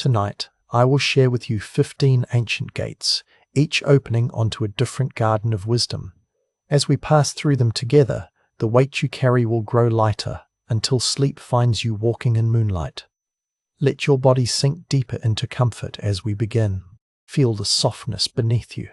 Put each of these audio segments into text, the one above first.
Tonight, I will share with you 15 ancient gates, each opening onto a different garden of wisdom. As we pass through them together, the weight you carry will grow lighter until sleep finds you walking in moonlight. Let your body sink deeper into comfort as we begin. Feel the softness beneath you,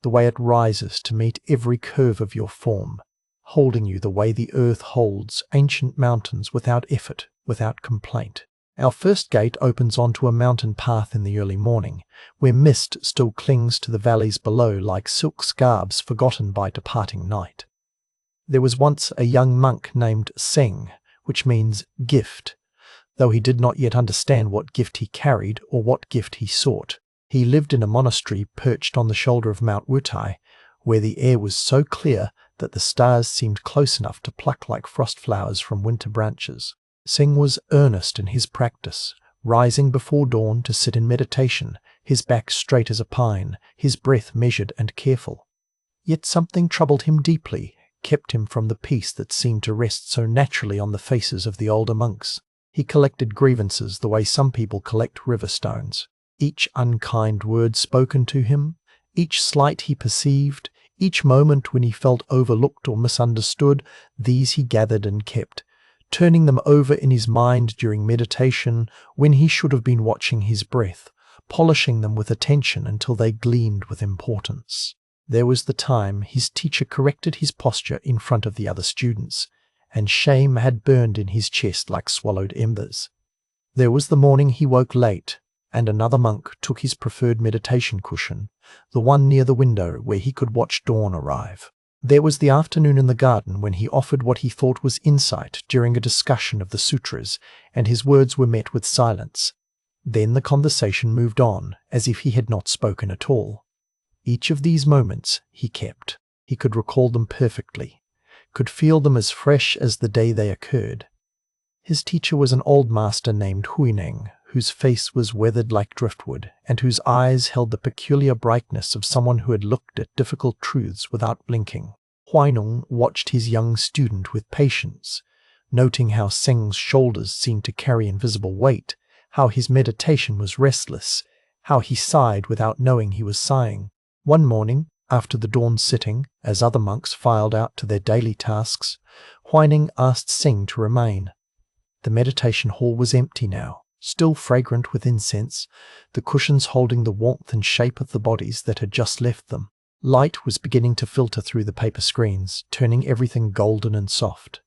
the way it rises to meet every curve of your form, holding you the way the earth holds ancient mountains without effort, without complaint. Our first gate opens onto a mountain path in the early morning, where mist still clings to the valleys below like silk scarves forgotten by departing night. There was once a young monk named Seng, which means gift. Though he did not yet understand what gift he carried or what gift he sought, he lived in a monastery perched on the shoulder of Mount Wutai, where the air was so clear that the stars seemed close enough to pluck like frost flowers from winter branches. Seng was earnest in his practice, rising before dawn to sit in meditation, his back straight as a pine, his breath measured and careful. Yet something troubled him deeply, kept him from the peace that seemed to rest so naturally on the faces of the older monks. He collected grievances the way some people collect river stones. Each unkind word spoken to him, each slight he perceived, each moment when he felt overlooked or misunderstood, these he gathered and kept, turning them over in his mind during meditation when he should have been watching his breath, polishing them with attention until they gleamed with importance. There was the time his teacher corrected his posture in front of the other students, and shame had burned in his chest like swallowed embers. There was the morning he woke late, and another monk took his preferred meditation cushion, the one near the window where he could watch dawn arrive. There was the afternoon in the garden when he offered what he thought was insight during a discussion of the sutras, and his words were met with silence. Then the conversation moved on, as if he had not spoken at all. Each of these moments he kept. He could recall them perfectly, could feel them as fresh as the day they occurred. His teacher was an old master named Huineng, whose face was weathered like driftwood, and whose eyes held the peculiar brightness of someone who had looked at difficult truths without blinking. Huineng watched his young student with patience, noting how Seng's shoulders seemed to carry invisible weight, how his meditation was restless, how he sighed without knowing he was sighing. One morning, after the dawn sitting, as other monks filed out to their daily tasks, Huineng asked Seng to remain. The meditation hall was empty now, still fragrant with incense, the cushions holding the warmth and shape of the bodies that had just left them. Light was beginning to filter through the paper screens, turning everything golden and soft.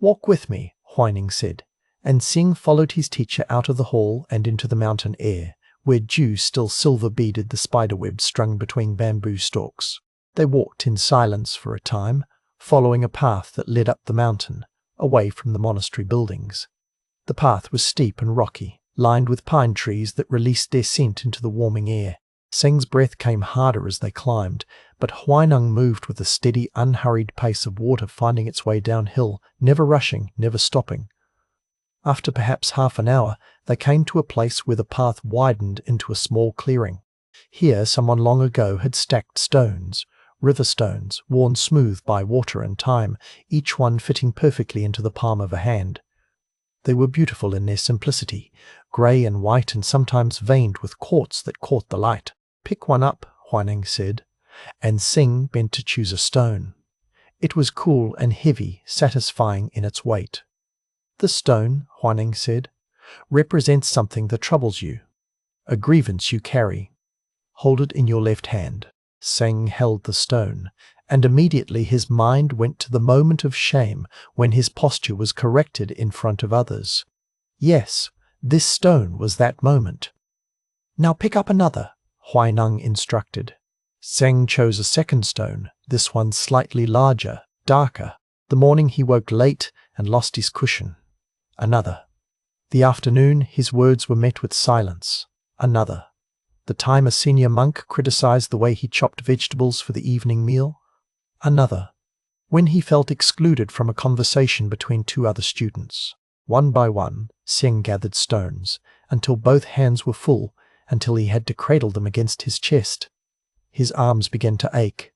"Walk with me," Huineng said, and Seng followed his teacher out of the hall and into the mountain air, where dew still silver-beaded the spiderwebs strung between bamboo stalks. They walked in silence for a time, following a path that led up the mountain, away from the monastery buildings. The path was steep and rocky, lined with pine trees that released their scent into the warming air. Seng's breath came harder as they climbed, but Huineng moved with a steady, unhurried pace of water finding its way downhill, never rushing, never stopping. After perhaps half an hour, they came to a place where the path widened into a small clearing. Here someone long ago had stacked stones, river stones, worn smooth by water and time, each one fitting perfectly into the palm of a hand. They were beautiful in their simplicity, grey and white and sometimes veined with quartz that caught the light. "Pick one up," Huineng said, and Seng bent to choose a stone. It was cool and heavy, satisfying in its weight. "This stone," Huineng said, "represents something that troubles you, a grievance you carry. Hold it in your left hand." Seng held the stone, and immediately his mind went to the moment of shame when his posture was corrected in front of others. Yes, this stone was that moment. "Now pick up another," Huineng instructed. Seng chose a second stone, this one slightly larger, darker. The morning he woke late and lost his cushion. Another. The afternoon his words were met with silence. Another. The time a senior monk criticized the way he chopped vegetables for the evening meal. Another. When he felt excluded from a conversation between two other students. One by one, Seng gathered stones, until both hands were full, until he had to cradle them against his chest. His arms began to ache.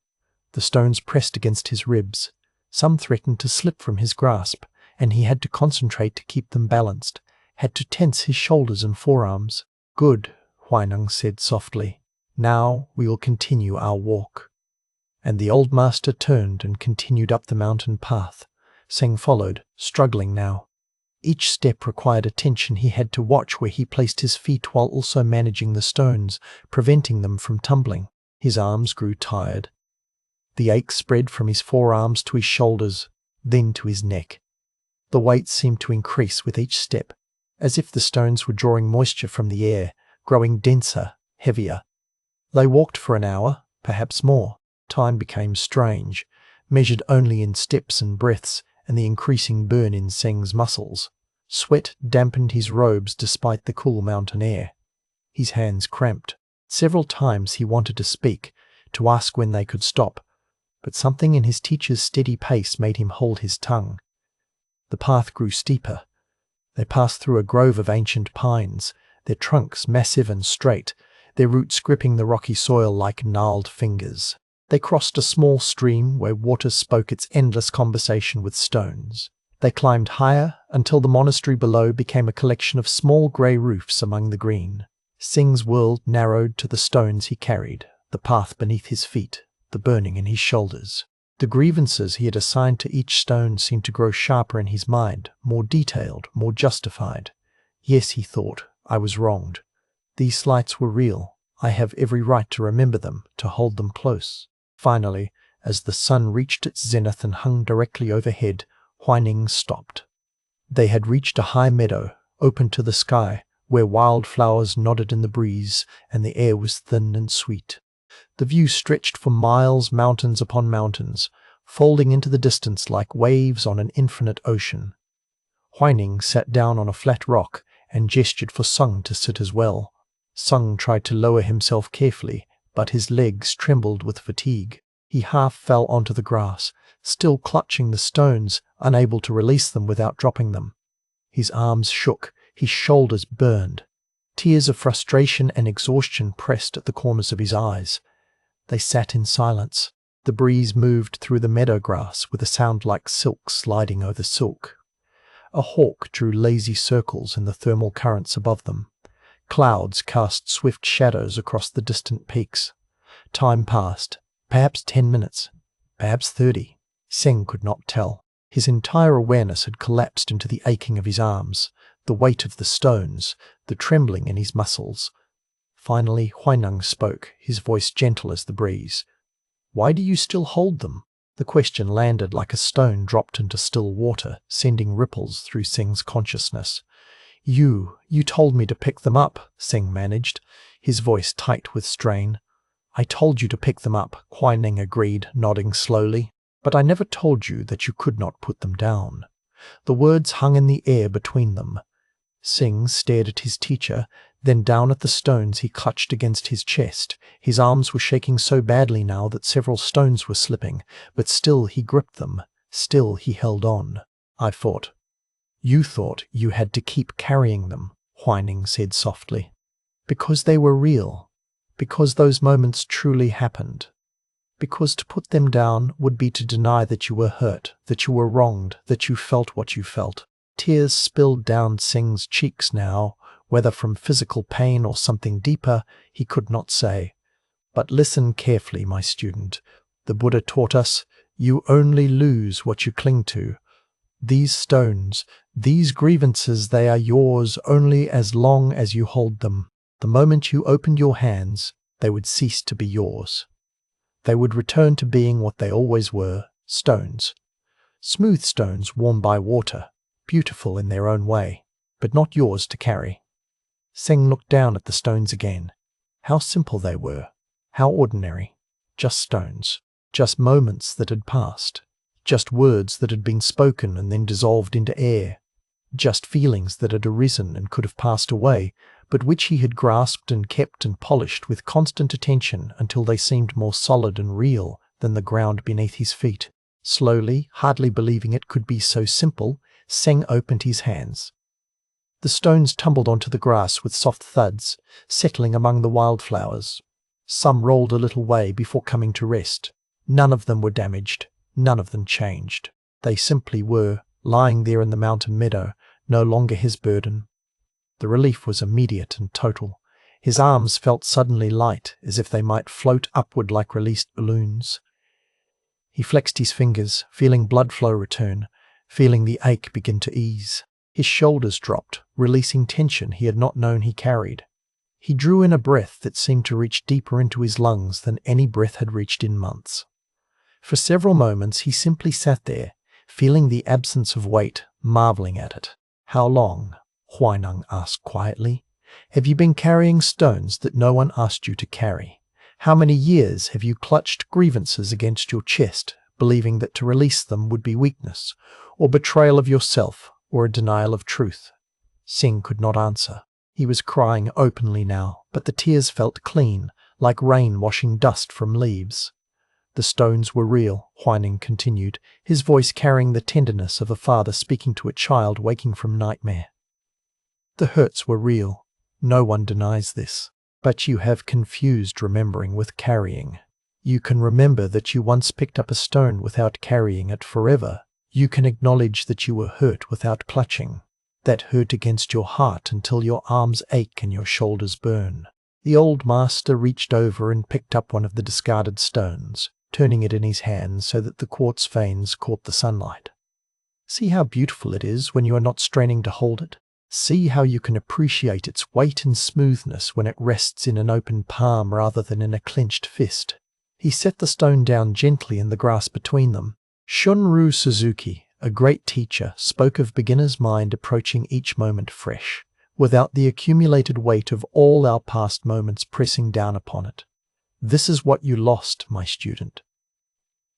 The stones pressed against his ribs. Some threatened to slip from his grasp, and he had to concentrate to keep them balanced, had to tense his shoulders and forearms. Good, Huineng said softly. Now we will continue our walk. And the old master turned and continued up the mountain path. Tseng followed, struggling now. Each step required attention. He had to watch where he placed his feet while also managing the stones, preventing them from tumbling. His arms grew tired. The ache spread from his forearms to his shoulders, then to his neck. The weight seemed to increase with each step, as if the stones were drawing moisture from the air, growing denser, heavier. They walked for an hour, perhaps more. Time became strange, measured only in steps and breaths and the increasing burn in Tseng's muscles. Sweat dampened his robes despite the cool mountain air. His hands cramped. Several times he wanted to speak, to ask when they could stop, but something in his teacher's steady pace made him hold his tongue. The path grew steeper. They passed through a grove of ancient pines, their trunks massive and straight, their roots gripping the rocky soil like gnarled fingers. They crossed a small stream where water spoke its endless conversation with stones. They climbed higher until the monastery below became a collection of small grey roofs among the green. Tseng's world narrowed to the stones he carried, the path beneath his feet, the burning in his shoulders. The grievances he had assigned to each stone seemed to grow sharper in his mind, more detailed, more justified. Yes, he thought, I was wronged. These slights were real. I have every right to remember them, to hold them close. Finally, as the sun reached its zenith and hung directly overhead, Huineng stopped. They had reached a high meadow, open to the sky, where wildflowers nodded in the breeze and the air was thin and sweet. The view stretched for miles, mountains upon mountains, folding into the distance like waves on an infinite ocean. Huineng sat down on a flat rock and gestured for Tseng to sit as well. Tseng tried to lower himself carefully, but his legs trembled with fatigue. He half fell onto the grass, still clutching the stones, unable to release them without dropping them. His arms shook, his shoulders burned. Tears of frustration and exhaustion pressed at the corners of his eyes. They sat in silence. The breeze moved through the meadow grass with a sound like silk sliding over silk. A hawk drew lazy circles in the thermal currents above them. Clouds cast swift shadows across the distant peaks. Time passed, perhaps 10 minutes, perhaps 30. Tseng could not tell. His entire awareness had collapsed into the aching of his arms, the weight of the stones, the trembling in his muscles. Finally, Huineng spoke, his voice gentle as the breeze. Why do you still hold them? The question landed like a stone dropped into still water, sending ripples through Tseng's consciousness. You told me to pick them up, Tseng managed, his voice tight with strain. I told you to pick them up, Huineng agreed, nodding slowly. But I never told you that you could not put them down. The words hung in the air between them. Tseng stared at his teacher, then down at the stones he clutched against his chest. His arms were shaking so badly now that several stones were slipping, but still he gripped them, still he held on. I thought. You thought you had to keep carrying them, Huineng said softly. Because they were real. Because those moments truly happened. Because to put them down would be to deny that you were hurt, that you were wronged, that you felt what you felt. Tears spilled down Tseng's cheeks now, whether from physical pain or something deeper, he could not say. But listen carefully, my student. The Buddha taught us, you only lose what you cling to. These stones, these grievances, they are yours only as long as you hold them. The moment you opened your hands, they would cease to be yours. They would return to being what they always were, stones. Smooth stones warmed by water, beautiful in their own way, but not yours to carry. Tseng looked down at the stones again. How simple they were, how ordinary. Just stones, just moments that had passed, just words that had been spoken and then dissolved into air, just feelings that had arisen and could have passed away, but which he had grasped and kept and polished with constant attention until they seemed more solid and real than the ground beneath his feet. Slowly, hardly believing it could be so simple, Tseng opened his hands. The stones tumbled onto the grass with soft thuds, settling among the wildflowers. Some rolled a little way before coming to rest. None of them were damaged, none of them changed. They simply were, lying there in the mountain meadow, no longer his burden. The relief was immediate and total. His arms felt suddenly light, as if they might float upward like released balloons. He flexed his fingers, feeling blood flow return, feeling the ache begin to ease. His shoulders dropped, releasing tension he had not known he carried. He drew in a breath that seemed to reach deeper into his lungs than any breath had reached in months. For several moments he simply sat there, feeling the absence of weight, marveling at it. "How long?" Huineng asked quietly. "Have you been carrying stones that no one asked you to carry? How many years have you clutched grievances against your chest, believing that to release them would be weakness, or betrayal of yourself, or a denial of truth?" Singh could not answer. He was crying openly now, but the tears felt clean, like rain washing dust from leaves. "The stones were real," Huineng continued, his voice carrying the tenderness of a father speaking to a child waking from nightmare. "The hurts were real. No one denies this. But you have confused remembering with carrying. You can remember that you once picked up a stone without carrying it forever. You can acknowledge that you were hurt without clutching. That hurt against your heart until your arms ache and your shoulders burn." The old master reached over and picked up one of the discarded stones, turning it in his hand so that the quartz veins caught the sunlight. "See how beautiful it is when you are not straining to hold it? See how you can appreciate its weight and smoothness when it rests in an open palm rather than in a clenched fist." He set the stone down gently in the grass between them. Shunryu Suzuki, a great teacher, spoke of beginner's mind approaching each moment fresh, without the accumulated weight of all our past moments pressing down upon it. "This is what you lost, my student.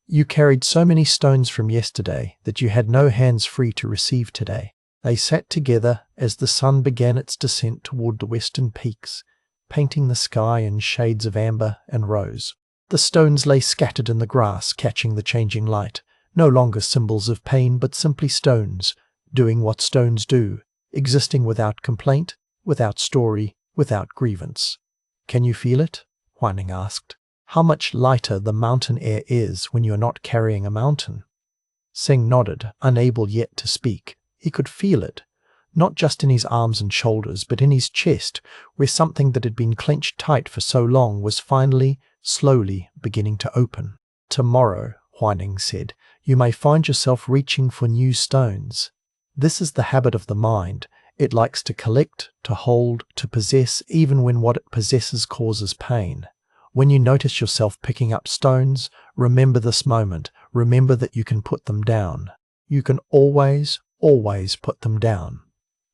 You carried so many stones from yesterday that you had no hands free to receive today." They sat together as the sun began its descent toward the western peaks, painting the sky in shades of amber and rose. The stones lay scattered in the grass, catching the changing light, no longer symbols of pain but simply stones, doing what stones do, existing without complaint, without story, without grievance. "Can you feel it?" Huineng asked. "How much lighter the mountain air is when you are not carrying a mountain?" Singh nodded, unable yet to speak. He could feel it, not just in his arms and shoulders, but in his chest, where something that had been clenched tight for so long was finally, slowly beginning to open. "Tomorrow," Huineng said, "you may find yourself reaching for new stones. This is the habit of the mind. It likes to collect, to hold, to possess, even when what it possesses causes pain. When you notice yourself picking up stones, remember this moment. Remember that you can put them down. You can always put them down."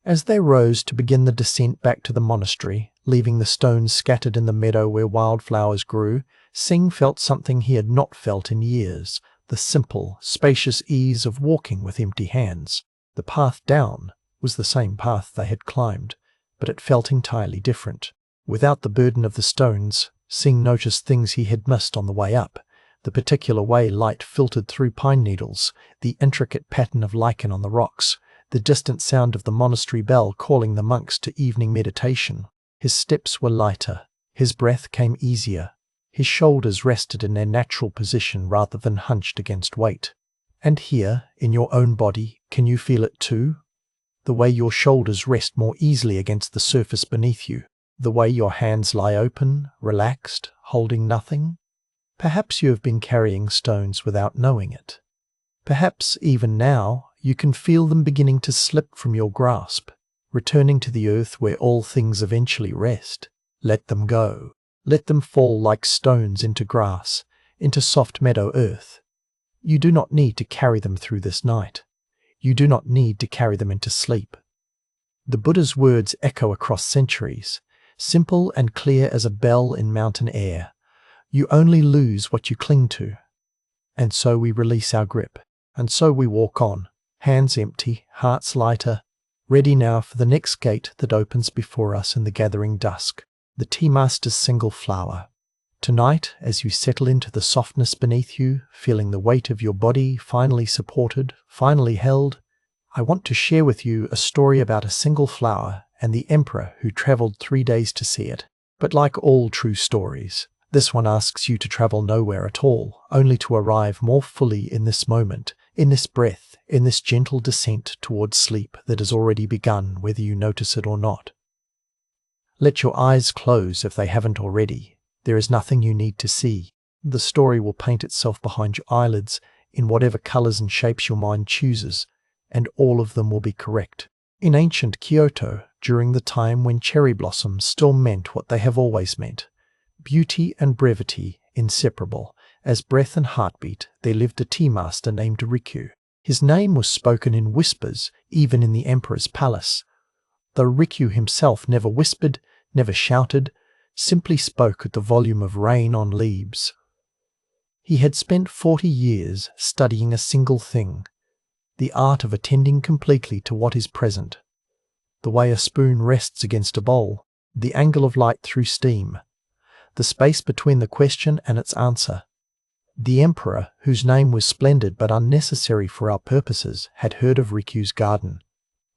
As they rose to begin the descent back to the monastery, leaving the stones scattered in the meadow where wildflowers grew, Singh felt something he had not felt in years, the simple, spacious ease of walking with empty hands. The path down was the same path they had climbed, but it felt entirely different. Without the burden of the stones, Singh noticed things he had missed on the way up. The particular way light filtered through pine needles, the intricate pattern of lichen on the rocks, the distant sound of the monastery bell calling the monks to evening meditation. His steps were lighter, his breath came easier, his shoulders rested in their natural position rather than hunched against weight. And here, in your own body, can you feel it too? The way your shoulders rest more easily against the surface beneath you, the way your hands lie open, relaxed, holding nothing? Perhaps you have been carrying stones without knowing it. Perhaps, even now, you can feel them beginning to slip from your grasp, returning to the earth where all things eventually rest. Let them go. Let them fall like stones into grass, into soft meadow earth. You do not need to carry them through this night. You do not need to carry them into sleep. The Buddha's words echo across centuries, simple and clear as a bell in mountain air. You only lose what you cling to. And so we release our grip. And so we walk on, hands empty, hearts lighter, ready now for the next gate that opens before us in the gathering dusk, the Tea Master's single flower. Tonight, as you settle into the softness beneath you, feeling the weight of your body finally supported, finally held, I want to share with you a story about a single flower and the emperor who traveled 3 days to see it. But like all true stories, this one asks you to travel nowhere at all, only to arrive more fully in this moment, in this breath, in this gentle descent towards sleep that has already begun, whether you notice it or not. Let your eyes close if they haven't already. There is nothing you need to see. The story will paint itself behind your eyelids in whatever colors and shapes your mind chooses, and all of them will be correct. In ancient Kyoto, during the time when cherry blossoms still meant what they have always meant, beauty and brevity inseparable, as breath and heartbeat, there lived a tea master named Rikyu. His name was spoken in whispers, even in the emperor's palace. Though Rikyu himself never whispered, never shouted, simply spoke at the volume of rain on leaves. He had spent 40 years studying a single thing, the art of attending completely to what is present. The way a spoon rests against a bowl, the angle of light through steam, the space between the question and its answer. The emperor, whose name was splendid but unnecessary for our purposes, had heard of Rikyu's garden.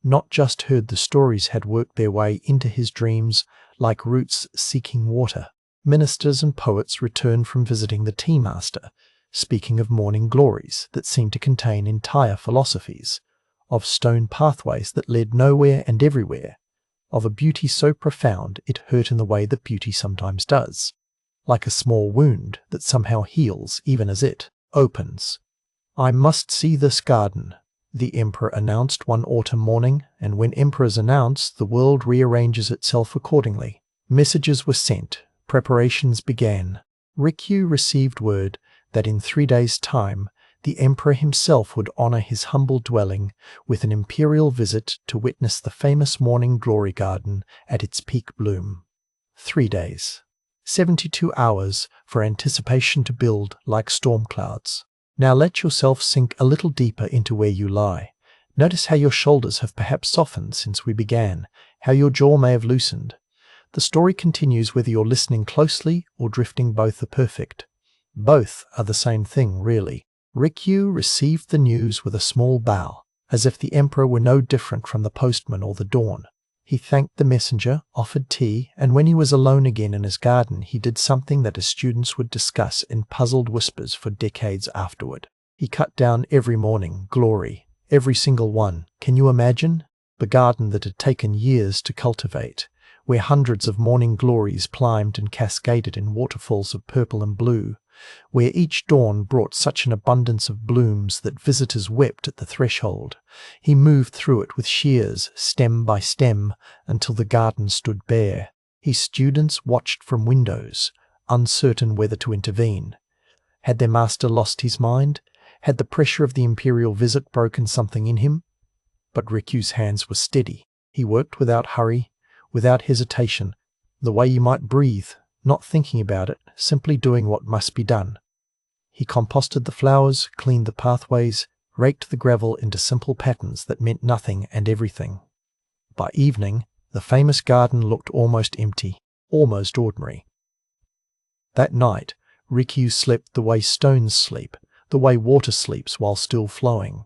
Not just heard, the stories had worked their way into his dreams like roots seeking water. Ministers and poets returned from visiting the tea master, speaking of morning glories that seemed to contain entire philosophies, of stone pathways that led nowhere and everywhere, of a beauty so profound it hurt in the way that beauty sometimes does, like a small wound that somehow heals even as it opens. "I must see this garden," the emperor announced one autumn morning, and when emperors announce, the world rearranges itself accordingly. Messages were sent, preparations began. Rikyu received word that in 3 days' time the emperor himself would honor his humble dwelling with an imperial visit to witness the famous morning glory garden at its peak bloom. 3 days. 72 hours for anticipation to build like storm clouds. Now let yourself sink a little deeper into where you lie. Notice how your shoulders have perhaps softened since we began, how your jaw may have loosened. The story continues whether you're listening closely or drifting. Both are perfect. Both are the same thing, really. Rikyu received the news with a small bow, as if the emperor were no different from the postman or the dawn. He thanked the messenger, offered tea, and when he was alone again in his garden, he did something that his students would discuss in puzzled whispers for decades afterward. He cut down every morning glory, every single one. Can you imagine? The garden that had taken years to cultivate, where hundreds of morning glories climbed and cascaded in waterfalls of purple and blue, where each dawn brought such an abundance of blooms that visitors wept at the threshold. He moved through it with shears, stem by stem, until the garden stood bare. His students watched from windows, uncertain whether to intervene. Had their master lost his mind? Had the pressure of the imperial visit broken something in him? But Rikyu's hands were steady. He worked without hurry, without hesitation, the way you might breathe, not thinking about it, simply doing what must be done. He composted the flowers, cleaned the pathways, raked the gravel into simple patterns that meant nothing and everything. By evening, the famous garden looked almost empty, almost ordinary. That night, Rikyu slept the way stones sleep, the way water sleeps while still flowing,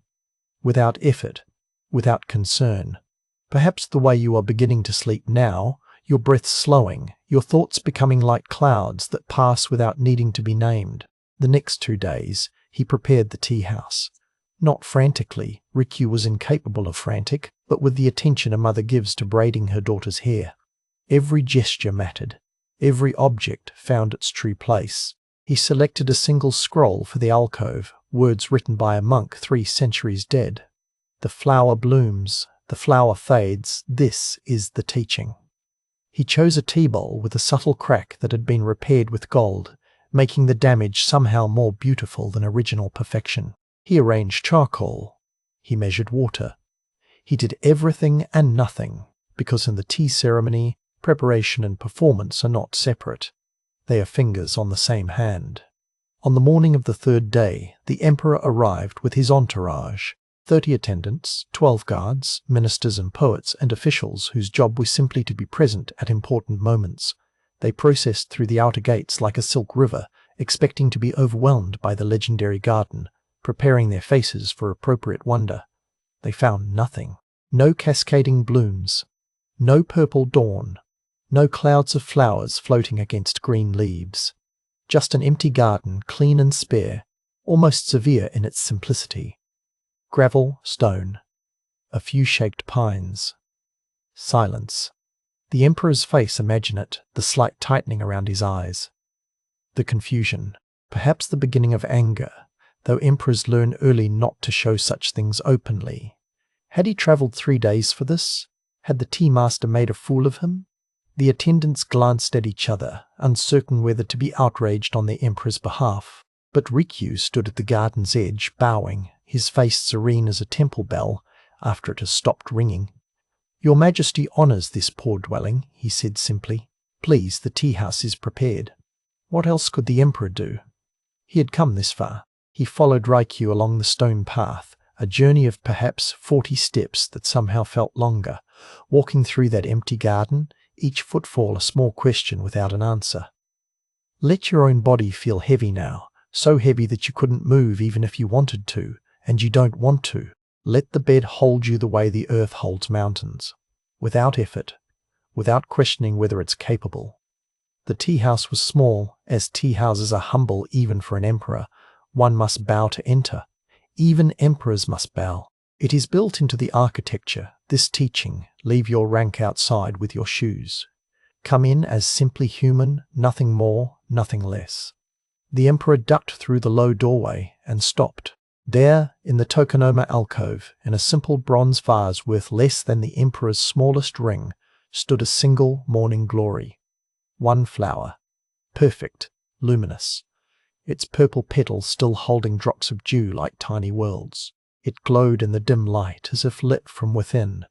without effort, without concern. Perhaps the way you are beginning to sleep now, your breath slowing, your thoughts becoming like clouds that pass without needing to be named. The next 2 days, he prepared the tea house. Not frantically, Rikyu was incapable of frantic, but with the attention a mother gives to braiding her daughter's hair. Every gesture mattered. Every object found its true place. He selected a single scroll for the alcove, words written by a monk 3 centuries dead. The flower blooms, the flower fades, this is the teaching. He chose a tea bowl with a subtle crack that had been repaired with gold, making the damage somehow more beautiful than original perfection. He arranged charcoal. He measured water. He did everything and nothing, because in the tea ceremony, preparation and performance are not separate. They are fingers on the same hand. On the morning of the 3rd day, the emperor arrived with his entourage. 30 attendants, 12 guards, ministers and poets and officials whose job was simply to be present at important moments. They processed through the outer gates like a silk river, expecting to be overwhelmed by the legendary garden, preparing their faces for appropriate wonder. They found nothing. No cascading blooms, no purple dawn, no clouds of flowers floating against green leaves. Just an empty garden, clean and spare, almost severe in its simplicity. Gravel, stone, a few shaped pines. Silence. The emperor's face, imagine it, the slight tightening around his eyes. The confusion, perhaps the beginning of anger, though emperors learn early not to show such things openly. Had he travelled 3 days for this? Had the tea master made a fool of him? The attendants glanced at each other, uncertain whether to be outraged on the emperor's behalf. But Rikyū stood at the garden's edge, bowing, his face serene as a temple bell after it has stopped ringing. "Your Majesty honours this poor dwelling," he said simply. "Please, the tea-house is prepared." What else could the emperor do? He had come this far. He followed Rikyū along the stone path, a journey of perhaps 40 steps that somehow felt longer, walking through that empty garden, each footfall a small question without an answer. Let your own body feel heavy now, so heavy that you couldn't move even if you wanted to, and you don't want to. Let the bed hold you the way the earth holds mountains, without effort, without questioning whether it's capable. The tea-house was small, as tea-houses are humble even for an emperor. One must bow to enter. Even emperors must bow. It is built into the architecture, this teaching, leave your rank outside with your shoes. Come in as simply human, nothing more, nothing less. The emperor ducked through the low doorway and stopped. There, in the tokonoma alcove, in a simple bronze vase worth less than the emperor's smallest ring, stood a single morning glory. One flower, perfect, luminous, its purple petals still holding drops of dew like tiny worlds. It glowed in the dim light as if lit from within,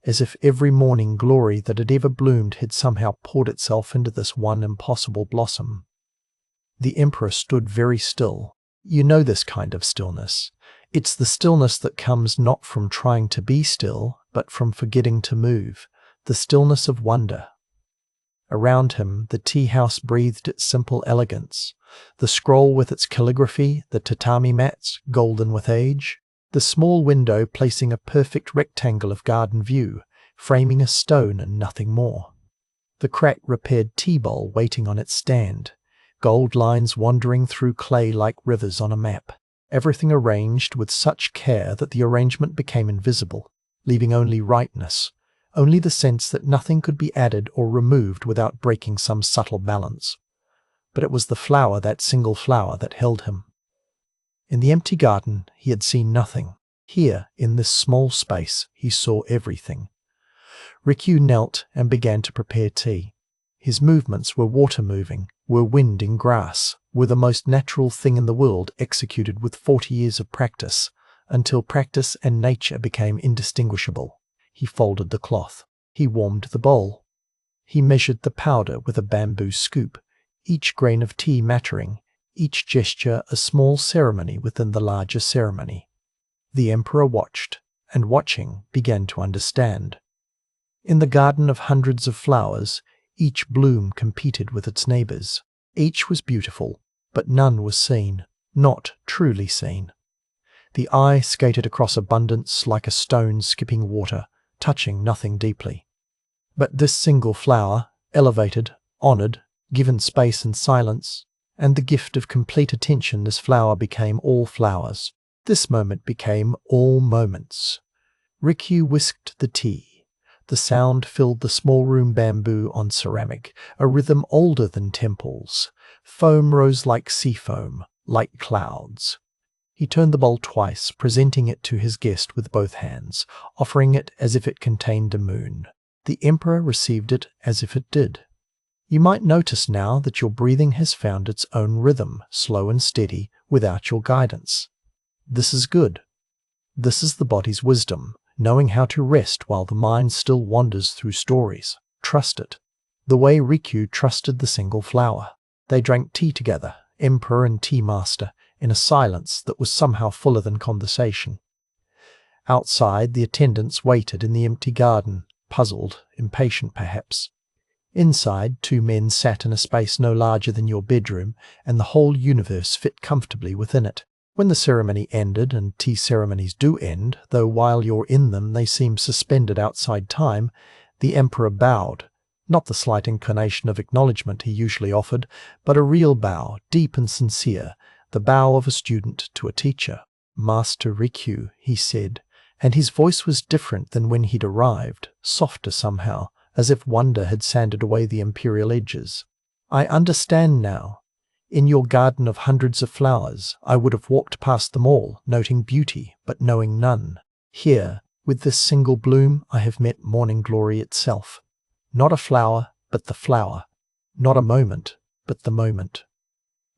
as if every morning glory that had ever bloomed had somehow poured itself into this one impossible blossom. The emperor stood very still. You know this kind of stillness. It's the stillness that comes not from trying to be still, but from forgetting to move, the stillness of wonder. Around him, the tea-house breathed its simple elegance, the scroll with its calligraphy, the tatami mats, golden with age, the small window placing a perfect rectangle of garden view, framing a stone and nothing more. The cracked repaired tea bowl waiting on its stand, gold lines wandering through clay like rivers on a map, everything arranged with such care that the arrangement became invisible, leaving only rightness, only the sense that nothing could be added or removed without breaking some subtle balance. But it was the flower, that single flower, that held him. In the empty garden he had seen nothing. Here, in this small space, he saw everything. Rikyū knelt and began to prepare tea. His movements were water-moving, were wind in grass, were the most natural thing in the world executed with 40 years of practice, until practice and nature became indistinguishable. He folded the cloth. He warmed the bowl. He measured the powder with a bamboo scoop, each grain of tea mattering, each gesture a small ceremony within the larger ceremony. The emperor watched, and watching began to understand. In the garden of hundreds of flowers, each bloom competed with its neighbors. Each was beautiful, but none was seen, not truly seen. The eye skated across abundance like a stone skipping water, touching nothing deeply. But this single flower, elevated, honored, given space and silence, and the gift of complete attention, this flower became all flowers. This moment became all moments. Rikyū whisked the tea. The sound filled the small room, bamboo on ceramic, a rhythm older than temples. Foam rose like sea foam, like clouds. He turned the bowl twice, presenting it to his guest with both hands, offering it as if it contained a moon. The emperor received it as if it did. You might notice now that your breathing has found its own rhythm, slow and steady, without your guidance. This is good. This is the body's wisdom, knowing how to rest while the mind still wanders through stories. Trust it. The way Rikyū trusted the single flower. They drank tea together, emperor and tea master, in a silence that was somehow fuller than conversation. Outside, the attendants waited in the empty garden, puzzled, impatient perhaps. Inside, 2 men sat in a space no larger than your bedroom, and the whole universe fit comfortably within it. When the ceremony ended, and tea ceremonies do end, though while you're in them they seem suspended outside time, the emperor bowed, not the slight inclination of acknowledgement he usually offered, but a real bow, deep and sincere, the bow of a student to a teacher. "Master Rikyū," he said, and his voice was different than when he'd arrived, softer somehow, as if wonder had sanded away the imperial edges. "I understand now. In your garden of hundreds of flowers, I would have walked past them all, noting beauty, but knowing none. Here, with this single bloom, I have met morning glory itself. Not a flower, but the flower. Not a moment, but the moment."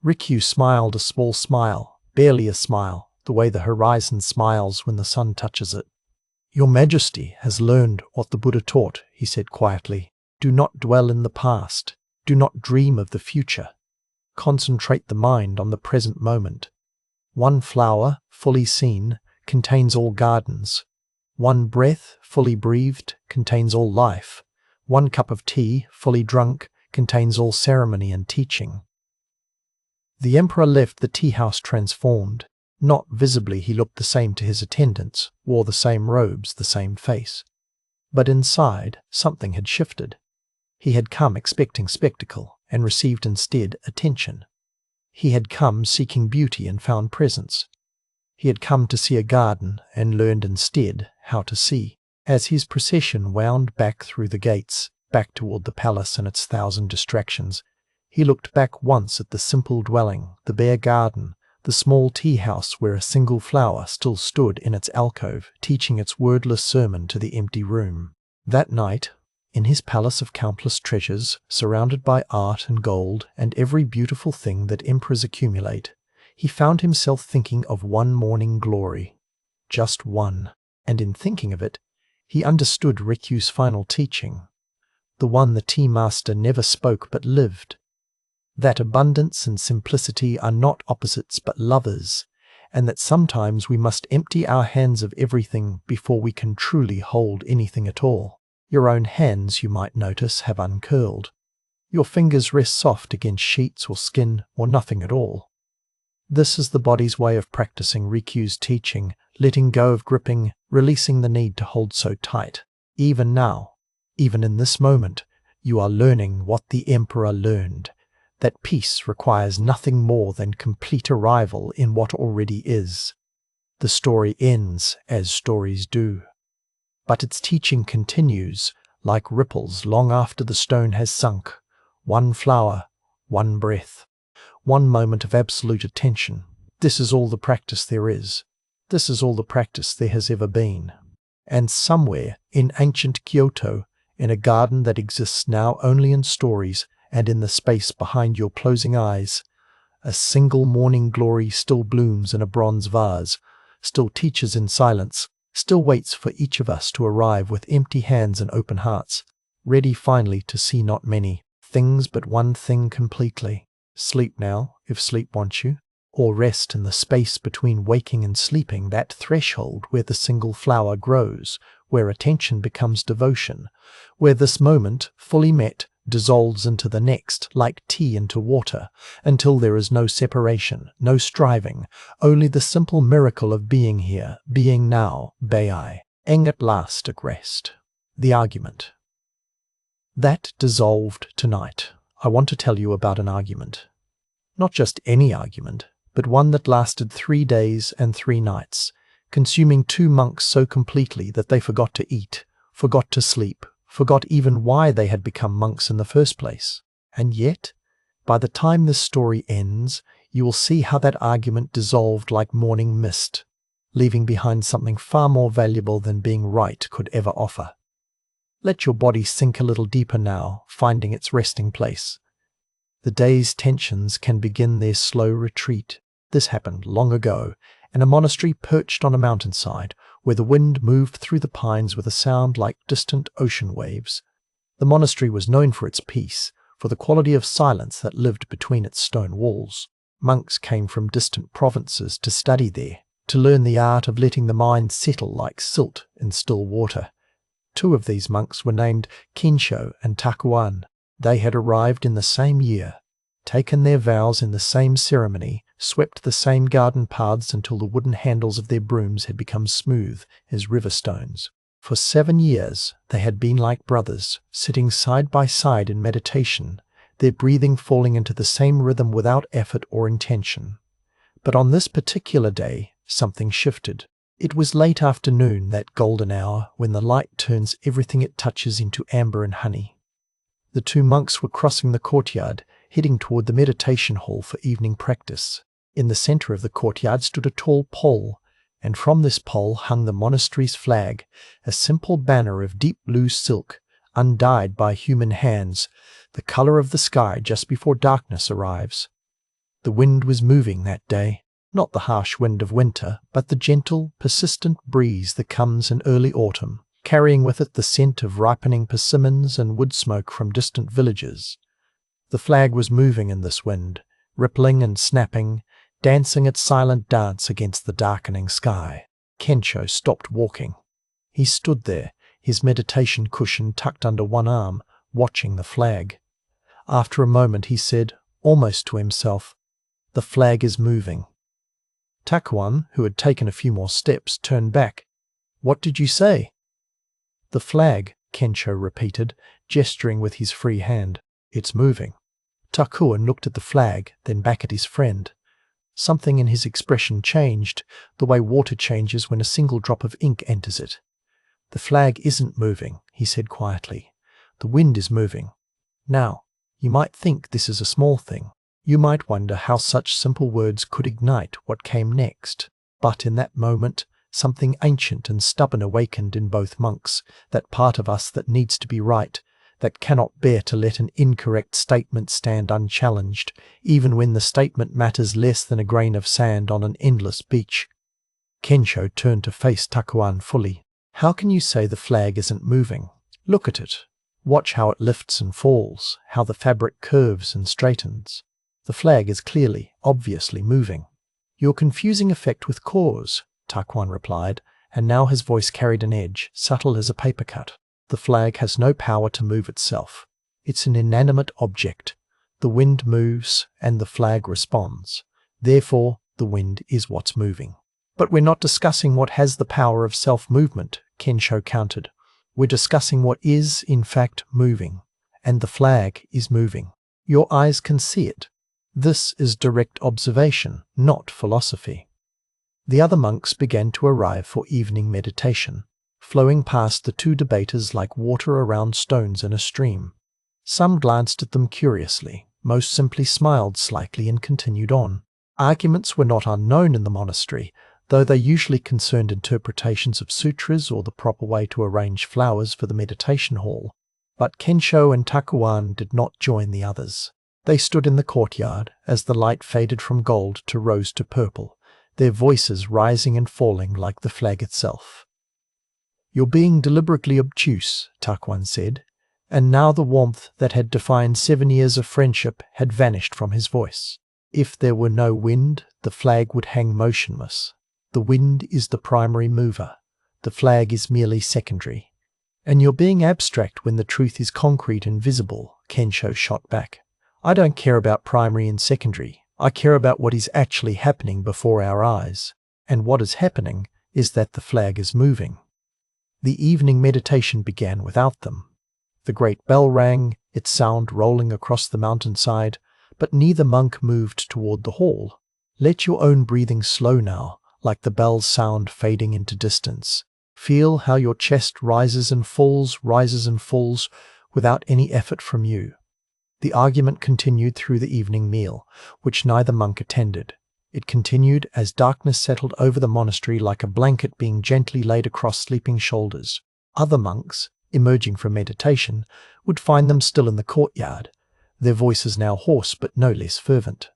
Rikyū smiled a small smile, barely a smile, the way the horizon smiles when the sun touches it. "Your Majesty has learned what the Buddha taught," he said quietly. "Do not dwell in the past. Do not dream of the future. Concentrate the mind on the present moment. One flower, fully seen, contains all gardens. One breath, fully breathed, contains all life. One cup of tea, fully drunk, contains all ceremony and teaching." The emperor left the tea-house transformed. Not visibly he looked the same to his attendants, wore the same robes, the same face. But inside, something had shifted. He had come expecting spectacle, and received instead attention. He had come seeking beauty and found presence. He had come to see a garden, and learned instead how to see. As his procession wound back through the gates, back toward the palace and its 1,000 distractions, he looked back once at the simple dwelling, the bare garden, the small tea-house where a single flower still stood in its alcove, teaching its wordless sermon to the empty room. That night, in his palace of countless treasures, surrounded by art and gold and every beautiful thing that emperors accumulate, he found himself thinking of one morning glory. Just one. And in thinking of it, he understood Rikyū's final teaching, the one the tea-master never spoke but lived. That abundance and simplicity are not opposites but lovers, and that sometimes we must empty our hands of everything before we can truly hold anything at all. Your own hands, you might notice, have uncurled. Your fingers rest soft against sheets or skin or nothing at all. This is the body's way of practicing Rikyū's teaching, letting go of gripping, releasing the need to hold so tight. Even now, even in this moment, you are learning what the emperor learned, that peace requires nothing more than complete arrival in what already is. The story ends as stories do. But its teaching continues, like ripples long after the stone has sunk. One flower, one breath, one moment of absolute attention. This is all the practice there is. This is all the practice there has ever been. And somewhere in ancient Kyoto, in a garden that exists now only in stories and in the space behind your closing eyes, a single morning glory still blooms in a bronze vase, still teaches in silence, still waits for each of us to arrive with empty hands and open hearts, ready finally to see not many things but one thing completely. Sleep now, if sleep wants you, or rest in the space between waking and sleeping, that threshold where the single flower grows, where attention becomes devotion, where this moment, fully met, dissolves into the next, like tea into water, until there is no separation, no striving, only the simple miracle of being here, being now, Bei, ing at last at rest. The argument. That dissolved tonight. I want to tell you about an argument. Not just any argument, but one that lasted 3 days and 3 nights, consuming 2 monks so completely that they forgot to eat, forgot to sleep, forgot even why they had become monks in the first place. And yet, by the time this story ends, you will see how that argument dissolved like morning mist, leaving behind something far more valuable than being right could ever offer. Let your body sink a little deeper now, finding its resting place. The day's tensions can begin their slow retreat. This happened long ago, in a monastery perched on a mountainside, where the wind moved through the pines with a sound like distant ocean waves. The monastery was known for its peace, for the quality of silence that lived between its stone walls. Monks came from distant provinces to study there, to learn the art of letting the mind settle like silt in still water. 2 of these monks were named Kensho and Takuan. They had arrived in the same year, taken their vows in the same ceremony, swept the same garden paths until the wooden handles of their brooms had become smooth as river stones. For 7 years they had been like brothers, sitting side by side in meditation, their breathing falling into the same rhythm without effort or intention. But on this particular day, something shifted. It was late afternoon, that golden hour when the light turns everything it touches into amber and honey. The two monks were crossing the courtyard, heading toward the meditation hall for evening practice. In the center of the courtyard stood a tall pole, and from this pole hung the monastery's flag, a simple banner of deep blue silk, undyed by human hands, the color of the sky just before darkness arrives. The wind was moving that day, not the harsh wind of winter, but the gentle, persistent breeze that comes in early autumn, carrying with it the scent of ripening persimmons and wood smoke from distant villages. The flag was moving in this wind, rippling and snapping, dancing its silent dance against the darkening sky. Kensho stopped walking. He stood there, his meditation cushion tucked under one arm, watching the flag. After a moment he said, almost to himself, "The flag is moving." Takuan, who had taken a few more steps, turned back. "What did you say?" "The flag," Kensho repeated, gesturing with his free hand. "It's moving." Takuan looked at the flag, then back at his friend. Something in his expression changed, the way water changes when a single drop of ink enters it. "The flag isn't moving," he said quietly. "The wind is moving. Now, you might think this is a small thing. You might wonder how such simple words could ignite what came next. But in that moment, something ancient and stubborn awakened in both monks, that part of us that needs to be right, that cannot bear to let an incorrect statement stand unchallenged, even when the statement matters less than a grain of sand on an endless beach." Kensho turned to face Takuan fully. "How can you say the flag isn't moving? Look at it. Watch how it lifts and falls, how the fabric curves and straightens. The flag is clearly, obviously moving." "You're confusing effect with cause," Takuan replied, and now his voice carried an edge, subtle as a paper cut. "The flag has no power to move itself. It's an inanimate object. The wind moves, and the flag responds. Therefore, the wind is what's moving." "But we're not discussing what has the power of self-movement," Kensho countered. "We're discussing what is, in fact, moving. And the flag is moving. Your eyes can see it. This is direct observation, not philosophy." The other monks began to arrive for evening meditation, flowing past the two debaters like water around stones in a stream. Some glanced at them curiously, most simply smiled slightly and continued on. Arguments were not unknown in the monastery, though they usually concerned interpretations of sutras or the proper way to arrange flowers for the meditation hall. But Kensho and Takuan did not join the others. They stood in the courtyard as the light faded from gold to rose to purple, their voices rising and falling like the flag itself. "You're being deliberately obtuse," Takuan said, and now the warmth that had defined 7 years of friendship had vanished from his voice. "If there were no wind, the flag would hang motionless. The wind is the primary mover. The flag is merely secondary." "And you're being abstract when the truth is concrete and visible," Kensho shot back. "I don't care about primary and secondary. I care about what is actually happening before our eyes. And what is happening is that the flag is moving." The evening meditation began without them. The great bell rang, its sound rolling across the mountainside, but neither monk moved toward the hall. Let your own breathing slow now, like the bell's sound fading into distance. Feel how your chest rises and falls, without any effort from you. The argument continued through the evening meal, which neither monk attended. It continued as darkness settled over the monastery like a blanket being gently laid across sleeping shoulders. Other monks, emerging from meditation, would find them still in the courtyard, their voices now hoarse but no less fervent.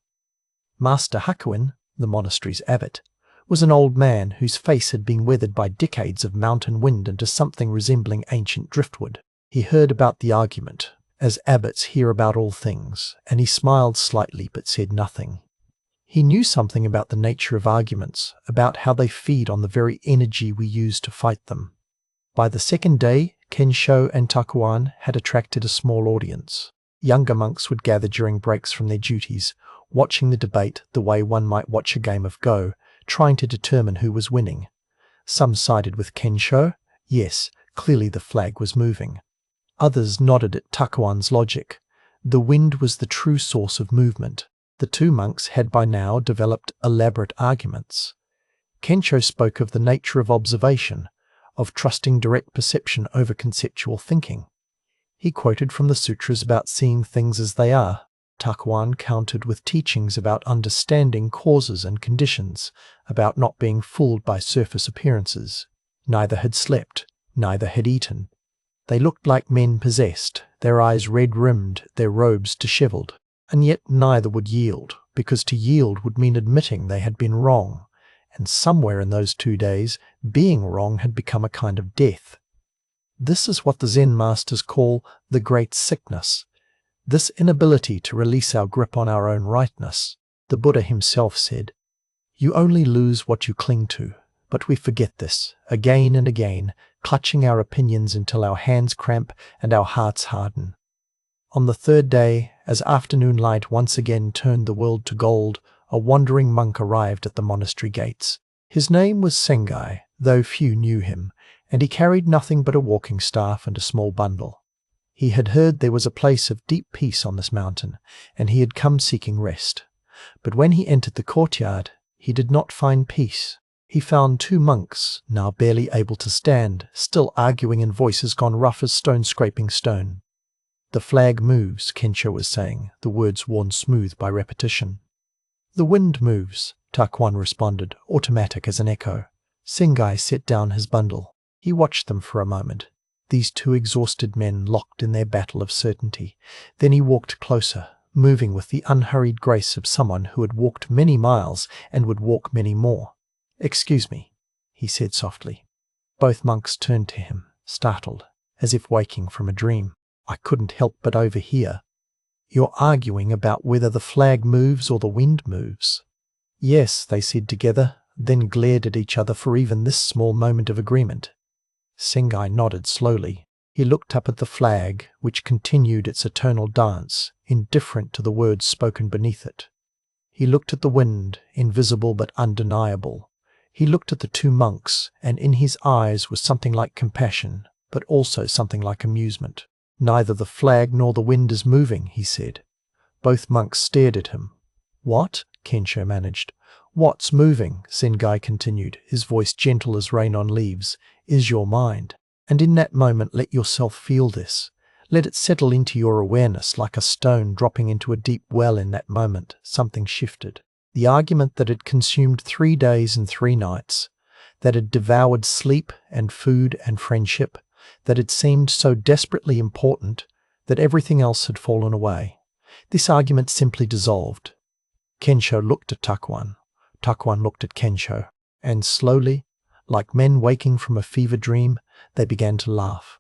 Master Hakuin, the monastery's abbot, was an old man whose face had been weathered by decades of mountain wind into something resembling ancient driftwood. He heard about the argument, as abbots hear about all things, and he smiled slightly but said nothing. He knew something about the nature of arguments, about how they feed on the very energy we use to fight them. By the second day, Kensho and Takuan had attracted a small audience. Younger monks would gather during breaks from their duties, watching the debate the way one might watch a game of Go, trying to determine who was winning. Some sided with Kensho. Yes, clearly the flag was moving. Others nodded at Takuan's logic. The wind was the true source of movement. The two monks had by now developed elaborate arguments. Kensho spoke of the nature of observation, of trusting direct perception over conceptual thinking. He quoted from the sutras about seeing things as they are. Takuan countered with teachings about understanding causes and conditions, about not being fooled by surface appearances. Neither had slept, neither had eaten. They looked like men possessed, their eyes red-rimmed, their robes dishevelled. And yet neither would yield, because to yield would mean admitting they had been wrong, and somewhere in those 2 days, being wrong had become a kind of death. This is what the Zen masters call the great sickness, this inability to release our grip on our own rightness. The Buddha himself said, "You only lose what you cling to," but we forget this, again and again, clutching our opinions until our hands cramp and our hearts harden. On the 3rd day, as afternoon light once again turned the world to gold, a wandering monk arrived at the monastery gates. His name was Sengai, though few knew him, and he carried nothing but a walking staff and a small bundle. He had heard there was a place of deep peace on this mountain, and he had come seeking rest. But when he entered the courtyard, he did not find peace. He found 2 monks, now barely able to stand, still arguing in voices gone rough as stone scraping stone. "The flag moves," Kensho was saying, the words worn smooth by repetition. "The wind moves," Takuan responded, automatic as an echo. Sengai set down his bundle. He watched them for a moment, these 2 exhausted men locked in their battle of certainty. Then he walked closer, moving with the unhurried grace of someone who had walked many miles and would walk many more. "Excuse me," he said softly. Both monks turned to him, startled, as if waking from a dream. "I couldn't help but overhear. You're arguing about whether the flag moves or the wind moves." "Yes," they said together, then glared at each other for even this small moment of agreement. Sengai nodded slowly. He looked up at the flag, which continued its eternal dance, indifferent to the words spoken beneath it. He looked at the wind, invisible but undeniable. He looked at the 2 monks, and in his eyes was something like compassion, but also something like amusement. "Neither the flag nor the wind is moving," he said. Both monks stared at him. "What?" Kensho managed. "What's moving?" Sengai continued, his voice gentle as rain on leaves, "is your mind. And in that moment let yourself feel this. Let it settle into your awareness like a stone dropping into a deep well. In that moment, something shifted. The argument that had consumed 3 days and 3 nights, that had devoured sleep and food and friendship, that had seemed so desperately important that everything else had fallen away. This argument simply dissolved. Kensho looked at Takuan. Takuan looked at Kensho. And slowly, like men waking from a fever dream, they began to laugh.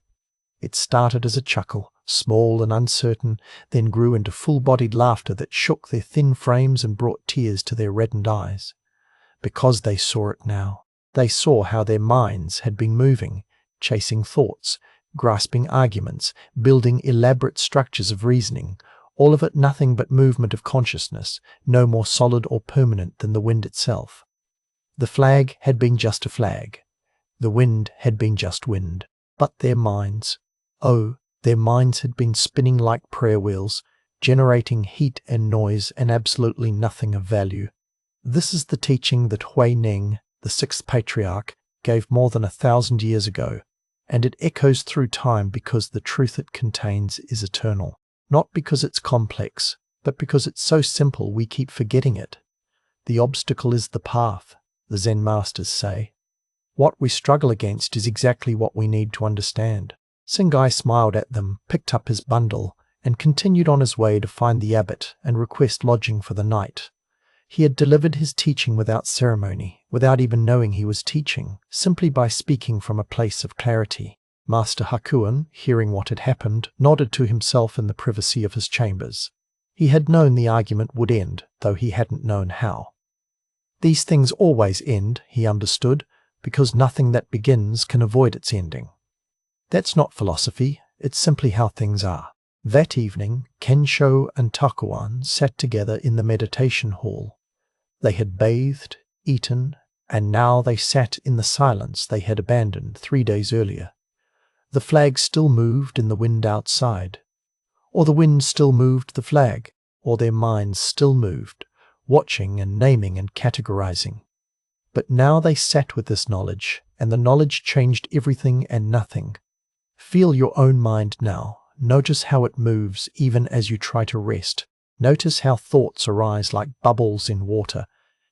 It started as a chuckle, small and uncertain, then grew into full-bodied laughter that shook their thin frames and brought tears to their reddened eyes. Because they saw it now. They saw how their minds had been moving, chasing thoughts, grasping arguments, building elaborate structures of reasoning, all of it nothing but movement of consciousness, no more solid or permanent than the wind itself. The flag had been just a flag. The wind had been just wind. But their minds, oh, their minds had been spinning like prayer wheels, generating heat and noise and absolutely nothing of value. This is the teaching that Hui Ning, the 6th patriarch, gave more than 1,000 years ago, and it echoes through time because the truth it contains is eternal. Not because it's complex, but because it's so simple we keep forgetting it. The obstacle is the path, the Zen masters say. What we struggle against is exactly what we need to understand. Sengai smiled at them, picked up his bundle, and continued on his way to find the abbot and request lodging for the night. He had delivered his teaching without ceremony, without even knowing he was teaching, simply by speaking from a place of clarity. Master Hakuin, hearing what had happened, nodded to himself in the privacy of his chambers. He had known the argument would end, though he hadn't known how. These things always end, he understood, because nothing that begins can avoid its ending. That's not philosophy, it's simply how things are. That evening, Kensho and Takuan sat together in the meditation hall. They had bathed, eaten, and now they sat in the silence they had abandoned 3 days earlier. The flag still moved in the wind outside, or the wind still moved the flag, or their minds still moved, watching and naming and categorizing. But now they sat with this knowledge, and the knowledge changed everything and nothing. Feel your own mind now. Notice how it moves even as you try to rest. Notice how thoughts arise like bubbles in water,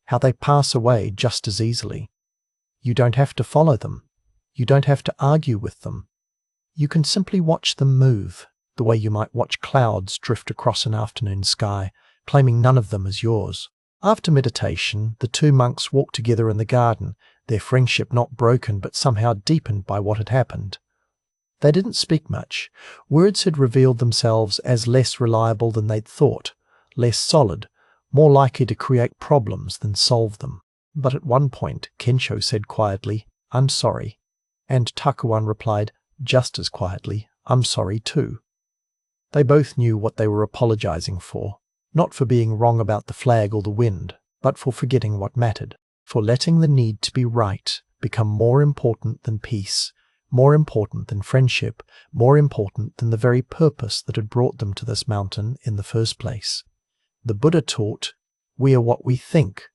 how they pass away just as easily. You don't have to follow them. You don't have to argue with them. You can simply watch them move, the way you might watch clouds drift across an afternoon sky, claiming none of them as yours. After meditation, the two monks walked together in the garden, their friendship not broken but somehow deepened by what had happened. They didn't speak much. Words had revealed themselves as less reliable than they'd thought, less solid, more likely to create problems than solve them. But at one point, Kensho said quietly, "I'm sorry," and Takuan replied, just as quietly, "I'm sorry too." They both knew what they were apologizing for, not for being wrong about the flag or the wind, but for forgetting what mattered, for letting the need to be right become more important than peace, more important than friendship, more important than the very purpose that had brought them to this mountain in the first place. The Buddha taught, we are what we think.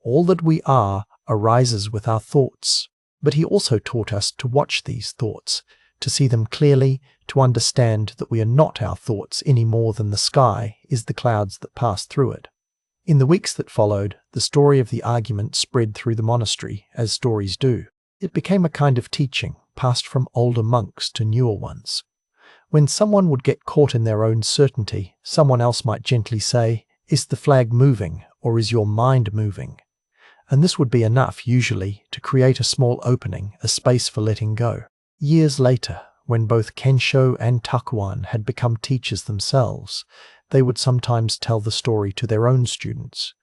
All that we are arises with our thoughts. But he also taught us to watch these thoughts, to see them clearly, to understand that we are not our thoughts any more than the sky is the clouds that pass through it. In the weeks that followed, the story of the argument spread through the monastery, as stories do. It became a kind of teaching, passed from older monks to newer ones. When someone would get caught in their own certainty, someone else might gently say, "Is the flag moving, or is your mind moving?" And this would be enough, usually, to create a small opening, a space for letting go. Years later, when both Kensho and Takuan had become teachers themselves, they would sometimes tell the story to their own students.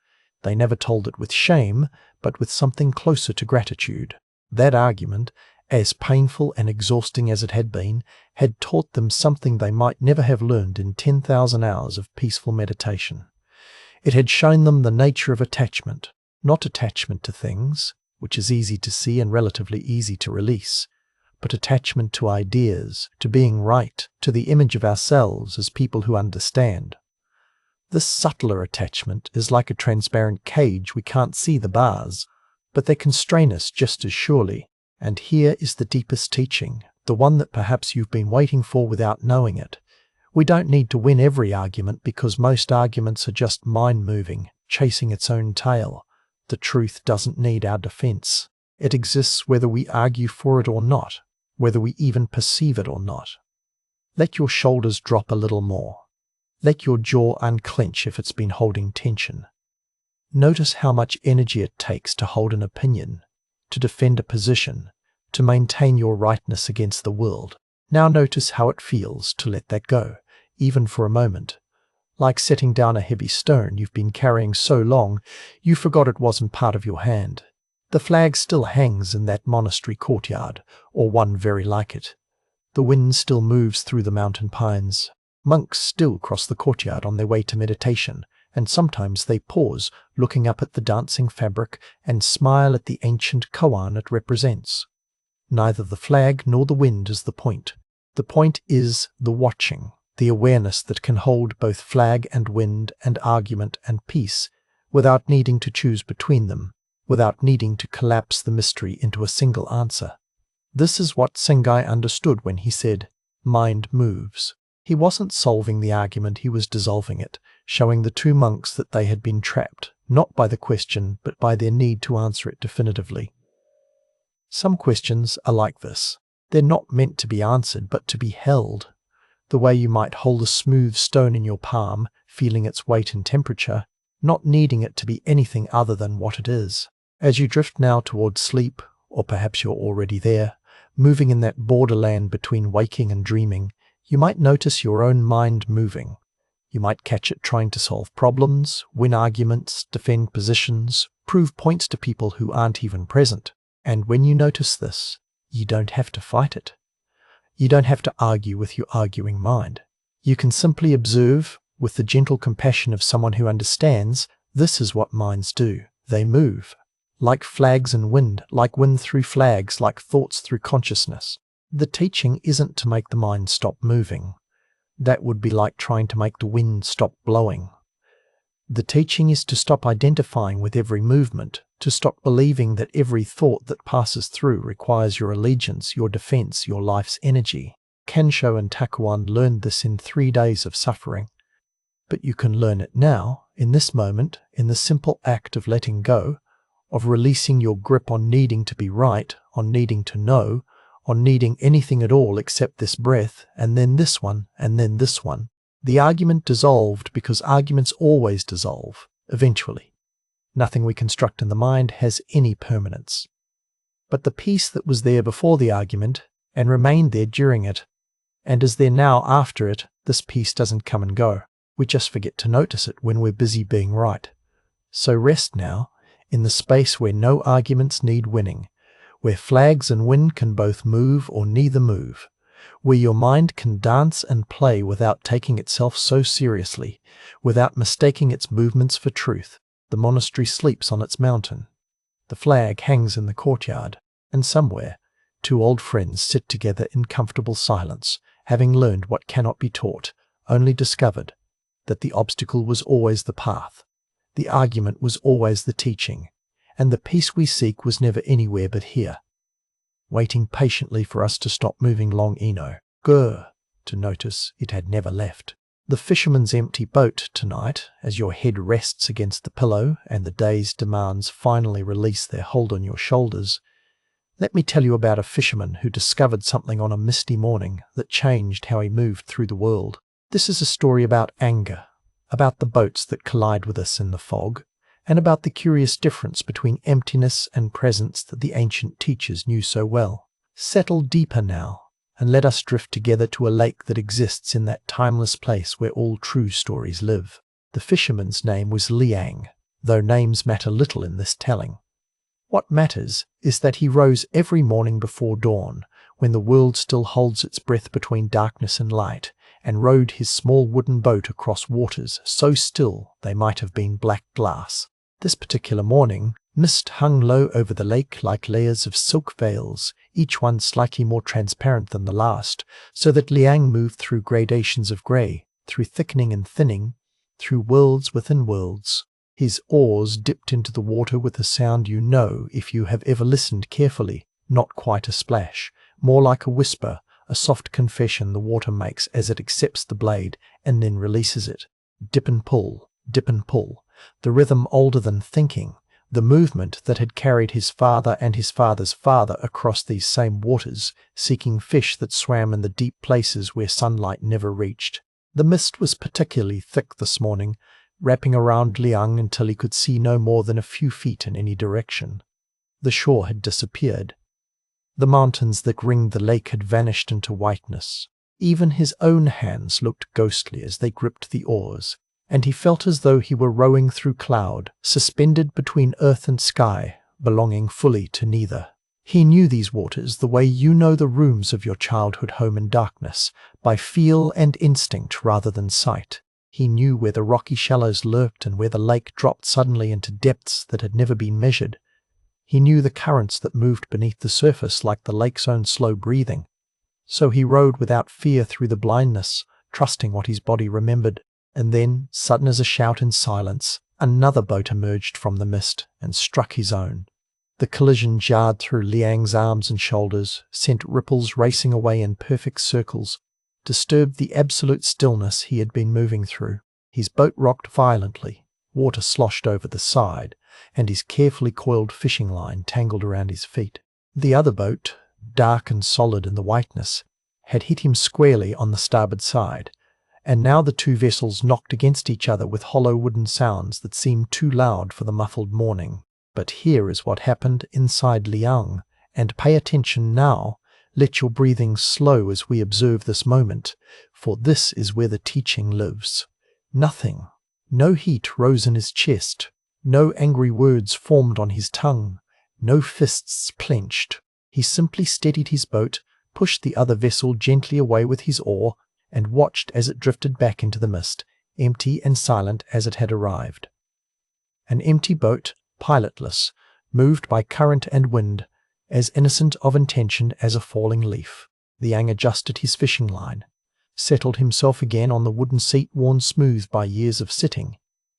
They never told it with shame, but with something closer to gratitude. That argument, as painful and exhausting as it had been, had taught them something they might never have learned in 10,000 hours of peaceful meditation. It had shown them the nature of attachment, not attachment to things, which is easy to see and relatively easy to release, but attachment to ideas, to being right, to the image of ourselves as people who understand. This subtler attachment is like a transparent cage. We can't see the bars, but they constrain us just as surely. And here is the deepest teaching, the one that perhaps you've been waiting for without knowing it. We don't need to win every argument because most arguments are just mind-moving, chasing its own tail. The truth doesn't need our defense. It exists whether we argue for it or not, whether we even perceive it or not. Let your shoulders drop a little more. Let your jaw unclench if it's been holding tension. Notice how much energy it takes to hold an opinion, to defend a position, to maintain your rightness against the world. Now notice how it feels to let that go, even for a moment. Like setting down a heavy stone you've been carrying so long, you forgot it wasn't part of your hand. The flag still hangs in that monastery courtyard, or one very like it. The wind still moves through the mountain pines. Monks still cross the courtyard on their way to meditation, and sometimes they pause, looking up at the dancing fabric, and smile at the ancient koan it represents. Neither the flag nor the wind is the point. The point is the watching, the awareness that can hold both flag and wind and argument and peace, without needing to choose between them, without needing to collapse the mystery into a single answer. This is what Sengai understood when he said, "Mind moves." He wasn't solving the argument, he was dissolving it, showing the two monks that they had been trapped, not by the question, but by their need to answer it definitively. Some questions are like this. They're not meant to be answered, but to be held. The way you might hold a smooth stone in your palm, feeling its weight and temperature, not needing it to be anything other than what it is. As you drift now towards sleep, or perhaps you're already there, moving in that borderland between waking and dreaming, you might notice your own mind moving. You might catch it trying to solve problems, win arguments, defend positions, prove points to people who aren't even present. And when you notice this, you don't have to fight it. You don't have to argue with your arguing mind. You can simply observe, with the gentle compassion of someone who understands, this is what minds do. They move. Like flags and wind, like wind through flags, like thoughts through consciousness. The teaching isn't to make the mind stop moving. That would be like trying to make the wind stop blowing. The teaching is to stop identifying with every movement, to stop believing that every thought that passes through requires your allegiance, your defense, your life's energy. Kensho and Takuan learned this in 3 days of suffering. But you can learn it now, in this moment, in the simple act of letting go, of releasing your grip on needing to be right, on needing to know, on needing anything at all except this breath, and then this one, and then this one. The argument dissolved because arguments always dissolve, eventually. Nothing we construct in the mind has any permanence. But the peace that was there before the argument, and remained there during it, and is there now after it, this peace doesn't come and go. We just forget to notice it when we're busy being right. So rest now, in the space where no arguments need winning, where flags and wind can both move or neither move, where your mind can dance and play without taking itself so seriously, without mistaking its movements for truth. The monastery sleeps on its mountain. The flag hangs in the courtyard, and somewhere, 2 old friends sit together in comfortable silence, having learned what cannot be taught, only discovered, that the obstacle was always the path, the argument was always the teaching, and the peace we seek was never anywhere but here, waiting patiently for us to stop moving long Eno, to notice it had never left. The fisherman's empty boat tonight, as your head rests against the pillow and the day's demands finally release their hold on your shoulders. Let me tell you about a fisherman who discovered something on a misty morning that changed how he moved through the world. This is a story about anger, about the boats that collide with us in the fog, and about the curious difference between emptiness and presence that the ancient teachers knew so well. Settle deeper now, and let us drift together to a lake that exists in that timeless place where all true stories live. The fisherman's name was Liang, though names matter little in this telling. What matters is that he rose every morning before dawn, when the world still holds its breath between darkness and light, and rowed his small wooden boat across waters so still they might have been black glass. This particular morning, mist hung low over the lake like layers of silk veils, each one slightly more transparent than the last, so that Liang moved through gradations of grey, through thickening and thinning, through worlds within worlds. His oars dipped into the water with a sound you know if you have ever listened carefully, not quite a splash, more like a whisper, a soft confession the water makes as it accepts the blade and then releases it. Dip and pull, the rhythm older than thinking, the movement that had carried his father and his father's father across these same waters, seeking fish that swam in the deep places where sunlight never reached. The mist was particularly thick this morning, wrapping around Liang until he could see no more than a few feet in any direction. The shore had disappeared. The mountains that ringed the lake had vanished into whiteness. Even his own hands looked ghostly as they gripped the oars, and he felt as though he were rowing through cloud, suspended between earth and sky, belonging fully to neither. He knew these waters the way you know the rooms of your childhood home in darkness, by feel and instinct rather than sight. He knew where the rocky shallows lurked and where the lake dropped suddenly into depths that had never been measured. He knew the currents that moved beneath the surface like the lake's own slow breathing. So he rowed without fear through the blindness, trusting what his body remembered. And then, sudden as a shout in silence, another boat emerged from the mist and struck his own. The collision jarred through Liang's arms and shoulders, sent ripples racing away in perfect circles, disturbed the absolute stillness he had been moving through. His boat rocked violently, water sloshed over the side, and his carefully coiled fishing line tangled around his feet. The other boat, dark and solid in the whiteness, had hit him squarely on the starboard side, and now the two vessels knocked against each other with hollow wooden sounds that seemed too loud for the muffled morning. But here is what happened inside Liang, and pay attention now. Let your breathing slow as we observe this moment, for this is where the teaching lives. Nothing, no heat rose in his chest, no angry words formed on his tongue, no fists clenched. He simply steadied his boat, pushed the other vessel gently away with his oar, and watched as it drifted back into the mist, empty and silent as it had arrived. An empty boat, pilotless, moved by current and wind, as innocent of intention as a falling leaf. Liang adjusted his fishing line, settled himself again on the wooden seat worn smooth by years of sitting,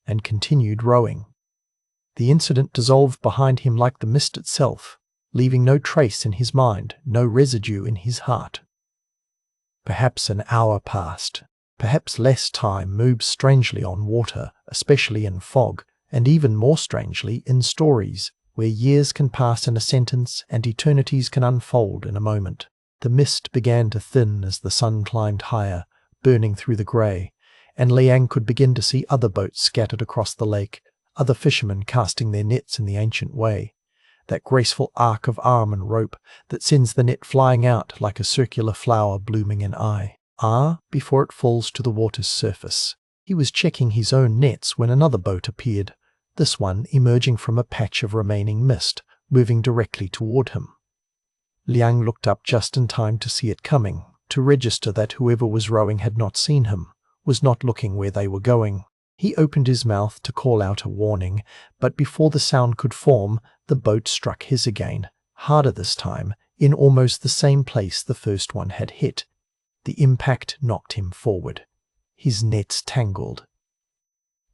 and continued rowing. The incident dissolved behind him like the mist itself, leaving no trace in his mind, no residue in his heart. Perhaps an hour passed. Perhaps less. Time moves strangely on water, especially in fog, and even more strangely in stories, where years can pass in a sentence and eternities can unfold in a moment. The mist began to thin as the sun climbed higher, burning through the grey, and Liang could begin to see other boats scattered across the lake, other fishermen casting their nets in the ancient way, that graceful arc of arm and rope that sends the net flying out like a circular flower blooming in eye. Before it falls to the water's surface. He was checking his own nets when another boat appeared, this one emerging from a patch of remaining mist, moving directly toward him. Liang looked up just in time to see it coming, to register that whoever was rowing had not seen him, was not looking where they were going. He opened his mouth to call out a warning, but before the sound could form, the boat struck his again, harder this time, in almost the same place the first one had hit. The impact knocked him forward. His nets tangled.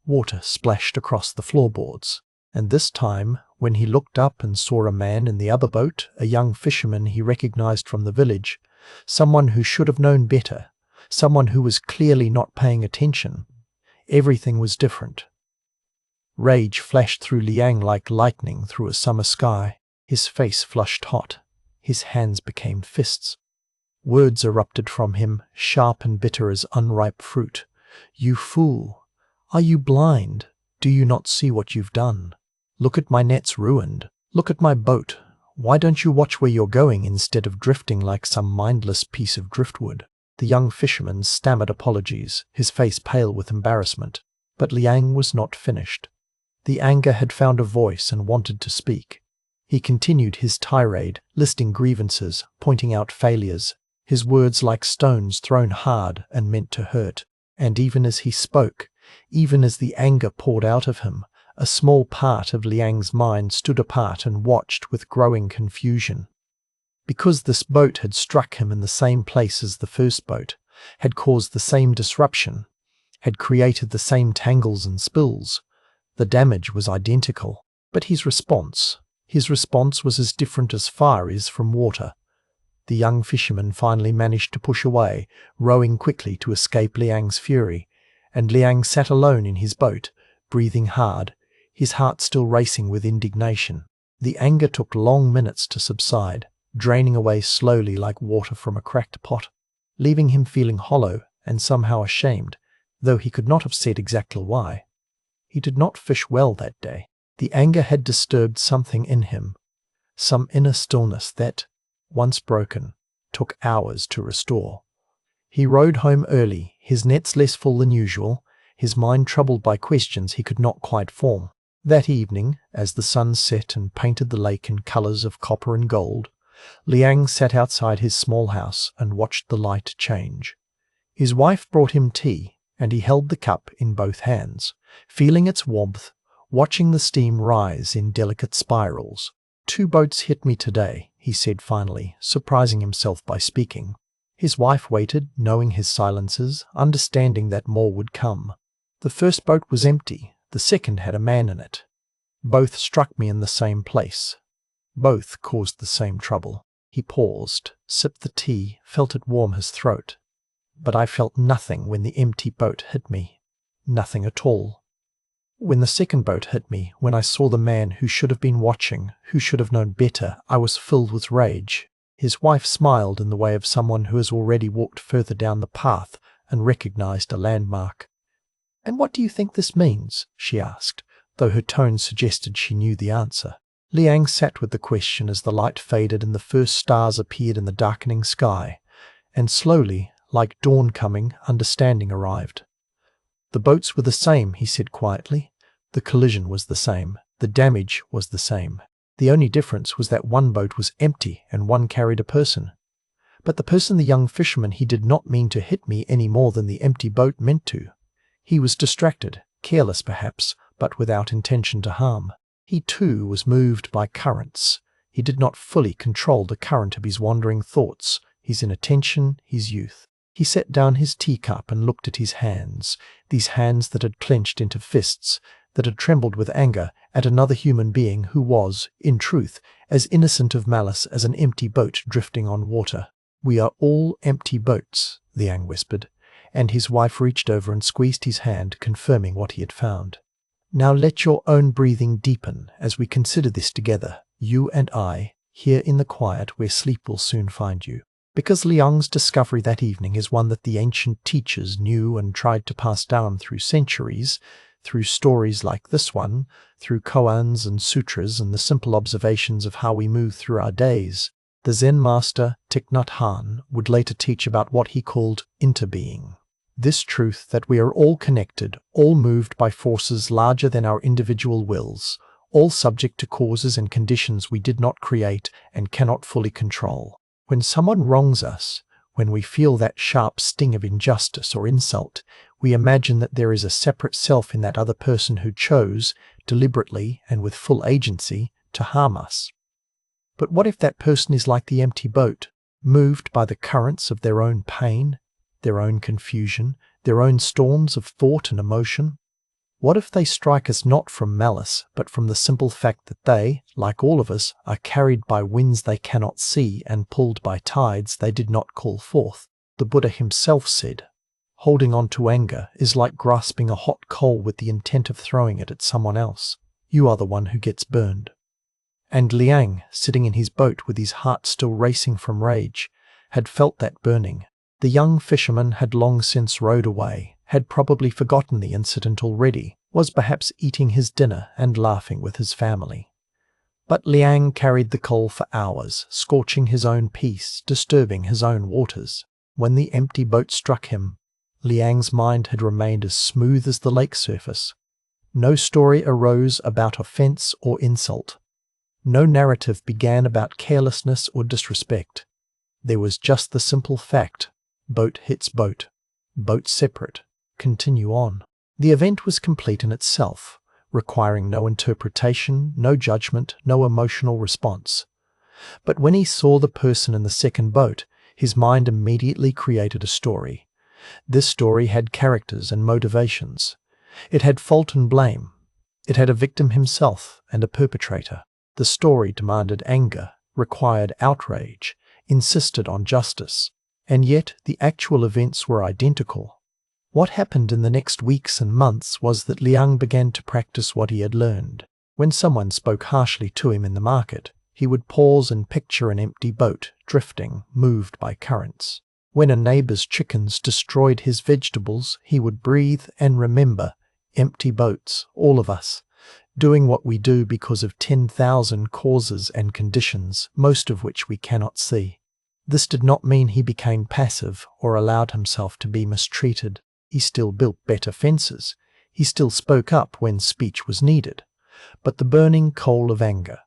Water splashed across the floorboards, and this time, when he looked up and saw a man in the other boat, a young fisherman he recognized from the village, someone who should have known better, someone who was clearly not paying attention, everything was different. Rage flashed through Liang like lightning through a summer sky. His face flushed hot. His hands became fists. Words erupted from him, sharp and bitter as unripe fruit. "You fool! Are you blind? Do you not see what you've done? Look at my nets ruined. Look at my boat. Why don't you watch where you're going instead of drifting like some mindless piece of driftwood?" The young fisherman stammered apologies, his face pale with embarrassment. But Liang was not finished. The anger had found a voice and wanted to speak. He continued his tirade, listing grievances, pointing out failures, his words like stones thrown hard and meant to hurt. And even as he spoke, even as the anger poured out of him, a small part of Liang's mind stood apart and watched with growing confusion. Because this boat had struck him in the same place as the first boat, had caused the same disruption, had created the same tangles and spills, the damage was identical. But his response was as different as fire is from water. The young fisherman finally managed to push away, rowing quickly to escape Liang's fury, and Liang sat alone in his boat, breathing hard, his heart still racing with indignation. The anger took long minutes to subside, draining away slowly like water from a cracked pot, leaving him feeling hollow and somehow ashamed, though he could not have said exactly why. He did not fish well that day. The anger had disturbed something in him, some inner stillness that, once broken, took hours to restore. He rowed home early, his nets less full than usual, his mind troubled by questions he could not quite form. That evening, as the sun set and painted the lake in colours of copper and gold, Liang sat outside his small house and watched the light change. His wife brought him tea, and he held the cup in both hands, feeling its warmth, watching the steam rise in delicate spirals. "2 boats hit me today," he said finally, surprising himself by speaking. His wife waited, knowing his silences, understanding that more would come. "The first boat was empty, the second had a man in it. Both struck me in the same place. Both caused the same trouble." He paused, sipped the tea, felt it warm his throat. "But I felt nothing when the empty boat hit me. Nothing at all. When the second boat hit me, when I saw the man who should have been watching, who should have known better, I was filled with rage." His wife smiled in the way of someone who has already walked further down the path and recognized a landmark. "And what do you think this means?" she asked, though her tone suggested she knew the answer. Liang sat with the question as the light faded and the first stars appeared in the darkening sky, and slowly, like dawn coming, understanding arrived. "The boats were the same," he said quietly. "The collision was the same. The damage was the same. The only difference was that one boat was empty and one carried a person. But the person, the young fisherman, he did not mean to hit me any more than the empty boat meant to. He was distracted, careless perhaps, but without intention to harm. He too was moved by currents. He did not fully control the current of his wandering thoughts, his inattention, his youth. He set down his teacup and looked at his hands, these hands that had clenched into fists, that had trembled with anger at another human being who was, in truth, as innocent of malice as an empty boat drifting on water. "We are all empty boats," Liang whispered, and his wife reached over and squeezed his hand, confirming what he had found. "Now let your own breathing deepen as we consider this together, you and I, here in the quiet where sleep will soon find you." Because Liang's discovery that evening is one that the ancient teachers knew and tried to pass down through centuries, through stories like this one, through koans and sutras and the simple observations of how we move through our days, the Zen master Thich Nhat Hanh would later teach about what he called interbeing. This truth that we are all connected, all moved by forces larger than our individual wills, all subject to causes and conditions we did not create and cannot fully control. When someone wrongs us, when we feel that sharp sting of injustice or insult, we imagine that there is a separate self in that other person who chose, deliberately and with full agency, to harm us. But what if that person is like the empty boat, moved by the currents of their own pain, their own confusion, their own storms of thought and emotion? What if they strike us not from malice, but from the simple fact that they, like all of us, are carried by winds they cannot see and pulled by tides they did not call forth? The Buddha himself said, "Holding on to anger is like grasping a hot coal with the intent of throwing it at someone else. You are the one who gets burned." And Liang, sitting in his boat with his heart still racing from rage, had felt that burning. The young fisherman had long since rowed away, had probably forgotten the incident already, was perhaps eating his dinner and laughing with his family. But Liang carried the coal for hours, scorching his own peace, disturbing his own waters. When the empty boat struck him, Liang's mind had remained as smooth as the lake surface. No story arose about offense or insult. No narrative began about carelessness or disrespect. There was just the simple fact: boat hits boat, boat separate, continue on. The event was complete in itself, requiring no interpretation, no judgment, no emotional response. But when he saw the person in the second boat, his mind immediately created a story. This story had characters and motivations. It had fault and blame. It had a victim himself and a perpetrator. The story demanded anger, required outrage, insisted on justice. And yet the actual events were identical. What happened in the next weeks and months was that Liang began to practice what he had learned. When someone spoke harshly to him in the market, he would pause and picture an empty boat, drifting, moved by currents. When a neighbor's chickens destroyed his vegetables, he would breathe and remember, empty boats, all of us, doing what we do because of 10,000 causes and conditions, most of which we cannot see. This did not mean he became passive or allowed himself to be mistreated. He still built better fences. He still spoke up when speech was needed. But the burning coal of anger,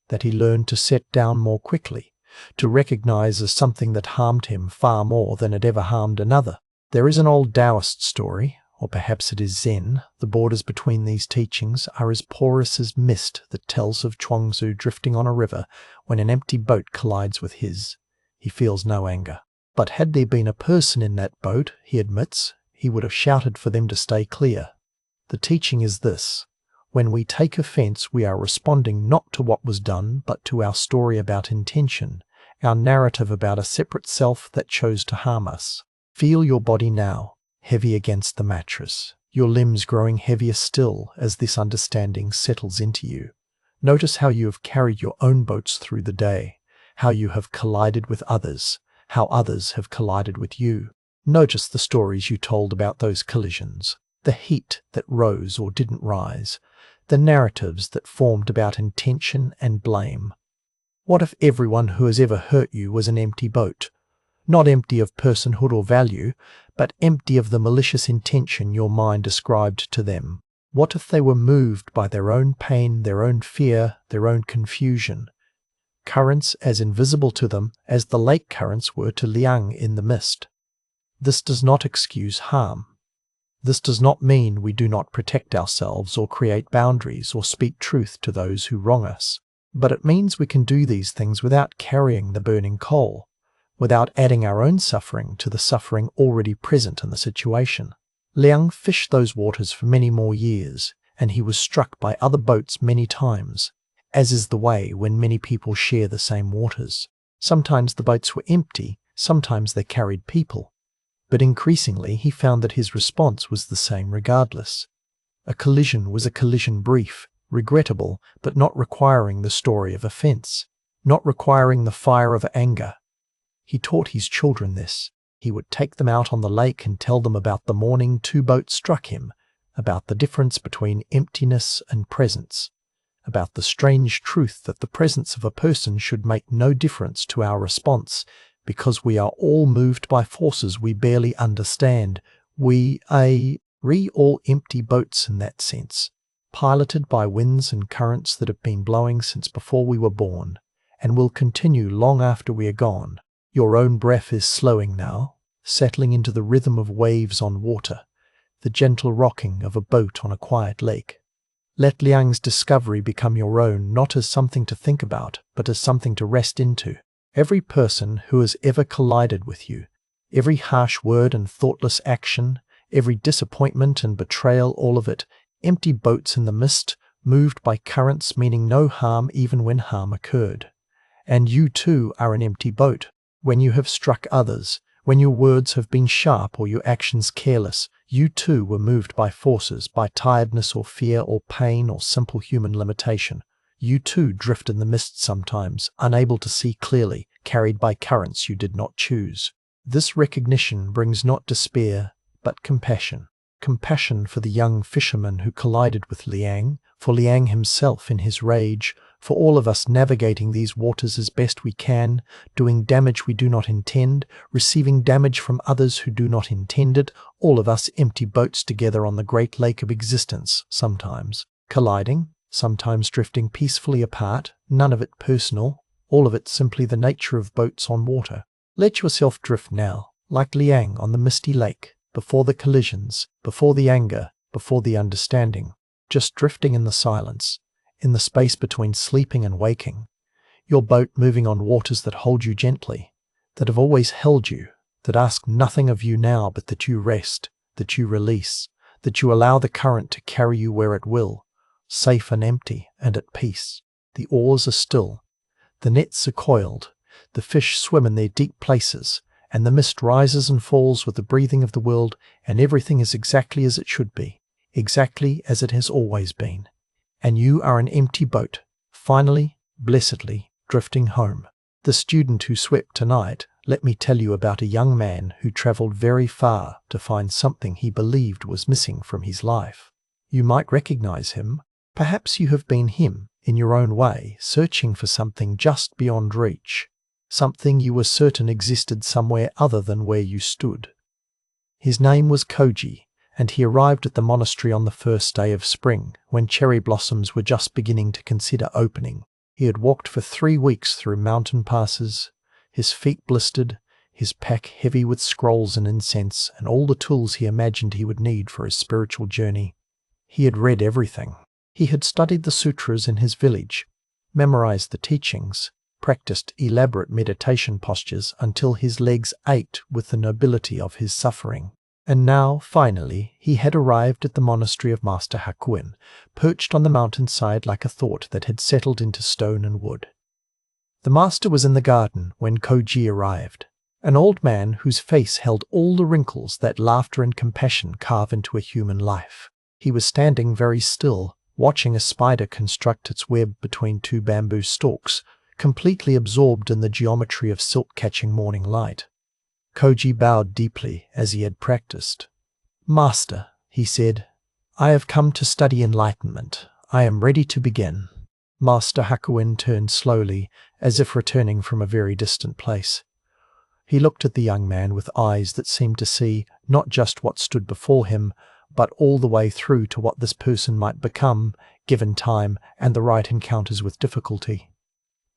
that he learned to set down more quickly, to recognize as something that harmed him far more than it ever harmed another. There is an old Taoist story, or perhaps it is Zen. The borders between these teachings are as porous as mist that tells of Chuangzi drifting on a river when an empty boat collides with his. He feels no anger. But had there been a person in that boat, he admits, he would have shouted for them to stay clear. The teaching is this: when we take offense, we are responding not to what was done, but to our story about intention, our narrative about a separate self that chose to harm us. Feel your body now, heavy against the mattress, your limbs growing heavier still as this understanding settles into you. Notice how you have carried your own boats through the day, how you have collided with others, how others have collided with you. Notice the stories you told about those collisions, the heat that rose or didn't rise, the narratives that formed about intention and blame. What if everyone who has ever hurt you was an empty boat? Not empty of personhood or value, but empty of the malicious intention your mind ascribed to them. What if they were moved by their own pain, their own fear, their own confusion? Currents as invisible to them as the lake currents were to Liang in the mist. This does not excuse harm. This does not mean we do not protect ourselves or create boundaries or speak truth to those who wrong us. But it means we can do these things without carrying the burning coal, without adding our own suffering to the suffering already present in the situation. Liang fished those waters for many more years, and he was struck by other boats many times, as is the way when many people share the same waters. Sometimes the boats were empty, sometimes they carried people, but increasingly he found that his response was the same regardless. A collision was a collision brief, regrettable, but not requiring the story of offense, not requiring the fire of anger. He taught his children this. He would take them out on the lake and tell them about the morning 2 boats struck him, about the difference between emptiness and presence, about the strange truth that the presence of a person should make no difference to our response, because we are all moved by forces we barely understand. We are all empty boats in that sense, piloted by winds and currents that have been blowing since before we were born, and will continue long after we are gone. Your own breath is slowing now, settling into the rhythm of waves on water, the gentle rocking of a boat on a quiet lake. Let Liang's discovery become your own, not as something to think about, but as something to rest into. Every person who has ever collided with you, every harsh word and thoughtless action, every disappointment and betrayal, all of it, empty boats in the mist, moved by currents meaning no harm even when harm occurred. And you too are an empty boat. When you have struck others, when your words have been sharp or your actions careless, you too were moved by forces, by tiredness or fear or pain or simple human limitation. You too drift in the mist sometimes, unable to see clearly, carried by currents you did not choose. This recognition brings not despair, but compassion. Compassion for the young fisherman who collided with Liang, for Liang himself in his rage, for all of us navigating these waters as best we can, doing damage we do not intend, receiving damage from others who do not intend it, all of us empty boats together on the great lake of existence, sometimes colliding, sometimes drifting peacefully apart, none of it personal, all of it simply the nature of boats on water. Let yourself drift now, like Liang on the misty lake, before the collisions, before the anger, before the understanding, just drifting in the silence, in the space between sleeping and waking, your boat moving on waters that hold you gently, that have always held you, that ask nothing of you now but that you rest, that you release, that you allow the current to carry you where it will, safe and empty and at peace. The oars are still, the nets are coiled, the fish swim in their deep places, and the mist rises and falls with the breathing of the world, and everything is exactly as it should be, exactly as it has always been. And you are an empty boat, finally, blessedly, drifting home. The student who swept tonight, let me tell you about a young man who travelled very far to find something he believed was missing from his life. You might recognize him. Perhaps you have been him, in your own way, searching for something just beyond reach, something you were certain existed somewhere other than where you stood. His name was Koji, and he arrived at the monastery on the first day of spring, when cherry blossoms were just beginning to consider opening. He had walked for 3 weeks through mountain passes, his feet blistered, his pack heavy with scrolls and incense, and all the tools he imagined he would need for his spiritual journey. He had read everything. He had studied the sutras in his village, memorized the teachings, practiced elaborate meditation postures until his legs ached with the nobility of his suffering. And now, finally, he had arrived at the monastery of Master Hakuin, perched on the mountainside like a thought that had settled into stone and wood. The master was in the garden when Koji arrived, an old man whose face held all the wrinkles that laughter and compassion carve into a human life. He was standing very still, watching a spider construct its web between 2 bamboo stalks, completely absorbed in the geometry of silk-catching morning light. Koji bowed deeply as he had practiced. "Master," he said, "I have come to study enlightenment. I am ready to begin." Master Hakuin turned slowly, as if returning from a very distant place. He looked at the young man with eyes that seemed to see not just what stood before him, but all the way through to what this person might become, given time and the right encounters with difficulty.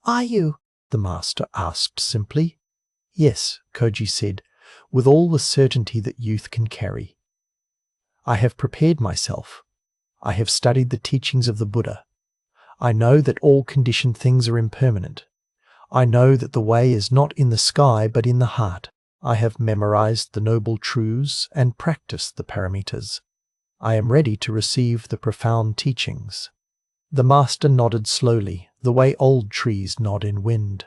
"Are you?" the master asked simply. "Yes," Koji said, with all the certainty that youth can carry. "I have prepared myself. I have studied the teachings of the Buddha. I know that all conditioned things are impermanent. I know that the way is not in the sky but in the heart. I have memorized the noble truths and practiced the paramitas. I am ready to receive the profound teachings." The master nodded slowly, the way old trees nod in wind.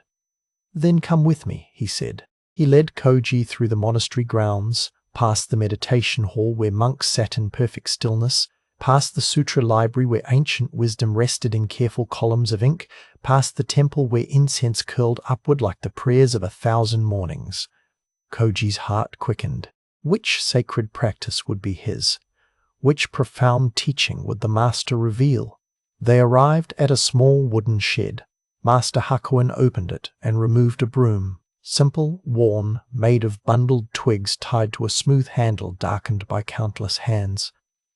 "Then come with me," he said. He led Koji through the monastery grounds, past the meditation hall where monks sat in perfect stillness, past the sutra library where ancient wisdom rested in careful columns of ink, past the temple where incense curled upward like the prayers of 1,000 mornings. Koji's heart quickened. Which sacred practice would be his? Which profound teaching would the master reveal? They arrived at a small wooden shed. Master Hakuin opened it and removed a broom, simple, worn, made of bundled twigs tied to a smooth handle darkened by countless hands.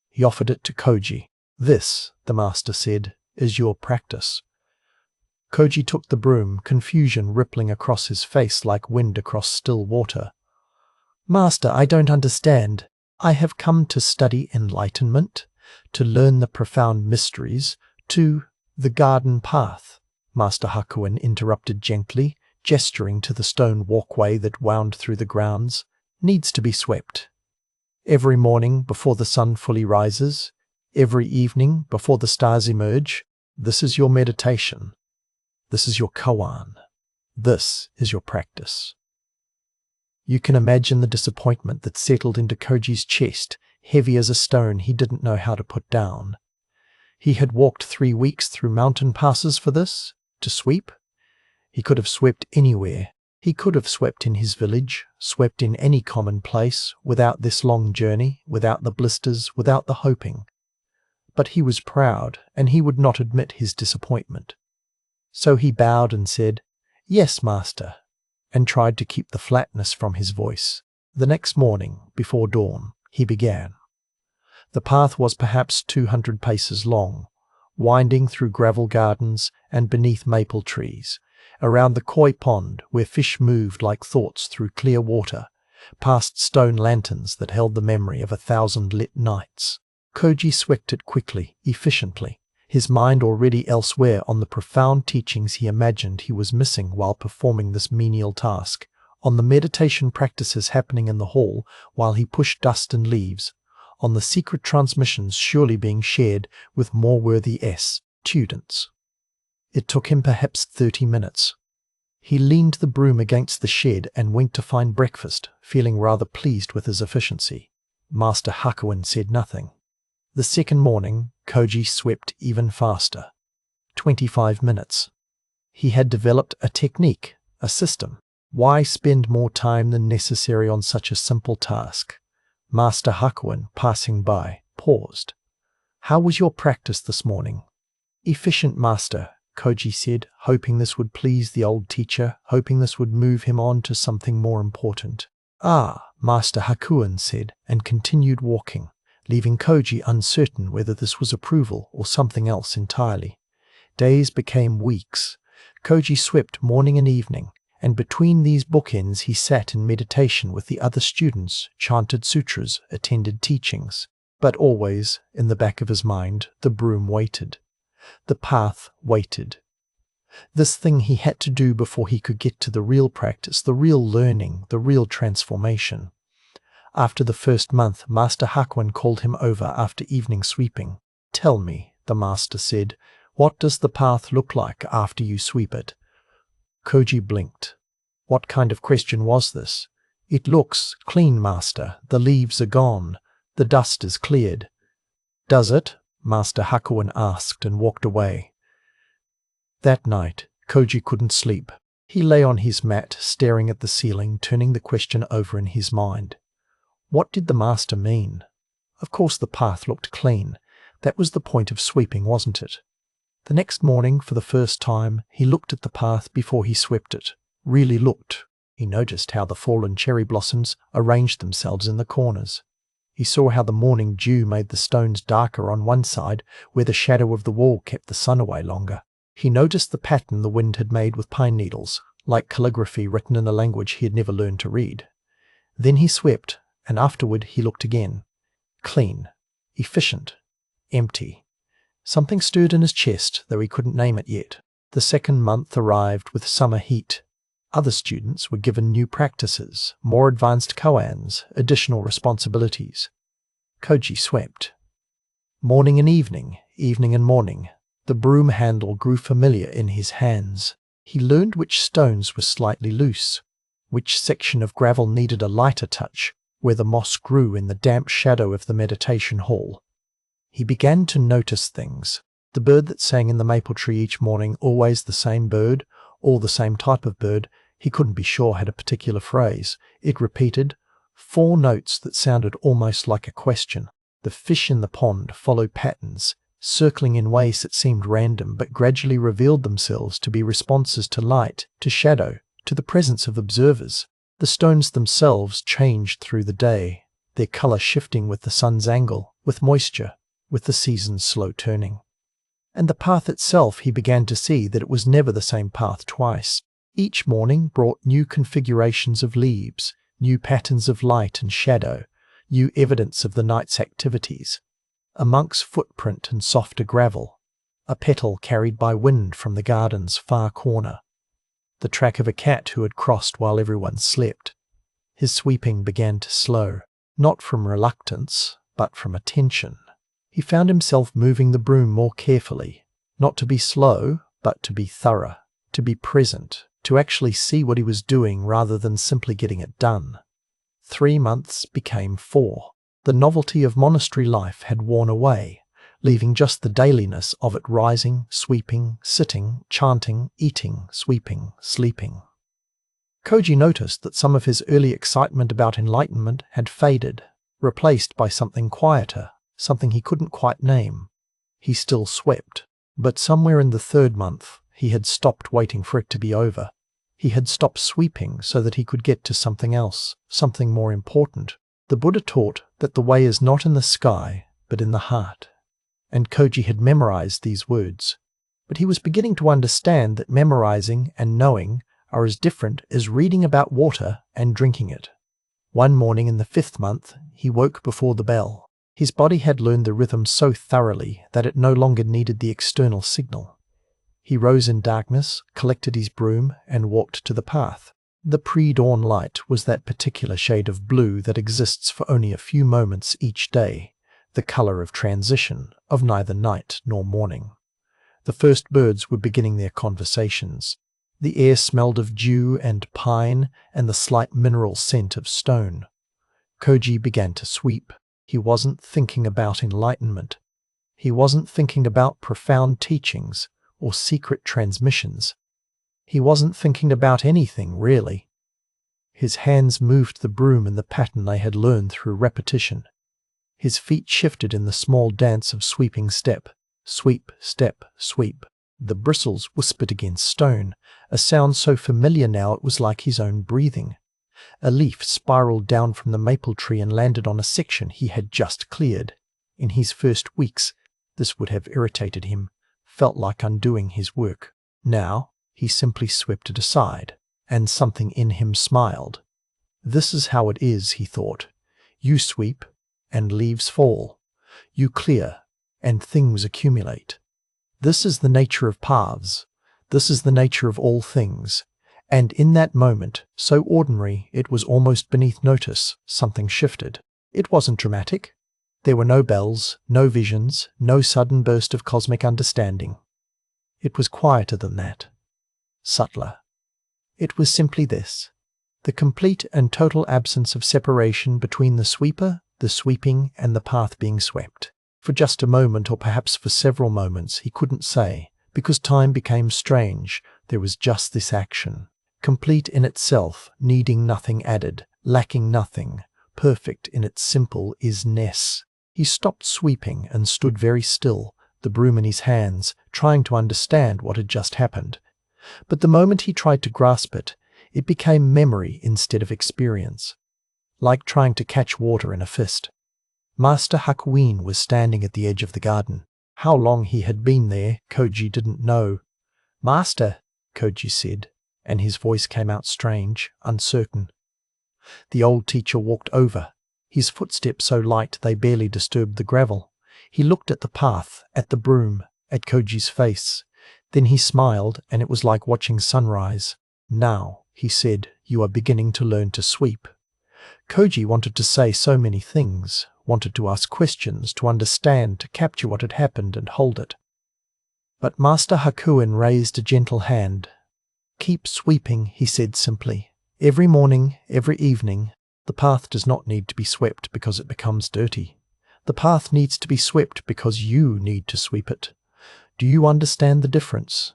He offered it to Koji. "This," the master said, "is your practice." Koji took the broom, confusion rippling across his face like wind across still water. "Master, I don't understand. I have come to study enlightenment, to learn the profound mysteries, to the garden path," Master Hakuin interrupted gently, gesturing to the stone walkway that wound through the grounds. "Needs to be swept. Every morning before the sun fully rises, every evening before the stars emerge. This is your meditation. This is your koan. This is your practice." You can imagine the disappointment that settled into Koji's chest, heavy as a stone he didn't know how to put down. He had walked 3 weeks through mountain passes for this? To sweep? He could have swept anywhere. He could have swept in his village, swept in any common place, without this long journey, without the blisters, without the hoping. But he was proud, and he would not admit his disappointment. So he bowed and said, "Yes, master," and tried to keep the flatness from his voice. The next morning, before dawn, he began. The path was perhaps 200 paces long, winding through gravel gardens and beneath maple trees, around the koi pond where fish moved like thoughts through clear water, past stone lanterns that held the memory of 1,000 lit nights. Koji swept it quickly, efficiently, his mind already elsewhere on the profound teachings he imagined he was missing while performing this menial task, on the meditation practices happening in the hall while he pushed dust and leaves, on the secret transmissions surely being shared with more worthy students. It took him perhaps 30 minutes. He leaned the broom against the shed and went to find breakfast, feeling rather pleased with his efficiency. Master Hakuin said nothing. The second morning, Koji swept even faster. 25 minutes. He had developed a technique, a system. Why spend more time than necessary on such a simple task? Master Hakuin, passing by, paused. "How was your practice this morning?" "Efficient, master," Koji said, hoping this would please the old teacher, hoping this would move him on to something more important. "Ah," Master Hakuin said, and continued walking, leaving Koji uncertain whether this was approval or something else entirely. Days became weeks. Koji swept morning and evening, and between these bookends he sat in meditation with the other students, chanted sutras, attended teachings. But always, in the back of his mind, the broom waited. The path waited. This thing he had to do before he could get to the real practice, the real learning, the real transformation. After the first month, Master Hakuin called him over after evening sweeping. "Tell me," the master said, "what does the path look like after you sweep it?" Koji blinked. What kind of question was this? "It looks clean, master. The leaves are gone. The dust is cleared." "Does it?" Master Hakuin asked and walked away. That night, Koji couldn't sleep. He lay on his mat, staring at the ceiling, turning the question over in his mind. What did the master mean? Of course the path looked clean. That was the point of sweeping, wasn't it? The next morning, for the first time, he looked at the path before he swept it. Really looked. He noticed how the fallen cherry blossoms arranged themselves in the corners. He saw how the morning dew made the stones darker on one side, where the shadow of the wall kept the sun away longer. He noticed the pattern the wind had made with pine needles, like calligraphy written in a language he had never learned to read. Then he swept, and afterward he looked again. Clean, efficient, empty. Something stirred in his chest, though he couldn't name it yet. The second month arrived with summer heat. Other students were given new practices, more advanced koans, additional responsibilities. Koji swept. Morning and evening, evening and morning. The broom handle grew familiar in his hands. He learned which stones were slightly loose, which section of gravel needed a lighter touch, where the moss grew in the damp shadow of the meditation hall. He began to notice things. The bird that sang in the maple tree each morning, always the same bird, all the same type of bird, he couldn't be sure had a particular phrase. It repeated 4 notes that sounded almost like a question. The fish in the pond followed patterns, circling in ways that seemed random but gradually revealed themselves to be responses to light, to shadow, to the presence of observers. The stones themselves changed through the day, their color shifting with the sun's angle, with moisture, with the season's slow turning. And the path itself, he began to see that it was never the same path twice. Each morning brought new configurations of leaves, new patterns of light and shadow, new evidence of the night's activities. A monk's footprint in softer gravel, a petal carried by wind from the garden's far corner, the track of a cat who had crossed while everyone slept. His sweeping began to slow, not from reluctance, but from attention. He found himself moving the broom more carefully, not to be slow, but to be thorough, to be present, to actually see what he was doing rather than simply getting it done. 3 months became 4. The novelty of monastery life had worn away, leaving just the dailiness of it, rising, sweeping, sitting, chanting, eating, sweeping, sleeping. Koji noticed that some of his early excitement about enlightenment had faded, replaced by something quieter, something he couldn't quite name. He still swept, but somewhere in the 3rd month he had stopped waiting for it to be over. He had stopped sweeping so that he could get to something else, something more important. The Buddha taught that the way is not in the sky, but in the heart. And Koji had memorized these words. But he was beginning to understand that memorizing and knowing are as different as reading about water and drinking it. One morning in the 5th month, he woke before the bell. His body had learned the rhythm so thoroughly that it no longer needed the external signal. He rose in darkness, collected his broom, and walked to the path. The pre-dawn light was that particular shade of blue that exists for only a few moments each day, the color of transition, of neither night nor morning. The first birds were beginning their conversations. The air smelled of dew and pine and the slight mineral scent of stone. Koji began to sweep. He wasn't thinking about enlightenment. He wasn't thinking about profound teachings or secret transmissions. He wasn't thinking about anything, really. His hands moved the broom in the pattern they had learned through repetition. His feet shifted in the small dance of sweeping step, sweep, step, sweep. The bristles whispered against stone, a sound so familiar now it was like his own breathing. A leaf spiraled down from the maple tree and landed on a section he had just cleared. In his first weeks, this would have irritated him, felt like undoing his work. Now, he simply swept it aside, and something in him smiled. This is how it is, he thought. You sweep, and leaves fall. You clear, and things accumulate. This is the nature of paths. This is the nature of all things. And in that moment, so ordinary it was almost beneath notice, something shifted. It wasn't dramatic. There were no bells, no visions, no sudden burst of cosmic understanding. It was quieter than that. Subtler. It was simply this: the complete and total absence of separation between the sweeper, the sweeping, and the path being swept. For just a moment, or perhaps for several moments, he couldn't say, because time became strange. There was just this action, complete in itself, needing nothing added, lacking nothing, perfect in its simple is-ness. He stopped sweeping and stood very still, the broom in his hands, trying to understand what had just happened. But the moment he tried to grasp it, it became memory instead of experience, like trying to catch water in a fist. Master Hakuin was standing at the edge of the garden. How long he had been there, Koji didn't know. "Master," Koji said, and his voice came out strange, uncertain. The old teacher walked over, his footsteps so light they barely disturbed the gravel. He looked at the path, at the broom, at Koji's face. Then he smiled, and it was like watching sunrise. "Now," he said, "you are beginning to learn to sweep." Koji wanted to say so many things, wanted to ask questions, to understand, to capture what had happened and hold it. But Master Hakuin raised a gentle hand. "Keep sweeping," he said simply. "Every morning, every evening. The path does not need to be swept because it becomes dirty. The path needs to be swept because you need to sweep it. Do you understand the difference?"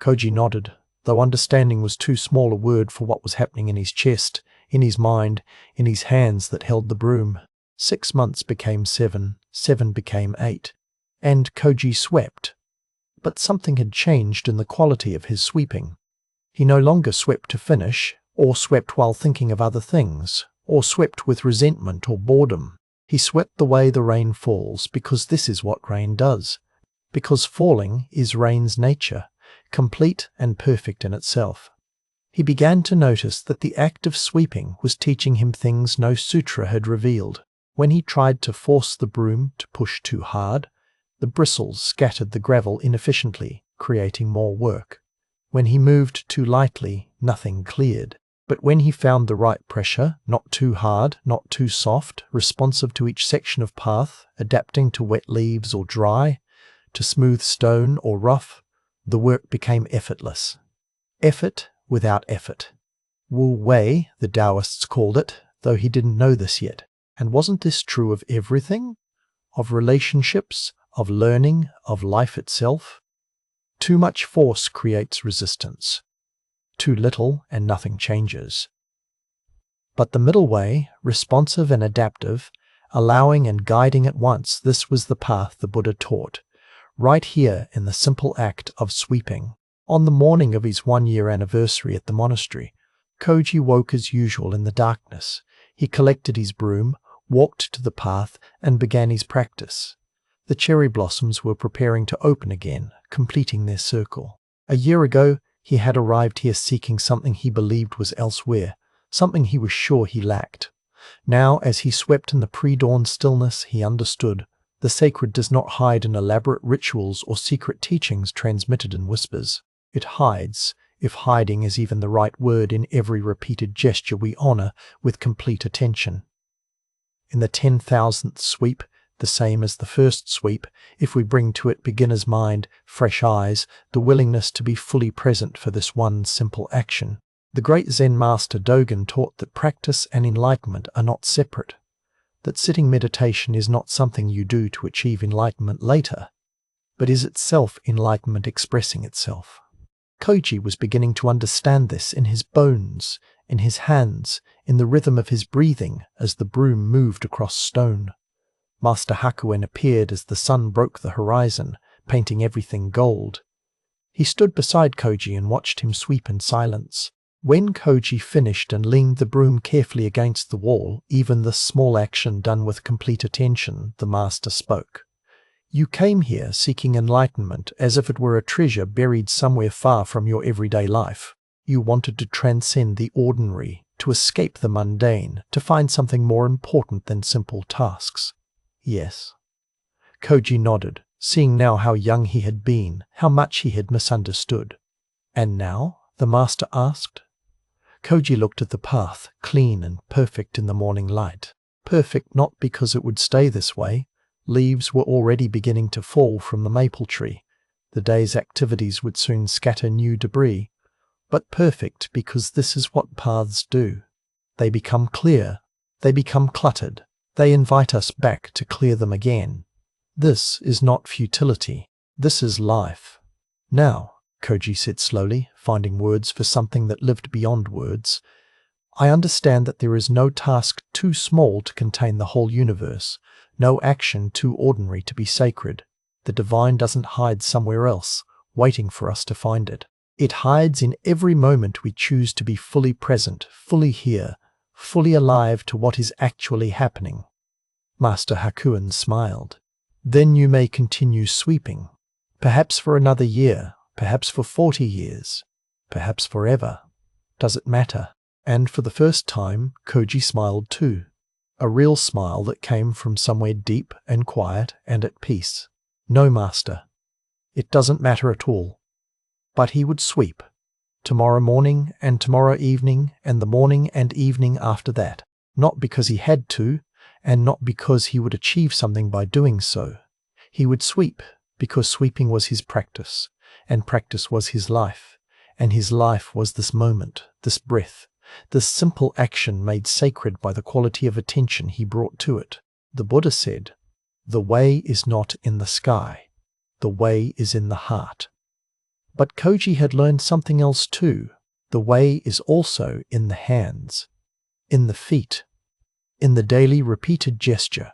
Koji nodded, though understanding was too small a word for what was happening in his chest, in his mind, in his hands that held the broom. 6 months became 7, 7 became 8, and Koji swept. But something had changed in the quality of his sweeping. He no longer swept to finish, or swept while thinking of other things, or swept with resentment or boredom. He swept the way the rain falls, because this is what rain does. Because falling is rain's nature, complete and perfect in itself. He began to notice that the act of sweeping was teaching him things no sutra had revealed. When he tried to force the broom to push too hard, the bristles scattered the gravel inefficiently, creating more work. When he moved too lightly, nothing cleared. But when he found the right pressure, not too hard, not too soft, responsive to each section of path, adapting to wet leaves or dry, to smooth stone or rough, the work became effortless. Effort without effort. Wu Wei, the Taoists called it, though he didn't know this yet. And wasn't this true of everything? Of relationships, of learning, of life itself? Too much force creates resistance. Too little and nothing changes. But the middle way, responsive and adaptive, allowing and guiding at once, this was the path the Buddha taught, right here in the simple act of sweeping. On the morning of his 1-year anniversary at the monastery, Koji woke as usual in the darkness. He collected his broom, walked to the path, and began his practice. The cherry blossoms were preparing to open again, completing their circle. A year ago, he had arrived here seeking something he believed was elsewhere, something he was sure he lacked. Now, as he swept in the pre-dawn stillness, he understood. The sacred does not hide in elaborate rituals or secret teachings transmitted in whispers. It hides, if hiding is even the right word, in every repeated gesture we honor with complete attention. In the 10,000th sweep, the same as the first sweep, if we bring to it beginner's mind, fresh eyes, the willingness to be fully present for this one simple action. The great Zen master Dogen taught that practice and enlightenment are not separate, that sitting meditation is not something you do to achieve enlightenment later, but is itself enlightenment expressing itself. Koji was beginning to understand this in his bones, in his hands, in the rhythm of his breathing as the broom moved across stone. Master Hakuin appeared as the sun broke the horizon, painting everything gold. He stood beside Koji and watched him sweep in silence. When Koji finished and leaned the broom carefully against the wall, even this small action done with complete attention, the master spoke. "You came here seeking enlightenment as if it were a treasure buried somewhere far from your everyday life. You wanted to transcend the ordinary, to escape the mundane, to find something more important than simple tasks." "Yes." Koji nodded, seeing now how young he had been, how much he had misunderstood. "And now?" the master asked. Koji looked at the path, clean and perfect in the morning light. Perfect not because it would stay this way. Leaves were already beginning to fall from the maple tree. The day's activities would soon scatter new debris. But perfect because this is what paths do. They become clear. They become cluttered. They invite us back to clear them again. This is not futility. This is life. "Now," Koji said slowly, finding words for something that lived beyond words, "I understand that there is no task too small to contain the whole universe, no action too ordinary to be sacred. The divine doesn't hide somewhere else, waiting for us to find it. It hides in every moment we choose to be fully present, fully here, fully alive to what is actually happening." Master Hakuin smiled. "Then you may continue sweeping. Perhaps for another year, perhaps for 40 years, perhaps forever. Does it matter?" And for the first time, Koji smiled too. A real smile that came from somewhere deep and quiet and at peace. "No, master." It doesn't matter at all. But he would sweep. Tomorrow morning and tomorrow evening and the morning and evening after that. Not because he had to, and not because he would achieve something by doing so. He would sweep because sweeping was his practice, and practice was his life, and his life was this moment, this breath, this simple action made sacred by the quality of attention he brought to it. The Buddha said, "The way is not in the sky. The way is in the heart." But Koji had learned something else too. The way is also in the hands, in the feet, in the daily repeated gesture,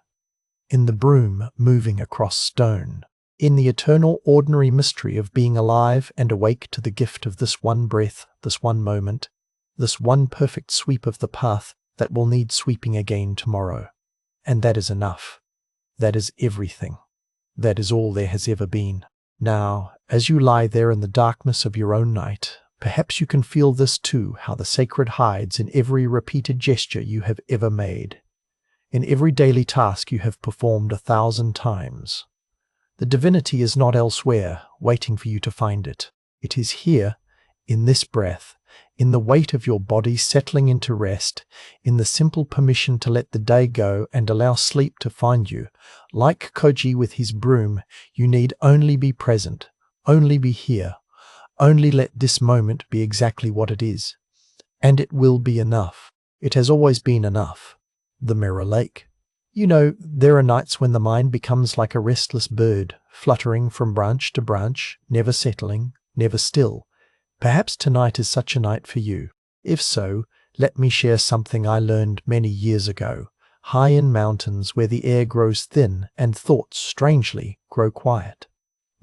in the broom moving across stone, in the eternal ordinary mystery of being alive and awake to the gift of this one breath, this one moment, this one perfect sweep of the path that will need sweeping again tomorrow. And that is enough. That is everything. That is all there has ever been. Now, as you lie there in the darkness of your own night, perhaps you can feel this too, how the sacred hides in every repeated gesture you have ever made, in every daily task you have performed 1,000 times. The divinity is not elsewhere, waiting for you to find it. It is here, in this breath, in the weight of your body settling into rest, in the simple permission to let the day go and allow sleep to find you. Like Koji with his broom, you need only be present, only be here, only let this moment be exactly what it is. And it will be enough. It has always been enough. The Mirror Lake. You know, there are nights when the mind becomes like a restless bird, fluttering from branch to branch, never settling, never still. Perhaps tonight is such a night for you. If so, let me share something I learned many years ago, high in mountains where the air grows thin and thoughts, strangely, grow quiet.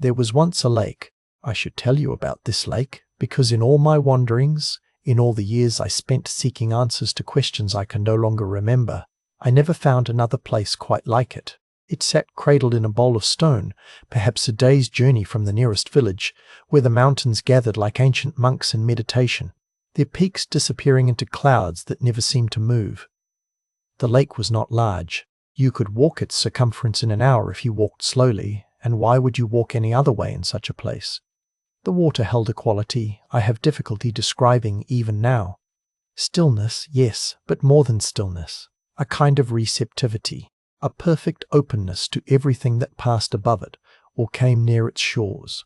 There was once a lake. I should tell you about this lake, because in all my wanderings, in all the years I spent seeking answers to questions I can no longer remember, I never found another place quite like it. It sat cradled in a bowl of stone, perhaps a day's journey from the nearest village, where the mountains gathered like ancient monks in meditation, their peaks disappearing into clouds that never seemed to move. The lake was not large. You could walk its circumference in an hour if you walked slowly, and why would you walk any other way in such a place? The water held a quality I have difficulty describing even now. Stillness, yes, but more than stillness. A kind of receptivity. A perfect openness to everything that passed above it or came near its shores.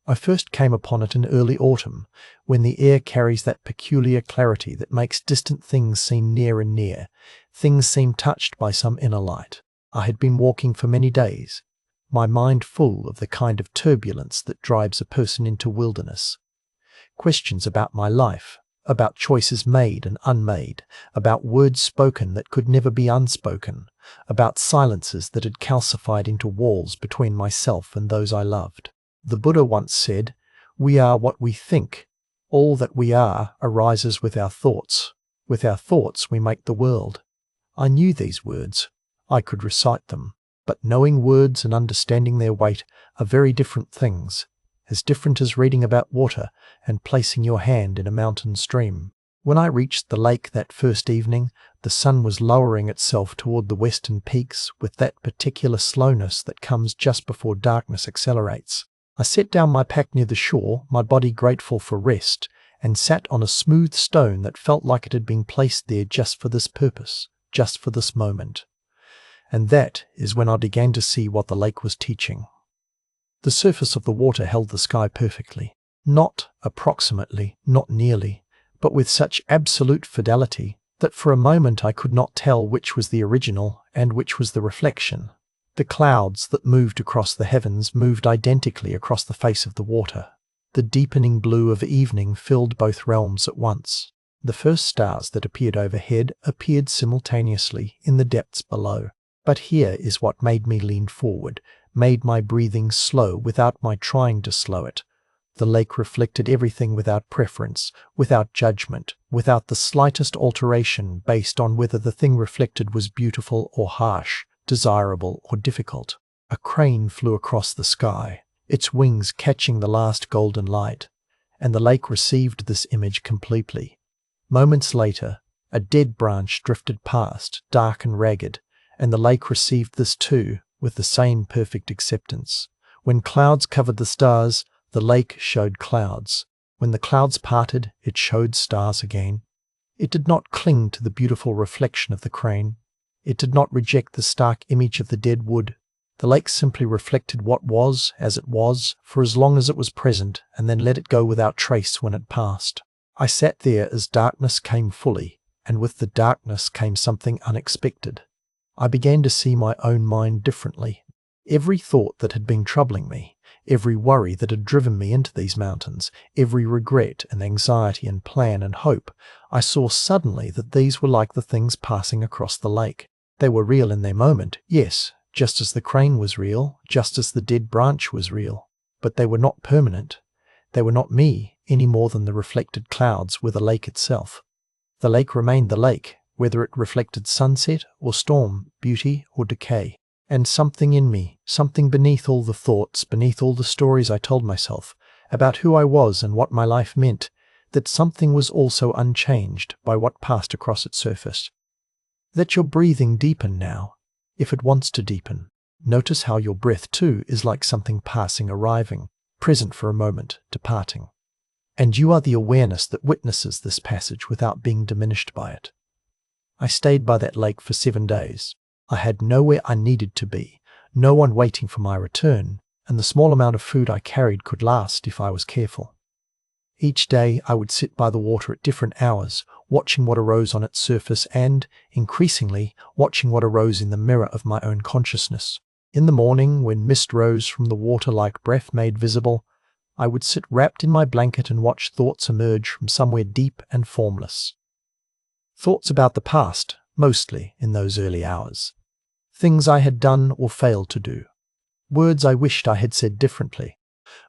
I first came upon it in early autumn, when the air carries that peculiar clarity that makes distant things seem near and near, things seem touched by some inner light. I had been walking for many days, my mind full of the kind of turbulence that drives a person into wilderness. Questions about my life, about choices made and unmade, about words spoken that could never be unspoken, about silences that had calcified into walls between myself and those I loved. The Buddha once said, "We are what we think. All that we are arises with our thoughts. With our thoughts we make the world." I knew these words. I could recite them. But knowing words and understanding their weight are very different things, as different as reading about water and placing your hand in a mountain stream. When I reached the lake that first evening, the sun was lowering itself toward the western peaks with that particular slowness that comes just before darkness accelerates. I set down my pack near the shore, my body grateful for rest, and sat on a smooth stone that felt like it had been placed there just for this purpose, just for this moment. And that is when I began to see what the lake was teaching. The surface of the water held the sky perfectly, not approximately, not nearly, but with such absolute fidelity that for a moment I could not tell which was the original and which was the reflection. The clouds that moved across the heavens moved identically across the face of the water. The deepening blue of evening filled both realms at once. The first stars that appeared overhead appeared simultaneously in the depths below. But here is what made me lean forward, made my breathing slow without my trying to slow it. The lake reflected everything without preference, without judgment, without the slightest alteration based on whether the thing reflected was beautiful or harsh, desirable or difficult. A crane flew across the sky, its wings catching the last golden light, and the lake received this image completely. Moments later, a dead branch drifted past, dark and ragged, and the lake received this too, with the same perfect acceptance. When clouds covered the stars, the lake showed clouds. When the clouds parted, it showed stars again. It did not cling to the beautiful reflection of the crane. It did not reject the stark image of the dead wood. The lake simply reflected what was as it was for as long as it was present, and then let it go without trace when it passed. I sat there as darkness came fully, and with the darkness came something unexpected. I began to see my own mind differently. Every thought that had been troubling me, every worry that had driven me into these mountains, every regret and anxiety and plan and hope, I saw suddenly that these were like the things passing across the lake. They were real in their moment, yes, just as the crane was real, just as the dead branch was real. But they were not permanent. They were not me, any more than the reflected clouds were the lake itself. The lake remained the lake, whether it reflected sunset or storm, beauty or decay. And something in me, something beneath all the thoughts, beneath all the stories I told myself, about who I was and what my life meant, that something was also unchanged by what passed across its surface. Let your breathing deepen now, if it wants to deepen. Notice how your breath too is like something passing, arriving, present for a moment, departing. And you are the awareness that witnesses this passage without being diminished by it. I stayed by that lake for 7 days. I had nowhere I needed to be, no one waiting for my return, and the small amount of food I carried could last if I was careful. Each day I would sit by the water at different hours, watching what arose on its surface and, increasingly, watching what arose in the mirror of my own consciousness. In the morning, when mist rose from the water like breath made visible, I would sit wrapped in my blanket and watch thoughts emerge from somewhere deep and formless. Thoughts about the past, mostly in those early hours. Things I had done or failed to do. Words I wished I had said differently.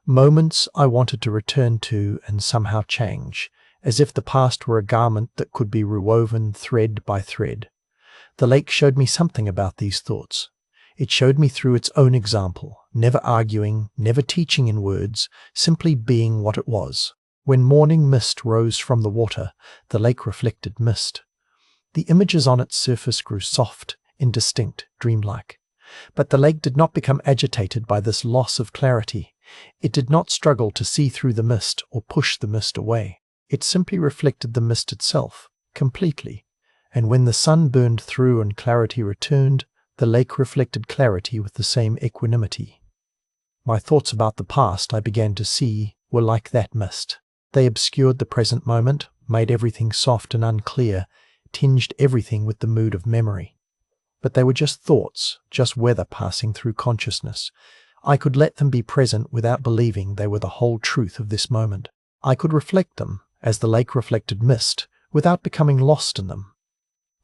Moments I wanted to return to and somehow change, as if the past were a garment that could be rewoven thread by thread. The lake showed me something about these thoughts. It showed me through its own example, never arguing, never teaching in words, simply being what it was. When morning mist rose from the water, the lake reflected mist. The images on its surface grew soft, indistinct, dreamlike. But the lake did not become agitated by this loss of clarity. It did not struggle to see through the mist or push the mist away. It simply reflected the mist itself, completely. And when the sun burned through and clarity returned, the lake reflected clarity with the same equanimity. My thoughts about the past, I began to see, were like that mist. They obscured the present moment, made everything soft and unclear, tinged everything with the mood of memory. But they were just thoughts, just weather passing through consciousness. I could let them be present without believing they were the whole truth of this moment. I could reflect them, as the lake reflected mist, without becoming lost in them.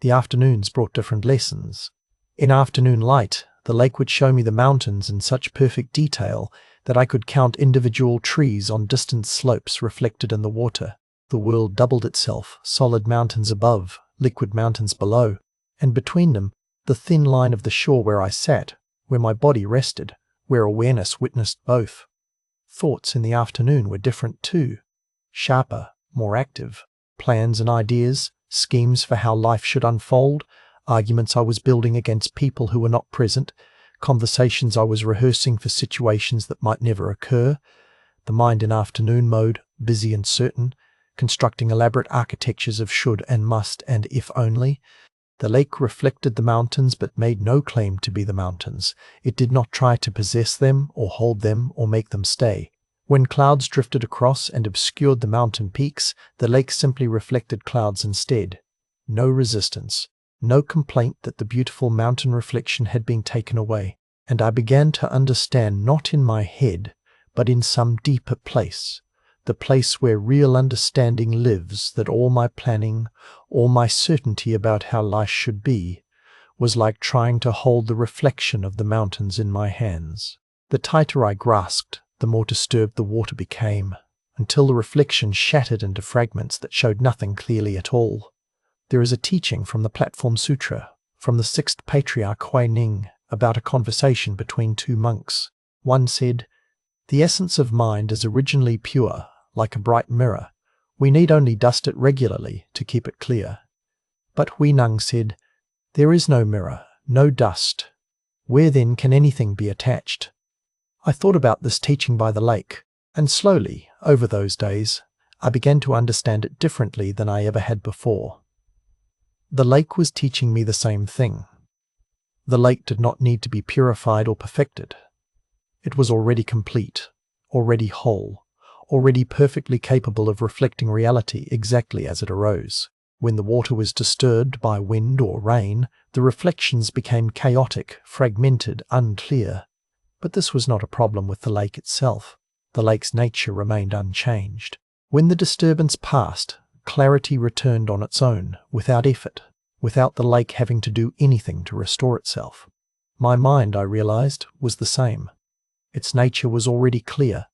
The afternoons brought different lessons. In afternoon light, the lake would show me the mountains in such perfect detail that I could count individual trees on distant slopes reflected in the water. The world doubled itself, solid mountains above, liquid mountains below, and between them, the thin line of the shore where I sat, where my body rested, where awareness witnessed both. Thoughts in the afternoon were different too, sharper, more active. Plans and ideas, schemes for how life should unfold, arguments I was building against people who were not present, conversations I was rehearsing for situations that might never occur. The mind in afternoon mode, busy and certain, constructing elaborate architectures of should and must and if only. The lake reflected the mountains but made no claim to be the mountains. It did not try to possess them or hold them or make them stay. When clouds drifted across and obscured the mountain peaks, the lake simply reflected clouds instead. No resistance, no complaint that the beautiful mountain reflection had been taken away. And I began to understand not in my head, but in some deeper place. The place where real understanding lives, that all my planning, all my certainty about how life should be, was like trying to hold the reflection of the mountains in my hands. The tighter I grasped, the more disturbed the water became, until the reflection shattered into fragments that showed nothing clearly at all. There is a teaching from the Platform Sutra, from the sixth patriarch Hui Ning, about a conversation between two monks. One said, "The essence of mind is originally pure, like a bright mirror. We need only dust it regularly to keep it clear." But Hui Neng said, "There is no mirror, no dust. Where then can anything be attached?" I thought about this teaching by the lake, and slowly, over those days, I began to understand it differently than I ever had before. The lake was teaching me the same thing. The lake did not need to be purified or perfected. It was already complete, already whole, already perfectly capable of reflecting reality exactly as it arose. When the water was disturbed by wind or rain, the reflections became chaotic, fragmented, unclear. But this was not a problem with the lake itself. The lake's nature remained unchanged. When the disturbance passed, clarity returned on its own, without effort, without the lake having to do anything to restore itself. My mind, I realized, was the same. Its nature was already clear,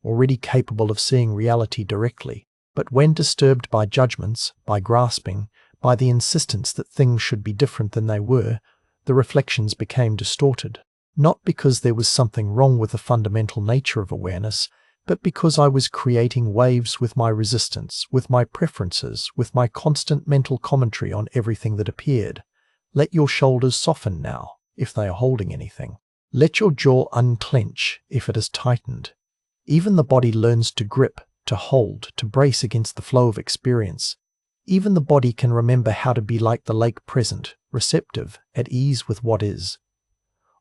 already capable of seeing reality directly. But when disturbed by judgments, by grasping, by the insistence that things should be different than they were, the reflections became distorted. Not because there was something wrong with the fundamental nature of awareness, but because I was creating waves with my resistance, with my preferences, with my constant mental commentary on everything that appeared. Let your shoulders soften now, if they are holding anything. Let your jaw unclench if it is tightened. Even the body learns to grip, to hold, to brace against the flow of experience. Even the body can remember how to be like the lake, present, receptive, at ease with what is.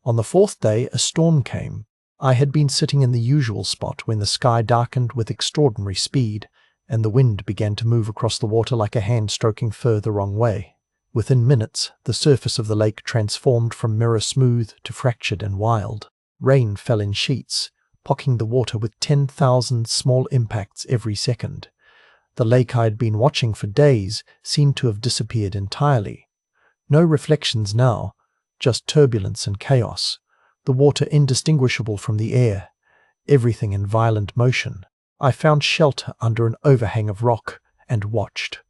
On the fourth day, a storm came. I had been sitting in the usual spot when the sky darkened with extraordinary speed, and the wind began to move across the water like a hand stroking fur the wrong way. Within minutes, the surface of the lake transformed from mirror smooth to fractured and wild. Rain fell in sheets, pocking the water with 10,000 small impacts every second. The lake I had been watching for days seemed to have disappeared entirely. No reflections now, just turbulence and chaos, the water indistinguishable from the air, everything in violent motion. I found shelter under an overhang of rock and watched.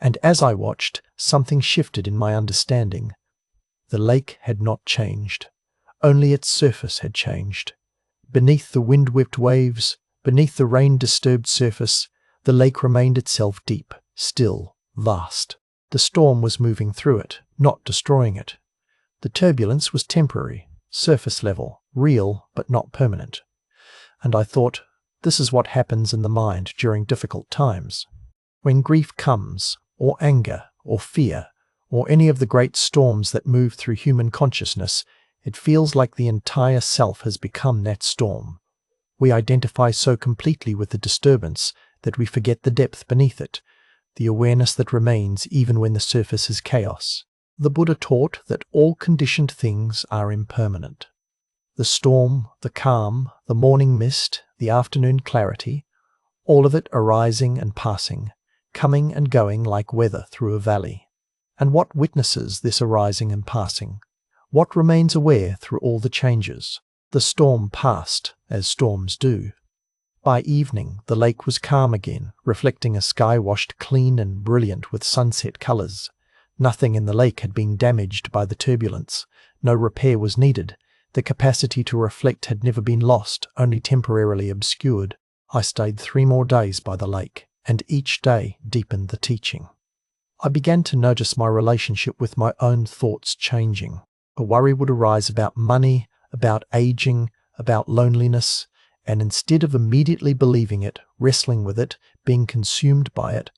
And as I watched, something shifted in my understanding. The lake had not changed. Only its surface had changed. Beneath the wind-whipped waves, beneath the rain-disturbed surface, the lake remained itself deep, still, vast. The storm was moving through it, not destroying it. The turbulence was temporary, surface level, real but not permanent. And I thought, this is what happens in the mind during difficult times. When grief comes, or anger, or fear, or any of the great storms that move through human consciousness, it feels like the entire self has become that storm. We identify so completely with the disturbance that we forget the depth beneath it, the awareness that remains even when the surface is chaos. The Buddha taught that all conditioned things are impermanent. The storm, the calm, the morning mist, the afternoon clarity, all of it arising and passing, coming and going like weather through a valley. And what witnesses this arising and passing? What remains aware through all the changes? The storm passed, as storms do. By evening, the lake was calm again, reflecting a sky washed clean and brilliant with sunset colors. Nothing in the lake had been damaged by the turbulence. No repair was needed. The capacity to reflect had never been lost, only temporarily obscured. I stayed 3 more days by the lake, and each day deepened the teaching. I began to notice my relationship with my own thoughts changing. A worry would arise about money, about aging, about loneliness, and instead of immediately believing it, wrestling with it, being consumed by it,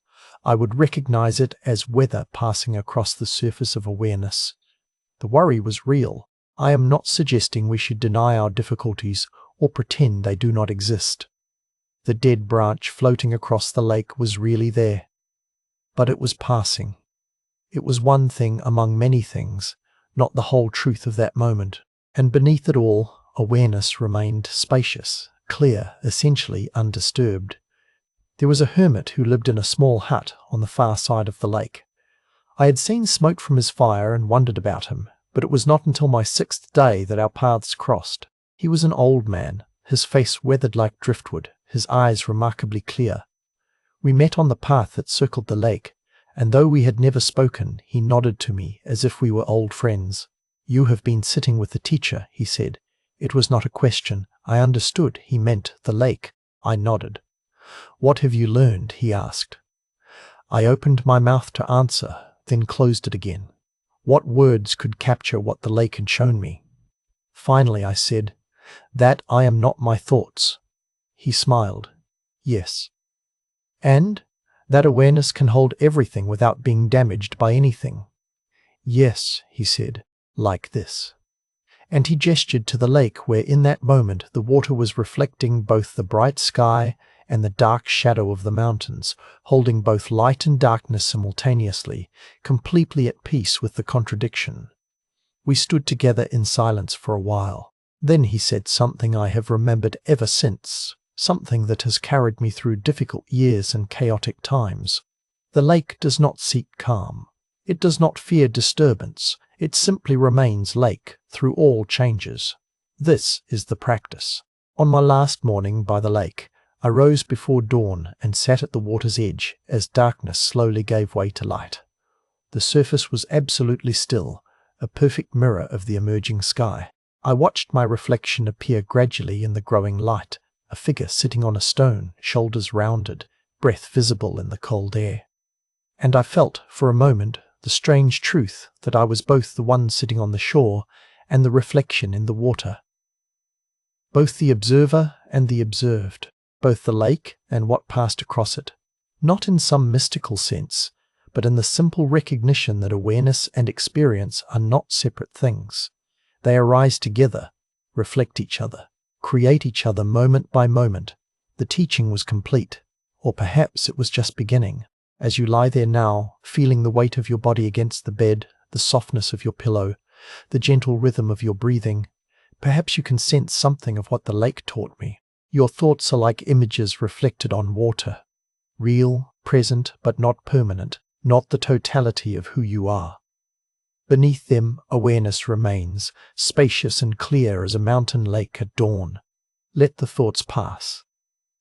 I would recognize it as weather passing across the surface of awareness. The worry was real. I am not suggesting we should deny our difficulties or pretend they do not exist. The dead branch floating across the lake was really there. But it was passing. It was one thing among many things, not the whole truth of that moment. And beneath it all, awareness remained spacious, clear, essentially undisturbed. There was a hermit who lived in a small hut on the far side of the lake. I had seen smoke from his fire and wondered about him, but it was not until my 6th day that our paths crossed. He was an old man, his face weathered like driftwood, his eyes remarkably clear. We met on the path that circled the lake, and though we had never spoken, he nodded to me as if we were old friends. "You have been sitting with the teacher," he said. It was not a question. I understood he meant the lake. I nodded. "What have you learned?" he asked. I opened my mouth to answer, then closed it again. What words could capture what the lake had shown me? Finally I said, That I am not my thoughts. He smiled. Yes. And that awareness can hold everything without being damaged by anything. Yes, he said, like this. And he gestured to the lake where in that moment the water was reflecting both the bright sky and the dark shadow of the mountains, holding both light and darkness simultaneously, completely at peace with the contradiction. We stood together in silence for a while. Then he said something I have remembered ever since, something that has carried me through difficult years and chaotic times. The lake does not seek calm. It does not fear disturbance. It simply remains lake through all changes. This is the practice. On my last morning by the lake, I rose before dawn and sat at the water's edge as darkness slowly gave way to light. The surface was absolutely still, a perfect mirror of the emerging sky. I watched my reflection appear gradually in the growing light, a figure sitting on a stone, shoulders rounded, breath visible in the cold air. And I felt, for a moment, the strange truth that I was both the one sitting on the shore and the reflection in the water. Both the observer and the observed, both the lake and what passed across it, not in some mystical sense, but in the simple recognition that awareness and experience are not separate things. They arise together, reflect each other, create each other moment by moment. The teaching was complete, or perhaps it was just beginning. As you lie there now, feeling the weight of your body against the bed, the softness of your pillow, the gentle rhythm of your breathing, perhaps you can sense something of what the lake taught me. Your thoughts are like images reflected on water, real, present, but not permanent, not the totality of who you are. Beneath them, awareness remains, spacious and clear as a mountain lake at dawn. Let the thoughts pass.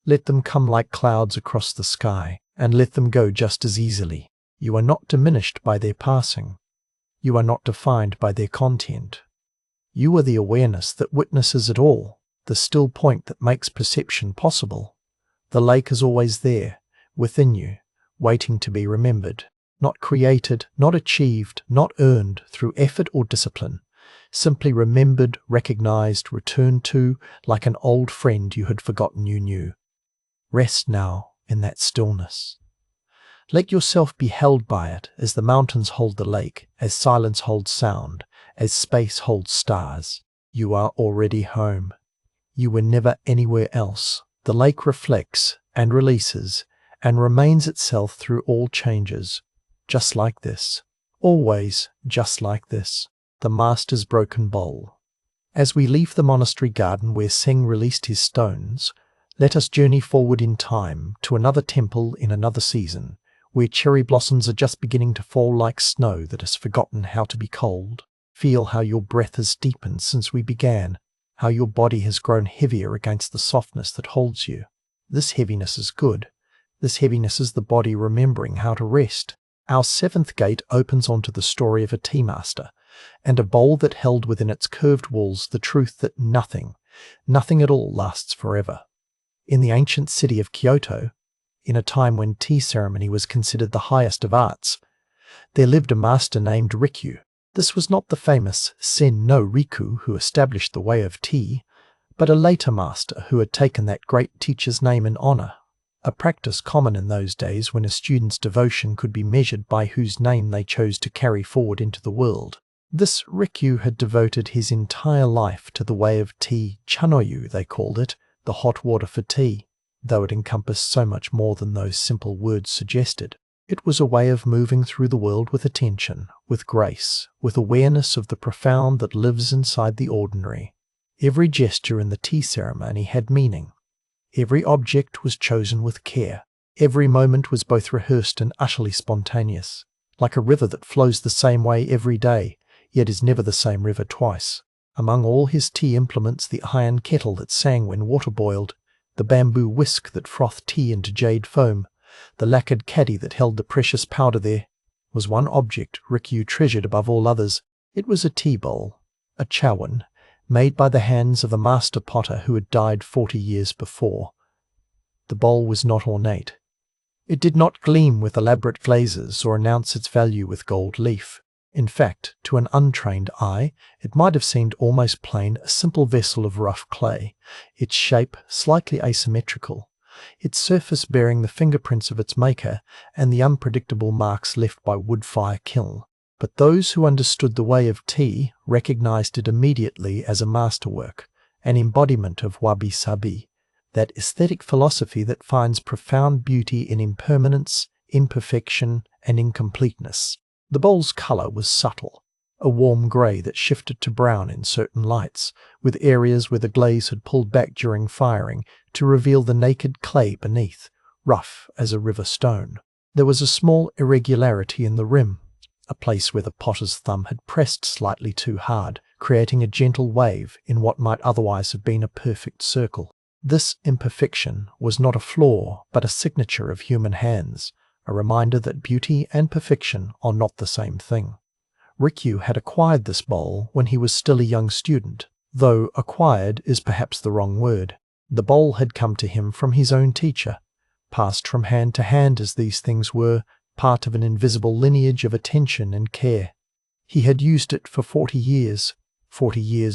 Let them come like clouds across the sky, and let them go just as easily. You are not diminished by their passing. You are not defined by their content. You are the awareness that witnesses it all, the still point that makes perception possible. The lake is always there, within you, waiting to be remembered. Not created, not achieved, not earned through effort or discipline, simply remembered, recognized, returned to, like an old friend you had forgotten you knew. Rest now in that stillness. Let yourself be held by it as the mountains hold the lake, as silence holds sound, as space holds stars. You are already home. You were never anywhere else. The lake reflects and releases and remains itself through all changes. Just like this, always just like this, the Master's broken bowl. As we leave the monastery garden where Seng released his stones, let us journey forward in time to another temple in another season, where cherry blossoms are just beginning to fall like snow that has forgotten how to be cold. Feel how your breath has deepened since we began, how your body has grown heavier against the softness that holds you. This heaviness is good. This heaviness is the body remembering how to rest. Our seventh gate opens onto the story of a tea master, and a bowl that held within its curved walls the truth that nothing at all lasts forever. In the ancient city of Kyoto, in a time when tea ceremony was considered the highest of arts, there lived a master named Rikyu. This was not the famous Sen no Riku who established the way of tea, but a later master who had taken that great teacher's name in honor. A practice common in those days when a student's devotion could be measured by whose name they chose to carry forward into the world. This Rikyu had devoted his entire life to the way of tea, chanoyu they called it, the hot water for tea, though it encompassed so much more than those simple words suggested. It was a way of moving through the world with attention, with grace, with awareness of the profound that lives inside the ordinary. Every gesture in the tea ceremony had meaning. Every object was chosen with care. Every moment was both rehearsed and utterly spontaneous, like a river that flows the same way every day, yet is never the same river twice. Among all his tea implements, the iron kettle that sang when water boiled, the bamboo whisk that frothed tea into jade foam, the lacquered caddy that held the precious powder there, was one object Rikyu treasured above all others. It was a tea bowl, a chawan, made by the hands of a master potter who had died 40 years before. The bowl was not ornate. It did not gleam with elaborate glazes or announce its value with gold leaf. In fact, to an untrained eye, it might have seemed almost plain, a simple vessel of rough clay, its shape slightly asymmetrical, its surface bearing the fingerprints of its maker and the unpredictable marks left by wood-fire kiln. But those who understood the way of tea recognized it immediately as a masterwork, an embodiment of wabi-sabi, that aesthetic philosophy that finds profound beauty in impermanence, imperfection, and incompleteness. The bowl's color was subtle, a warm gray that shifted to brown in certain lights, with areas where the glaze had pulled back during firing to reveal the naked clay beneath, rough as a river stone. There was a small irregularity in the rim, a place where the potter's thumb had pressed slightly too hard, creating a gentle wave in what might otherwise have been a perfect circle. This imperfection was not a flaw, but a signature of human hands, a reminder that beauty and perfection are not the same thing. Rikyu had acquired this bowl when he was still a young student, though acquired is perhaps the wrong word. The bowl had come to him from his own teacher, passed from hand to hand as these things were, part of an invisible lineage of attention and care. He had used it for 40 years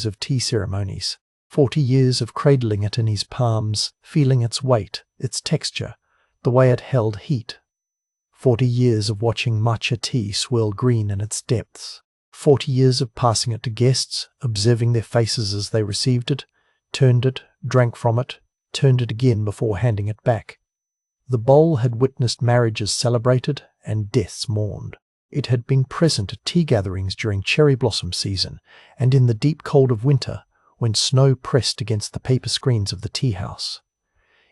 of tea ceremonies, 40 years of cradling it in his palms, feeling its weight, its texture, the way it held heat. 40 years of watching matcha tea swirl green in its depths. 40 years of passing it to guests, observing their faces as they received it, turned it, drank from it, turned it again before handing it back. The bowl had witnessed marriages celebrated and deaths mourned. It had been present at tea gatherings during cherry blossom season and in the deep cold of winter when snow pressed against the paper screens of the tea house.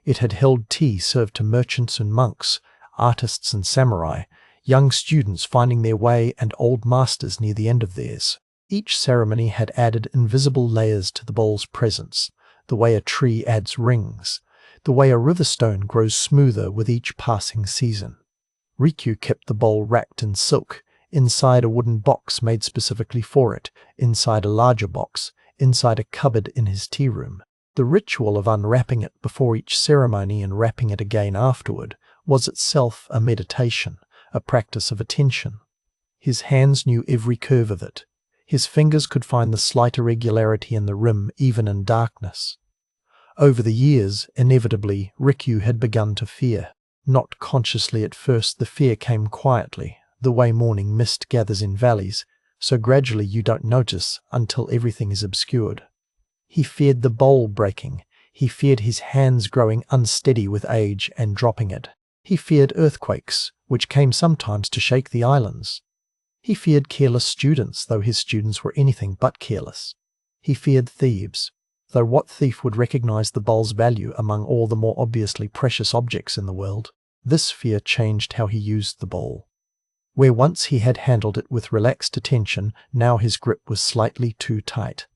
It had held tea served to merchants and monks, artists and samurai, young students finding their way and old masters near the end of theirs. Each ceremony had added invisible layers to the bowl's presence, the way a tree adds rings, the way a river stone grows smoother with each passing season. Rikyu kept the bowl wrapped in silk, inside a wooden box made specifically for it, inside a larger box, inside a cupboard in his tea room. The ritual of unwrapping it before each ceremony and wrapping it again afterward was itself a meditation, a practice of attention. His hands knew every curve of it. His fingers could find the slight irregularity in the rim even in darkness. Over the years, inevitably, Rikyu had begun to fear. Not consciously at first, the fear came quietly, the way morning mist gathers in valleys, so gradually you don't notice until everything is obscured. He feared the bowl breaking. He feared his hands growing unsteady with age and dropping it. He feared earthquakes, which came sometimes to shake the islands. He feared careless students, though his students were anything but careless. He feared thieves, though what thief would recognize the bowl's value among all the more obviously precious objects in the world? This fear changed how he used the bowl. Where once he had handled it with relaxed attention, now his grip was slightly too tight.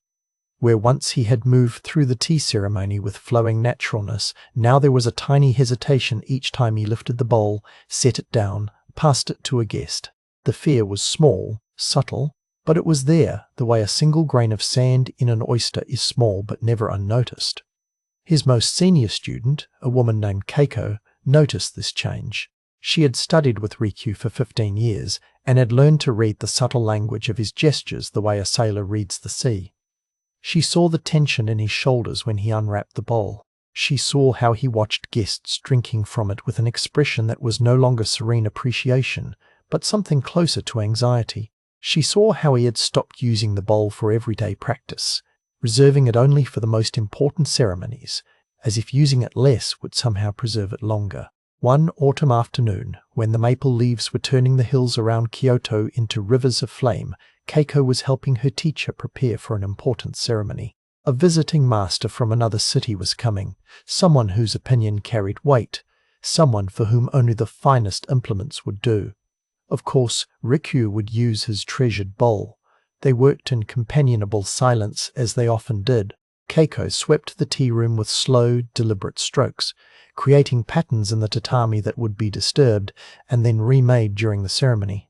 Where once he had moved through the tea ceremony with flowing naturalness, now there was a tiny hesitation each time he lifted the bowl, set it down, passed it to a guest. The fear was small, subtle, but it was there, the way a single grain of sand in an oyster is small but never unnoticed. His most senior student, a woman named Keiko, noticed this change. She had studied with Rikyu for 15 years and had learned to read the subtle language of his gestures the way a sailor reads the sea. She saw the tension in his shoulders when he unwrapped the bowl. She saw how he watched guests drinking from it with an expression that was no longer serene appreciation, but something closer to anxiety. She saw how he had stopped using the bowl for everyday practice, reserving it only for the most important ceremonies, as if using it less would somehow preserve it longer. One autumn afternoon, when the maple leaves were turning the hills around Kyoto into rivers of flame, Keiko was helping her teacher prepare for an important ceremony. A visiting master from another city was coming, someone whose opinion carried weight, someone for whom only the finest implements would do. Of course, Rikyu would use his treasured bowl. They worked in companionable silence, as they often did. Keiko swept the tea room with slow, deliberate strokes, creating patterns in the tatami that would be disturbed and then remade during the ceremony.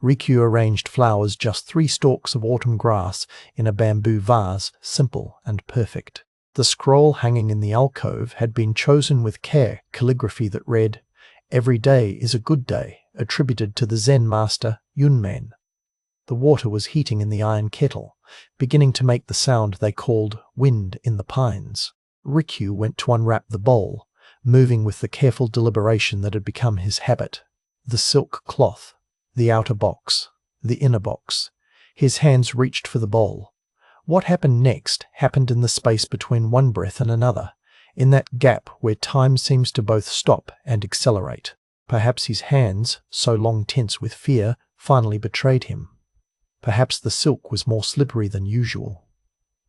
Rikyu arranged flowers, just 3 stalks of autumn grass, in a bamboo vase, simple and perfect. The scroll hanging in the alcove had been chosen with care, calligraphy that read, "Every day is a good day," attributed to the Zen master Yunmen. The water was heating in the iron kettle, beginning to make the sound they called wind in the pines. Rikyu went to unwrap the bowl, moving with the careful deliberation that had become his habit. The silk cloth, the outer box, the inner box. His hands reached for the bowl. What happened next happened in the space between one breath and another, in that gap where time seems to both stop and accelerate. Perhaps his hands, so long tense with fear, finally betrayed him. Perhaps the silk was more slippery than usual.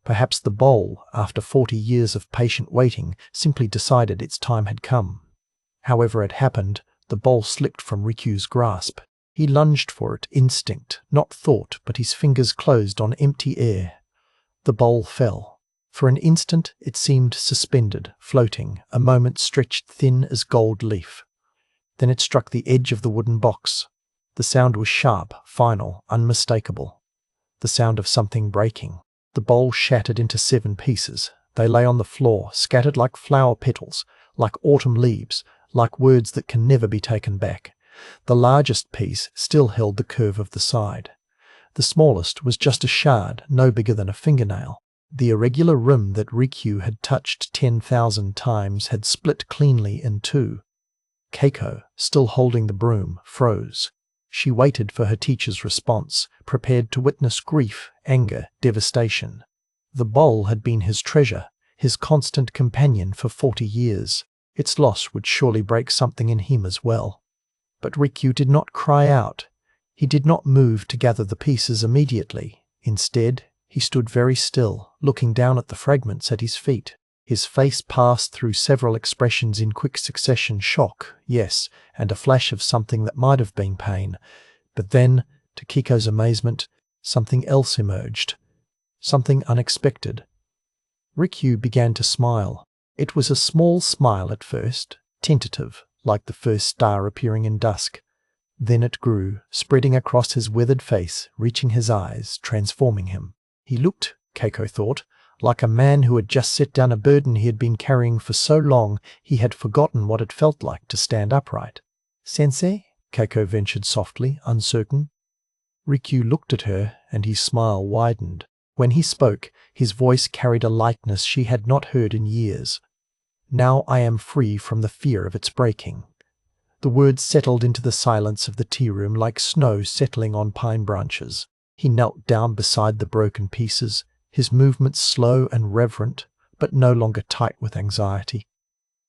Perhaps the bowl, after 40 years of patient waiting, simply decided its time had come. However it happened, the bowl slipped from Rikyu's grasp. He lunged for it, instinct, not thought, but his fingers closed on empty air. The bowl fell. For an instant it seemed suspended, floating, a moment stretched thin as gold leaf. Then it struck the edge of the wooden box. The sound was sharp, final, unmistakable. The sound of something breaking. The bowl shattered into 7 pieces. They lay on the floor, scattered like flower petals, like autumn leaves, like words that can never be taken back. The largest piece still held the curve of the side. The smallest was just a shard, no bigger than a fingernail. The irregular rim that Rikyu had touched 10,000 times had split cleanly in 2. Keiko, still holding the broom, froze. She waited for her teacher's response, prepared to witness grief, anger, devastation. The bowl had been his treasure, his constant companion for 40 years. Its loss would surely break something in him as well. But Rikyu did not cry out. He did not move to gather the pieces immediately. Instead, he stood very still, looking down at the fragments at his feet. His face passed through several expressions in quick succession: shock, yes, and a flash of something that might have been pain. But then, to Keiko's amazement, something else emerged. Something unexpected. Rikyu began to smile. It was a small smile at first, tentative, like the first star appearing in dusk. Then it grew, spreading across his weathered face, reaching his eyes, transforming him. He looked, Keiko thought, like a man who had just set down a burden he had been carrying for so long he had forgotten what it felt like to stand upright. "Sensei?" Keiko ventured softly, uncertain. Rikyu looked at her, and his smile widened. When he spoke, his voice carried a lightness she had not heard in years. "Now I am free from the fear of its breaking." The words settled into the silence of the tea room like snow settling on pine branches. He knelt down beside the broken pieces, his movements slow and reverent, but no longer tight with anxiety.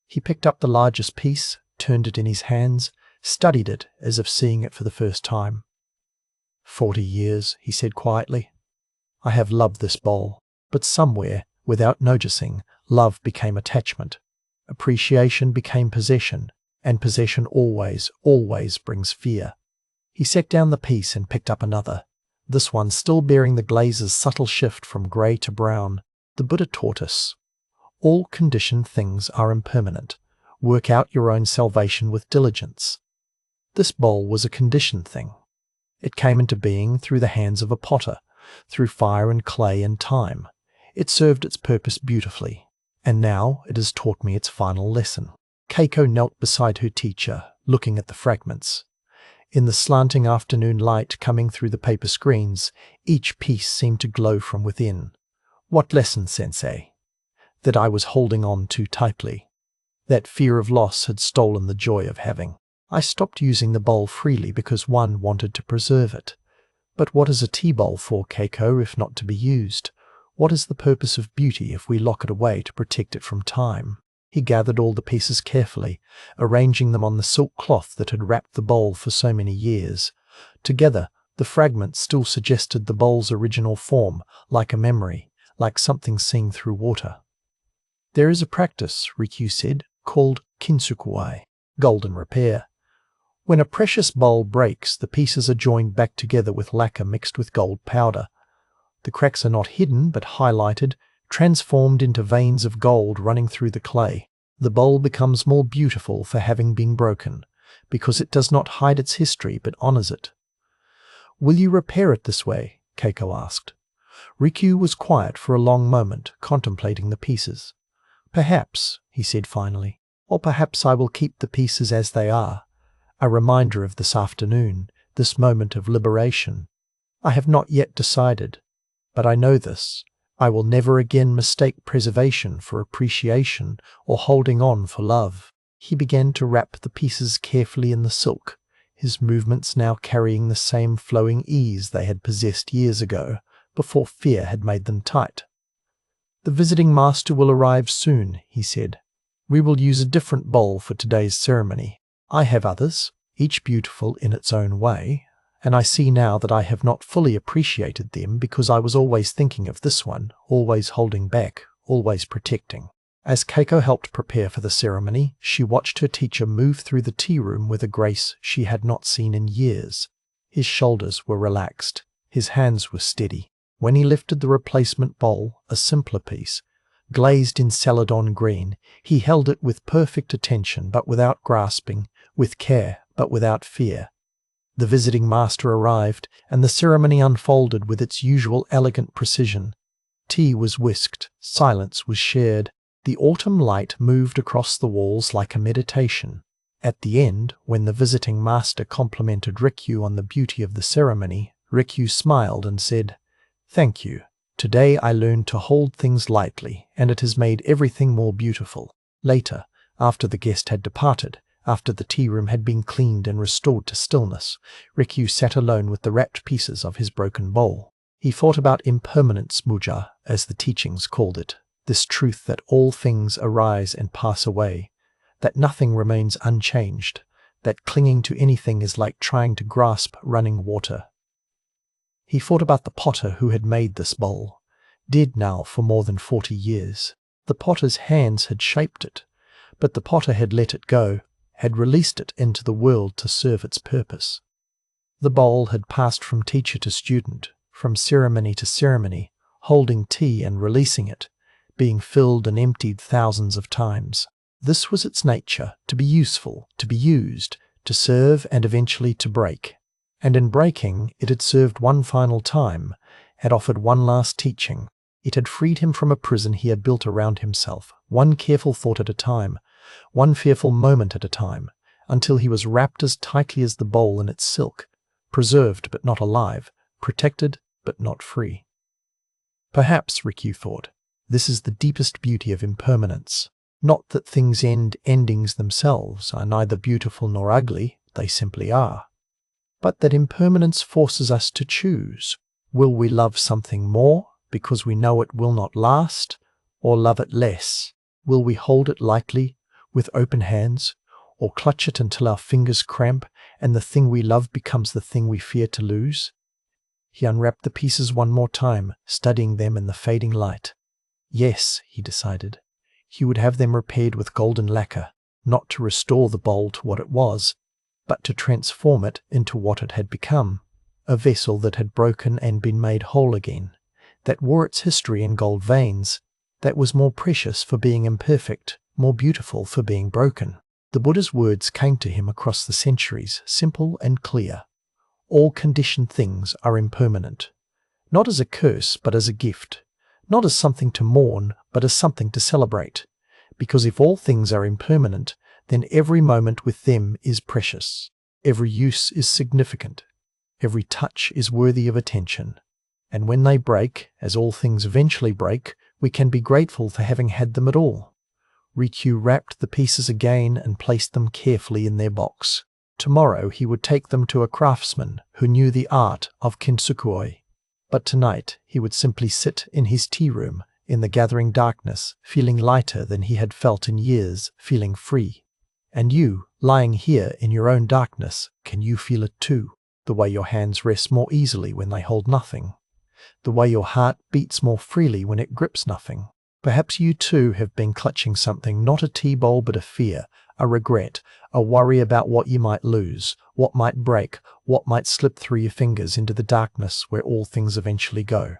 He picked up the largest piece, turned it in his hands, studied it as if seeing it for the first time. 40 years, he said quietly. I have loved this bowl, but somewhere, without noticing, love became attachment. Appreciation became possession, and possession always, always brings fear. He set down the piece and picked up another, this one still bearing the glaze's subtle shift from grey to brown. The Buddha taught us, all conditioned things are impermanent. Work out your own salvation with diligence. This bowl was a conditioned thing. It came into being through the hands of a potter, through fire and clay and time. It served its purpose beautifully, and now it has taught me its final lesson. Keiko knelt beside her teacher, looking at the fragments. In the slanting afternoon light coming through the paper screens, each piece seemed to glow from within. What lesson, Sensei? That I was holding on too tightly. That fear of loss had stolen the joy of having. I stopped using the bowl freely because one wanted to preserve it. But what is a tea bowl for, Keiko, if not to be used? What is the purpose of beauty if we lock it away to protect it from time? He gathered all the pieces carefully, arranging them on the silk cloth that had wrapped the bowl for so many years. Together, the fragments still suggested the bowl's original form, like a memory, like something seen through water. There is a practice, Rikyu said, called kintsukuwai, golden repair. When a precious bowl breaks, the pieces are joined back together with lacquer mixed with gold powder. The cracks are not hidden but highlighted, transformed into veins of gold running through the clay. The bowl becomes more beautiful for having been broken, because it does not hide its history but honors it. Will you repair it this way? Keiko asked. Rikyu was quiet for a long moment, contemplating the pieces. Perhaps, he said finally, or perhaps I will keep the pieces as they are, a reminder of this afternoon, this moment of liberation. I have not yet decided, but I know this. I will never again mistake preservation for appreciation or holding on for love. He began to wrap the pieces carefully in the silk, his movements now carrying the same flowing ease they had possessed years ago, before fear had made them tight. "The visiting master will arrive soon," he said. "We will use a different bowl for today's ceremony. I have others, each beautiful in its own way, and I see now that I have not fully appreciated them because I was always thinking of this one, always holding back, always protecting." As Keiko helped prepare for the ceremony, she watched her teacher move through the tea room with a grace she had not seen in years. His shoulders were relaxed, his hands were steady. When he lifted the replacement bowl, a simpler piece, glazed in celadon green, he held it with perfect attention but without grasping, with care but without fear. The visiting master arrived, and the ceremony unfolded with its usual elegant precision. Tea was whisked, silence was shared. The autumn light moved across the walls like a meditation. At the end, when the visiting master complimented Rikyu on the beauty of the ceremony, Rikyu smiled and said, "Thank you. Today I learned to hold things lightly, and it has made everything more beautiful." Later, after the guest had departed, after the tea room had been cleaned and restored to stillness, Rikyu sat alone with the wrapped pieces of his broken bowl. He thought about impermanence muja, as the teachings called it, this truth that all things arise and pass away, that nothing remains unchanged, that clinging to anything is like trying to grasp running water. He thought about the potter who had made this bowl, dead now for more than 40 years. The potter's hands had shaped it, but the potter had let it go, had released it into the world to serve its purpose. The bowl had passed from teacher to student, from ceremony to ceremony, holding tea and releasing it, being filled and emptied thousands of times. This was its nature, to be useful, to be used, to serve and eventually to break. And in breaking, it had served one final time, had offered one last teaching. It had freed him from a prison he had built around himself, one careful thought at a time, one fearful moment at a time, until he was wrapped as tightly as the bowl in its silk, preserved but not alive, protected but not free. Perhaps, Rikyu thought, this is the deepest beauty of impermanence. Not that things end, endings themselves are neither beautiful nor ugly, they simply are. But that impermanence forces us to choose. Will we love something more because we know it will not last, or love it less? Will we hold it lightly, with open hands, or clutch it until our fingers cramp and the thing we love becomes the thing we fear to lose? He unwrapped the pieces one more time, studying them in the fading light. Yes, he decided, he would have them repaired with golden lacquer, not to restore the bowl to what it was, but to transform it into what it had become, a vessel that had broken and been made whole again, that wore its history in gold veins, that was more precious for being imperfect, more beautiful for being broken. The Buddha's words came to him across the centuries, simple and clear. All conditioned things are impermanent, not as a curse but as a gift, not as something to mourn but as something to celebrate, because if all things are impermanent, then every moment with them is precious, every use is significant, every touch is worthy of attention, and when they break, as all things eventually break, we can be grateful for having had them at all. Rikyu wrapped the pieces again and placed them carefully in their box. Tomorrow he would take them to a craftsman who knew the art of kintsukuroi. But tonight he would simply sit in his tea room, in the gathering darkness, feeling lighter than he had felt in years, feeling free. And you, lying here in your own darkness, can you feel it too? The way your hands rest more easily when they hold nothing. The way your heart beats more freely when it grips nothing. Perhaps you too have been clutching something, not a tea bowl but a fear, a regret, a worry about what you might lose, what might break, what might slip through your fingers into the darkness where all things eventually go.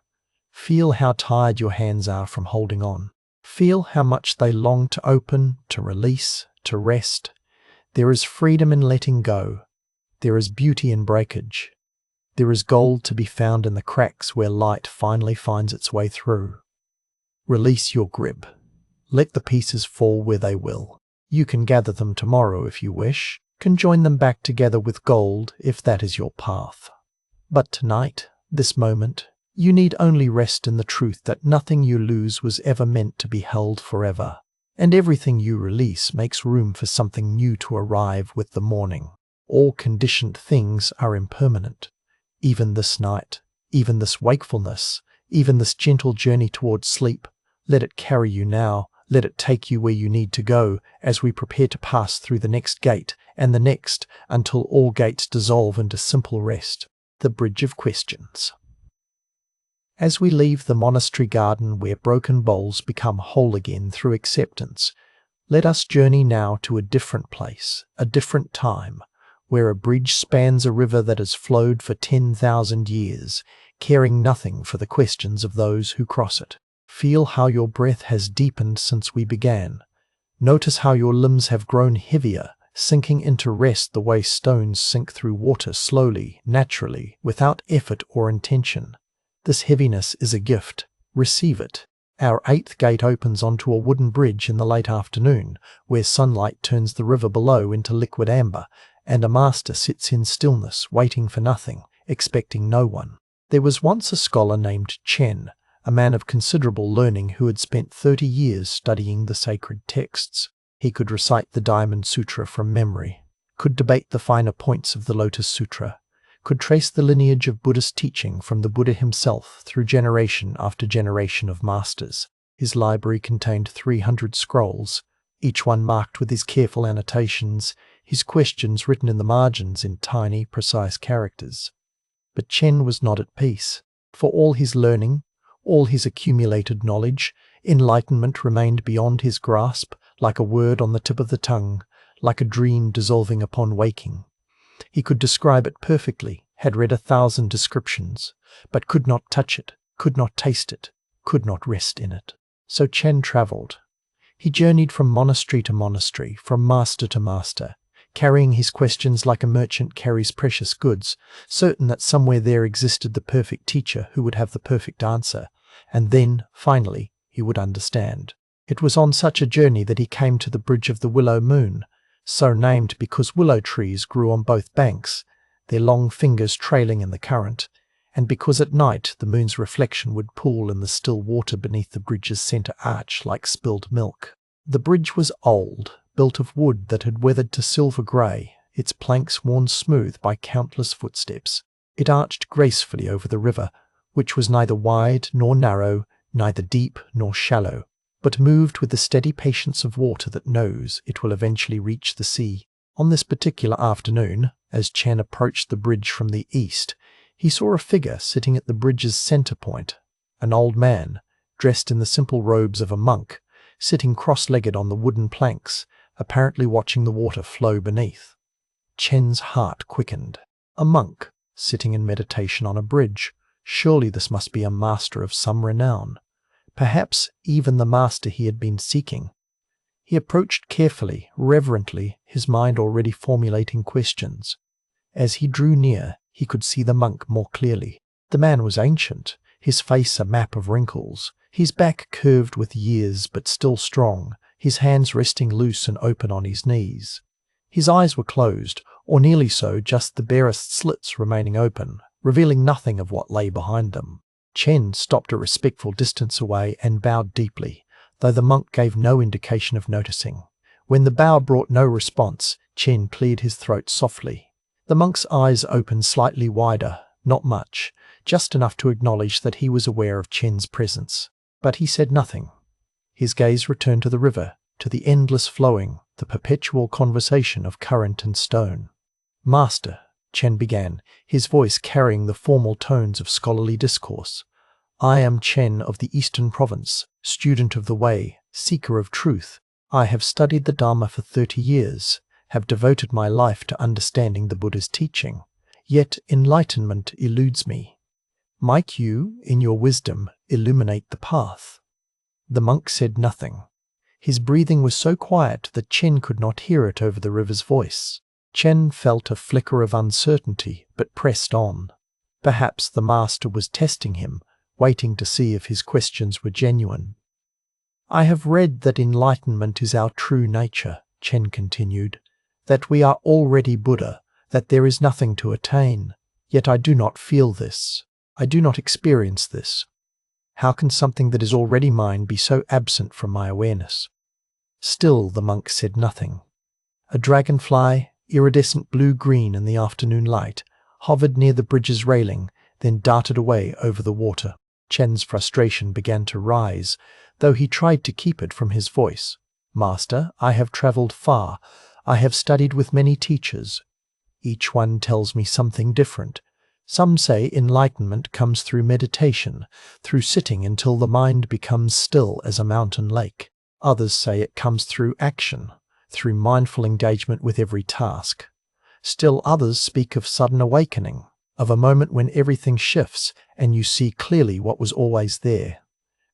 Feel how tired your hands are from holding on. Feel how much they long to open, to release, to rest. There is freedom in letting go. There is beauty in breakage. There is gold to be found in the cracks where light finally finds its way through. Release your grip. Let the pieces fall where they will. You can gather them tomorrow if you wish, can join them back together with gold if that is your path. But tonight, This moment, you need only rest in the truth that nothing you lose was ever meant to be held forever, and everything you release makes room for something new to arrive with the morning. All conditioned things are impermanent. Even this night, even this wakefulness, even this gentle journey towards sleep, let it carry you now, let it take you where you need to go as we prepare to pass through the next gate and the next until all gates dissolve into simple rest. The Bridge of Questions. As we leave the monastery garden where broken bowls become whole again through acceptance, let us journey now to a different place, a different time, where a bridge spans a river that has flowed for 10,000 years, caring nothing for the questions of those who cross it. Feel how your breath has deepened since we began. Notice how your limbs have grown heavier, sinking into rest the way stones sink through water slowly, naturally, without effort or intention. This heaviness is a gift. Receive it. Our 8th gate opens onto a wooden bridge in the late afternoon, where sunlight turns the river below into liquid amber, and a master sits in stillness, waiting for nothing, expecting no one. There was once a scholar named Chen, a man of considerable learning who had spent 30 years studying the sacred texts. He could recite the Diamond Sutra from memory, could debate the finer points of the Lotus Sutra, could trace the lineage of Buddhist teaching from the Buddha himself through generation after generation of masters. His library contained 300 scrolls, each one marked with his careful annotations, his questions written in the margins in tiny, precise characters. But Chen was not at peace. For all his learning, all his accumulated knowledge, enlightenment remained beyond his grasp, like a word on the tip of the tongue, like a dream dissolving upon waking. He could describe it perfectly, had read 1,000 descriptions, but could not touch it, could not taste it, could not rest in it. So Chen travelled. He journeyed from monastery to monastery, from master to master, carrying his questions like a merchant carries precious goods, certain that somewhere there existed the perfect teacher who would have the perfect answer, and then, finally, he would understand. It was on such a journey that he came to the Bridge of the Willow Moon, so named because willow trees grew on both banks, their long fingers trailing in the current, and because at night the moon's reflection would pool in the still water beneath the bridge's centre arch like spilled milk. The bridge was old, built of wood that had weathered to silver grey, its planks worn smooth by countless footsteps. It arched gracefully over the river, which was neither wide nor narrow, neither deep nor shallow, but moved with the steady patience of water that knows it will eventually reach the sea. On this particular afternoon, as Chen approached the bridge from the east, he saw a figure sitting at the bridge's centre point, an old man, dressed in the simple robes of a monk, sitting cross-legged on the wooden planks, apparently watching the water flow beneath. Chen's heart quickened. A monk, sitting in meditation on a bridge. Surely this must be a master of some renown. Perhaps even the master he had been seeking. He approached carefully, reverently, his mind already formulating questions. As he drew near, he could see the monk more clearly. The man was ancient, his face a map of wrinkles, his back curved with years but still strong, his hands resting loose and open on his knees. His eyes were closed, or nearly so, just the barest slits remaining open, revealing nothing of what lay behind them. Chen stopped a respectful distance away and bowed deeply, though the monk gave no indication of noticing. When the bow brought no response, Chen cleared his throat softly. The monk's eyes opened slightly wider, not much, just enough to acknowledge that he was aware of Chen's presence. But he said nothing. His gaze returned to the river, to the endless flowing, the perpetual conversation of current and stone. "Master," Chen began, his voice carrying the formal tones of scholarly discourse, "I am Chen of the Eastern Province, student of the Way, seeker of truth. I have studied the Dharma for 30 years, have devoted my life to understanding the Buddha's teaching, yet enlightenment eludes me. Might you, in your wisdom, illuminate the path?" The monk said nothing. His breathing was so quiet that Chen could not hear it over the river's voice. Chen felt a flicker of uncertainty, but pressed on. Perhaps the master was testing him, waiting to see if his questions were genuine. "I have read that enlightenment is our true nature," Chen continued, "that we are already Buddha, that there is nothing to attain. Yet I do not feel this. I do not experience this. How can something that is already mine be so absent from my awareness? Still the monk said nothing. A dragonfly, iridescent blue-green in the afternoon light, hovered near the bridge's railing, then darted away over the water. Chen's frustration began to rise, though he tried to keep it from his voice. Master, I have traveled far. I have studied with many teachers. Each one tells me something different. Some say enlightenment comes through meditation, through sitting until the mind becomes still as a mountain lake. Others say it comes through action, through mindful engagement with every task. Still others speak of sudden awakening, of a moment when everything shifts and you see clearly what was always there.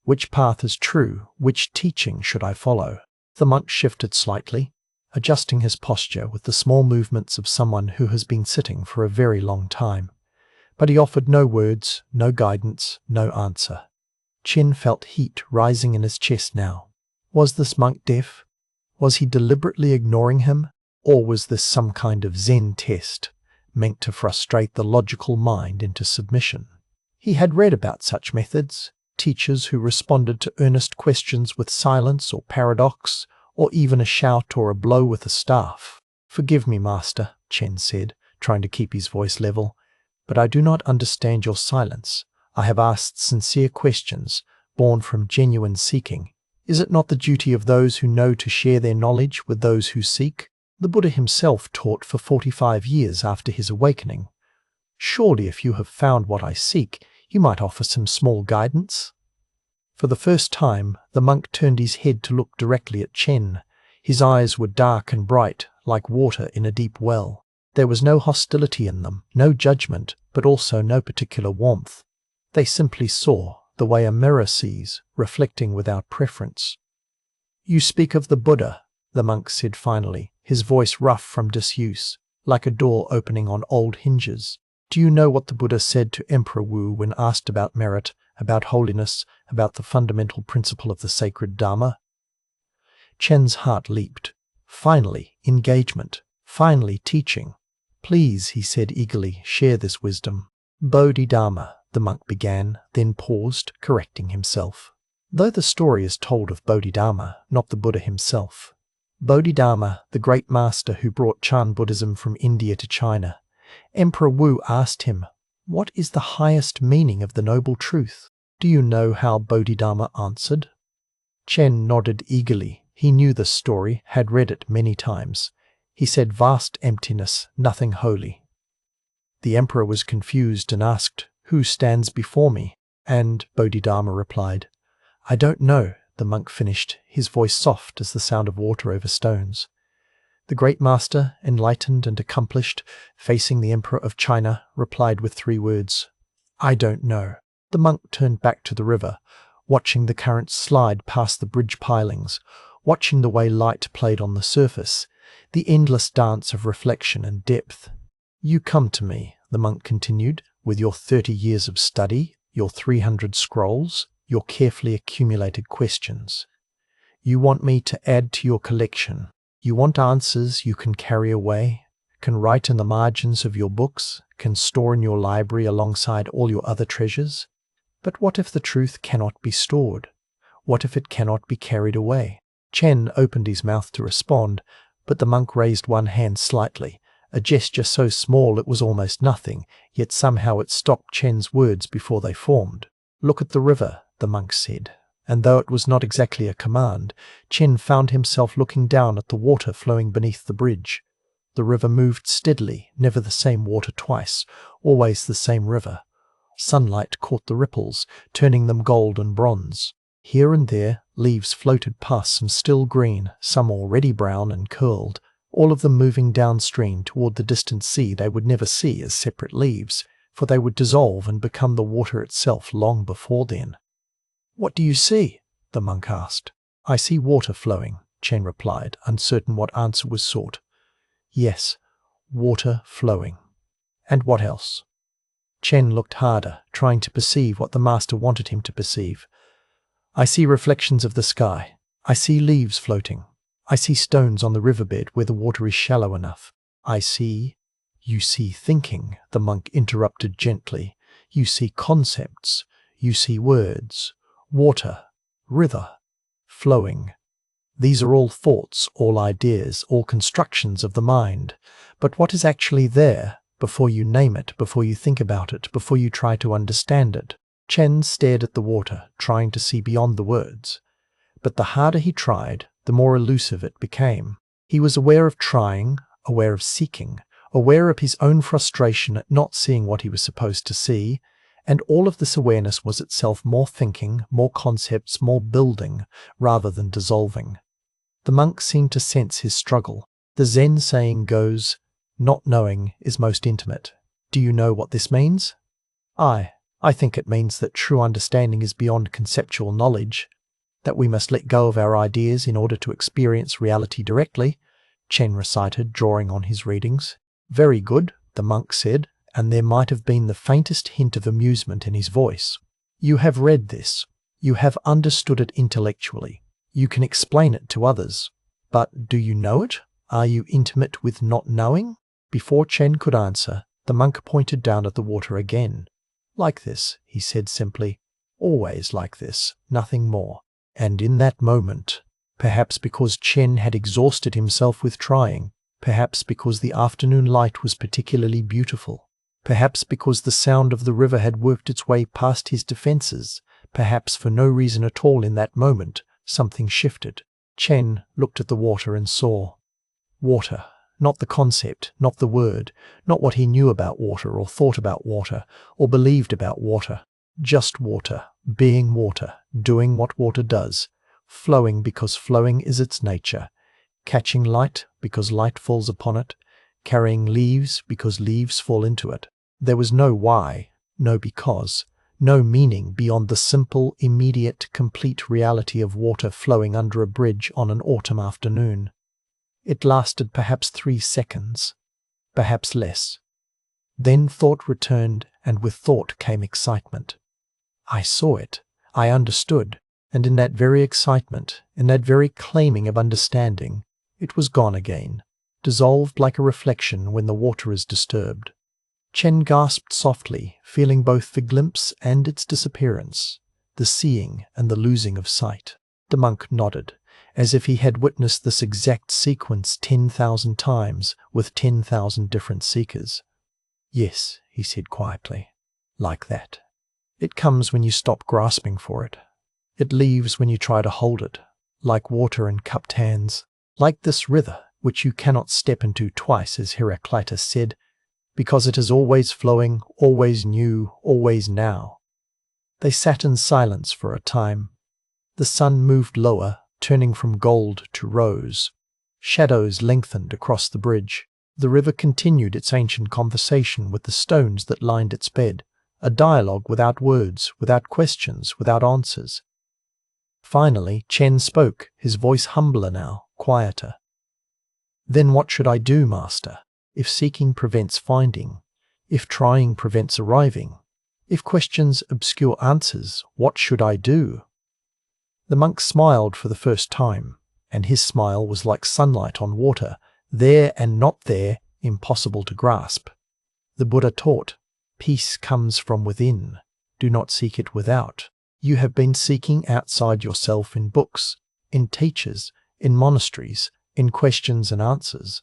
Which path is true? Which teaching should I follow? The monk shifted slightly, adjusting his posture with the small movements of someone who has been sitting for a very long time. But he offered no words, no guidance, no answer. Chen felt heat rising in his chest now. Was this monk deaf? Was he deliberately ignoring him? Or was this some kind of Zen test, meant to frustrate the logical mind into submission? He had read about such methods, teachers who responded to earnest questions with silence or paradox, or even a shout or a blow with a staff. "Forgive me, master," Chen said, trying to keep his voice level, "but I do not understand your silence. I have asked sincere questions, born from genuine seeking. Is it not the duty of those who know to share their knowledge with those who seek? The Buddha himself taught for 45 years after his awakening. Surely if you have found what I seek, you might offer some small guidance." For the first time, the monk turned his head to look directly at Chen. His eyes were dark and bright, like water in a deep well. There was no hostility in them, no judgment, but also no particular warmth. They simply saw, the way a mirror sees, reflecting without preference. "You speak of the Buddha," the monk said finally, his voice rough from disuse, like a door opening on old hinges. "Do you know what the Buddha said to Emperor Wu when asked about merit, about holiness, about the fundamental principle of the sacred Dharma?" Chen's heart leaped. Finally, engagement. Finally, teaching. "Please," he said eagerly, "share this wisdom." "Bodhidharma," the monk began, then paused, correcting himself. Though the story is told of Bodhidharma, not the Buddha himself. Bodhidharma, the great master who brought Chan Buddhism from India to China. Emperor Wu asked him, "What is the highest meaning of the noble truth?" Do you know how Bodhidharma answered? Chen nodded eagerly. He knew this story, had read it many times. He said, "Vast emptiness, nothing holy." The emperor was confused and asked, "Who stands before me?" And Bodhidharma replied, "I don't know," the monk finished, his voice soft as the sound of water over stones. The great master, enlightened and accomplished, facing the emperor of China, replied with 3 words, "I don't know." The monk turned back to the river, watching the current slide past the bridge pilings, watching the way light played on the surface, the endless dance of reflection and depth. "You come to me," the monk continued, "with your 30 years of study, your 300 scrolls, your carefully accumulated questions. You want me to add to your collection. You want answers you can carry away, can write in the margins of your books, can store in your library alongside all your other treasures. But what if the truth cannot be stored? What if it cannot be carried away?" Chen opened his mouth to respond, but the monk raised one hand slightly, a gesture so small it was almost nothing, yet somehow it stopped Chen's words before they formed. "Look at the river," the monk said. And though it was not exactly a command, Chen found himself looking down at the water flowing beneath the bridge. The river moved steadily, never the same water twice, always the same river. Sunlight caught the ripples, turning them gold and bronze. Here and there, leaves floated past, some still green, some already brown and curled, all of them moving downstream toward the distant sea they would never see as separate leaves, for they would dissolve and become the water itself long before then. "What do you see?" the monk asked. "I see water flowing," Chen replied, uncertain what answer was sought. "Yes, water flowing. And what else?" Chen looked harder, trying to perceive what the master wanted him to perceive. "I see reflections of the sky. I see leaves floating. I see stones on the riverbed where the water is shallow enough. I see—" "You see thinking," the monk interrupted gently. You see concepts, you see words, water, river, flowing. These are all thoughts, all ideas, all constructions of the mind. But what is actually there, before you name it, before you think about it, before you try to understand it? Chen stared at the water, trying to see beyond the words. But the harder he tried, the more elusive it became. He was aware of trying, aware of seeking, aware of his own frustration at not seeing what he was supposed to see, and all of this awareness was itself more thinking, more concepts, more building, rather than dissolving. The monk seemed to sense his struggle. The Zen saying goes, "Not knowing is most intimate." Do you know what this means? I think it means that true understanding is beyond conceptual knowledge, that we must let go of our ideas in order to experience reality directly, Chen recited, drawing on his readings. Very good, the monk said, and there might have been the faintest hint of amusement in his voice. You have read this. You have understood it intellectually. You can explain it to others. But do you know it? Are you intimate with not knowing? Before Chen could answer, the monk pointed down at the water again. Like this, he said simply. Always like this, nothing more. And in that moment, perhaps because Chen had exhausted himself with trying, perhaps because the afternoon light was particularly beautiful, perhaps because the sound of the river had worked its way past his defenses, perhaps for no reason at all in that moment, something shifted. Chen looked at the water and saw water. Not the concept, not the word, not what he knew about water or thought about water or believed about water. Just water, being water, doing what water does, flowing because flowing is its nature, catching light because light falls upon it, carrying leaves because leaves fall into it. There was no why, no because, no meaning beyond the simple, immediate, complete reality of water flowing under a bridge on an autumn afternoon. It lasted perhaps 3 seconds, perhaps less. Then thought returned, and with thought came excitement. I saw it, I understood, and in that very excitement, in that very claiming of understanding, it was gone again, dissolved like a reflection when the water is disturbed. Chen gasped softly, feeling both the glimpse and its disappearance, the seeing and the losing of sight. The monk nodded, as if he had witnessed this exact sequence 10,000 times with 10,000 different seekers. Yes, he said quietly, like that. It comes when you stop grasping for it. It leaves when you try to hold it, like water in cupped hands, like this river, which you cannot step into twice, as Heraclitus said, because it is always flowing, always new, always now. They sat in silence for a time. The sun moved lower, turning from gold to rose. Shadows lengthened across the bridge. The river continued its ancient conversation with the stones that lined its bed, a dialogue without words, without questions, without answers. Finally, Chen spoke, his voice humbler now, quieter. Then what should I do, Master? If seeking prevents finding, if trying prevents arriving, if questions obscure answers, what should I do? The monk smiled for the first time, and his smile was like sunlight on water, there and not there, impossible to grasp. The Buddha taught, peace comes from within, do not seek it without. You have been seeking outside yourself in books, in teachers, in monasteries, in questions and answers.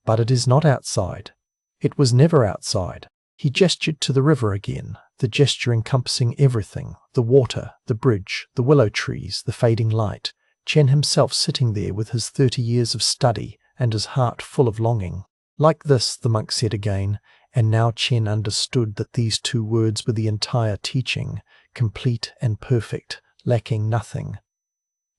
But it is not outside. It was never outside. He gestured to the river again, the gesture encompassing everything, the water, the bridge, the willow trees, the fading light, Chen himself sitting there with his 30 years of study and his heart full of longing. Like this, the monk said again, and now Chen understood that these 2 words were the entire teaching, complete and perfect, lacking nothing.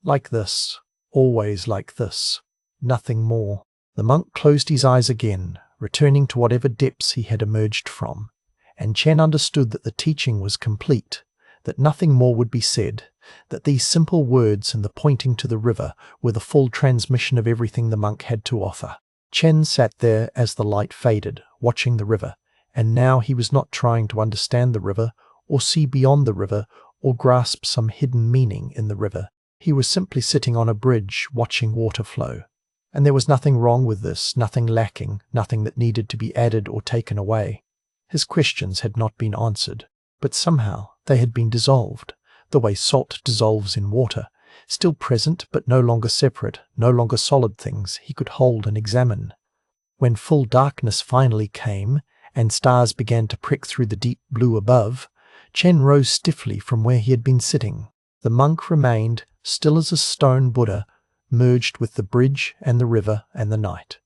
Like this, always like this, nothing more. The monk closed his eyes again, returning to whatever depths he had emerged from, and Chen understood that the teaching was complete, that nothing more would be said, that these simple words and the pointing to the river were the full transmission of everything the monk had to offer. Chen sat there as the light faded, watching the river, and now he was not trying to understand the river, or see beyond the river, or grasp some hidden meaning in the river. He was simply sitting on a bridge, watching water flow. And there was nothing wrong with this, nothing lacking, nothing that needed to be added or taken away. His questions had not been answered. but somehow they had been dissolved, the way salt dissolves in water, still present but no longer separate, no longer solid things he could hold and examine. When full darkness finally came, and stars began to prick through the deep blue above, Chen rose stiffly from where he had been sitting. The monk remained, still as a stone Buddha, merged with the bridge and the river and the night.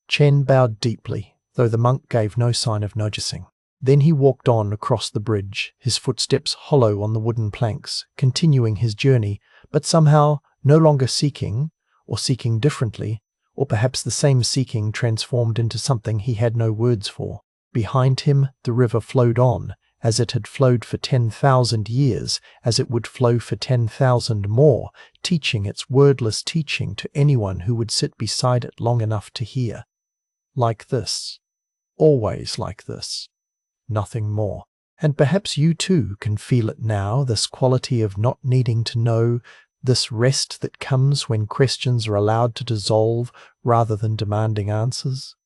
Chen bowed deeply, though the monk gave no sign of noticing. Then he walked on across the bridge, his footsteps hollow on the wooden planks, continuing his journey, but somehow no longer seeking, or seeking differently, or perhaps the same seeking transformed into something he had no words for. Behind him the river flowed on, as it had flowed for 10,000 years, as it would flow for 10,000 more, teaching its wordless teaching to anyone who would sit beside it long enough to hear. Like this. Always like this. Nothing more. And perhaps you too can feel it now, this quality of not needing to know, this rest that comes when questions are allowed to dissolve rather than demanding answers.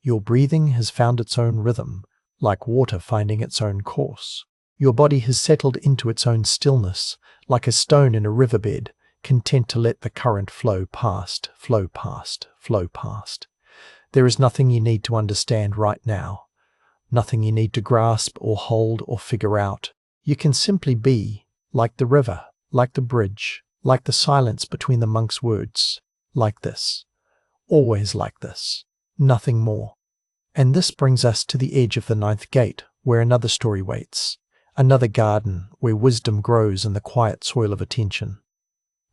Your breathing has found its own rhythm, like water finding its own course. Your body has settled into its own stillness, like a stone in a riverbed, content to let the current flow past, flow past, flow past. There is nothing you need to understand right now, nothing you need to grasp or hold or figure out. You can simply be, like the river, like the bridge, like the silence between the monk's words, like this, always like this, nothing more. And this brings us to the edge of the 9th gate, where another story waits, another garden where wisdom grows in the quiet soil of attention.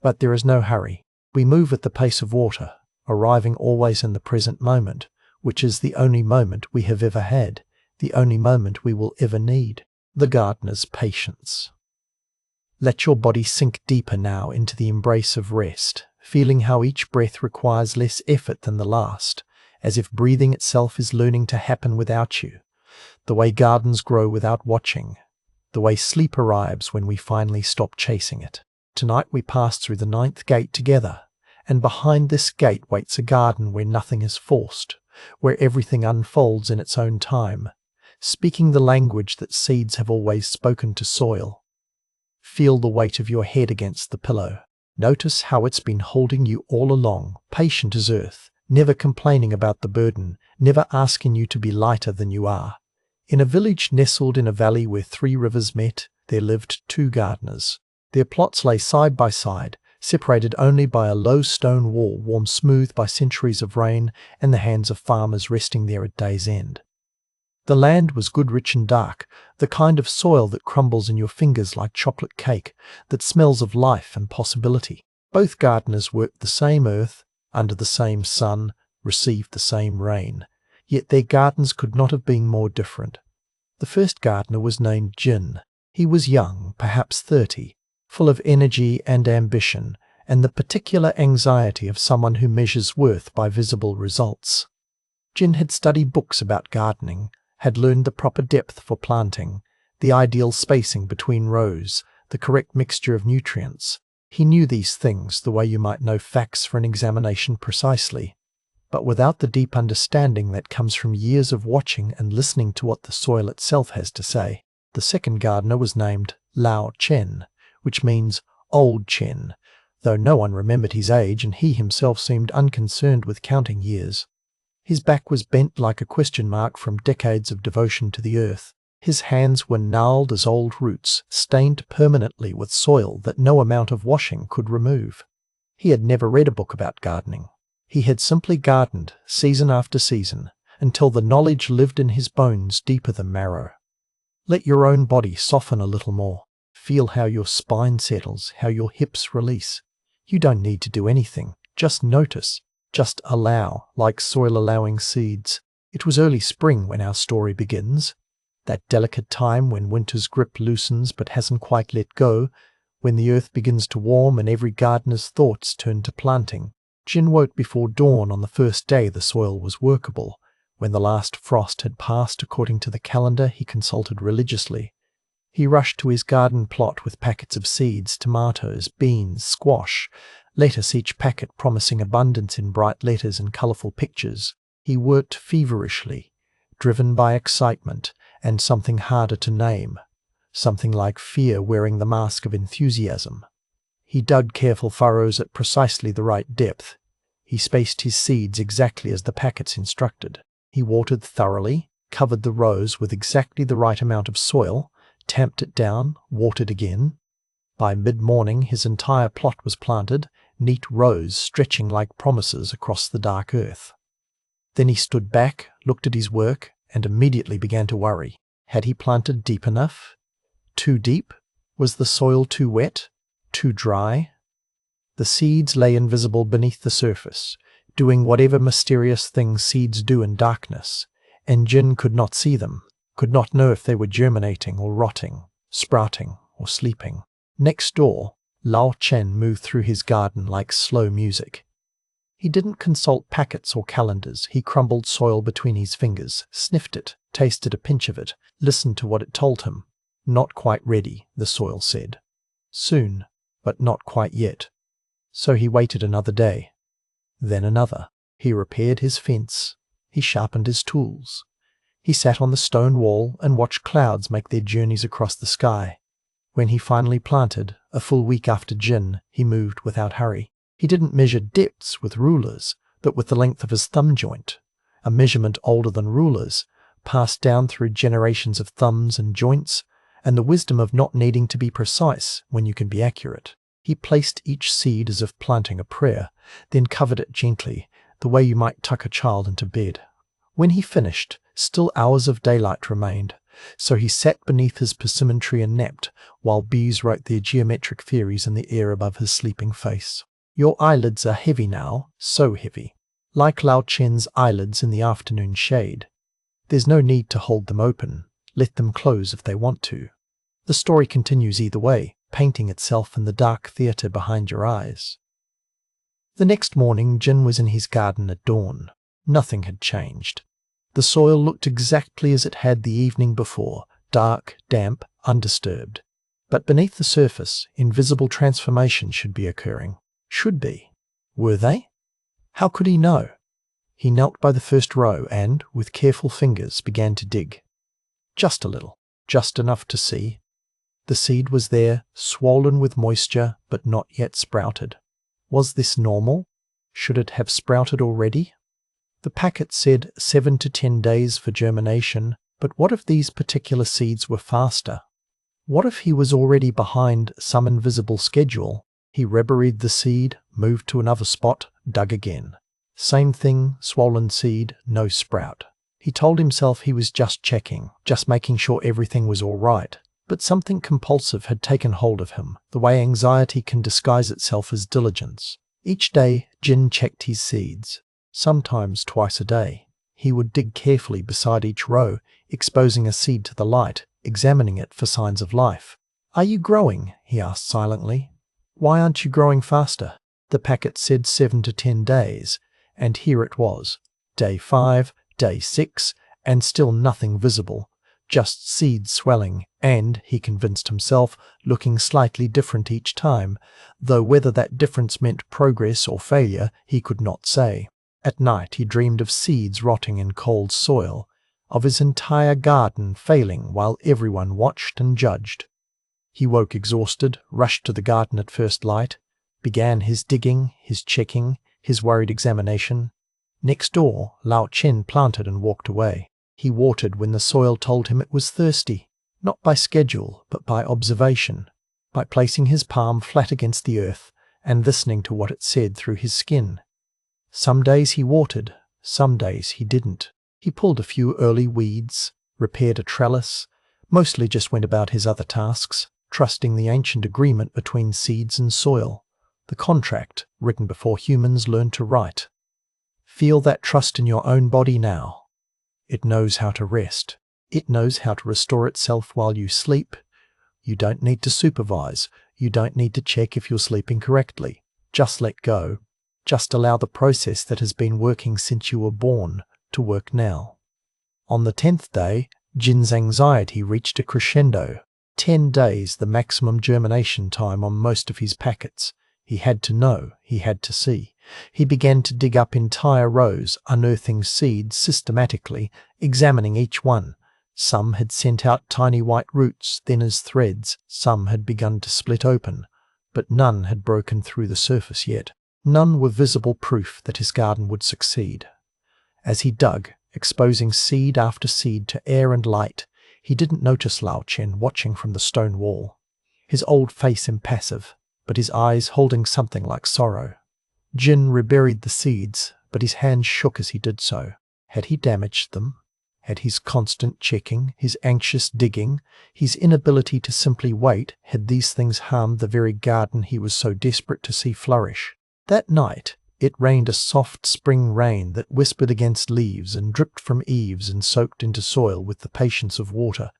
But there is no hurry. We move at the pace of water, arriving always in the present moment, which is the only moment we have ever had, the only moment we will ever need, the gardener's patience. Let your body sink deeper now into the embrace of rest, feeling how each breath requires less effort than the last, as if breathing itself is learning to happen without you, the way gardens grow without watching, the way sleep arrives when we finally stop chasing it. Tonight we pass through the 9th gate together, and behind this gate waits a garden where nothing is forced, where everything unfolds in its own time, speaking the language that seeds have always spoken to soil. Feel the weight of your head against the pillow. Notice how it's been holding you all along, patient as earth, never complaining about the burden, never asking you to be lighter than you are. In a village nestled in a valley where 3 rivers met, there lived 2 gardeners. Their plots lay side by side, separated only by a low stone wall worn smooth by centuries of rain and the hands of farmers resting there at day's end. The land was good, rich and dark, the kind of soil that crumbles in your fingers like chocolate cake, that smells of life and possibility. Both gardeners worked the same earth, under the same sun, received the same rain, yet their gardens could not have been more different. The first gardener was named Jin. He was young, perhaps 30, full of energy and ambition, and the particular anxiety of someone who measures worth by visible results. Jin had studied books about gardening, had learned the proper depth for planting, the ideal spacing between rows, the correct mixture of nutrients. He knew these things the way you might know facts for an examination precisely, but without the deep understanding that comes from years of watching and listening to what the soil itself has to say. The second gardener was named Lao Chen, which means Old Chen, though no one remembered his age and he himself seemed unconcerned with counting years. His back was bent like a question mark from decades of devotion to the earth. His hands were gnarled as old roots, stained permanently with soil that no amount of washing could remove. He had never read a book about gardening. He had simply gardened, season after season, until the knowledge lived in his bones deeper than marrow. Let your own body soften a little more. Feel how your spine settles, how your hips release. You don't need to do anything, just notice. Just allow, like soil allowing seeds. It was early spring when our story begins, that delicate time when winter's grip loosens but hasn't quite let go, when the earth begins to warm and every gardener's thoughts turn to planting. Jin woke before dawn on the first day the soil was workable. When the last frost had passed according to the calendar he consulted religiously. He rushed to his garden plot with packets of seeds, tomatoes, beans, squash, lettuce, each packet promising abundance in bright letters and colourful pictures. He worked feverishly, driven by excitement, and something harder to name, something like fear wearing the mask of enthusiasm. He dug careful furrows at precisely the right depth. He spaced his seeds exactly as the packets instructed. He watered thoroughly, covered the rows with exactly the right amount of soil, tamped it down, watered again. By mid-morning his entire plot was planted, neat rows stretching like promises across the dark earth. Then he stood back, looked at his work, and immediately began to worry. Had he planted deep enough? Too deep? Was the soil too wet? Too dry? The seeds lay invisible beneath the surface, doing whatever mysterious things seeds do in darkness, and Jin could not see them, could not know if they were germinating or rotting, sprouting or sleeping. Next door, Lao Chen moved through his garden like slow music. He didn't consult packets or calendars. He crumbled soil between his fingers, sniffed it, tasted a pinch of it, listened to what it told him. Not quite ready, the soil said. Soon, but not quite yet. So he waited another day. Then another. He repaired his fence. He sharpened his tools. He sat on the stone wall and watched clouds make their journeys across the sky. When he finally planted, a full week after Jin, he moved without hurry. He didn't measure depths with rulers, but with the length of his thumb joint, a measurement older than rulers, passed down through generations of thumbs and joints, and the wisdom of not needing to be precise when you can be accurate. He placed each seed as if planting a prayer, then covered it gently, the way you might tuck a child into bed. When he finished, still hours of daylight remained, so he sat beneath his persimmon tree and napped, while bees wrote their geometric theories in the air above his sleeping face. Your eyelids are heavy now, so heavy. Like Lao Chen's eyelids in the afternoon shade. There's no need to hold them open. Let them close if they want to. The story continues either way, painting itself in the dark theatre behind your eyes. The next morning, Jin was in his garden at dawn. Nothing had changed. The soil looked exactly as it had the evening before, dark, damp, undisturbed. But beneath the surface, invisible transformations should be occurring. Should be. Were they? How could he know? He knelt by the first row and, with careful fingers, began to dig. Just a little, just enough to see. The seed was there, swollen with moisture, but not yet sprouted. Was this normal? Should it have sprouted already? The packet said 7 to 10 days for germination, but what if these particular seeds were faster? What if he was already behind some invisible schedule? He reburied the seed, moved to another spot, dug again. Same thing, swollen seed, no sprout. He told himself he was just checking, just making sure everything was all right. But something compulsive had taken hold of him, the way anxiety can disguise itself as diligence. Each day, Jin checked his seeds, sometimes twice a day. He would dig carefully beside each row, exposing a seed to the light, examining it for signs of life. "Are you growing?" he asked silently. "Why aren't you growing faster?" The packet said 7 to 10 days, and here it was. Day 5, day 6, and still nothing visible. Just seeds swelling, and, he convinced himself, looking slightly different each time, though whether that difference meant progress or failure he could not say. At night he dreamed of seeds rotting in cold soil, of his entire garden failing while everyone watched and judged. He woke exhausted, rushed to the garden at first light, began his digging, his checking, his worried examination. Next door, Lao Chen planted and walked away. He watered when the soil told him it was thirsty, not by schedule, but by observation, by placing his palm flat against the earth and listening to what it said through his skin. Some days he watered, some days he didn't. He pulled a few early weeds, repaired a trellis, mostly just went about his other tasks, trusting the ancient agreement between seeds and soil, the contract written before humans learned to write. Feel that trust in your own body now. It knows how to rest. It knows how to restore itself while you sleep. You don't need to supervise. You don't need to check if you're sleeping correctly. Just let go. Just allow the process that has been working since you were born to work now. On the 10th day, Jin's anxiety reached a crescendo. 10 days, the maximum germination time on most of his packets. He had to know, he had to see. He began to dig up entire rows, unearthing seeds systematically, examining each one, Some had sent out tiny white roots, thin as threads. Some had begun to split open, but none had broken through the surface yet. None were visible proof that his garden would succeed. As he dug, exposing seed after seed to air and light, he didn't notice Lao Chen watching from the stone wall, his old face impassive, but his eyes holding something like sorrow. Jin reburied the seeds, but his hands shook as he did so. Had he damaged them? Had his constant checking, his anxious digging, his inability to simply wait, had these things harmed the very garden he was so desperate to see flourish? That night, it rained a soft spring rain that whispered against leaves and dripped from eaves and soaked into soil with the patience of water,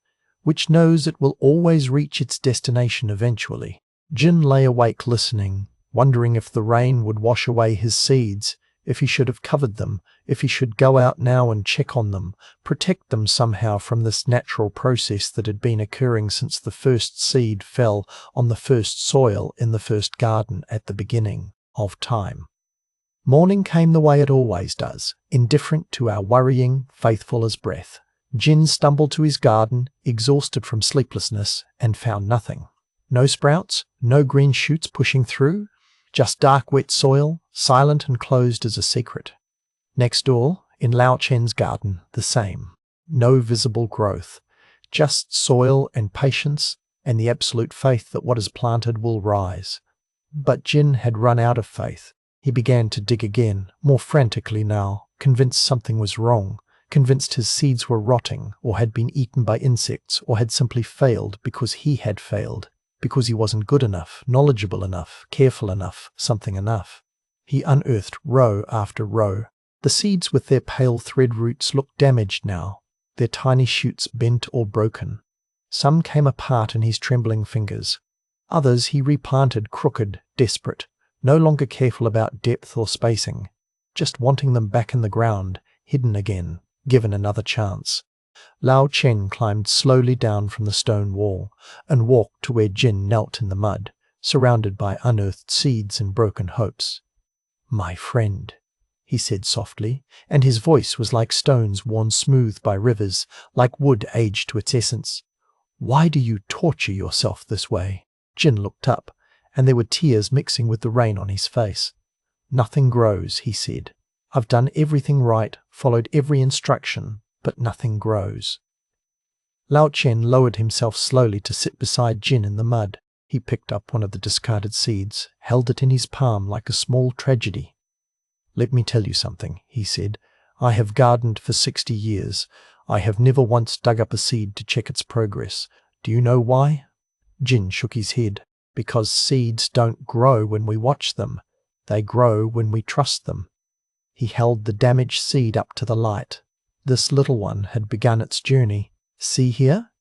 which knows it will always reach its destination eventually. Jin lay awake listening, wondering if the rain would wash away his seeds, if he should have covered them, if he should go out now and check on them, protect them somehow from this natural process that had been occurring since the first seed fell on the first soil in the first garden at the beginning of time. Morning came the way it always does, indifferent to our worrying, faithful as breath. Jin stumbled to his garden, exhausted from sleeplessness, and found nothing. No sprouts, no green shoots pushing through, just dark wet soil, silent and closed as a secret. Next door, in Lao Chen's garden, the same. No visible growth, just soil and patience and the absolute faith that what is planted will rise. But Jin had run out of faith. He began to dig again, more frantically now, convinced something was wrong, convinced his seeds were rotting or had been eaten by insects or had simply failed because he had failed, because he wasn't good enough, knowledgeable enough, careful enough, something enough. He unearthed row after row. The seeds with their pale thread roots looked damaged now, their tiny shoots bent or broken. Some came apart in his trembling fingers. Others he replanted crooked, desperate, no longer careful about depth or spacing, just wanting them back in the ground, hidden again, given another chance. Lao Chen climbed slowly down from the stone wall and walked to where Jin knelt in the mud, surrounded by unearthed seeds and broken hopes. "My friend," he said softly, and his voice was like stones worn smooth by rivers, like wood aged to its essence. "Why do you torture yourself this way?" Jin looked up, and there were tears mixing with the rain on his face. "Nothing grows," he said. "I've done everything right, followed every instruction, but nothing grows." Lao Chen lowered himself slowly to sit beside Jin in the mud. He picked up one of the discarded seeds, held it in his palm like a small tragedy. "Let me tell you something," he said. "I have gardened for 60 years. I have never once dug up a seed to check its progress. Do you know why?" Jin shook his head. "Because seeds don't grow when we watch them. They grow when we trust them." He held the damaged seed up to the light. This little one had begun its journey. See here?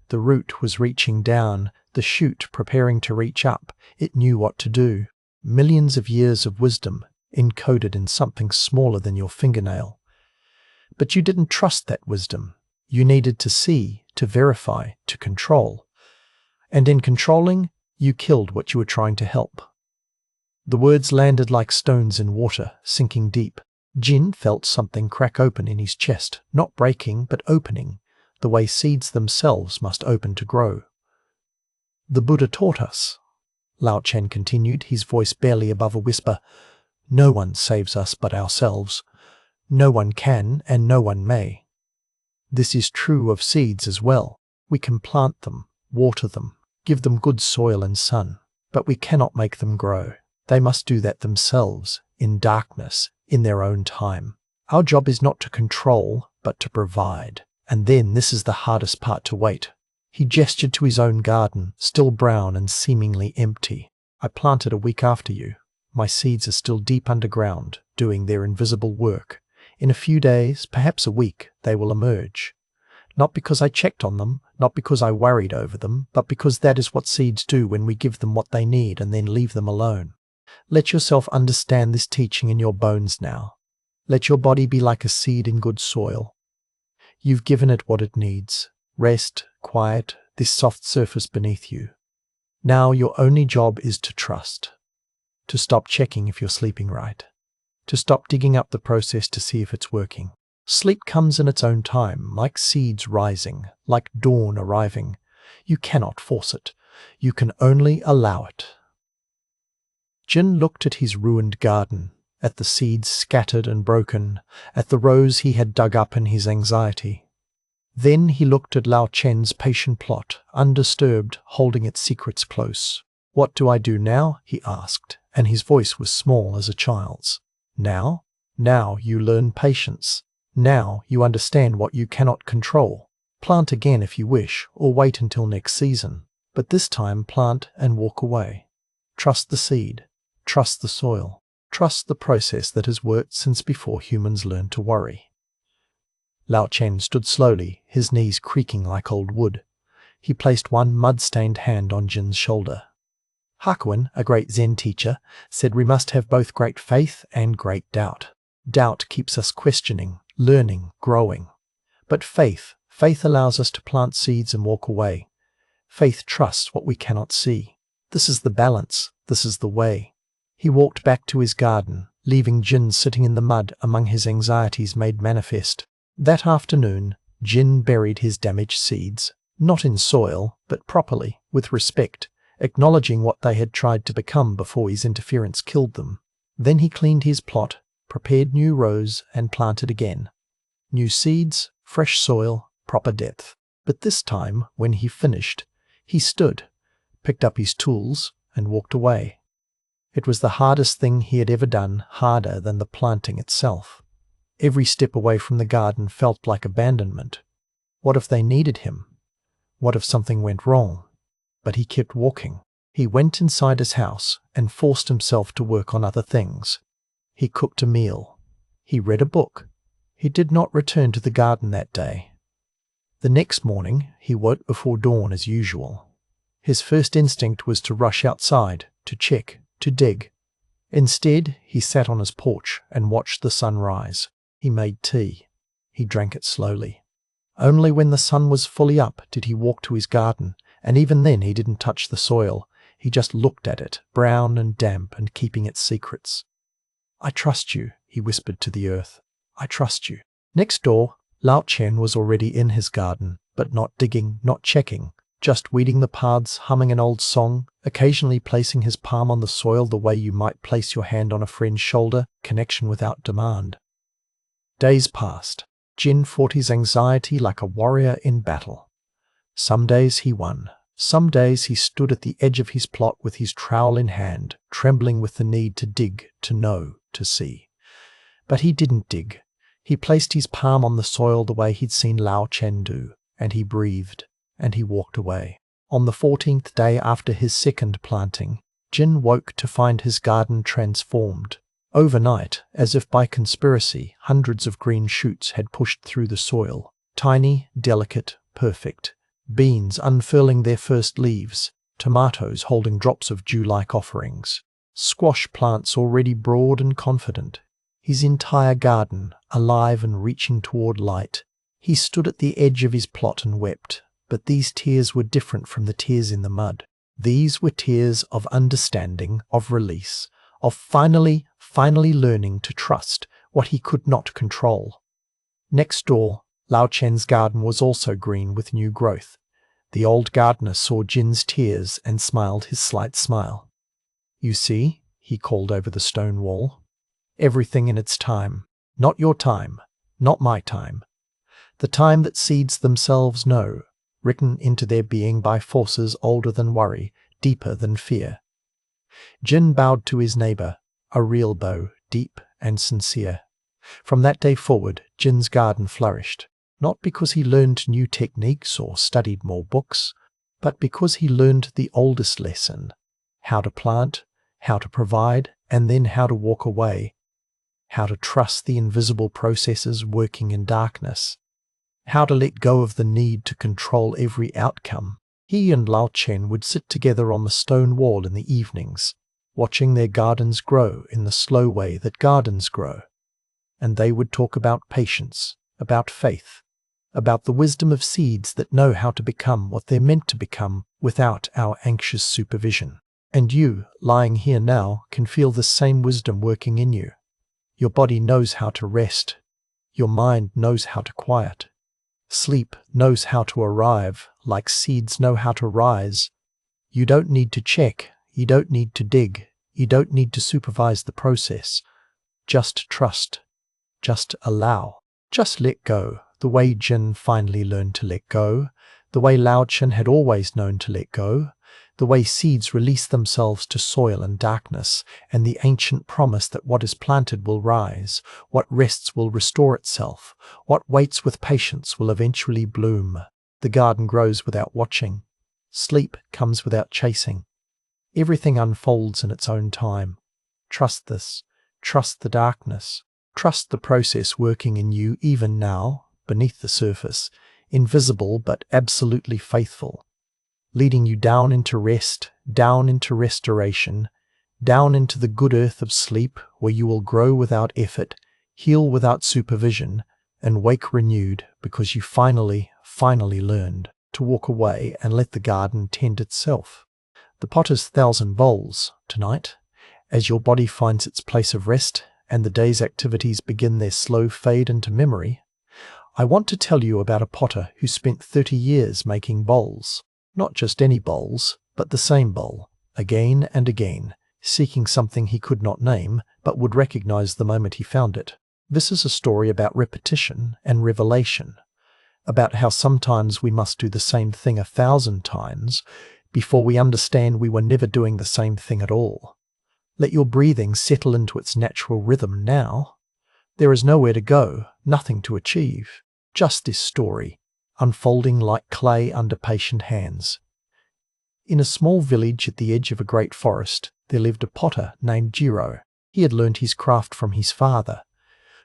The root was reaching down, the shoot preparing to reach up. It knew what to do. Millions of years of wisdom, encoded in something smaller than your fingernail. But you didn't trust that wisdom. You needed to see, to verify, to control. And in controlling, you killed what you were trying to help. The words landed like stones in water, sinking deep. Jin felt something crack open in his chest, not breaking, but opening, the way seeds themselves must open to grow. "The Buddha taught us," Lao Chen continued, his voice barely above a whisper, "no one saves us but ourselves. No one can and no one may. This is true of seeds as well. We can plant them, water them, give them good soil and sun, but we cannot make them grow. They must do that themselves, in darkness, in their own time. Our job is not to control, but to provide. And then this is the hardest part, to wait." He gestured to his own garden, still brown and seemingly empty. "I planted a week after you. My seeds are still deep underground, doing their invisible work. In a few days, perhaps a week, they will emerge. Not because I checked on them, not because I worried over them, but because that is what seeds do when we give them what they need and then leave them alone. Let yourself understand this teaching in your bones now. Let your body be like a seed in good soil. You've given it what it needs. Rest, quiet, this soft surface beneath you. Now your only job is to trust. To stop checking if you're sleeping right. To stop digging up the process to see if it's working. Sleep comes in its own time, like seeds rising, like dawn arriving. You cannot force it. You can only allow it. Jin looked at his ruined garden, at the seeds scattered and broken, at the rows he had dug up in his anxiety. Then he looked at Lao Chen's patient plot, undisturbed, holding its secrets close. "What do I do now?" he asked, and his voice was small as a child's. "Now? Now you learn patience. Now you understand what you cannot control. Plant again if you wish, or wait until next season. But this time plant and walk away. Trust the seed. Trust the soil. Trust the process that has worked since before humans learned to worry." Lao Chen stood slowly, his knees creaking like old wood. He placed one mud-stained hand on Jin's shoulder. Hakuin, a great Zen teacher, said we must have both great faith and great doubt. Doubt keeps us questioning, learning, growing. But faith allows us to plant seeds and walk away. Faith trusts what we cannot see. This is the balance. This is the way. He walked back to his garden, leaving Jin sitting in the mud among his anxieties made manifest. That afternoon, Jin buried his damaged seeds, not in soil, but properly, with respect, acknowledging what they had tried to become before his interference killed them. Then he cleaned his plot, prepared new rows, and planted again. New seeds, fresh soil, proper depth. But this time, when he finished, he stood, picked up his tools, and walked away. It was the hardest thing he had ever done, harder than the planting itself. Every step away from the garden felt like abandonment. What if they needed him? What if something went wrong? But he kept walking. He went inside his house and forced himself to work on other things. He cooked a meal. He read a book. He did not return to the garden that day. The next morning, he woke before dawn as usual. His first instinct was to rush outside, to check, to dig. Instead, he sat on his porch and watched the sun rise. He made tea. He drank it slowly. Only when the sun was fully up did he walk to his garden, and even then he didn't touch the soil. He just looked at it, brown and damp and keeping its secrets. "I trust you," he whispered to the earth. "I trust you." Next door, Lao Chen was already in his garden, but not digging, not checking, just weeding the paths, humming an old song, occasionally placing his palm on the soil the way you might place your hand on a friend's shoulder, connection without demand. Days passed. Jin fought his anxiety like a warrior in battle. Some days he won. Some days he stood at the edge of his plot with his trowel in hand, trembling with the need to dig, to know, to see. But he didn't dig. He placed his palm on the soil the way he'd seen Lao Chen do, and he breathed, and he walked away. On the 14th day after his second planting, Jin woke to find his garden transformed. Overnight, as if by conspiracy, hundreds of green shoots had pushed through the soil, tiny, delicate, perfect. Beans unfurling their first leaves, tomatoes holding drops of dew-like offerings, squash plants already broad and confident. His entire garden, alive and reaching toward light. He stood at the edge of his plot and wept, but these tears were different from the tears in the mud. These were tears of understanding, of release, of finally learning to trust what he could not control. Next door, Lao Chen's garden was also green with new growth. The old gardener saw Jin's tears and smiled his slight smile. "You see," he called over the stone wall, "everything in its time. Not your time, not my time. The time that seeds themselves know, written into their being by forces older than worry, deeper than fear." Jin bowed to his neighbor, a real bow, deep and sincere. From that day forward, Jin's garden flourished, not because he learned new techniques or studied more books, but because he learned the oldest lesson: how to plant, how to provide, and then how to walk away, how to trust the invisible processes working in darkness, how to let go of the need to control every outcome. He and Lao Chen would sit together on the stone wall in the evenings, watching their gardens grow in the slow way that gardens grow. And they would talk about patience, about faith, about the wisdom of seeds that know how to become what they're meant to become without our anxious supervision. And you, lying here now, can feel the same wisdom working in you. Your body knows how to rest. Your mind knows how to quiet. Sleep knows how to arrive, like seeds know how to rise. You don't need to check, you don't need to dig, you don't need to supervise the process. Just trust. Just allow. Just let go, the way Jin finally learned to let go, the way Lao Chin had always known to let go, the way seeds release themselves to soil and darkness, and the ancient promise that what is planted will rise, what rests will restore itself, what waits with patience will eventually bloom. The garden grows without watching. Sleep comes without chasing. Everything unfolds in its own time. Trust this. Trust the darkness. Trust the process working in you even now, beneath the surface, invisible but absolutely faithful, leading you down into rest, down into restoration, down into the good earth of sleep where you will grow without effort, heal without supervision, and wake renewed because you finally learned to walk away and let the garden tend itself. The potter's 1,000 bowls, tonight, as your body finds its place of rest and the day's activities begin their slow fade into memory, I want to tell you about a potter who spent 30 years making bowls. Not just any bowls, but the same bowl, again and again, seeking something he could not name, but would recognize the moment he found it. This is a story about repetition and revelation, about how sometimes we must do the same thing 1,000 times before we understand we were never doing the same thing at all. Let your breathing settle into its natural rhythm now. There is nowhere to go, nothing to achieve, just this story, unfolding like clay under patient hands. In a small village at the edge of a great forest, there lived a potter named Jiro. He had learned his craft from his father,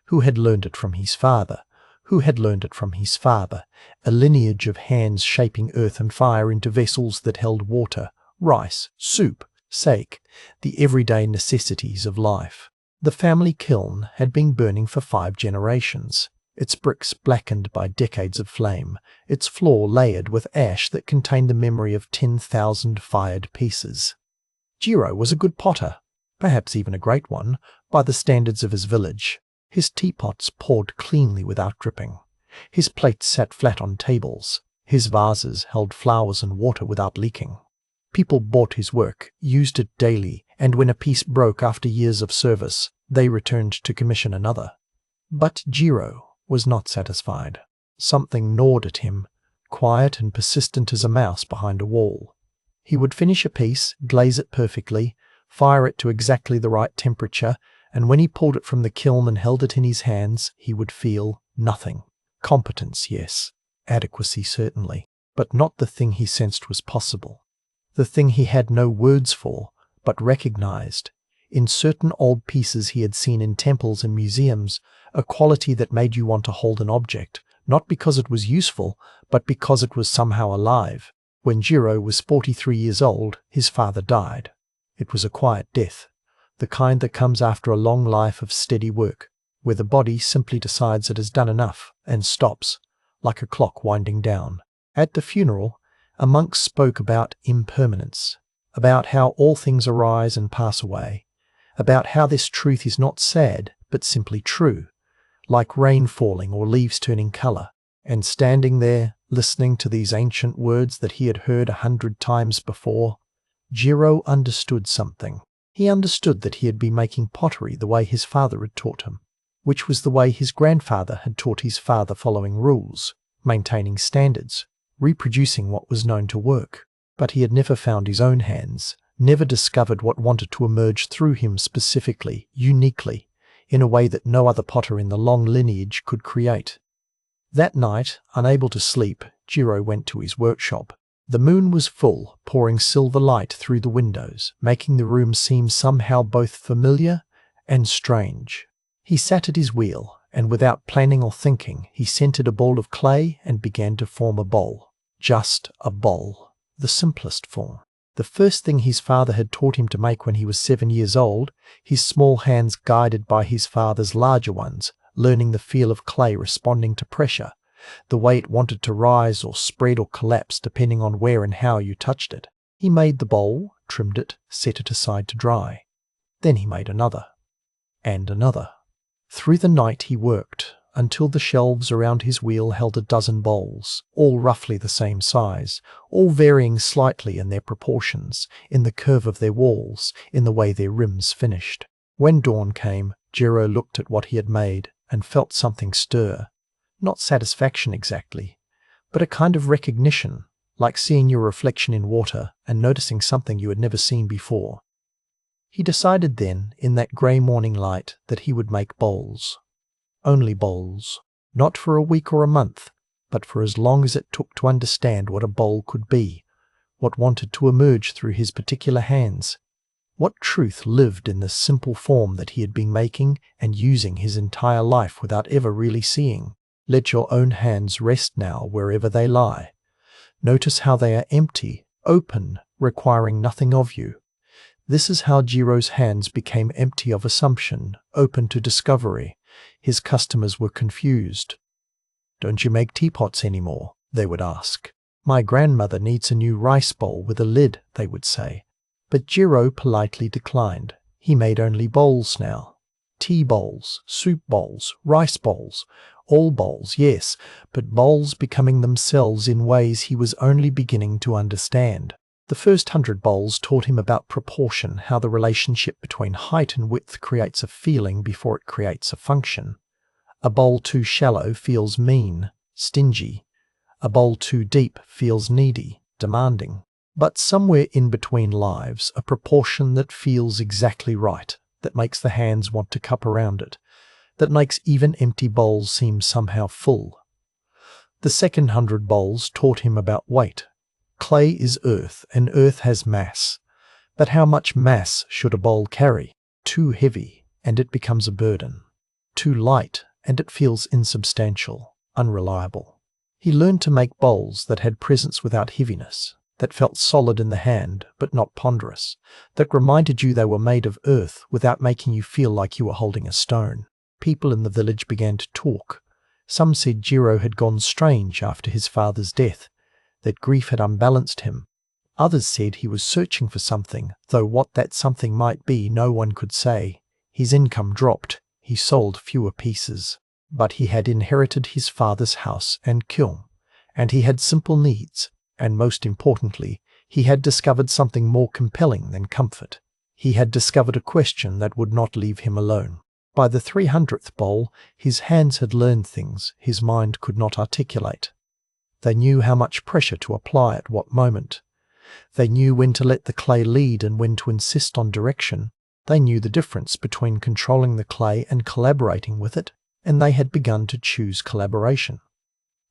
who had learned it from his father, who had learned it from his father, a lineage of hands shaping earth and fire into vessels that held water, rice, soup, sake, the everyday necessities of life. The family kiln had been burning for 5 generations, its bricks blackened by decades of flame, its floor layered with ash that contained the memory of 10,000 fired pieces. Jiro was a good potter, perhaps even a great one, by the standards of his village. His teapots poured cleanly without dripping. His plates sat flat on tables. His vases held flowers and water without leaking. People bought his work, used it daily, and when a piece broke after years of service, they returned to commission another. But Jiro was not satisfied. Something gnawed at him, quiet and persistent as a mouse behind a wall. He would finish a piece, glaze it perfectly, fire it to exactly the right temperature, and when he pulled it from the kiln and held it in his hands, he would feel nothing. Competence, yes. Adequacy, certainly. But not the thing he sensed was possible. The thing he had no words for, but recognized. In certain old pieces he had seen in temples and museums, a quality that made you want to hold an object, not because it was useful, but because it was somehow alive. When Jiro was 43 years old, his father died. It was a quiet death, the kind that comes after a long life of steady work, where the body simply decides it has done enough and stops, like a clock winding down. At the funeral, a monk spoke about impermanence, about how all things arise and pass away, about how this truth is not sad, but simply true, like rain falling or leaves turning color. And standing there, listening to these ancient words that he had heard 100 times before, Jiro understood something. He understood that he had been making pottery the way his father had taught him, which was the way his grandfather had taught his father, following rules, maintaining standards, reproducing what was known to work. But he had never found his own hands, never discovered what wanted to emerge through him specifically, uniquely, in a way that no other potter in the long lineage could create. That night, unable to sleep, Jiro went to his workshop. The moon was full, pouring silver light through the windows, making the room seem somehow both familiar and strange. He sat at his wheel, and without planning or thinking, he centered a ball of clay and began to form a bowl. Just a bowl. The simplest form. The first thing his father had taught him to make when he was 7 years old, his small hands guided by his father's larger ones, learning the feel of clay responding to pressure, the way it wanted to rise or spread or collapse depending on where and how you touched it. He made the bowl, trimmed it, set it aside to dry. Then he made another. And another. Through the night he worked, until the shelves around his wheel held a dozen bowls, all roughly the same size, all varying slightly in their proportions, in the curve of their walls, in the way their rims finished. When dawn came, Jiro looked at what he had made and felt something stir. Not satisfaction exactly, but a kind of recognition, like seeing your reflection in water and noticing something you had never seen before. He decided then, in that grey morning light, that he would make bowls. Only bowls. Not for a week or a month, but for as long as it took to understand what a bowl could be, what wanted to emerge through his particular hands, what truth lived in this simple form that he had been making and using his entire life without ever really seeing. Let your own hands rest now wherever they lie. Notice how they are empty, open, requiring nothing of you. This is how Jiro's hands became empty of assumption, open to discovery. His customers were confused. "Don't you make teapots anymore?" they would ask. "My grandmother needs a new rice bowl with a lid," they would say. But Jiro politely declined. He made only bowls now. Tea bowls, soup bowls, rice bowls, all bowls, yes, but bowls becoming themselves in ways he was only beginning to understand. The first 100 bowls taught him about proportion, how the relationship between height and width creates a feeling before it creates a function. A bowl too shallow feels mean, stingy. A bowl too deep feels needy, demanding. But somewhere in between lives, a proportion that feels exactly right, that makes the hands want to cup around it, that makes even empty bowls seem somehow full. The second 100 bowls taught him about weight. Clay is earth, and earth has mass. But how much mass should a bowl carry? Too heavy, and it becomes a burden. Too light, and it feels insubstantial, unreliable. He learned to make bowls that had presence without heaviness, that felt solid in the hand, but not ponderous, that reminded you they were made of earth without making you feel like you were holding a stone. People in the village began to talk. Some said Jiro had gone strange after his father's death, that grief had unbalanced him. Others said he was searching for something, though what that something might be no one could say. His income dropped, he sold fewer pieces. But he had inherited his father's house and kiln, and he had simple needs, and most importantly, he had discovered something more compelling than comfort. He had discovered a question that would not leave him alone. By the 300th bowl, his hands had learned things his mind could not articulate. They knew how much pressure to apply at what moment. They knew when to let the clay lead and when to insist on direction. They knew the difference between controlling the clay and collaborating with it, and they had begun to choose collaboration.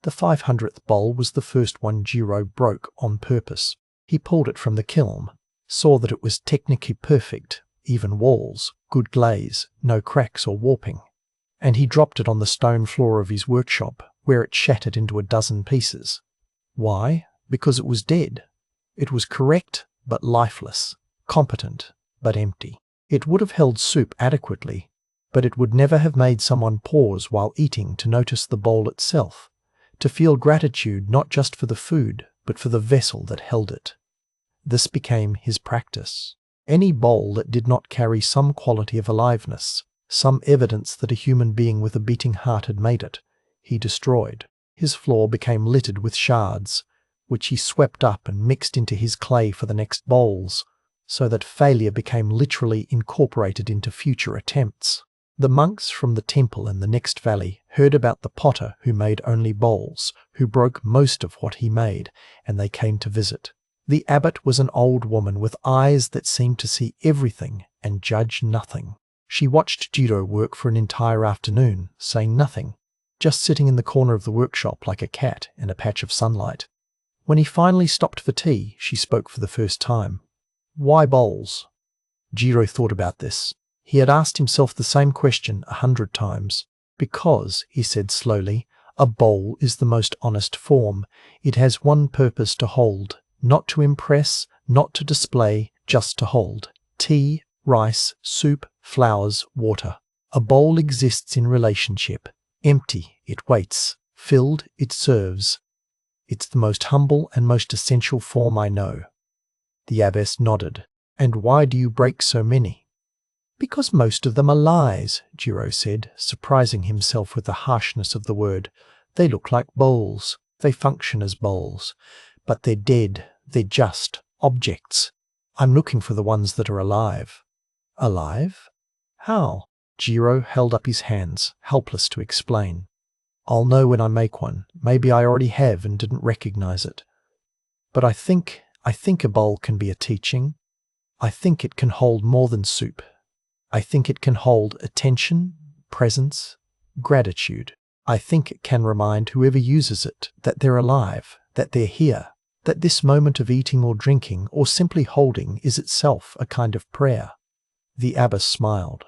The 500th bowl was the first one Jiro broke on purpose. He pulled it from the kiln, saw that it was technically perfect, even walls, good glaze, no cracks or warping, and he dropped it on the stone floor of his workshop, where it shattered into a dozen pieces. Why? Because it was dead. It was correct, but lifeless, competent, but empty. It would have held soup adequately, but it would never have made someone pause while eating to notice the bowl itself, to feel gratitude not just for the food, but for the vessel that held it. This became his practice. Any bowl that did not carry some quality of aliveness, some evidence that a human being with a beating heart had made it, he destroyed. His floor became littered with shards, which he swept up and mixed into his clay for the next bowls, so that failure became literally incorporated into future attempts. The monks from the temple in the next valley heard about the potter who made only bowls, who broke most of what he made, and they came to visit. The abbot was an old woman with eyes that seemed to see everything and judge nothing. She watched Jiro work for an entire afternoon, saying nothing, just sitting in the corner of the workshop like a cat in a patch of sunlight. When he finally stopped for tea, she spoke for the first time. "Why bowls?" Jiro thought about this. He had asked himself the same question 100 times. "Because," he said slowly, "a bowl is the most honest form. It has one purpose to hold, not to impress, not to display, just to hold. Tea, rice, soup, flowers, water. A bowl exists in relationship. Empty, it waits. Filled, it serves. It's the most humble and most essential form I know." The abbess nodded. "And why do you break so many?" Because most of them are lies, Jiro said, surprising himself with the harshness of the word. They look like bowls. They function as bowls. But they're dead. They're just objects. I'm looking for the ones that are alive. Alive? How? Jiro held up his hands, helpless to explain. I'll know when I make one. Maybe I already have and didn't recognize it. But I think a bowl can be a teaching. I think it can hold more than soup. I think it can hold attention, presence, gratitude. I think it can remind whoever uses it that they're alive, that they're here, that this moment of eating or drinking or simply holding is itself a kind of prayer. The abbess smiled.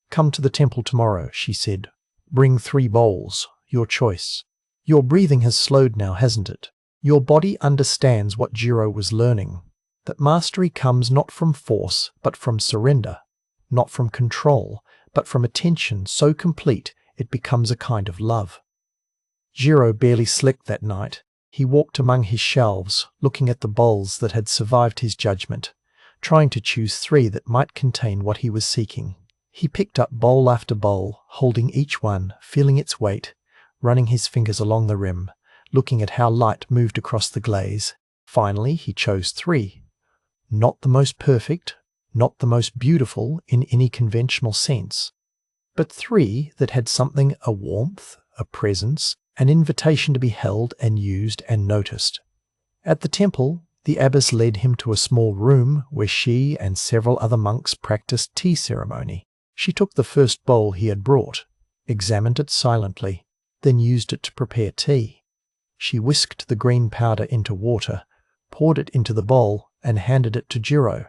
Come to the temple tomorrow, she said. Bring 3 bowls, your choice. Your breathing has slowed now, hasn't it? Your body understands what Jiro was learning, that mastery comes not from force but from surrender, not from control but from attention so complete it becomes a kind of love. Jiro barely slept that night. He walked among his shelves, looking at the bowls that had survived his judgment, trying to choose 3 that might contain what he was seeking. He picked up bowl after bowl, holding each one, feeling its weight, running his fingers along the rim, looking at how light moved across the glaze. Finally, he chose 3. Not the most perfect, not the most beautiful in any conventional sense, but 3 that had something, a warmth, a presence, an invitation to be held and used and noticed. At the temple, the abbess led him to a small room where she and several other monks practiced tea ceremony. She took the first bowl he had brought, examined it silently, then used it to prepare tea. She whisked the green powder into water, poured it into the bowl, and handed it to Jiro.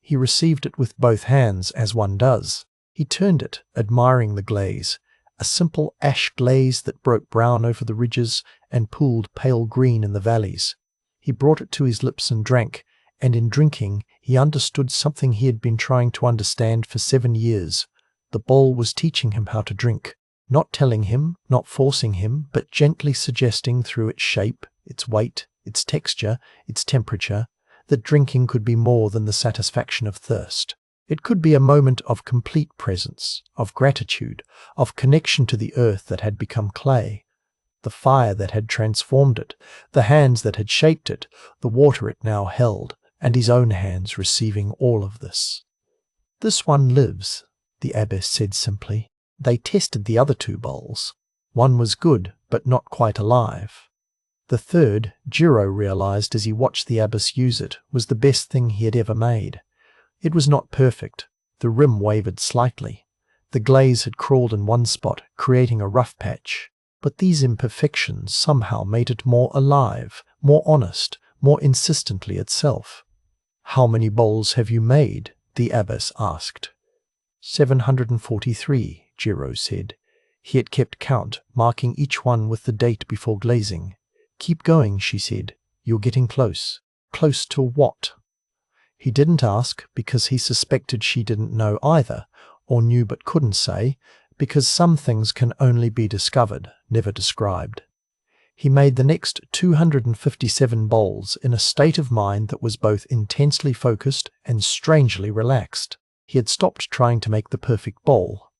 He received it with both hands, as one does. He turned it, admiring the glaze, a simple ash glaze that broke brown over the ridges and pooled pale green in the valleys. He brought it to his lips and drank, and in drinking he understood something he had been trying to understand for 7 years. The bowl was teaching him how to drink, not telling him, not forcing him, but gently suggesting through its shape, its weight, its texture, its temperature, that drinking could be more than the satisfaction of thirst. It could be a moment of complete presence, of gratitude, of connection to the earth that had become clay, the fire that had transformed it, the hands that had shaped it, the water it now held, and his own hands receiving all of this. This one lives, the abbess said simply. They tested the other 2 bowls. One was good, but not quite alive. The third, Jiro realized as he watched the abbess use it, was the best thing he had ever made. It was not perfect. The rim wavered slightly. The glaze had crawled in one spot, creating a rough patch. But these imperfections somehow made it more alive, more honest, more insistently itself. How many bowls have you made? The abbess asked. 743, Jiro said. He had kept count, marking each one with the date before glazing. Keep going, she said. You're getting close. Close to what? He didn't ask because he suspected she didn't know either, or knew but couldn't say, because some things can only be discovered, never described. He made the next 257 bowls in a state of mind that was both intensely focused and strangely relaxed. He had stopped trying to make the perfect bowl.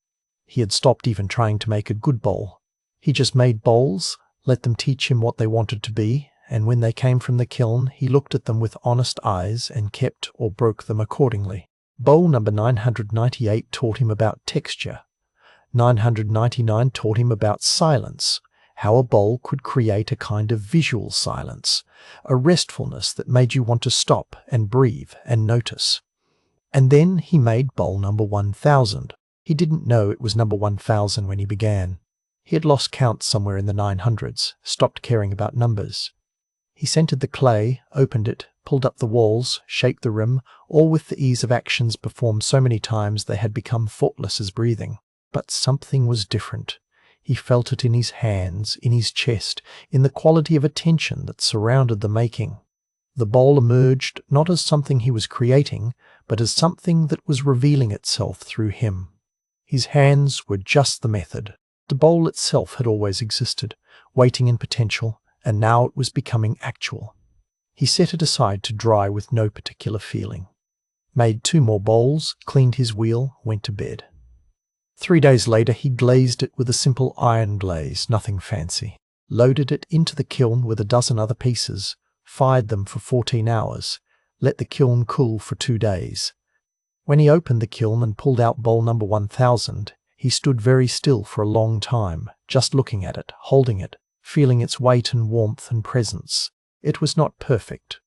He had stopped even trying to make a good bowl. He just made bowls, let them teach him what they wanted to be, and when they came from the kiln, he looked at them with honest eyes and kept or broke them accordingly. Bowl number 998 taught him about texture. 999 taught him about silence, how a bowl could create a kind of visual silence, a restfulness that made you want to stop and breathe and notice. And then he made bowl number 1000. He didn't know it was number 1000 when he began. He had lost count somewhere in the 900s, stopped caring about numbers. He scented the clay, opened it, pulled up the walls, shaped the rim, all with the ease of actions performed so many times they had become thoughtless as breathing. But something was different. He felt it in his hands, in his chest, in the quality of attention that surrounded the making. The bowl emerged not as something he was creating, but as something that was revealing itself through him. His hands were just the method. The bowl itself had always existed, waiting in potential, and now it was becoming actual. He set it aside to dry with no particular feeling. made 2 more bowls, cleaned his wheel, went to bed. 3 days later he glazed it with a simple iron glaze, nothing fancy. Loaded it into the kiln with a dozen other pieces, fired them for 14 hours, let the kiln cool for 2 days. When he opened the kiln and pulled out bowl number 1000, he stood very still for a long time, just looking at it, holding it, feeling its weight and warmth and presence. It was not perfect.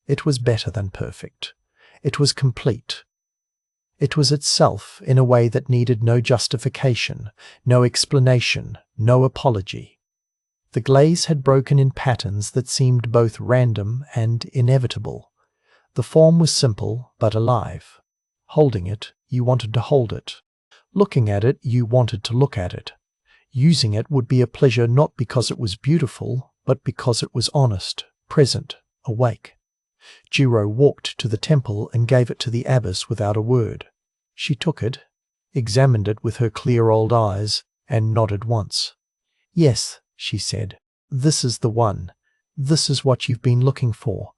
It was better than perfect. It was complete. It was itself in a way that needed no justification, no explanation, no apology. The glaze had broken in patterns that seemed both random and inevitable. The form was simple but alive. Holding it, you wanted to hold it. Looking at it, you wanted to look at it. Using it would be a pleasure not because it was beautiful, but because it was honest, present, awake. Jiro walked to the temple and gave it to the abbess without a word. She took it, examined it with her clear old eyes, and nodded once. "Yes," she said, "this is the one. This is what you've been looking for."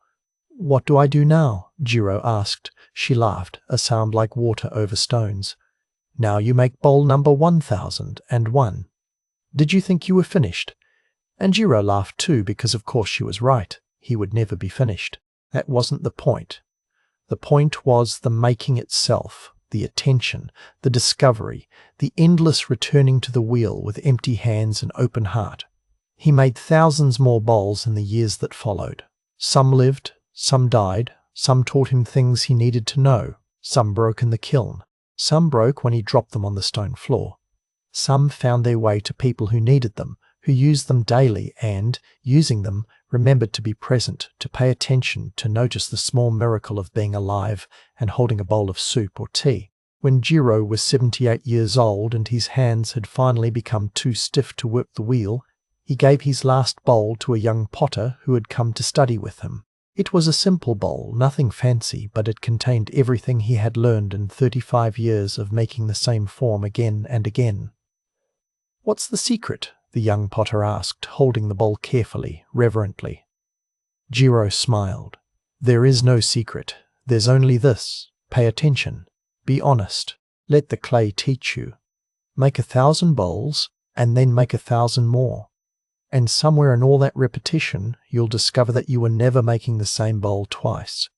"What do I do now?" Jiro asked. She laughed, a sound like water over stones. "Now you make bowl number 1001. Did you think you were finished?" And Jiro laughed too, because of course she was right. He would never be finished. That wasn't the point. The point was the making itself, the attention, the discovery, the endless returning to the wheel with empty hands and open heart. He made thousands more bowls in the years that followed. Some lived, some died, some taught him things he needed to know, some broke in the kiln, some broke when he dropped them on the stone floor. Some found their way to people who needed them, who used them daily and, using them, remembered to be present, to pay attention, to notice the small miracle of being alive and holding a bowl of soup or tea. When Jiro was 78 years old and his hands had finally become too stiff to work the wheel, he gave his last bowl to a young potter who had come to study with him. It was a simple bowl, nothing fancy, but it contained everything he had learned in 35 years of making the same form again and again. "What's the secret?" the young potter asked, holding the bowl carefully, reverently. Jiro smiled. "There is no secret. There's only this. Pay attention. Be honest. Let the clay teach you. Make 1,000 bowls, and then make 1,000 more. And somewhere in all that repetition, you'll discover that you were never making the same bowl twice.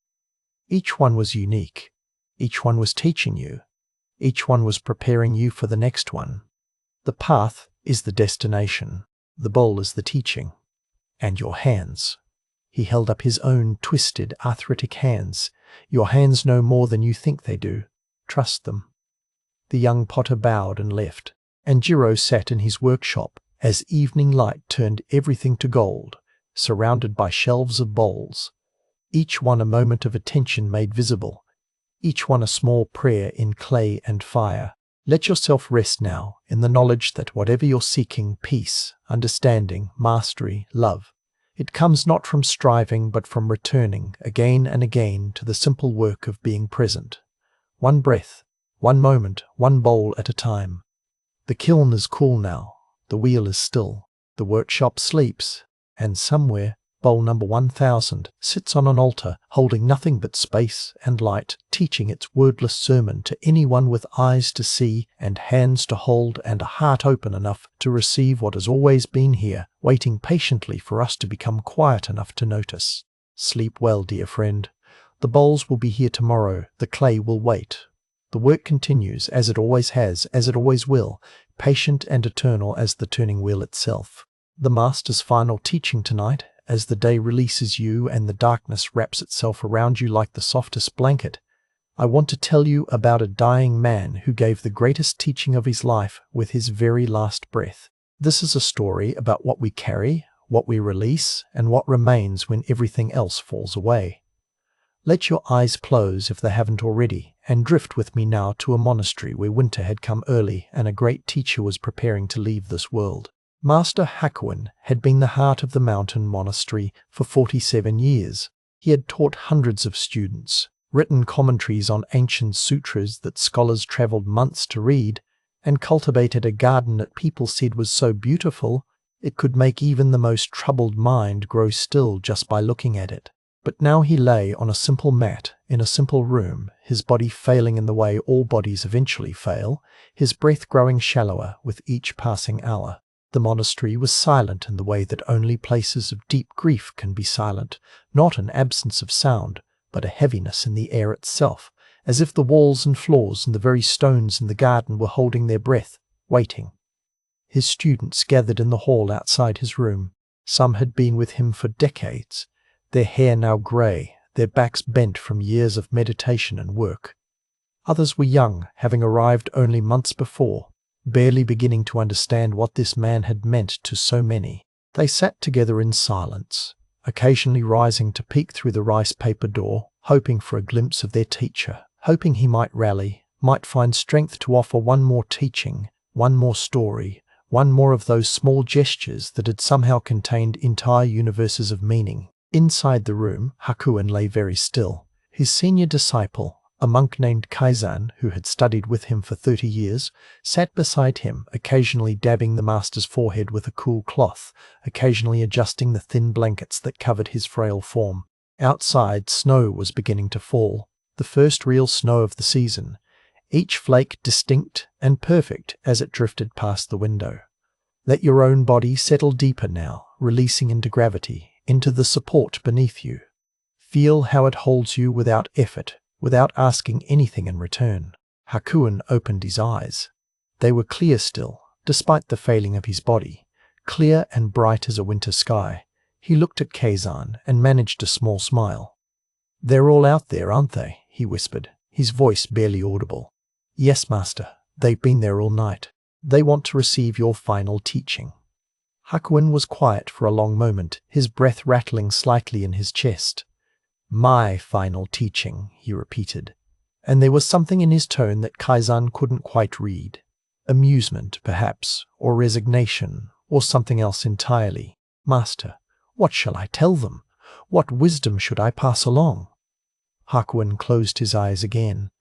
Each one was unique. Each one was teaching you. Each one was preparing you for the next one. The path is the destination. The bowl is the teaching. And your hands." He held up his own twisted, arthritic hands. "Your hands know more than you think they do. Trust them." The young potter bowed and left, and Jiro sat in his workshop as evening light turned everything to gold, surrounded by shelves of bowls, each one a moment of attention made visible, each one a small prayer in clay and fire. Let yourself rest now in the knowledge that whatever you're seeking, peace, understanding, mastery, love, it comes not from striving but from returning again and again to the simple work of being present. One breath, one moment, one bowl at a time. The kiln is cool now. The wheel is still. The workshop sleeps. And somewhere, bowl number 1000 sits on an altar, holding nothing but space and light, teaching its wordless sermon to anyone with eyes to see and hands to hold and a heart open enough to receive what has always been here, waiting patiently for us to become quiet enough to notice. Sleep well, dear friend. The bowls will be here tomorrow. The clay will wait. The work continues, as it always has, as it always will, patient and eternal as the turning wheel itself. The Master's final teaching tonight, as the day releases you and the darkness wraps itself around you like the softest blanket, I want to tell you about a dying man who gave the greatest teaching of his life with his very last breath. This is a story about what we carry, what we release, and what remains when everything else falls away. Let your eyes close if they haven't already, and drift with me now to a monastery where winter had come early and a great teacher was preparing to leave this world. Master Hakuin had been the heart of the mountain monastery for 47 years. He had taught hundreds of students, written commentaries on ancient sutras that scholars travelled months to read, and cultivated a garden that people said was so beautiful it could make even the most troubled mind grow still just by looking at it. But now he lay on a simple mat in a simple room, his body failing in the way all bodies eventually fail, his breath growing shallower with each passing hour. The monastery was silent in the way that only places of deep grief can be silent, not an absence of sound, but a heaviness in the air itself, as if the walls and floors and the very stones in the garden were holding their breath, waiting. His students gathered in the hall outside his room. Some had been with him for decades, their hair now grey, their backs bent from years of meditation and work. Others were young, having arrived only months before, barely beginning to understand what this man had meant to so many. They sat together in silence, occasionally rising to peek through the rice paper door, hoping for a glimpse of their teacher, hoping he might rally, might find strength to offer one more teaching, one more story, one more of those small gestures that had somehow contained entire universes of meaning. Inside the room, Hakuin lay very still. His senior disciple, a monk named Kaizan, who had studied with him for 30 years, sat beside him, occasionally dabbing the master's forehead with a cool cloth, occasionally adjusting the thin blankets that covered his frail form. Outside, snow was beginning to fall, the first real snow of the season, each flake distinct and perfect as it drifted past the window. Let your own body settle deeper now, releasing into gravity, into the support beneath you. Feel how it holds you without effort, without asking anything in return. Hakuin opened his eyes. They were clear still, despite the failing of his body, clear and bright as a winter sky. He looked at Kaizan and managed a small smile. "They're all out there, aren't they?" he whispered, his voice barely audible. "Yes, master. They've been there all night. They want to receive your final teaching." Hakuin was quiet for a long moment, his breath rattling slightly in his chest. "My final teaching," he repeated, and there was something in his tone that Kaizan couldn't quite read. Amusement, perhaps, or resignation, or something else entirely. "Master, what shall I tell them? What wisdom should I pass along?" Hakuin closed his eyes again.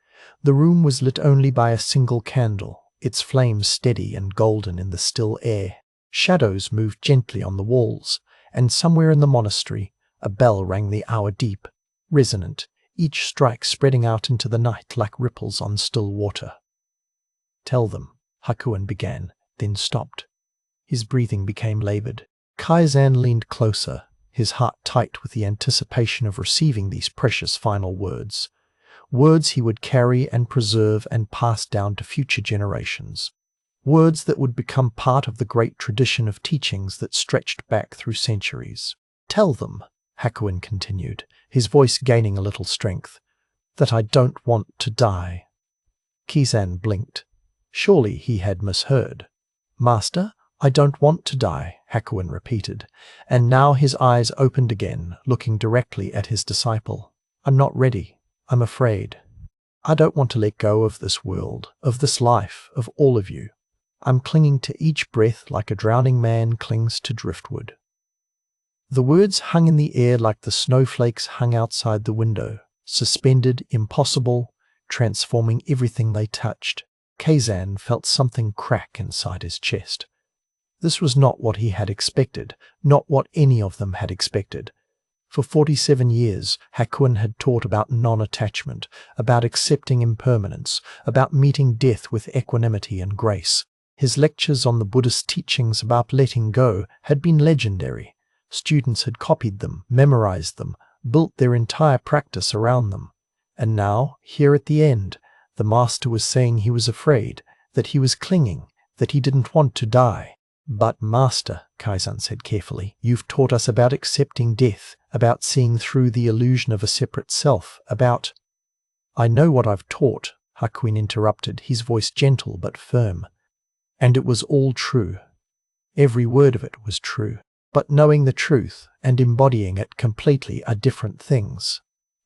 The room was lit only by a single candle, its flames steady and golden in the still air. Shadows moved gently on the walls, and somewhere in the monastery a bell rang the hour deep, resonant, each strike spreading out into the night like ripples on still water. "Tell them," Hakuin began, then stopped. His breathing became laboured. Kaizan leaned closer, his heart tight with the anticipation of receiving these precious final words. Words he would carry and preserve and pass down to future generations. Words that would become part of the great tradition of teachings that stretched back through centuries. "Tell them," Hakuin continued, his voice gaining a little strength, "that I don't want to die." Kaizan blinked. Surely he had misheard. "Master, I don't want to die," Hakuin repeated, and now his eyes opened again, looking directly at his disciple. "I'm not ready. I'm afraid. I don't want to let go of this world, of this life, of all of you. I'm clinging to each breath like a drowning man clings to driftwood." The words hung in the air like the snowflakes hung outside the window, suspended, impossible, transforming everything they touched. Kaizan felt something crack inside his chest. This was not what he had expected, not what any of them had expected. For 47 years, Hakuin had taught about non-attachment, about accepting impermanence, about meeting death with equanimity and grace. His lectures on the Buddhist teachings about letting go had been legendary. Students had copied them, memorized them, built their entire practice around them. And now, here at the end, the master was saying he was afraid, that he was clinging, that he didn't want to die. "But master," Kaizan said carefully, "you've taught us about accepting death, about seeing through the illusion of a separate self, about—" "I know what I've taught," Hakuin interrupted, his voice gentle but firm. "And it was all true. Every word of it was true. But knowing the truth and embodying it completely are different things.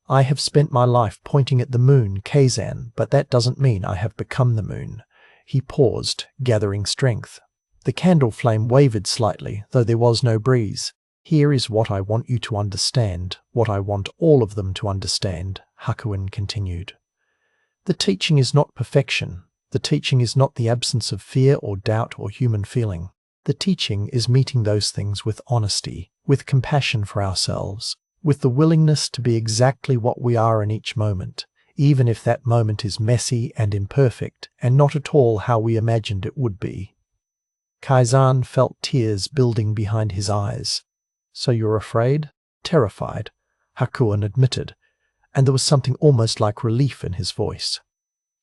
I have spent my life pointing at the moon, Kaizan, but that doesn't mean I have become the moon." He paused, gathering strength. The candle flame wavered slightly, though there was no breeze. "Here is what I want you to understand, what I want all of them to understand," Hakuin continued. "The teaching is not perfection. The teaching is not the absence of fear or doubt or human feeling. The teaching is meeting those things with honesty, with compassion for ourselves, with the willingness to be exactly what we are in each moment, even if that moment is messy and imperfect and not at all how we imagined it would be. Kaizen felt tears building behind his eyes. "So you're afraid?" "Terrified," Hakuin admitted, and there was something almost like relief in his voice.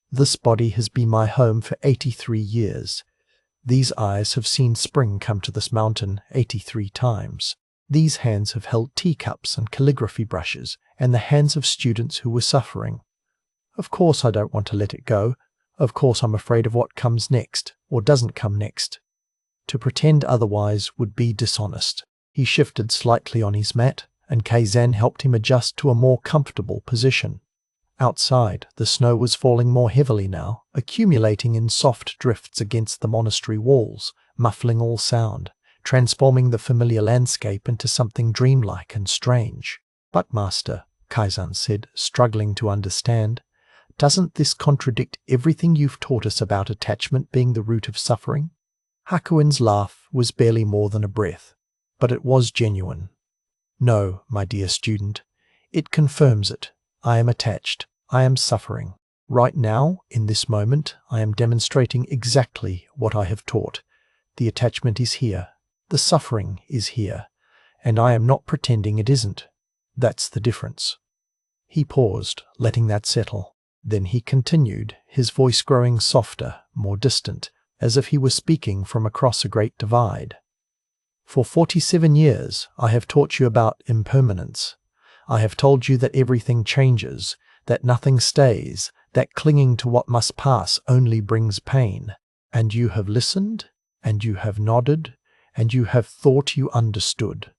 "This body has been my home for 83 years. These eyes have seen spring come to this mountain 83 times. These hands have held teacups and calligraphy brushes, and the hands of students who were suffering. Of course I don't want to let it go. Of course I'm afraid of what comes next, or doesn't come next. To pretend otherwise would be dishonest." He shifted slightly on his mat, and Kaizen helped him adjust to a more comfortable position. Outside, the snow was falling more heavily now, accumulating in soft drifts against the monastery walls, muffling all sound, transforming the familiar landscape into something dreamlike and strange. "But Master," Kaizen said, struggling to understand, "doesn't this contradict everything you've taught us about attachment being the root of suffering?" Hakuin's laugh was barely more than a breath, but it was genuine. "No, my dear student, it confirms it. I am attached. I am suffering. Right now, in this moment, I am demonstrating exactly what I have taught. The attachment is here. The suffering is here. And I am not pretending it isn't. That's the difference." He paused, letting that settle. Then he continued, his voice growing softer, more distant, as if he were speaking from across a great divide. "For 47 years, I have taught you about impermanence. I have told you that everything changes, that nothing stays, that clinging to what must pass only brings pain. And you have listened, and you have nodded, and you have thought you understood.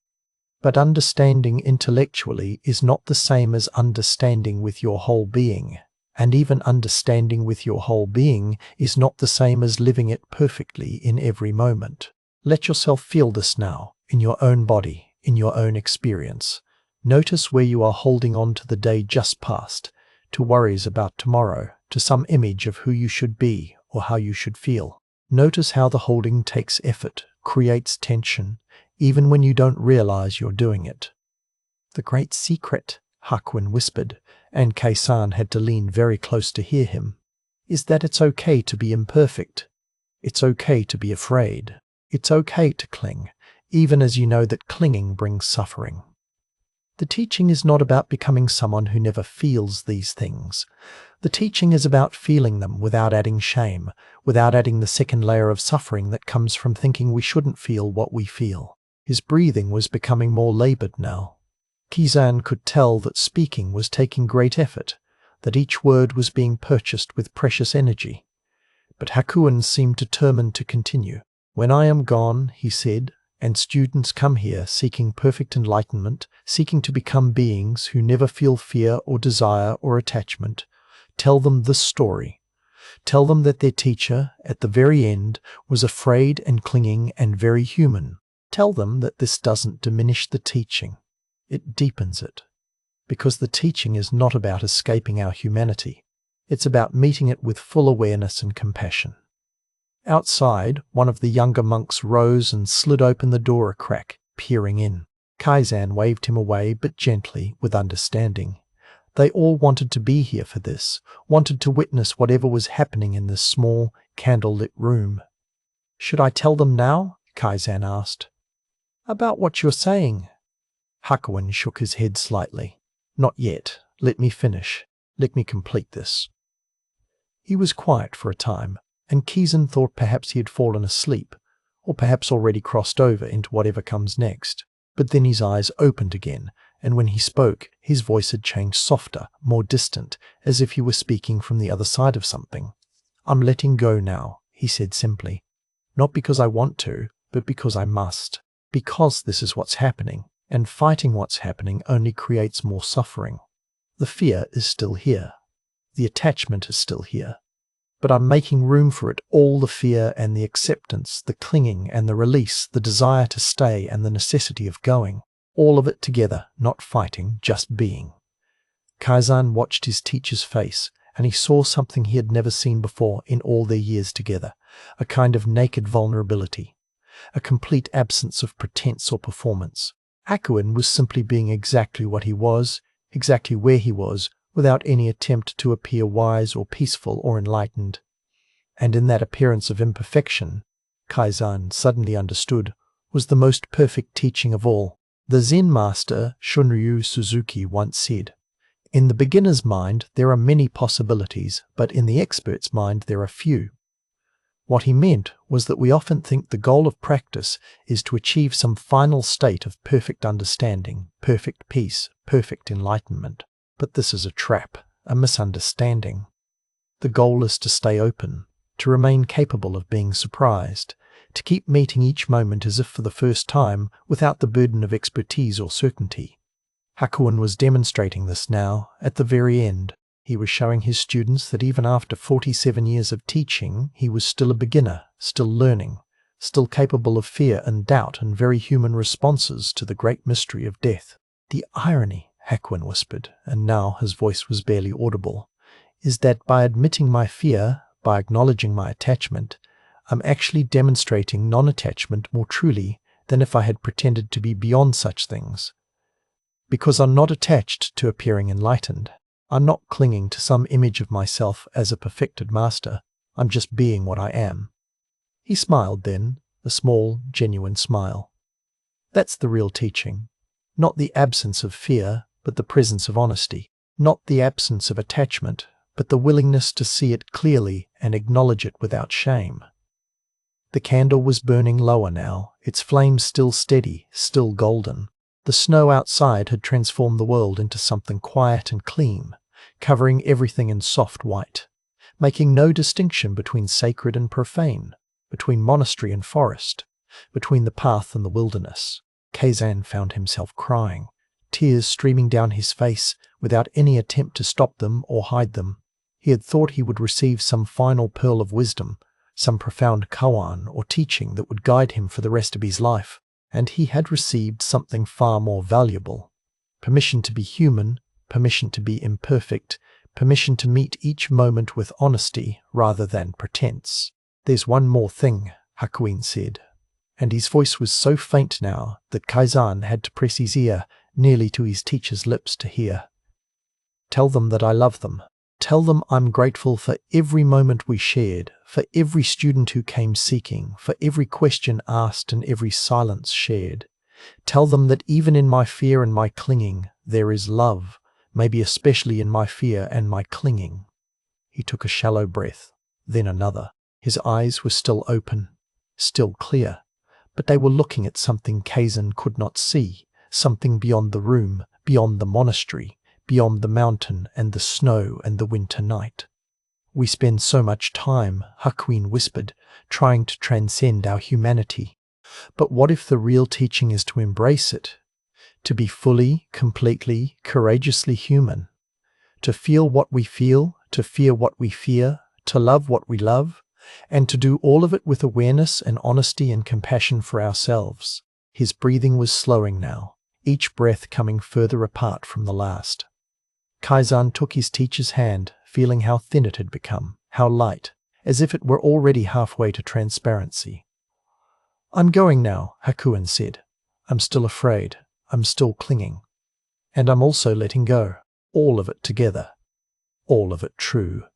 But understanding intellectually is not the same as understanding with your whole being. And even understanding with your whole being is not the same as living it perfectly in every moment. Let yourself feel this now, in your own body, in your own experience. Notice where you are holding on to the day just past, to worries about tomorrow, to some image of who you should be or how you should feel. Notice how the holding takes effort, creates tension, even when you don't realize you're doing it." "The great secret," Hakuin whispered, and Kaizen had to lean very close to hear him, "is that it's okay to be imperfect. It's okay to be afraid. It's okay to cling, even as you know that clinging brings suffering. The teaching is not about becoming someone who never feels these things. The teaching is about feeling them without adding shame, without adding the second layer of suffering that comes from thinking we shouldn't feel what we feel." His breathing was becoming more labored now. Kaizen could tell that speaking was taking great effort, that each word was being purchased with precious energy. But Hakuin seemed determined to continue. "When I am gone," he said, "and students come here seeking perfect enlightenment, seeking to become beings who never feel fear or desire or attachment, tell them this story. Tell them that their teacher, at the very end, was afraid and clinging and very human. Tell them that this doesn't diminish the teaching. It deepens it. Because the teaching is not about escaping our humanity. It's about meeting it with full awareness and compassion." Outside, one of the younger monks rose and slid open the door a crack, peering in. Kaizen waved him away, but gently, with understanding. They all wanted to be here for this, wanted to witness whatever was happening in this small, candle-lit room. "Should I tell them now?" Kaizen asked. "About what you're saying?" Hakuin shook his head slightly. "Not yet. Let me finish. Let me complete this." He was quiet for a time, and Kaizen thought perhaps he had fallen asleep, or perhaps already crossed over into whatever comes next. But then his eyes opened again, and when he spoke, his voice had changed softer, more distant, as if he were speaking from the other side of something. "I'm letting go now," he said simply. "Not because I want to, but because I must. Because this is what's happening, and fighting what's happening only creates more suffering. The fear is still here. The attachment is still here. But I'm making room for it, all the fear and the acceptance, the clinging and the release, the desire to stay and the necessity of going. All of it together, not fighting, just being." Kaizen watched his teacher's face, and he saw something he had never seen before in all their years together, a kind of naked vulnerability, a complete absence of pretense or performance, Hakuin was simply being exactly what he was, exactly where he was, without any attempt to appear wise or peaceful or enlightened. And in that appearance of imperfection, Kaizen suddenly understood, was the most perfect teaching of all. The Zen master Shunryu Suzuki once said, "In the beginner's mind there are many possibilities, but in the expert's mind there are few." What he meant was that we often think the goal of practice is to achieve some final state of perfect understanding, perfect peace, perfect enlightenment. But this is a trap, a misunderstanding. The goal is to stay open, to remain capable of being surprised, to keep meeting each moment as if for the first time without the burden of expertise or certainty. Hakuin was demonstrating this now, at the very end. He was showing his students that even after 47 years of teaching, he was still a beginner, still learning, still capable of fear and doubt and very human responses to the great mystery of death. "The irony," Hakuin whispered, and now his voice was barely audible, "is that by admitting my fear, by acknowledging my attachment, I'm actually demonstrating non-attachment more truly than if I had pretended to be beyond such things. Because I'm not attached to appearing enlightened. I'm not clinging to some image of myself as a perfected master. I'm just being what I am." He smiled then, a small, genuine smile. That's the real teaching. Not the absence of fear, but the presence of honesty. Not the absence of attachment, but the willingness to see it clearly and acknowledge it without shame. The candle was burning lower now, its flame still steady, still golden. The snow outside had transformed the world into something quiet and clean, covering everything in soft white, making no distinction between sacred and profane, between monastery and forest, between the path and the wilderness. Kaizen found himself crying, tears streaming down his face without any attempt to stop them or hide them. He had thought he would receive some final pearl of wisdom, some profound koan or teaching that would guide him for the rest of his life. And he had received something far more valuable. Permission to be human, permission to be imperfect, permission to meet each moment with honesty rather than pretense. "There's one more thing," Hakuin said, and his voice was so faint now that Kaizen had to press his ear nearly to his teacher's lips to hear. "Tell them that I love them. Tell them I'm grateful for every moment we shared, for every student who came seeking, for every question asked and every silence shared. Tell them that even in my fear and my clinging, there is love, maybe especially in my fear and my clinging." He took a shallow breath, then another. His eyes were still open, still clear, but they were looking at something Kaizen could not see, something beyond the room, beyond the monastery, beyond the mountain and the snow and the winter night. "We spend so much time," Hakuin whispered, "trying to transcend our humanity. But what if the real teaching is to embrace it? To be fully, completely, courageously human? To feel what we feel, to fear what we fear, to love what we love, and to do all of it with awareness and honesty and compassion for ourselves." His breathing was slowing now, each breath coming further apart from the last. Kaizen took his teacher's hand, feeling how thin it had become, how light, as if it were already halfway to transparency. "I'm going now," Hakuin said. "I'm still afraid, I'm still clinging. And I'm also letting go, all of it together, all of it true."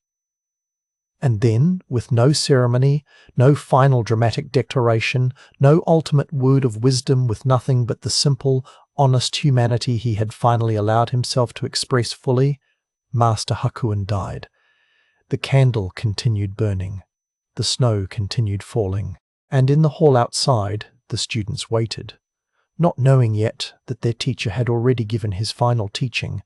And then, with no ceremony, no final dramatic declaration, no ultimate word of wisdom, with nothing but the simple, honest humanity he had finally allowed himself to express fully, Master Hakuin died. The candle continued burning. The snow continued falling. And in the hall outside, the students waited, not knowing yet that their teacher had already given his final teaching,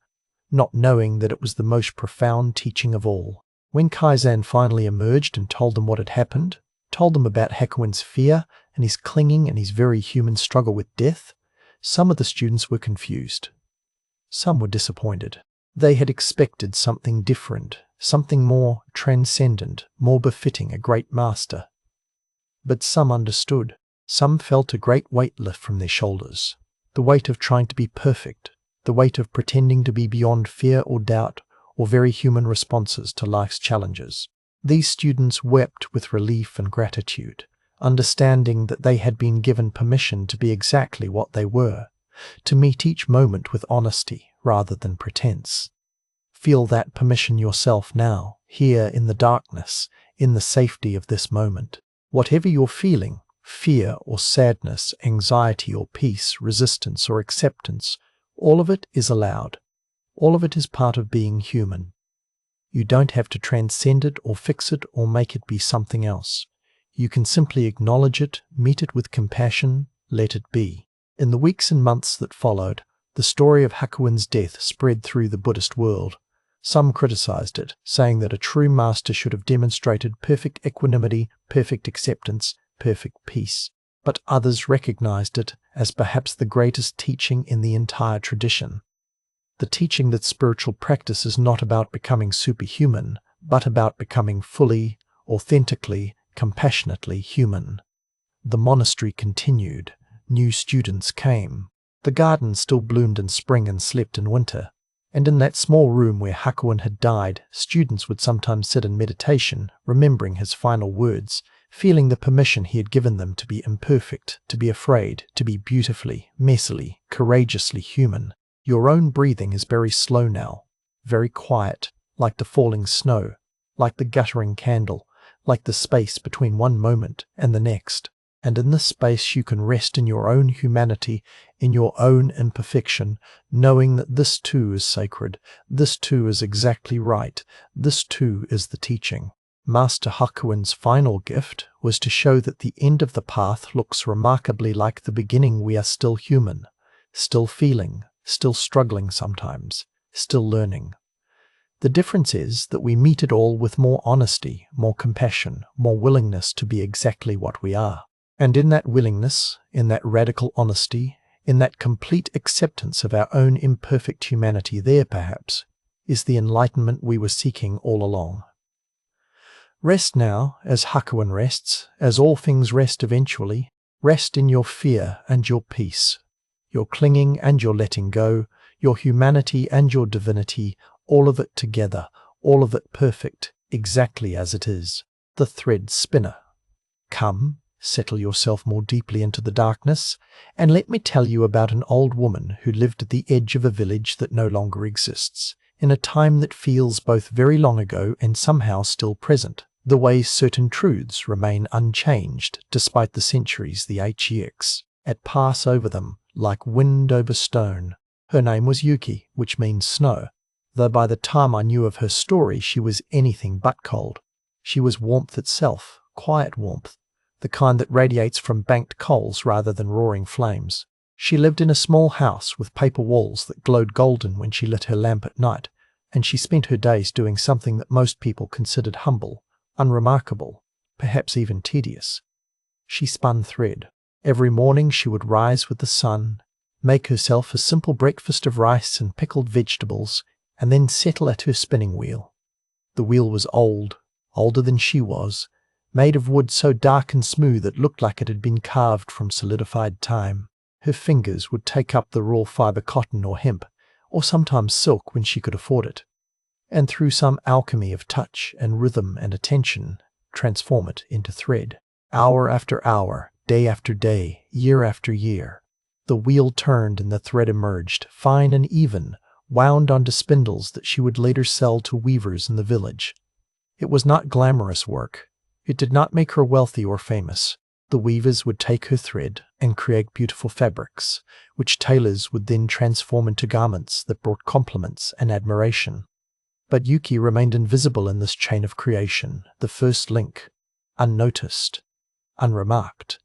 not knowing that it was the most profound teaching of all. When Kaizen finally emerged and told them what had happened, told them about Hakuin's fear and his clinging and his very human struggle with death, some of the students were confused. Some were disappointed. They had expected something different, something more transcendent, more befitting a great master. But some understood. Some felt a great weight lift from their shoulders, the weight of trying to be perfect, the weight of pretending to be beyond fear or doubt or very human responses to life's challenges. These students wept with relief and gratitude, understanding that they had been given permission to be exactly what they were, to meet each moment with honesty rather than pretense. Feel that permission yourself now, here in the darkness, in the safety of this moment. Whatever you're feeling, fear or sadness, anxiety or peace, resistance or acceptance, all of it is allowed. All of it is part of being human. You don't have to transcend it or fix it or make it be something else. You can simply acknowledge it, meet it with compassion, let it be. In the weeks and months that followed, the story of Hakuin's death spread through the Buddhist world. Some criticized it, saying that a true master should have demonstrated perfect equanimity, perfect acceptance, perfect peace. But others recognized it as perhaps the greatest teaching in the entire tradition. The teaching that spiritual practice is not about becoming superhuman, but about becoming fully, authentically, compassionately human. The monastery continued. New students came. The garden still bloomed in spring and slept in winter. And in that small room where Hakuin had died, students would sometimes sit in meditation, remembering his final words, feeling the permission he had given them to be imperfect, to be afraid, to be beautifully, messily, courageously human. Your own breathing is very slow now, very quiet, like the falling snow, like the guttering candle, like the space between one moment and the next. And in this space you can rest in your own humanity, in your own imperfection, knowing that this too is sacred, this too is exactly right, this too is the teaching. Master Hakuin's final gift was to show that the end of the path looks remarkably like the beginning. We are still human, still feeling, still struggling sometimes, still learning. The difference is that we meet it all with more honesty, more compassion, more willingness to be exactly what we are. And in that willingness, in that radical honesty, in that complete acceptance of our own imperfect humanity, there perhaps is the enlightenment we were seeking all along. Rest now, as Hakuin rests, as all things rest eventually. Rest in your fear and your peace, your clinging and your letting go, your humanity and your divinity, all of it together, all of it perfect, exactly as it is. The thread spinner. Come, settle yourself more deeply into the darkness, and let me tell you about an old woman who lived at the edge of a village that no longer exists, in a time that feels both very long ago and somehow still present, the way certain truths remain unchanged despite the centuries the HEX at pass over them like wind over stone. Her name was Yuki, which means snow, though by the time I knew of her story she was anything but cold. She was warmth itself, quiet warmth, the kind that radiates from banked coals rather than roaring flames. She lived in a small house with paper walls that glowed golden when she lit her lamp at night, and she spent her days doing something that most people considered humble, unremarkable, perhaps even tedious. She spun thread. Every morning she would rise with the sun, make herself a simple breakfast of rice and pickled vegetables, and then settle at her spinning wheel. The wheel was old, older than she was, made of wood so dark and smooth it looked like it had been carved from solidified time. Her fingers would take up the raw fibre cotton or hemp, or sometimes silk when she could afford it, and through some alchemy of touch and rhythm and attention, transform it into thread. Hour after hour, day after day, year after year, the wheel turned and the thread emerged, fine and even, wound onto spindles that she would later sell to weavers in the village. It was not glamorous work. It did not make her wealthy or famous. The weavers would take her thread and create beautiful fabrics, which tailors would then transform into garments that brought compliments and admiration. But Yuki remained invisible in this chain of creation, the first link, unnoticed, unremarked.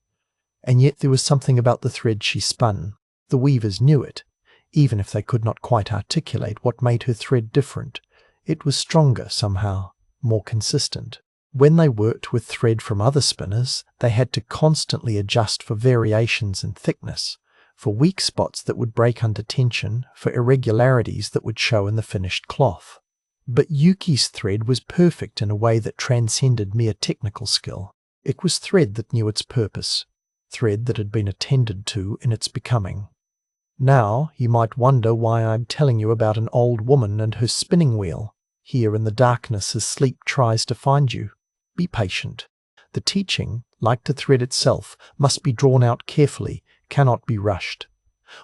And yet there was something about the thread she spun. The weavers knew it, even if they could not quite articulate what made her thread different. It was stronger somehow, more consistent. When they worked with thread from other spinners, they had to constantly adjust for variations in thickness, for weak spots that would break under tension, for irregularities that would show in the finished cloth. But Yuki's thread was perfect in a way that transcended mere technical skill. It was thread that knew its purpose, thread that had been attended to in its becoming. Now you might wonder why I'm telling you about an old woman and her spinning wheel, here in the darkness as sleep tries to find you. Be patient. The teaching, like the thread itself, must be drawn out carefully, cannot be rushed.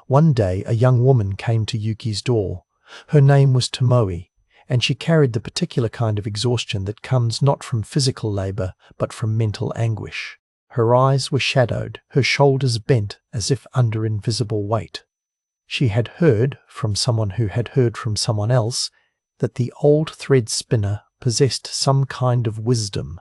One day a young woman came to Yuki's door. Her name was Tomoe, and she carried the particular kind of exhaustion that comes not from physical labor, but from mental anguish. Her eyes were shadowed, her shoulders bent as if under invisible weight. She had heard, from someone who had heard from someone else, that the old thread spinner possessed some kind of wisdom,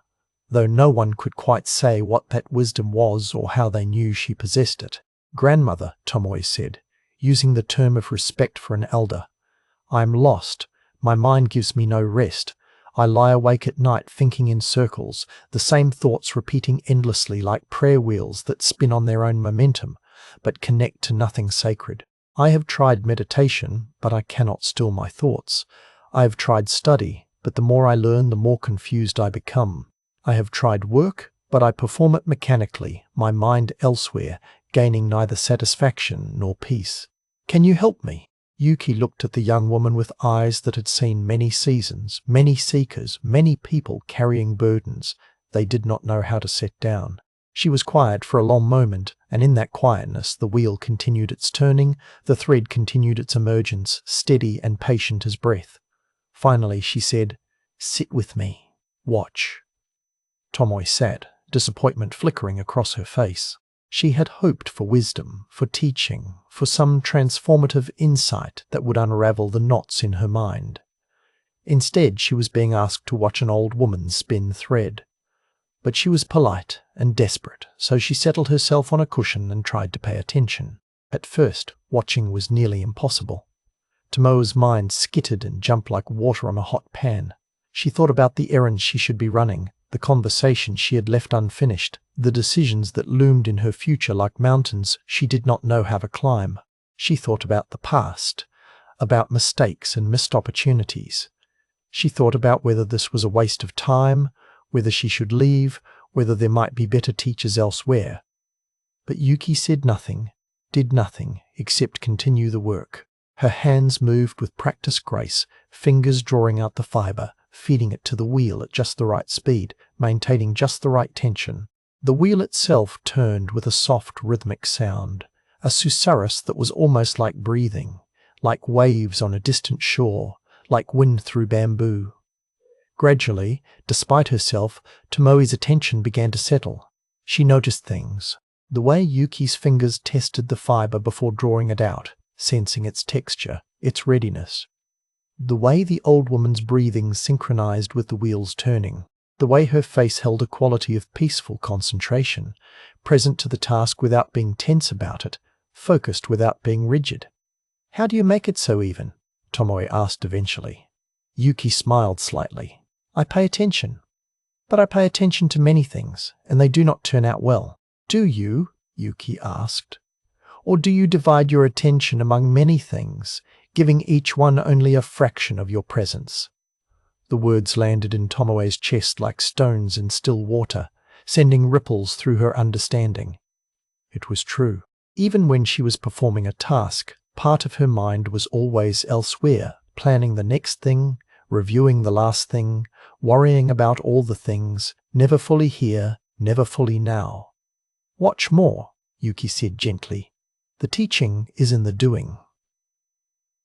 though no one could quite say what that wisdom was or how they knew she possessed it. "Grandmother," Tomoe said, using the term of respect for an elder, "I am lost. My mind gives me no rest. I lie awake at night thinking in circles, the same thoughts repeating endlessly like prayer wheels that spin on their own momentum, but connect to nothing sacred. I have tried meditation, but I cannot still my thoughts. I have tried study, but the more I learn, the more confused I become. I have tried work, but I perform it mechanically, my mind elsewhere, gaining neither satisfaction nor peace. Can you help me?" Yuki looked at the young woman with eyes that had seen many seasons, many seekers, many people carrying burdens they did not know how to set down. She was quiet for a long moment, and in that quietness the wheel continued its turning, the thread continued its emergence, steady and patient as breath. Finally she said, "Sit with me. Watch." Tomoe sat, disappointment flickering across her face. She had hoped for wisdom, for teaching, for some transformative insight that would unravel the knots in her mind. Instead, she was being asked to watch an old woman spin thread. But she was polite and desperate, so she settled herself on a cushion and tried to pay attention. At first, watching was nearly impossible. Tomoe's mind skittered and jumped like water on a hot pan. She thought about the errands she should be running, the conversation she had left unfinished, the decisions that loomed in her future like mountains she did not know how to climb. She thought about the past, about mistakes and missed opportunities. She thought about whether this was a waste of time, whether she should leave, whether there might be better teachers elsewhere. But Yuki said nothing, did nothing, except continue the work. Her hands moved with practiced grace, fingers drawing out the fiber, feeding it to the wheel at just the right speed, maintaining just the right tension. The wheel itself turned with a soft rhythmic sound, a susurrus that was almost like breathing, like waves on a distant shore, like wind through bamboo. Gradually, despite herself, Tomoe's attention began to settle. She noticed things. The way Yuki's fingers tested the fiber before drawing it out, sensing its texture, its readiness. The way the old woman's breathing synchronized with the wheel's turning. The way her face held a quality of peaceful concentration, present to the task without being tense about it, focused without being rigid. "How do you make it so even?" Tomoe asked eventually. Yuki smiled slightly. "I pay attention. But I pay attention to many things, and they do not turn out well." "Do you?" Yuki asked. "Or do you divide your attention among many things, giving each one only a fraction of your presence?" The words landed in Tomoe's chest like stones in still water, sending ripples through her understanding. It was true. Even when she was performing a task, part of her mind was always elsewhere, planning the next thing, reviewing the last thing, worrying about all the things, never fully here, never fully now. "Watch more," Yuki said gently. "The teaching is in the doing."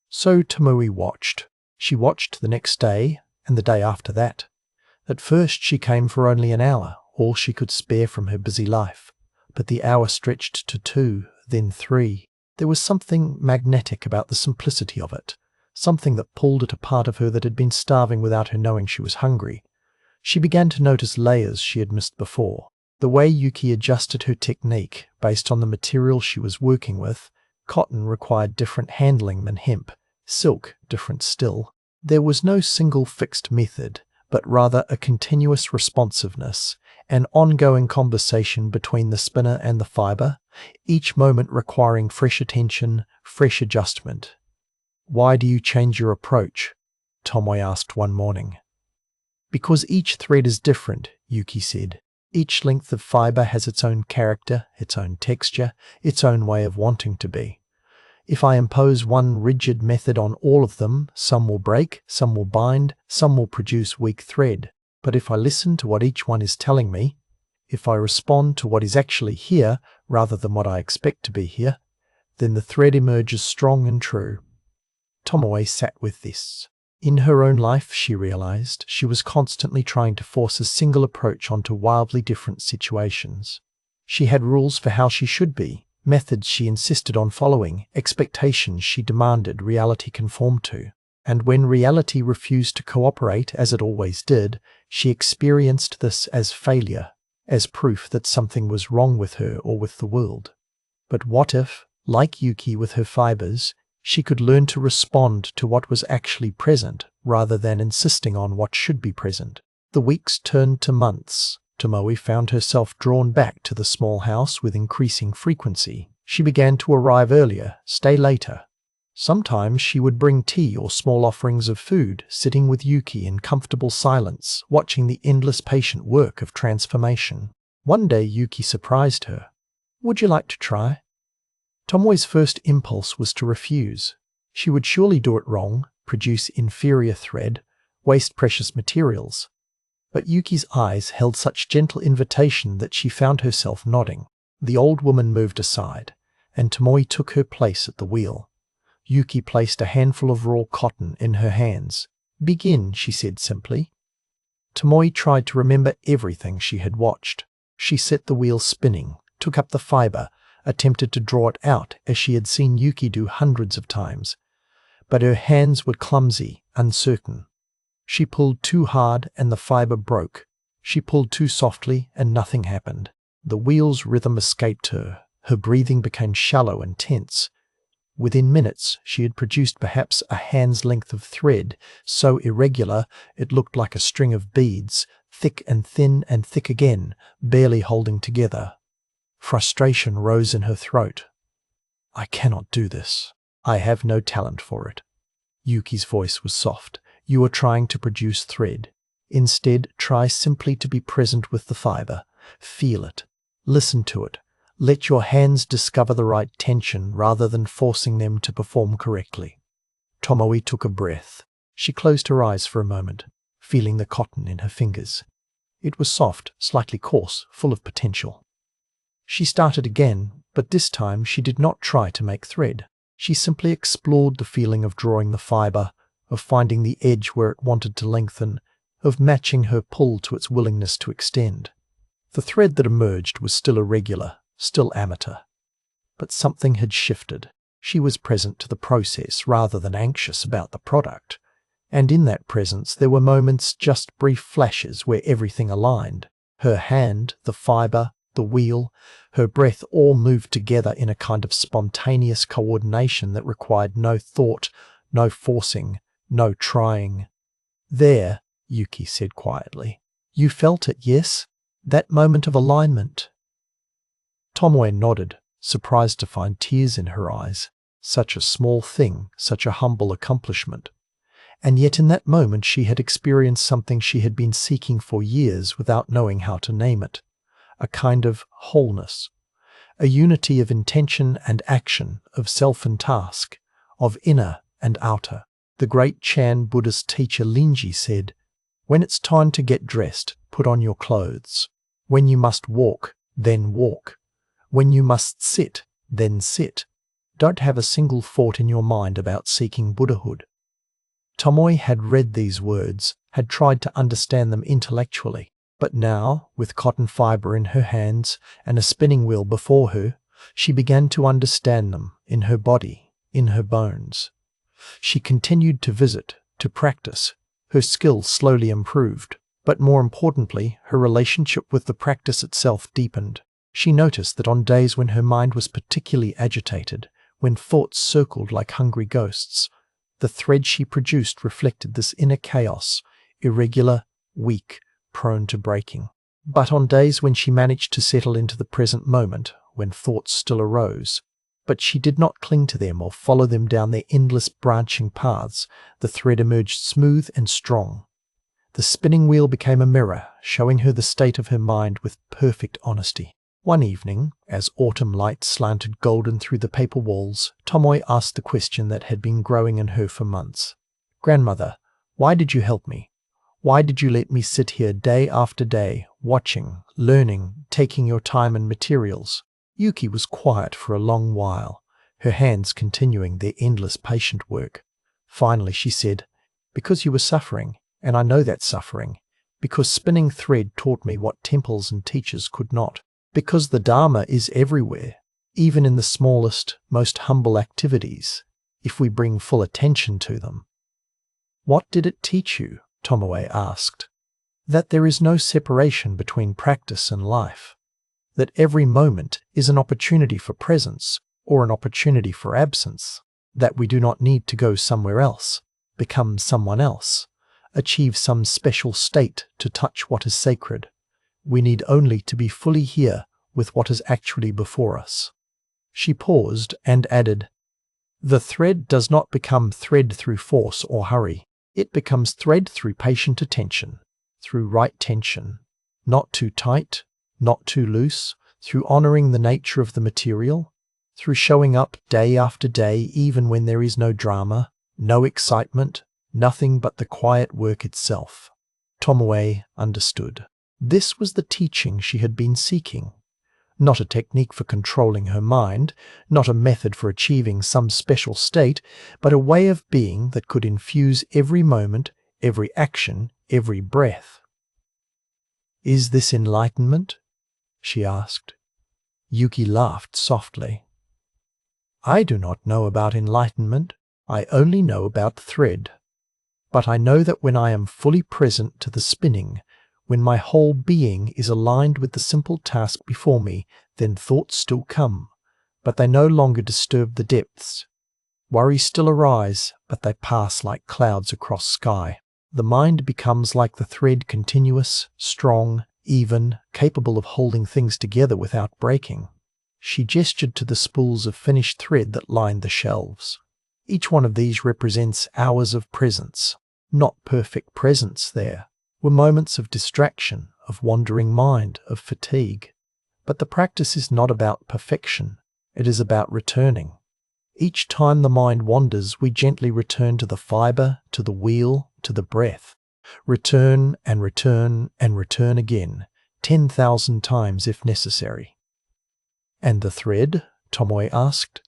So Tomoe watched. She watched the next day, and the day after that. At first she came for only an hour, all she could spare from her busy life. But the hour stretched to 2, then 3. There was something magnetic about the simplicity of it, something that pulled at a part of her that had been starving without her knowing she was hungry. She began to notice layers she had missed before. The way Yuki adjusted her technique based on the material she was working with. Cotton required different handling than hemp, silk different still. There was no single fixed method, but rather a continuous responsiveness, an ongoing conversation between the spinner and the fiber, each moment requiring fresh attention, fresh adjustment. "Why do you change your approach?" Tomoe asked one morning. "Because each thread is different," Yuki said. "Each length of fiber has its own character, its own texture, its own way of wanting to be. If I impose one rigid method on all of them, some will break, some will bind, some will produce weak thread. But if I listen to what each one is telling me, if I respond to what is actually here rather than what I expect to be here, Then the thread emerges strong and true. Tomoe sat with this. In her own life, she realized, she was constantly trying to force a single approach onto wildly different situations. She had rules for how she should be, methods she insisted on following, expectations she demanded reality conform to. And when reality refused to cooperate, as it always did, she experienced this as failure, as proof that something was wrong with her or with the world. But what if, like Yuki with her fibers, she could learn to respond to what was actually present rather than insisting on what should be present? The weeks turned to months. Tomoe found herself drawn back to the small house with increasing frequency. She began to arrive earlier, stay later. Sometimes she would bring tea or small offerings of food, sitting with Yuki in comfortable silence, watching the endless patient work of transformation. One day Yuki surprised her. "Would you like to try?" Tomoe's first impulse was to refuse. She would surely do it wrong, produce inferior thread, waste precious materials. But Yuki's eyes held such gentle invitation that she found herself nodding. The old woman moved aside, and Tomoe took her place at the wheel. Yuki placed a handful of raw cotton in her hands. "Begin," she said simply. Tomoe tried to remember everything she had watched. She set the wheel spinning, took up the fiber, attempted to draw it out as she had seen Yuki do hundreds of times. But her hands were clumsy, uncertain. She pulled too hard and the fiber broke. She pulled too softly and nothing happened. The wheel's rhythm escaped her. Her breathing became shallow and tense. Within minutes, she had produced perhaps a hand's length of thread, so irregular it looked like a string of beads, thick and thick again, barely holding together. Frustration rose in her throat. "I cannot do this. I have no talent for it." Yuki's voice was soft. "You are trying to produce thread. Instead, try simply to be present with the fiber. Feel it. Listen to it. Let your hands discover the right tension rather than forcing them to perform correctly." Tomoe took a breath. She closed her eyes for a moment, feeling the cotton in her fingers. It was soft, slightly coarse, full of potential. She started again, but this time she did not try to make thread. She simply explored the feeling of drawing the fiber, of finding the edge where it wanted to lengthen, of matching her pull to its willingness to extend. The thread that emerged was still irregular, still amateur. But something had shifted. She was present to the process rather than anxious about the product. And in that presence there were moments, just brief flashes, where everything aligned. Her hand, the fiber, the wheel, her breath all moved together in a kind of spontaneous coordination that required no thought, no forcing, no trying. "There," Yuki said quietly. "You felt it, yes? That moment of alignment." Tomoe nodded, surprised to find tears in her eyes. Such a small thing, such a humble accomplishment. And yet in that moment she had experienced something she had been seeking for years without knowing how to name it. A kind of wholeness. A unity of intention and action, of self and task, of inner and outer. The great Chan Buddhist teacher Linji said, "When it's time to get dressed, put on your clothes. When you must walk, then walk. When you must sit, then sit. Don't have a single thought in your mind about seeking Buddhahood." Tomoe had read these words, had tried to understand them intellectually, but now, with cotton fiber in her hands and a spinning wheel before her, she began to understand them in her body, in her bones. She continued to visit, to practice. Her skill slowly improved, but more importantly, her relationship with the practice itself deepened. She noticed that on days when her mind was particularly agitated, when thoughts circled like hungry ghosts, the thread she produced reflected this inner chaos, irregular, weak, prone to breaking. But on days when she managed to settle into the present moment, when thoughts still arose, but she did not cling to them or follow them down their endless branching paths, the thread emerged smooth and strong. The spinning wheel became a mirror, showing her the state of her mind with perfect honesty. One evening, as autumn light slanted golden through the paper walls, Tomoe asked the question that had been growing in her for months. "Grandmother, why did you help me? Why did you let me sit here day after day, watching, learning, taking your time and materials?" Yuki was quiet for a long while. her hands continuing their endless patient work. Finally she said, "Because you were suffering, and I know that suffering. Because spinning thread taught me what temples and teachers could not. Because the Dharma is everywhere, even in the smallest, most humble activities, if we bring full attention to them." "What did it teach you?" Tomoe asked. "That there is no separation between practice and life. That every moment is an opportunity for presence or an opportunity for absence. That we do not need to go somewhere else, become someone else, achieve some special state to touch what is sacred. We need only to be fully here with what is actually before us." She paused and added, "The thread does not become thread through force or hurry. It becomes thread through patient attention, through right tension, not too tight, not too loose, through honoring the nature of the material, through showing up day after day even when there is no drama, no excitement, nothing but the quiet work itself." Tomoe understood. This was the teaching she had been seeking. Not a technique for controlling her mind, not a method for achieving some special state, but a way of being that could infuse every moment, every action, every breath. "Is this enlightenment?" she asked. Yuki laughed softly. "I do not know about enlightenment. I only know about thread. But I know that when I am fully present to the spinning, when my whole being is aligned with the simple task before me, then thoughts still come, but they no longer disturb the depths. Worries still arise, but they pass like clouds across sky. The mind becomes like the thread, continuous, strong, even, capable of holding things together without breaking." She gestured to the spools of finished thread that lined the shelves. "Each one of these represents hours of presence. Not perfect presence there. Were moments of distraction, of wandering mind, of fatigue. But the practice is not about perfection. It is about returning. Each time the mind wanders, we gently return to the fiber, to the wheel, to the breath. Return and return and return again, 10,000 times if necessary." "And the thread?" Tomoe asked.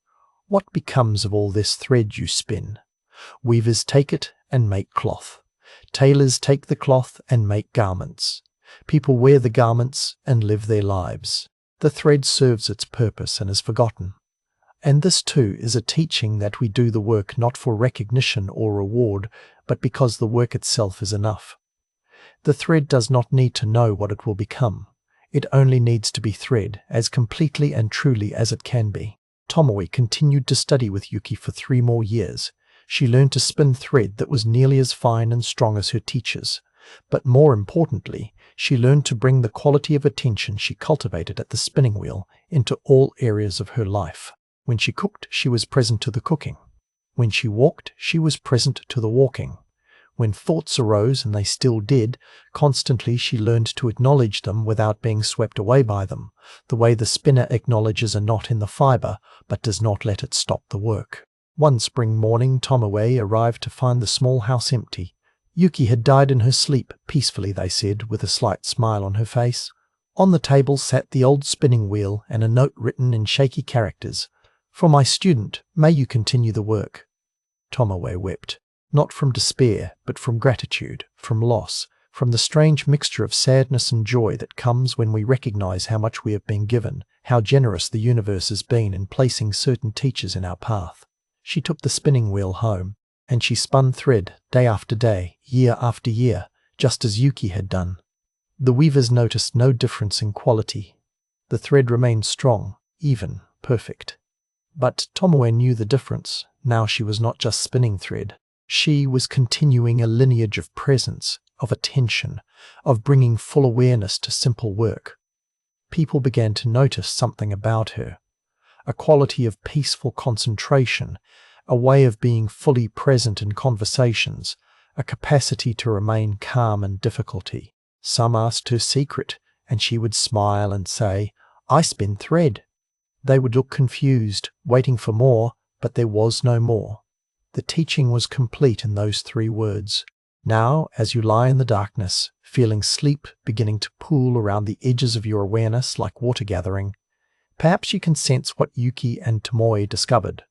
"What becomes of all this thread you spin? Weavers take it and make cloth. Tailors take the cloth and make garments. People wear the garments and live their lives. The thread serves its purpose and is forgotten. And this too is a teaching that we do the work not for recognition or reward, but because the work itself is enough. The thread does not need to know what it will become. It only needs to be thread, as completely and truly as it can be." Tomoe continued to study with Yuki for 3 more years. She learned to spin thread that was nearly as fine and strong as her teachers. But more importantly, she learned to bring the quality of attention she cultivated at the spinning wheel into all areas of her life. When she cooked, she was present to the cooking. When she walked, she was present to the walking. When thoughts arose, and they still did, constantly she learned to acknowledge them without being swept away by them, the way the spinner acknowledges a knot in the fiber, but does not let it stop the work. One spring morning, Tomoe arrived to find the small house empty. Yuki had died in her sleep, peacefully, they said, with a slight smile on her face. On the table sat the old spinning wheel and a note written in shaky characters. "For my student, may you continue the work." Tomoe wept, not from despair, but from gratitude, from loss, from the strange mixture of sadness and joy that comes when we recognize how much we have been given, how generous the universe has been in placing certain teachers in our path. She took the spinning wheel home, and she spun thread day after day, year after year, just as Yuki had done. The weavers noticed no difference in quality. The thread remained strong, even, perfect. But Tomoe knew the difference. Now she was not just spinning thread. She was continuing a lineage of presence, of attention, of bringing full awareness to simple work. People began to notice something about her, a quality of peaceful concentration, a way of being fully present in conversations, a capacity to remain calm in difficulty. Some asked her secret, and she would smile and say, "I spin thread." They would look confused, waiting for more, but there was no more. The teaching was complete in those 3 words. Now, as you lie in the darkness, feeling sleep beginning to pool around the edges of your awareness like water gathering, Perhaps you can sense what Yuki and Tomoe discovered.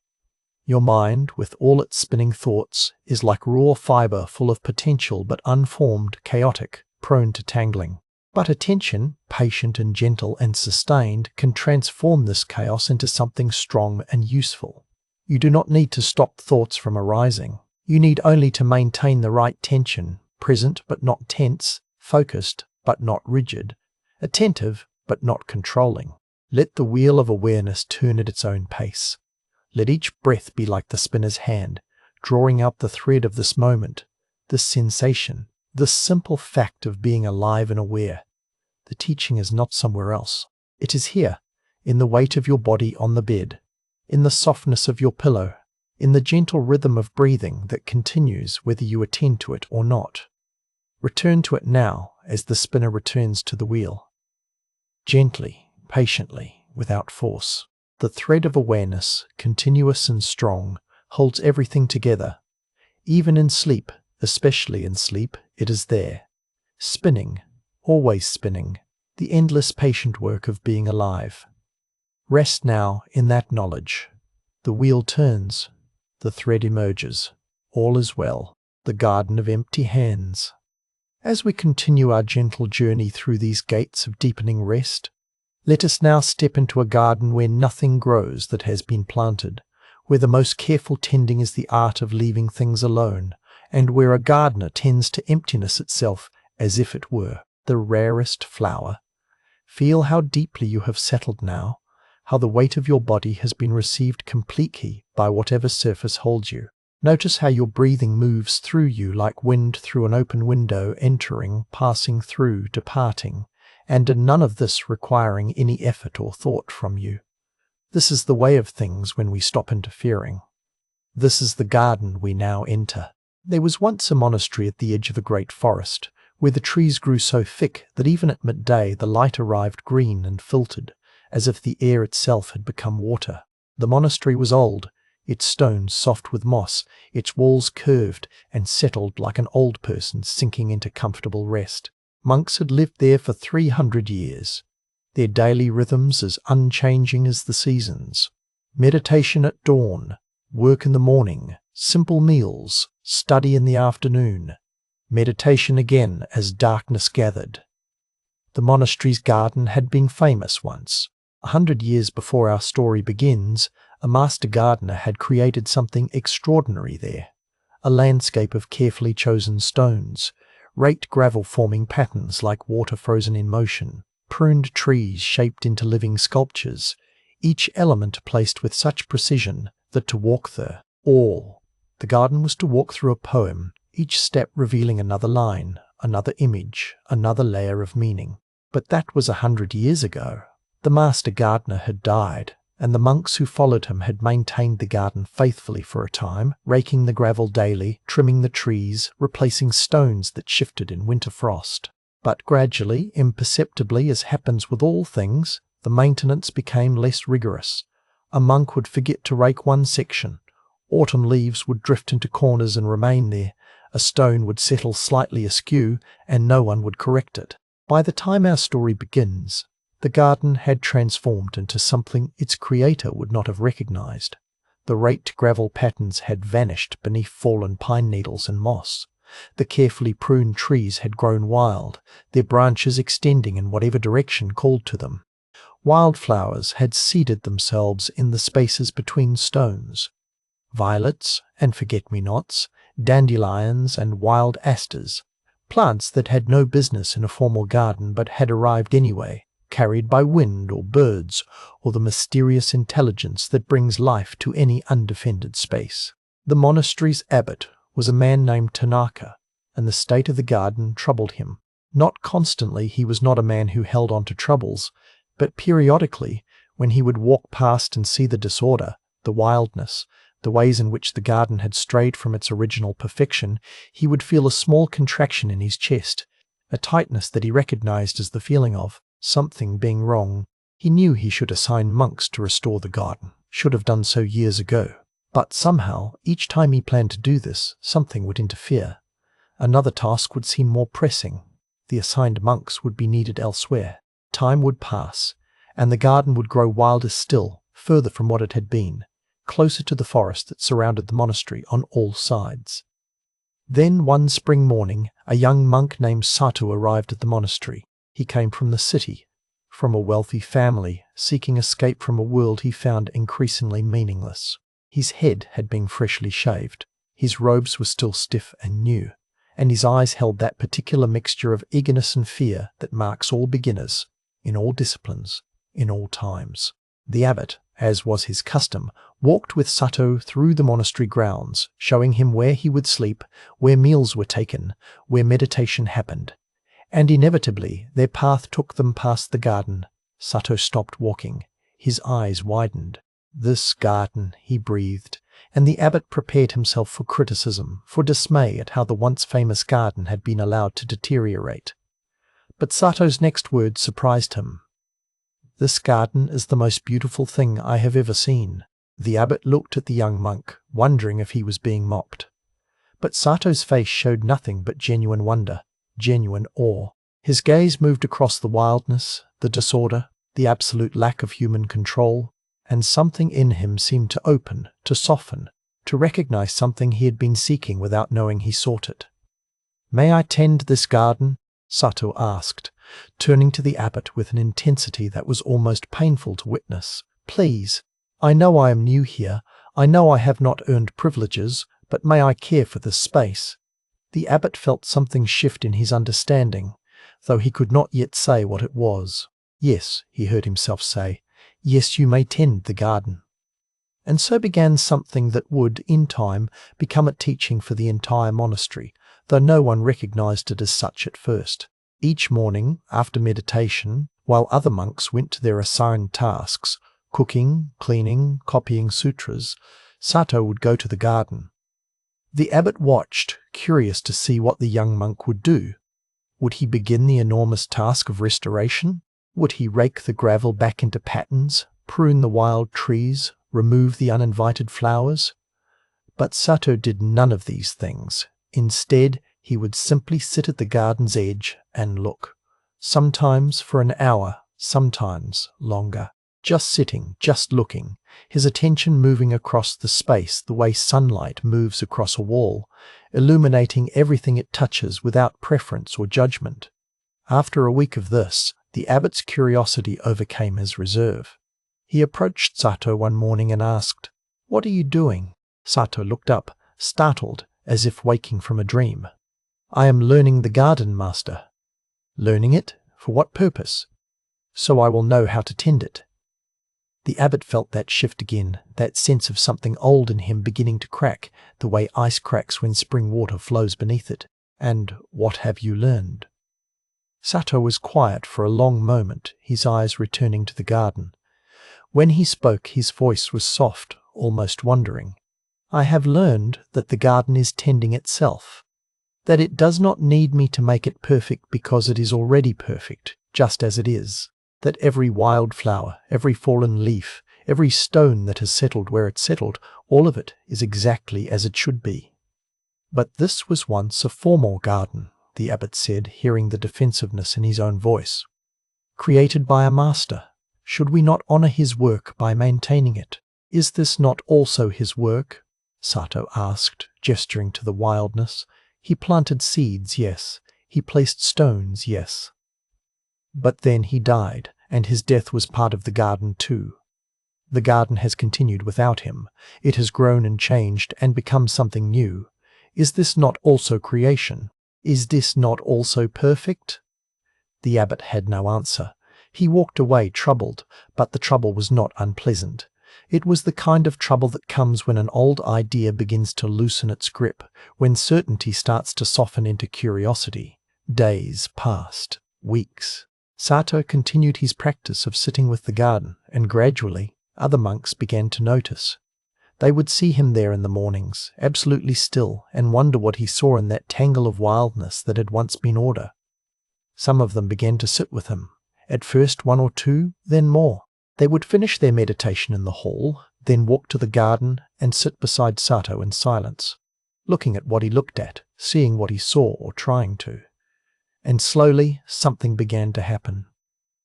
Your mind, with all its spinning thoughts, is like raw fiber full of potential but unformed, chaotic, prone to tangling. But attention, patient and gentle and sustained, can transform this chaos into something strong and useful. You do not need to stop thoughts from arising. You need only to maintain the right tension, present but not tense, focused but not rigid, attentive but not controlling. Let the wheel of awareness turn at its own pace. Let each breath be like the spinner's hand, drawing out the thread of this moment, this sensation, this simple fact of being alive and aware. The teaching is not somewhere else. It is here, in the weight of your body on the bed, in the softness of your pillow, in the gentle rhythm of breathing that continues whether you attend to it or not. Return to it now as the spinner returns to the wheel. Gently, patiently, without force. The thread of awareness, continuous and strong, holds everything together. Even in sleep, especially in sleep, it is there. Spinning, always spinning, the endless patient work of being alive. Rest now in that knowledge. The wheel turns, the thread emerges. All is well. The garden of empty hands. As we continue our gentle journey through these gates of deepening rest, let us now step into a garden where nothing grows that has been planted, where the most careful tending is the art of leaving things alone, and where a gardener tends to emptiness itself as if it were the rarest flower. Feel how deeply you have settled now, how the weight of your body has been received completely by whatever surface holds you. Notice how your breathing moves through you like wind through an open window, entering, passing through, departing, and none of this requiring any effort or thought from you. This is the way of things when we stop interfering. This is the garden we now enter. There was once a monastery at the edge of a great forest, where the trees grew so thick that even at midday the light arrived green and filtered, as if the air itself had become water. The monastery was old, its stones soft with moss, its walls curved and settled like an old person sinking into comfortable rest. Monks had lived there for 300 years, their daily rhythms as unchanging as the seasons. Meditation at dawn, work in the morning, simple meals, study in the afternoon, meditation again as darkness gathered. The monastery's garden had been famous once. 100 years before our story begins, a master gardener had created something extraordinary there. A landscape of carefully chosen stones, raked gravel forming patterns like water frozen in motion, pruned trees shaped into living sculptures, each element placed with such precision that to walk the garden was to walk through a poem, each step revealing another line, another image, another layer of meaning. But that was 100 years ago. The master gardener had died, and the monks who followed him had maintained the garden faithfully for a time, raking the gravel daily, trimming the trees, replacing stones that shifted in winter frost. But gradually, imperceptibly, as happens with all things, the maintenance became less rigorous. A monk would forget to rake one section. Autumn leaves would drift into corners and remain there. A stone would settle slightly askew, and no one would correct it. By the time our story begins, the garden had transformed into something its creator would not have recognized. The raked gravel patterns had vanished beneath fallen pine needles and moss. The carefully pruned trees had grown wild, their branches extending in whatever direction called to them. Wildflowers had seeded themselves in the spaces between stones. Violets and forget-me-nots, dandelions and wild asters, plants that had no business in a formal garden but had arrived anyway, carried by wind or birds or the mysterious intelligence that brings life to any undefended space. The monastery's abbot was a man named Tanaka, and the state of the garden troubled him. Not constantly, he was not a man who held on to troubles, but periodically, when he would walk past and see the disorder, the wildness, the ways in which the garden had strayed from its original perfection, he would feel a small contraction in his chest, a tightness that he recognized as the feeling of something being wrong. He knew he should assign monks to restore the garden, should have done so years ago. But somehow, each time he planned to do this, something would interfere. Another task would seem more pressing. The assigned monks would be needed elsewhere. Time would pass, and the garden would grow wilder still, further from what it had been, closer to the forest that surrounded the monastery on all sides. Then one spring morning, a young monk named Sato arrived at the monastery. He came from the city, from a wealthy family, seeking escape from a world he found increasingly meaningless. His head had been freshly shaved, his robes were still stiff and new, and his eyes held that particular mixture of eagerness and fear that marks all beginners, in all disciplines, in all times. The abbot, as was his custom, walked with Sato through the monastery grounds, showing him where he would sleep, where meals were taken, where meditation happened. And inevitably their path took them past the garden. Sato stopped walking. His eyes widened. "This garden," he breathed, and the abbot prepared himself for criticism, for dismay at how the once famous garden had been allowed to deteriorate. But Sato's next words surprised him. "This garden is the most beautiful thing I have ever seen." The abbot looked at the young monk, wondering if he was being mocked. But Sato's face showed nothing but genuine wonder, genuine awe. His gaze moved across the wildness, the disorder, the absolute lack of human control, and something in him seemed to open, to soften, to recognize something he had been seeking without knowing he sought it. "May I tend this garden?" Sato asked, turning to the abbot with an intensity that was almost painful to witness. "Please, I know I am new here, I know I have not earned privileges, but may I care for this space?" The abbot felt something shift in his understanding, though he could not yet say what it was. "Yes," he heard himself say, "yes, you may tend the garden." And so began something that would, in time, become a teaching for the entire monastery, though no one recognized it as such at first. Each morning, after meditation, while other monks went to their assigned tasks, cooking, cleaning, copying sutras, Sato would go to the garden. The abbot watched, curious to see what the young monk would do. Would he begin the enormous task of restoration? Would he rake the gravel back into patterns, prune the wild trees, remove the uninvited flowers? But Sato did none of these things. Instead, he would simply sit at the garden's edge and look, sometimes for an hour, sometimes longer. Just sitting, just looking, his attention moving across the space the way sunlight moves across a wall, illuminating everything it touches without preference or judgment. After a week of this, the abbot's curiosity overcame his reserve. He approached Sato one morning and asked, "What are you doing?" Sato looked up, startled, as if waking from a dream. "I am learning the garden, master." "Learning it? For what purpose?" "So I will know how to tend it." The abbot felt that shift again, that sense of something old in him beginning to crack, the way ice cracks when spring water flows beneath it. "And what have you learned?" Sato was quiet for a long moment, his eyes returning to the garden. When he spoke, his voice was soft, almost wondering. "I have learned that the garden is tending itself, that it does not need me to make it perfect because it is already perfect, just as it is. That every wild flower, every fallen leaf, every stone that has settled where it settled, all of it is exactly as it should be." "But this was once a formal garden," the abbot said, hearing the defensiveness in his own voice. "Created by a master. Should we not honor his work by maintaining it? Is this not also his work?" Sato asked, gesturing to the wildness. "He planted seeds, yes. He placed stones, yes. But then he died, and his death was part of the garden too. The garden has continued without him. It has grown and changed and become something new. Is this not also creation? Is this not also perfect?" The abbot had no answer. He walked away troubled, but the trouble was not unpleasant. It was the kind of trouble that comes when an old idea begins to loosen its grip, when certainty starts to soften into curiosity. Days passed, weeks. Sato continued his practice of sitting with the garden, and gradually other monks began to notice. They would see him there in the mornings, absolutely still, and wonder what he saw in that tangle of wildness that had once been order. Some of them began to sit with him, at first one or two, then more. They would finish their meditation in the hall, then walk to the garden and sit beside Sato in silence, looking at what he looked at, seeing what he saw or trying to. And slowly something began to happen.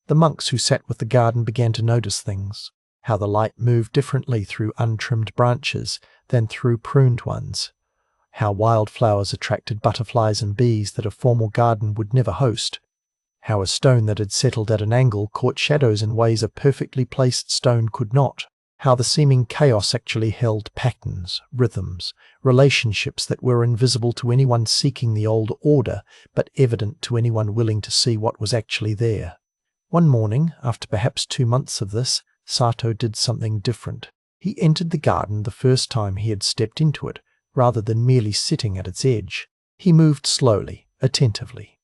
The monks who sat with the garden began to notice things, how the light moved differently through untrimmed branches than through pruned ones, how wildflowers attracted butterflies and bees that a formal garden would never host, how a stone that had settled at an angle caught shadows in ways a perfectly placed stone could not, how the seeming chaos actually held patterns, rhythms, relationships that were invisible to anyone seeking the old order, but evident to anyone willing to see what was actually there. One morning, after perhaps 2 months of this, Sato did something different. He entered the garden the first time he had stepped into it, rather than merely sitting at its edge. He moved slowly, attentively,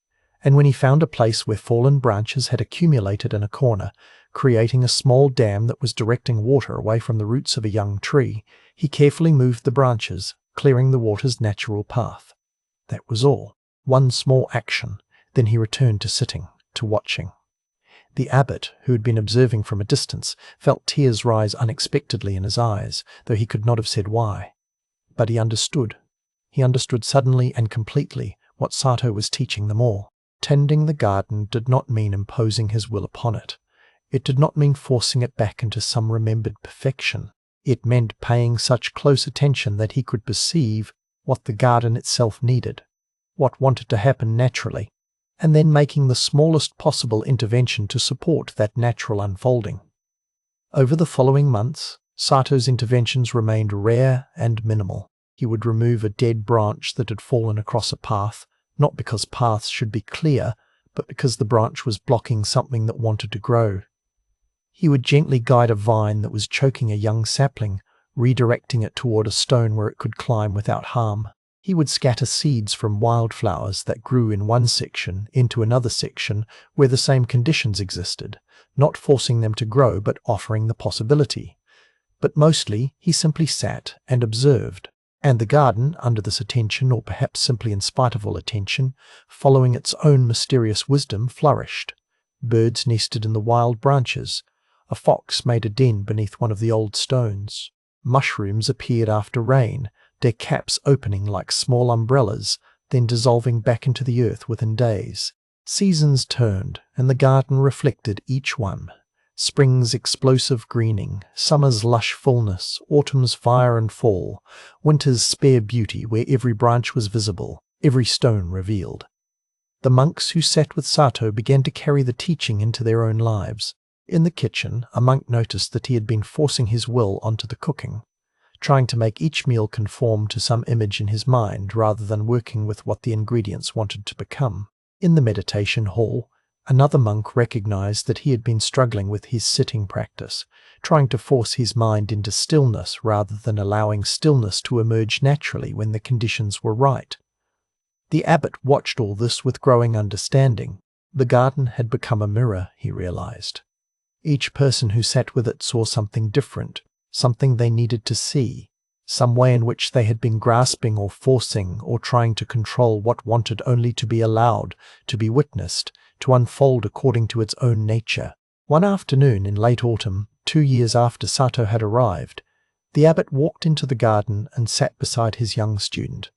and when he found a place where fallen branches had accumulated in a corner, creating a small dam that was directing water away from the roots of a young tree, he carefully moved the branches, clearing the water's natural path. That was all. One small action. Then he returned to sitting, to watching. The abbot, who had been observing from a distance, felt tears rise unexpectedly in his eyes, though he could not have said why. But he understood. He understood suddenly and completely what Sato was teaching them all. Tending the garden did not mean imposing his will upon it. It did not mean forcing it back into some remembered perfection. It meant paying such close attention that he could perceive what the garden itself needed, what wanted to happen naturally, and then making the smallest possible intervention to support that natural unfolding. Over the following months, Sato's interventions remained rare and minimal. He would remove a dead branch that had fallen across a path, not because paths should be clear, but because the branch was blocking something that wanted to grow. He would gently guide a vine that was choking a young sapling, redirecting it toward a stone where it could climb without harm. He would scatter seeds from wildflowers that grew in one section into another section where the same conditions existed, not forcing them to grow but offering the possibility. But mostly he simply sat and observed, and the garden, under this attention, or perhaps simply in spite of all attention, following its own mysterious wisdom, flourished. Birds nested in the wild branches. A fox made a den beneath one of the old stones. Mushrooms appeared after rain, their caps opening like small umbrellas, then dissolving back into the earth within days. Seasons turned, and the garden reflected each one. Spring's explosive greening, summer's lush fullness, autumn's fire and fall, winter's spare beauty where every branch was visible, every stone revealed. The monks who sat with Sato began to carry the teaching into their own lives. In the kitchen, a monk noticed that he had been forcing his will onto the cooking, trying to make each meal conform to some image in his mind rather than working with what the ingredients wanted to become. In the meditation hall, another monk recognized that he had been struggling with his sitting practice, trying to force his mind into stillness rather than allowing stillness to emerge naturally when the conditions were right. The abbot watched all this with growing understanding. The garden had become a mirror, he realized. Each person who sat with it saw something different, something they needed to see, some way in which they had been grasping or forcing or trying to control what wanted only to be allowed, to be witnessed, to unfold according to its own nature. One afternoon in late autumn, 2 years after Sato had arrived, the abbot walked into the garden and sat beside his young student.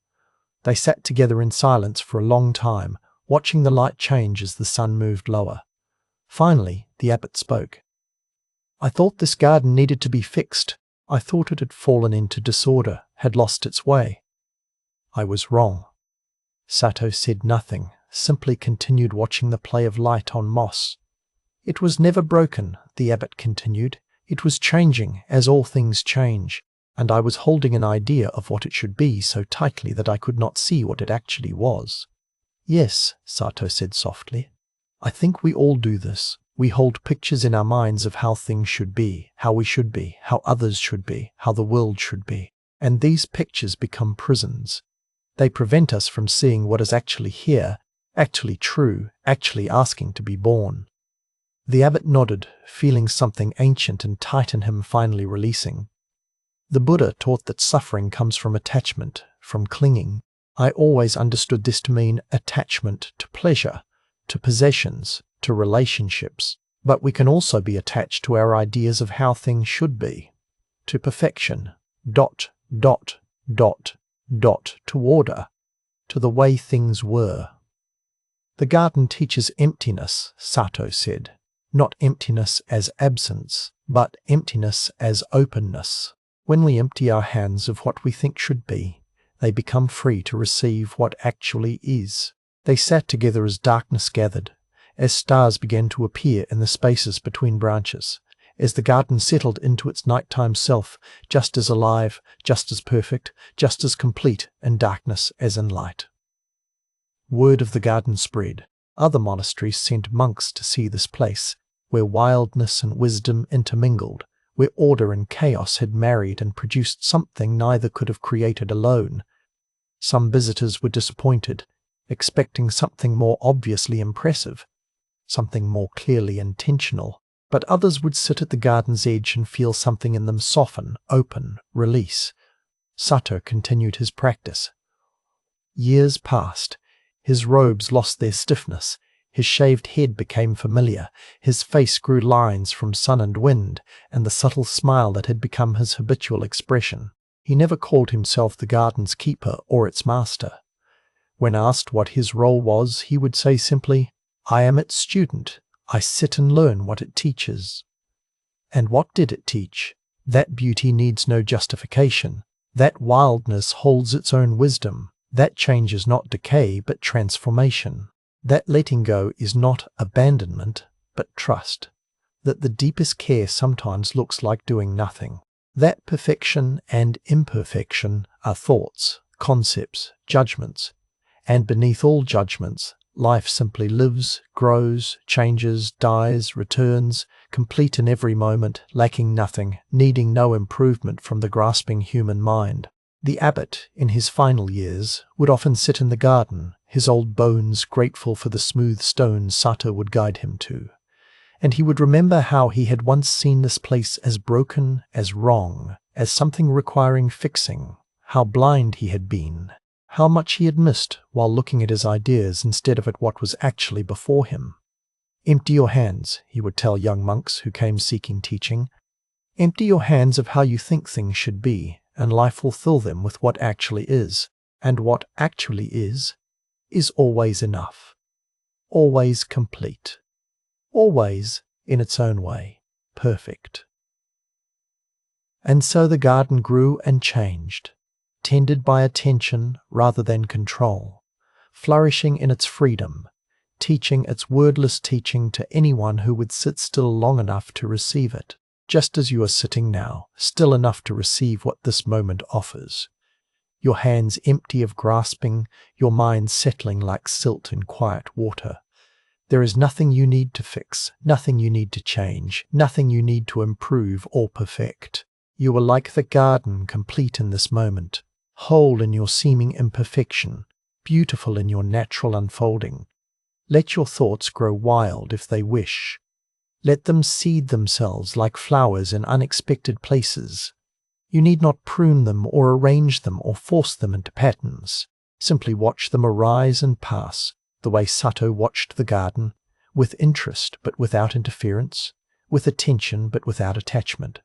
They sat together in silence for a long time, watching the light change as the sun moved lower. Finally, the abbot spoke. "I thought this garden needed to be fixed. I thought it had fallen into disorder, had lost its way. I was wrong." Sato said nothing, simply continued watching the play of light on moss. "It was never broken," the abbot continued. "It was changing, as all things change, and I was holding an idea of what it should be so tightly that I could not see what it actually was." "Yes," Sato said softly. "I think we all do this. We hold pictures in our minds of how things should be, how we should be, how others should be, how the world should be. And these pictures become prisons. They prevent us from seeing what is actually here, actually true, actually asking to be born." The abbot nodded, feeling something ancient and tight in him finally releasing. "The Buddha taught that suffering comes from attachment, from clinging. I always understood this to mean attachment to pleasure, to possessions, to relationships. But we can also be attached to our ideas of how things should be, to perfection, to order, to the way things were." "The garden teaches emptiness," Sato said. not emptiness as absence, but emptiness as openness. When we empty our hands of what we think should be, they become free to receive what actually is. They sat together as darkness gathered, as stars began to appear in the spaces between branches, as the garden settled into its nighttime self, just as alive, just as perfect, just as complete in darkness as in light. Word of the garden spread. Other monasteries sent monks to see this place, where wildness and wisdom intermingled, where order and chaos had married and produced something neither could have created alone. Some visitors were disappointed, expecting something more obviously impressive, something more clearly intentional, but others would sit at the garden's edge and feel something in them soften, open, release. Sato continued his practice. Years passed. His robes lost their stiffness, his shaved head became familiar, his face grew lines from sun and wind, and the subtle smile that had become his habitual expression. He never called himself the garden's keeper or its master. When asked what his role was, he would say simply, "I am its student. I sit and learn what it teaches." And what did it teach? That beauty needs no justification. That wildness holds its own wisdom. That change is not decay, but transformation. That letting go is not abandonment, but trust. That the deepest care sometimes looks like doing nothing. That perfection and imperfection are thoughts, concepts, judgments. And beneath all judgments, life simply lives, grows, changes, dies, returns, complete in every moment, lacking nothing, needing no improvement from the grasping human mind. The abbot, in his final years, would often sit in the garden, his old bones grateful for the smooth stones Sato would guide him to. And he would remember how he had once seen this place as broken, as wrong, as something requiring fixing, how blind he had been, how much he had missed while looking at his ideas instead of at what was actually before him. "Empty your hands," he would tell young monks who came seeking teaching. "Empty your hands of how you think things should be, and life will fill them with what actually is. And what actually is always enough, always complete, always, in its own way, perfect." And so the garden grew and changed, tended by attention rather than control, flourishing in its freedom, teaching its wordless teaching to anyone who would sit still long enough to receive it, just as you are sitting now, still enough to receive what this moment offers. Your hands empty of grasping, your mind settling like silt in quiet water. There is nothing you need to fix, nothing you need to change, nothing you need to improve or perfect. You are like the garden, complete in this moment, whole in your seeming imperfection, beautiful in your natural unfolding. Let your thoughts grow wild if they wish. Let them seed themselves like flowers in unexpected places. You need not prune them or arrange them or force them into patterns. Simply watch them arise and pass, the way Sato watched the garden, with interest but without interference, with attention but without attachment.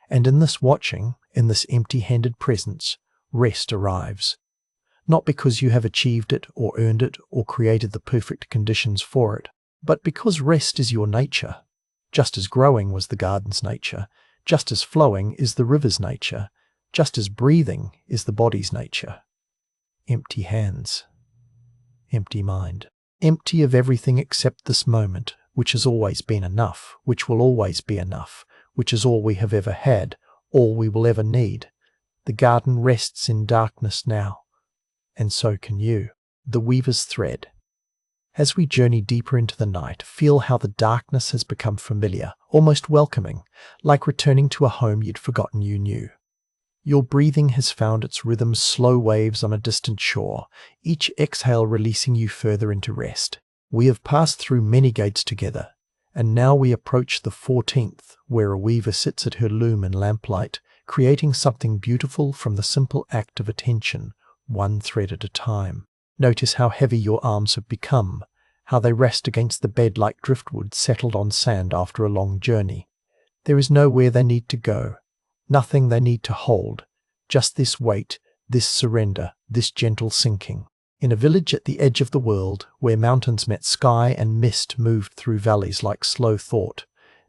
And in this watching, in this empty-handed presence, rest arrives. Not because you have achieved it or earned it or created the perfect conditions for it, but because rest is your nature. Just as growing was the garden's nature, just as flowing is the river's nature, just as breathing is the body's nature. Empty hands, empty mind, empty of everything except this moment, which has always been enough, which will always be enough, which is all we have ever had, all we will ever need. The garden rests in darkness now, and so can you. The weaver's thread. As we journey deeper into the night, feel how the darkness has become familiar, almost welcoming, like returning to a home you'd forgotten you knew. Your breathing has found its rhythm, slow waves on a distant shore, each exhale releasing you further into rest. We have passed through many gates together, and now we approach the 14th, where a weaver sits at her loom in lamplight, creating something beautiful from the simple act of attention, one thread at a time. Notice how heavy your arms have become, how they rest against the bed like driftwood settled on sand after a long journey. There is nowhere they need to go, nothing they need to hold, just this weight, this surrender, this gentle sinking. In a village at the edge of the world, where mountains met sky and mist moved through valleys like slow thought,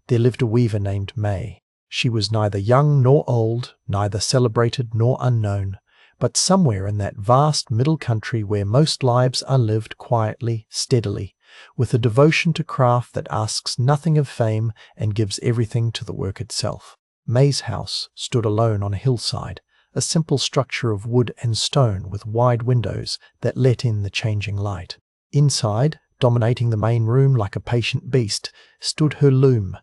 there lived a weaver named May. She was neither young nor old, neither celebrated nor unknown, but somewhere in that vast middle country where most lives are lived quietly, steadily, with a devotion to craft that asks nothing of fame and gives everything to the work itself. May's house stood alone on a hillside, a simple structure of wood and stone with wide windows that let in the changing light. Inside, dominating the main room like a patient beast, stood her loom,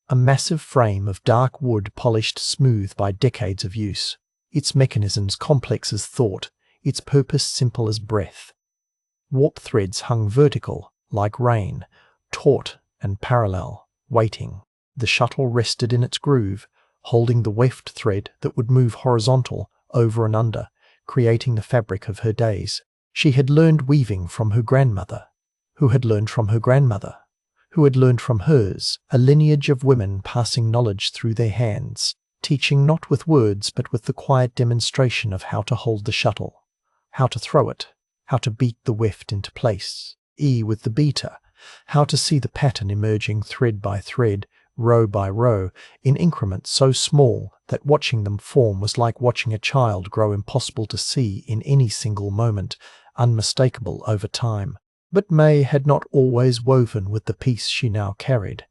a massive frame of dark wood polished smooth by decades of use, its mechanisms complex as thought, its purpose simple as breath. Warp threads hung vertical, like rain, taut and parallel, waiting. The shuttle rested in its groove, holding the weft thread that would move horizontal, over and under, creating the fabric of her days. She had learned weaving from her grandmother, who had learned from her grandmother, who had learned from hers, a lineage of women passing knowledge through their hands, teaching not with words but with the quiet demonstration of how to hold the shuttle, how to throw it, how to beat the weft into place, with the beater, how to see the pattern emerging thread by thread, row by row, in increments so small that watching them form was like watching a child grow impossible to see in any single moment, unmistakable over time. But May had not always woven with the piece she now carried.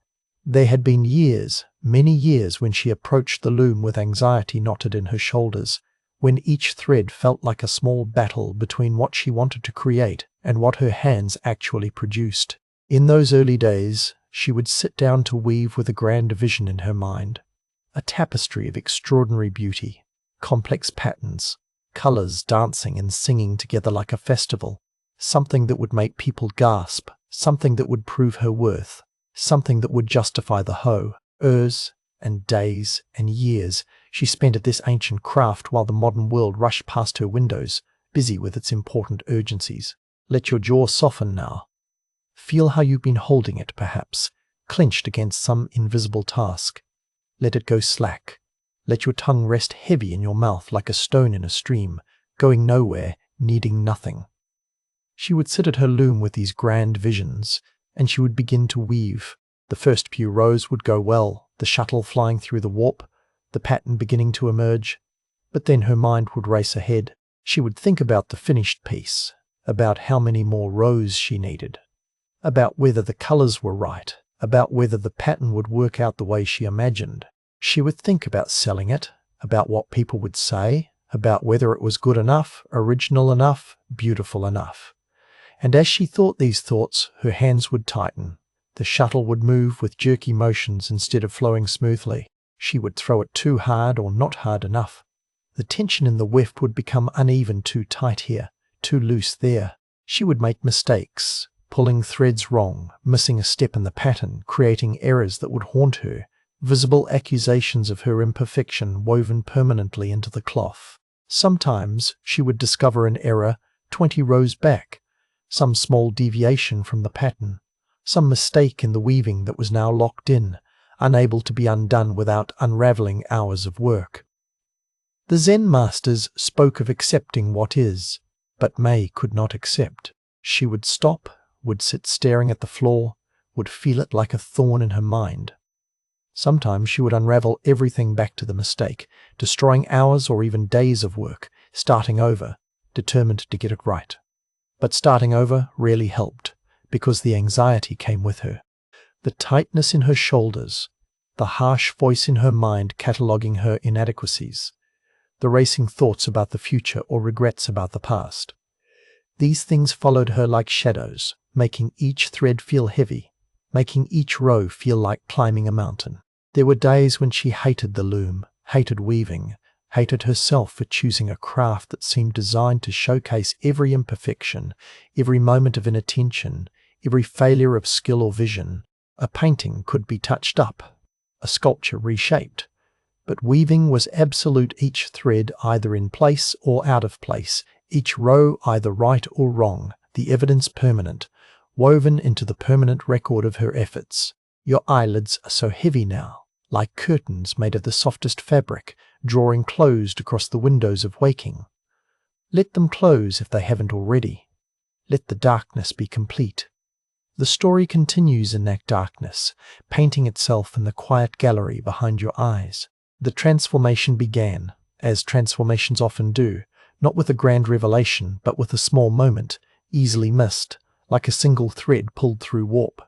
There had been years, many years, when she approached the loom with anxiety knotted in her shoulders, when each thread felt like a small battle between what she wanted to create and what her hands actually produced. In those early days, she would sit down to weave with a grand vision in her mind, a tapestry of extraordinary beauty, complex patterns, colors dancing and singing together like a festival, something that would make people gasp, something that would prove her worth, something that would justify the hours and days and years she spent at this ancient craft while the modern world rushed past her windows, busy with its important urgencies. Let your jaw soften now. Feel how you've been holding it, perhaps, clenched against some invisible task. Let it go slack. Let your tongue rest heavy in your mouth like a stone in a stream, going nowhere, needing nothing. She would sit at her loom with these grand visions, and she would begin to weave. The first few rows would go well, the shuttle flying through the warp, the pattern beginning to emerge. But then her mind would race ahead. She would think about the finished piece, about how many more rows she needed, about whether the colors were right, about whether the pattern would work out the way she imagined. She would think about selling it, about what people would say, about whether it was good enough, original enough, beautiful enough. And as she thought these thoughts, her hands would tighten. The shuttle would move with jerky motions instead of flowing smoothly. She would throw it too hard or not hard enough. The tension in the weft would become uneven, too tight here, too loose there. She would make mistakes, pulling threads wrong, missing a step in the pattern, creating errors that would haunt her, visible accusations of her imperfection woven permanently into the cloth. Sometimes she would discover an error 20 rows back, some small deviation from the pattern, some mistake in the weaving that was now locked in, unable to be undone without unraveling hours of work. The Zen masters spoke of accepting what is, but May could not accept. She would stop, would sit staring at the floor, would feel it like a thorn in her mind. Sometimes she would unravel everything back to the mistake, destroying hours or even days of work, starting over, determined to get it right. But starting over rarely helped, because the anxiety came with her. The tightness in her shoulders, the harsh voice in her mind cataloguing her inadequacies, the racing thoughts about the future or regrets about the past. These things followed her like shadows, making each thread feel heavy, making each row feel like climbing a mountain. There were days when she hated the loom, hated weaving, hated herself for choosing a craft that seemed designed to showcase every imperfection, every moment of inattention, every failure of skill or vision. A painting could be touched up, a sculpture reshaped, but weaving was absolute, each thread either in place or out of place, each row either right or wrong, the evidence permanent, woven into the permanent record of her efforts. Your eyelids are so heavy now, like curtains made of the softest fabric, drawing closed across the windows of waking. Let them close if they haven't already. Let the darkness be complete. The story continues in that darkness, painting itself in the quiet gallery behind your eyes. The transformation began, as transformations often do, not with a grand revelation, but with a small moment, easily missed, like a single thread pulled through warp.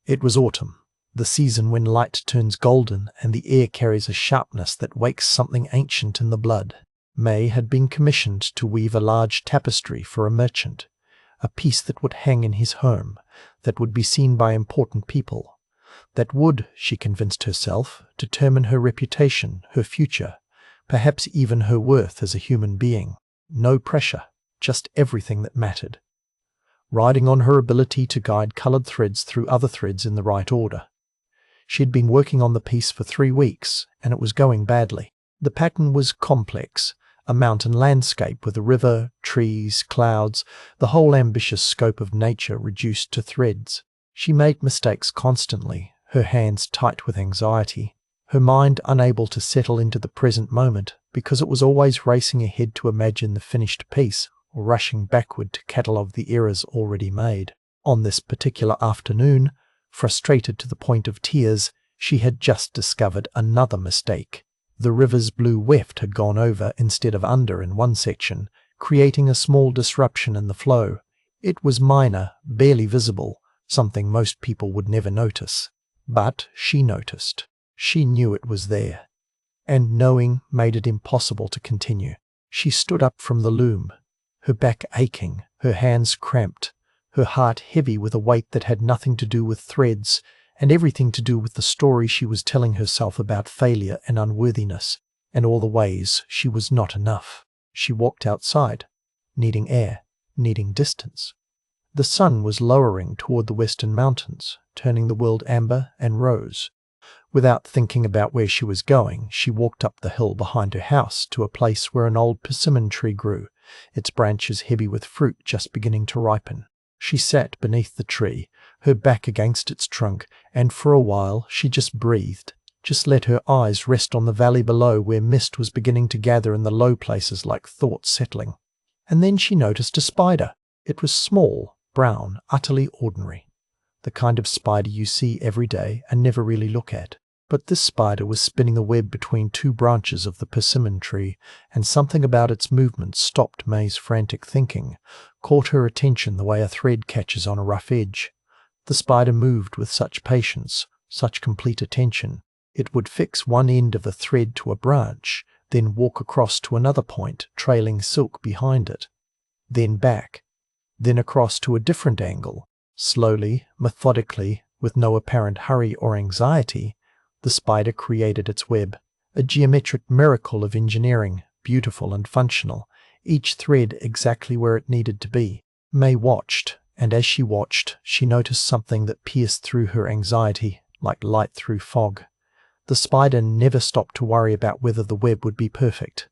It was autumn, the season when light turns golden and the air carries a sharpness that wakes something ancient in the blood. May had been commissioned to weave a large tapestry for a merchant, a piece that would hang in his home, that would be seen by important people, that would, she convinced herself, determine her reputation, her future, perhaps even her worth as a human being. No pressure, just everything that mattered, riding on her ability to guide coloured threads through other threads in the right order. She had been working on the piece for 3 weeks, and it was going badly. The pattern was complex, a mountain landscape with a river, trees, clouds, the whole ambitious scope of nature reduced to threads. She made mistakes constantly, her hands tight with anxiety, her mind unable to settle into the present moment because it was always racing ahead to imagine the finished piece or rushing backward to catalogue the errors already made. On this particular afternoon, frustrated to the point of tears, she had just discovered another mistake. The river's blue weft had gone over instead of under in one section, creating a small disruption in the flow. It was minor, barely visible, something most people would never notice. But she noticed. She knew it was there. And knowing made it impossible to continue. She stood up from the loom, her back aching, her hands cramped, her heart heavy with a weight that had nothing to do with threads, and everything to do with the story she was telling herself about failure and unworthiness, and all the ways she was not enough. She walked outside, needing air, needing distance. The sun was lowering toward the western mountains, turning the world amber and rose. Without thinking about where she was going, she walked up the hill behind her house to a place where an old persimmon tree grew, its branches heavy with fruit just beginning to ripen. She sat beneath the tree, her back against its trunk, and for a while she just breathed, just let her eyes rest on the valley below where mist was beginning to gather in the low places like thoughts settling. And then she noticed a spider. It was small, brown, utterly ordinary, the kind of spider you see every day and never really look at. But this spider was spinning a web between 2 branches of the persimmon tree, and something about its movement stopped May's frantic thinking, caught her attention the way a thread catches on a rough edge. The spider moved with such patience, such complete attention. It would fix one end of the thread to a branch, then walk across to another point, trailing silk behind it, then back, then across to a different angle. Slowly, methodically, with no apparent hurry or anxiety, the spider created its web, a geometric miracle of engineering, beautiful and functional, each thread exactly where it needed to be. May watched, and as she watched, she noticed something that pierced through her anxiety, like light through fog. The spider never stopped to worry about whether the web would be perfect.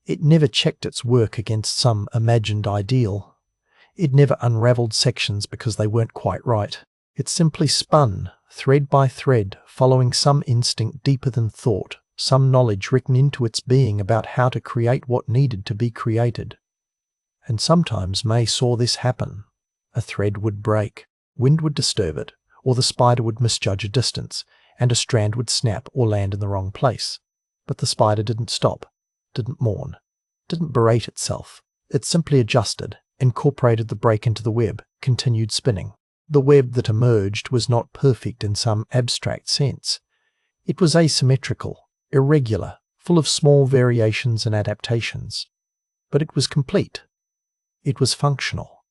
It never checked its work against some imagined ideal. It never unraveled sections because they weren't quite right. It simply spun, thread by thread, following some instinct deeper than thought, some knowledge written into its being about how to create what needed to be created. And sometimes May saw this happen. A thread would break, wind would disturb it, or the spider would misjudge a distance, and a strand would snap or land in the wrong place. But the spider didn't stop, didn't mourn, didn't berate itself. It simply adjusted, incorporated the break into the web, continued spinning. The web that emerged was not perfect in some abstract sense. It was asymmetrical, irregular, full of small variations and adaptations. But it was complete. It was functional.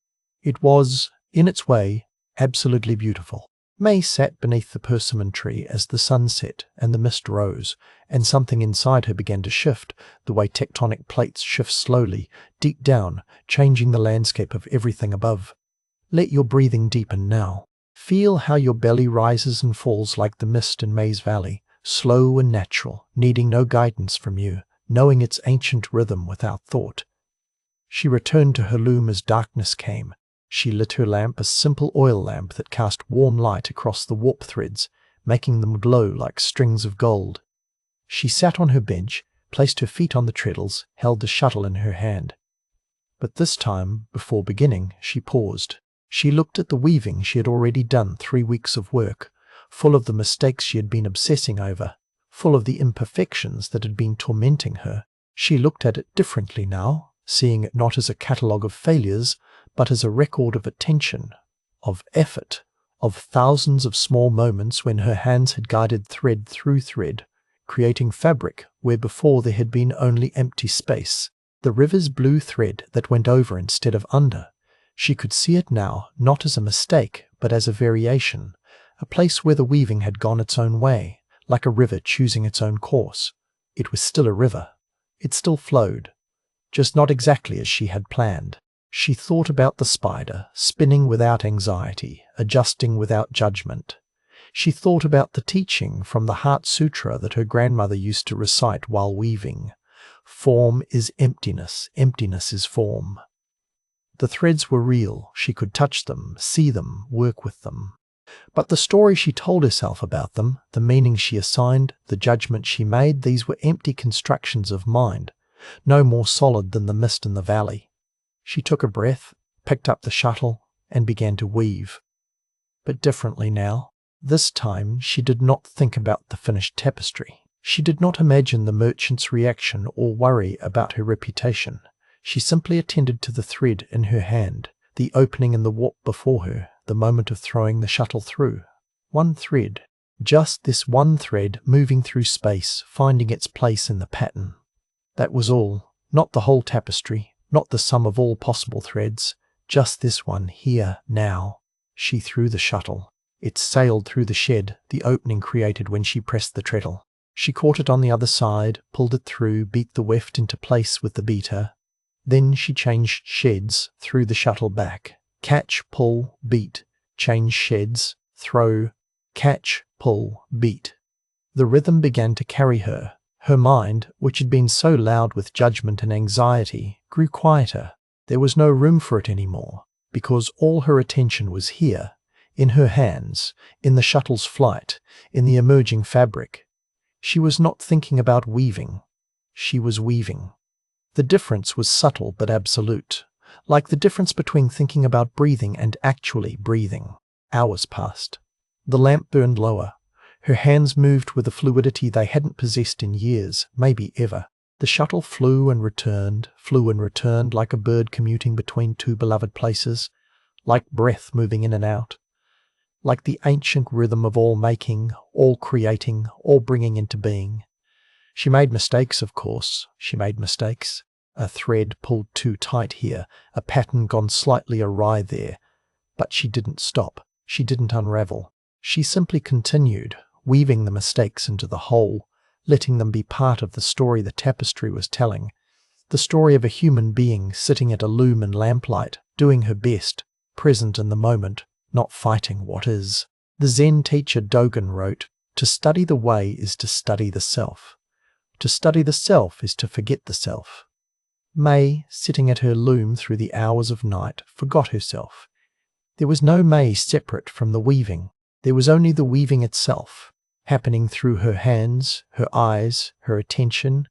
It was, in its way, absolutely beautiful. May sat beneath the persimmon tree as the sun set and the mist rose, and something inside her began to shift, the way tectonic plates shift slowly, deep down, changing the landscape of everything above. Let your breathing deepen now. Feel how your belly rises and falls like the mist in May's Valley, slow and natural, needing no guidance from you, knowing its ancient rhythm without thought. She returned to her loom as darkness came. She lit her lamp, a simple oil lamp that cast warm light across the warp threads, making them glow like strings of gold. She sat on her bench, placed her feet on the treadles, held the shuttle in her hand. But this time, before beginning, she paused. She looked at the weaving she had already done 3 weeks of work, full of the mistakes she had been obsessing over, full of the imperfections that had been tormenting her. She looked at it differently now, seeing it not as a catalogue of failures, but as a record of attention, of effort, of thousands of small moments when her hands had guided thread through thread, creating fabric where before there had been only empty space. The river's blue thread that went over instead of under. She could see it now not as a mistake, but as a variation, a place where the weaving had gone its own way, like a river choosing its own course. It was still a river. It still flowed, just not exactly as she had planned. She thought about the spider, spinning without anxiety, adjusting without judgment. She thought about the teaching from the Heart Sutra that her grandmother used to recite while weaving. Form is emptiness, emptiness is form. The threads were real, she could touch them, see them, work with them. But the story she told herself about them, the meaning she assigned, the judgment she made, these were empty constructions of mind, no more solid than the mist in the valley. She took a breath, picked up the shuttle, and began to weave. But differently now. This time she did not think about the finished tapestry. She did not imagine the merchant's reaction or worry about her reputation. She simply attended to the thread in her hand, the opening in the warp before her, the moment of throwing the shuttle through. One thread, just this one thread moving through space, finding its place in the pattern. That was all, not the whole tapestry, not the sum of all possible threads, just this one here, now. She threw the shuttle. It sailed through the shed, the opening created when she pressed the treadle. She caught it on the other side, pulled it through, beat the weft into place with the beater. Then she changed sheds, threw the shuttle back. Catch, pull, beat, change sheds, throw, catch, pull, beat. The rhythm began to carry her. Her mind, which had been so loud with judgment and anxiety, grew quieter. There was no room for it anymore, because all her attention was here, in her hands, in the shuttle's flight, in the emerging fabric. She was not thinking about weaving. She was weaving. The difference was subtle but absolute, like the difference between thinking about breathing and actually breathing. Hours passed. The lamp burned lower. Her hands moved with a fluidity they hadn't possessed in years, maybe ever. The shuttle flew and returned like a bird commuting between two beloved places, like breath moving in and out, like the ancient rhythm of all making, all creating, all bringing into being. She made mistakes, of course. She made mistakes. A thread pulled too tight here, a pattern gone slightly awry there. But she didn't stop. She didn't unravel. She simply continued, weaving the mistakes into the whole, letting them be part of the story the tapestry was telling, the story of a human being sitting at a loom in lamplight, doing her best, present in the moment, not fighting what is. The Zen teacher Dogen wrote, "To study the way is to study the self. To study the self is to forget the self." May, sitting at her loom through the hours of night, forgot herself. There was no May separate from the weaving. There was only the weaving itself, happening through her hands, her eyes, her attention,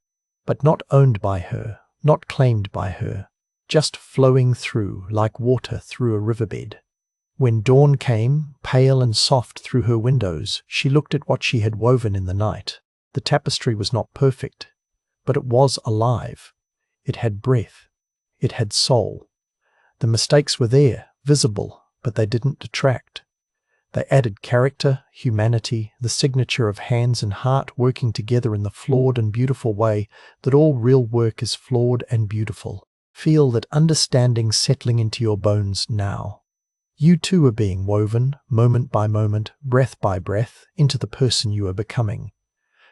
but not owned by her, not claimed by her, just flowing through like water through a riverbed. When dawn came, pale and soft through her windows, she looked at what she had woven in the night. The tapestry was not perfect, but it was alive. It had breath. It had soul. The mistakes were there, visible, but they didn't detract. They added character, humanity, the signature of hands and heart working together in the flawed and beautiful way that all real work is flawed and beautiful. Feel that understanding settling into your bones now. You too are being woven, moment by moment, breath by breath, into the person you are becoming.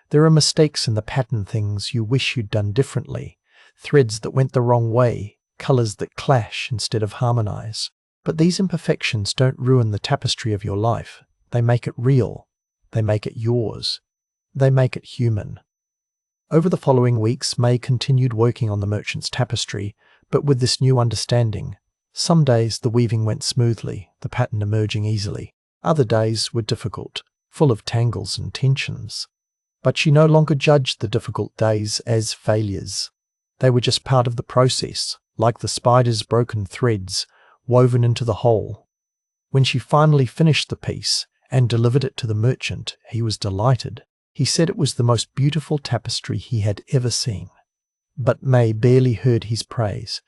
There are mistakes in the pattern, things you wish you'd done differently, threads that went the wrong way, colors that clash instead of harmonize. But these imperfections don't ruin the tapestry of your life. They make it real. They make it yours. They make it human. Over the following weeks, May continued working on the merchant's tapestry, but with this new understanding. Some days the weaving went smoothly, the pattern emerging easily. Other days were difficult, full of tangles and tensions. But she no longer judged the difficult days as failures. They were just part of the process, like the spider's broken threads woven into the whole. When she finally finished the piece and delivered it to the merchant, he was delighted. He said it was the most beautiful tapestry he had ever seen. But May barely heard his praise.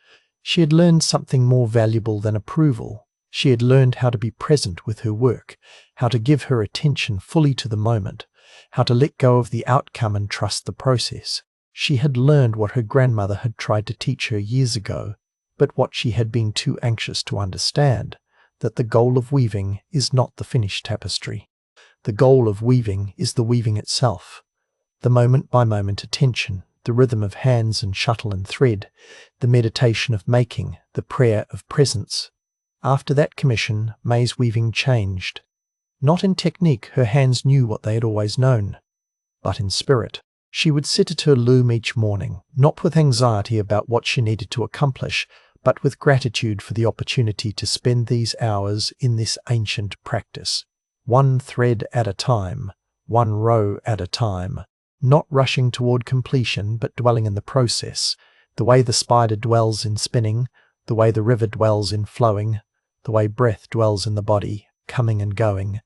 She had learned something more valuable than approval. She had learned how to be present with her work, how to give her attention fully to the moment, how to let go of the outcome and trust the process. She had learned what her grandmother had tried to teach her years ago, but what she had been too anxious to understand, that the goal of weaving is not the finished tapestry. The goal of weaving is the weaving itself, the moment-by-moment attention, the rhythm of hands and shuttle and thread, the meditation of making, the prayer of presence. After that commission, May's weaving changed. Not in technique, her hands knew what they had always known, but in spirit. She would sit at her loom each morning, not with anxiety about what she needed to accomplish, but with gratitude for the opportunity to spend these hours in this ancient practice. One thread at a time, one row at a time, not rushing toward completion but dwelling in the process, the way the spider dwells in spinning, the way the river dwells in flowing, the way breath dwells in the body, coming and going,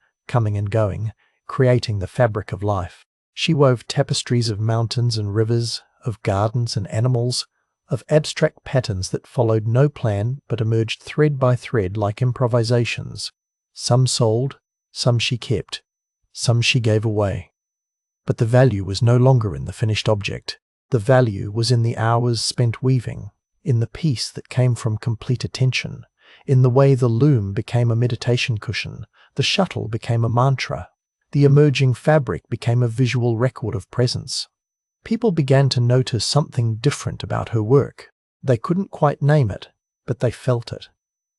creating the fabric of life. She wove tapestries of mountains and rivers, of gardens and animals, of abstract patterns that followed no plan but emerged thread by thread like improvisations. Some sold, some she kept, some she gave away. But the value was no longer in the finished object. The value was in the hours spent weaving, in the peace that came from complete attention, in the way the loom became a meditation cushion, the shuttle became a mantra, the emerging fabric became a visual record of presence. People began to notice something different about her work. They couldn't quite name it, but they felt it.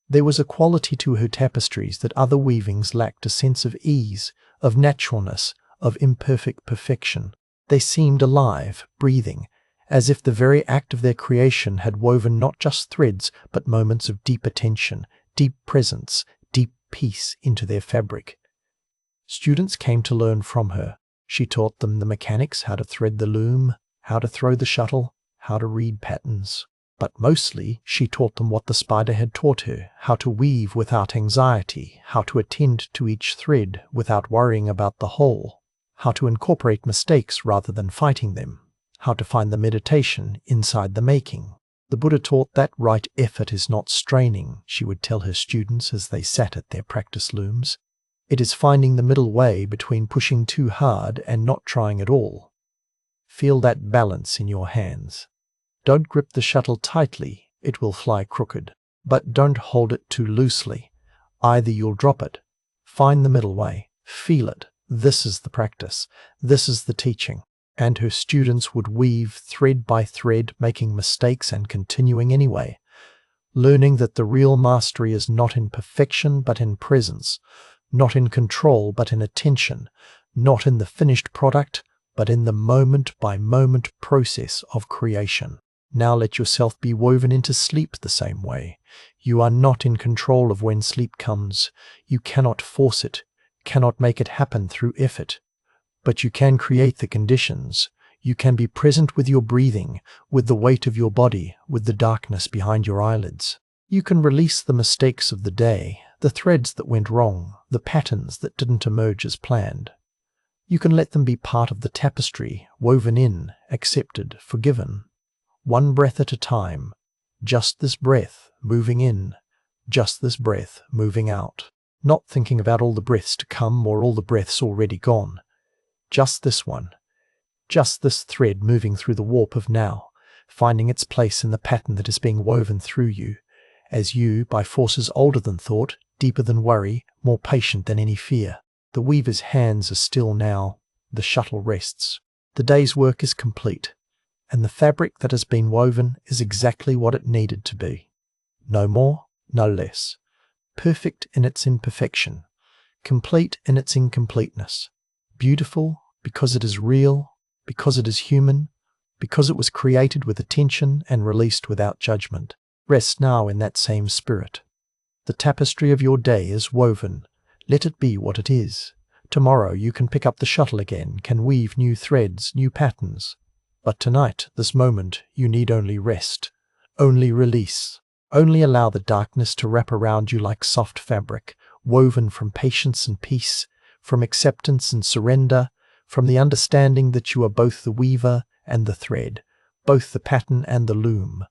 There was a quality to her tapestries that other weavings lacked, a sense of ease, of naturalness, of imperfect perfection. They seemed alive, breathing, as if the very act of their creation had woven not just threads, but moments of deep attention, deep presence, deep peace into their fabric. Students came to learn from her. She taught them the mechanics, how to thread the loom, how to throw the shuttle, how to read patterns. But mostly, she taught them what the spider had taught her, how to weave without anxiety, how to attend to each thread without worrying about the whole, how to incorporate mistakes rather than fighting them, how to find the meditation inside the making. The Buddha taught that right effort is not straining, she would tell her students as they sat at their practice looms. It is finding the middle way between pushing too hard and not trying at all. Feel that balance in your hands. Don't grip the shuttle tightly, it will fly crooked. But don't hold it too loosely. Either you'll drop it. Find the middle way. Feel it. This is the practice. This is the teaching. And her students would weave thread by thread, making mistakes and continuing anyway, learning that the real mastery is not in perfection but in presence, not in control but in attention, not in the finished product but in the moment-by-moment process of creation. Now let yourself be woven into sleep the same way. You are not in control of when sleep comes. You cannot force it, cannot make it happen through effort. But you can create the conditions. You can be present with your breathing, with the weight of your body, with the darkness behind your eyelids. You can release the mistakes of the day, the threads that went wrong, the patterns that didn't emerge as planned. You can let them be part of the tapestry, woven in, accepted, forgiven. One breath at a time, just this breath moving in, just this breath moving out. Not thinking about all the breaths to come or all the breaths already gone. Just this one. Just this thread moving through the warp of now, finding its place in the pattern that is being woven through you, as you, by forces older than thought, deeper than worry, more patient than any fear. The weaver's hands are still now. The shuttle rests. The day's work is complete. And the fabric that has been woven is exactly what it needed to be. No more, no less. Perfect in its imperfection. Complete in its incompleteness. Beautiful because it is real, because it is human, because it was created with attention and released without judgment. Rest now in that same spirit. The tapestry of your day is woven. Let it be what it is. Tomorrow you can pick up the shuttle again, can weave new threads, new patterns. But tonight, this moment, you need only rest. Only release. Only allow the darkness to wrap around you like soft fabric, woven from patience and peace, from acceptance and surrender, from the understanding that you are both the weaver and the thread, both the pattern and the loom,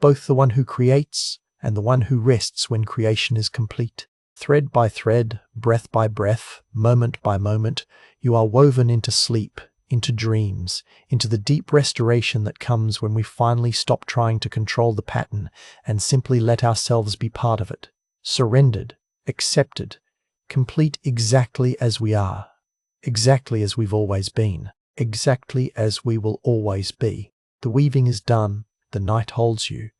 both the one who creates and the one who rests when creation is complete. Thread by thread, breath by breath, moment by moment, you are woven into sleep, into dreams, into the deep restoration that comes when we finally stop trying to control the pattern and simply let ourselves be part of it, surrendered, accepted, complete exactly as we are, exactly as we've always been, exactly as we will always be. The weaving is done, the night holds you.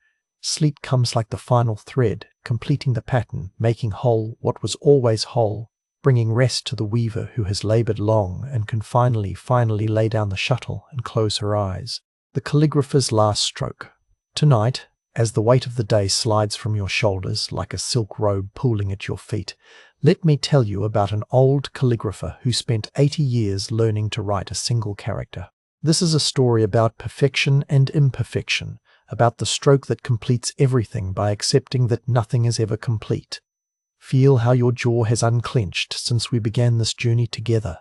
Sleep comes like the final thread, completing the pattern, making whole what was always whole, bringing rest to the weaver who has labored long and can finally lay down the shuttle and close her eyes. The calligrapher's last stroke. Tonight, as the weight of the day slides from your shoulders like a silk robe pooling at your feet, let me tell you about an old calligrapher who spent 80 years learning to write a single character. This is a story about perfection and imperfection, about the stroke that completes everything by accepting that nothing is ever complete. Feel how your jaw has unclenched since we began this journey together.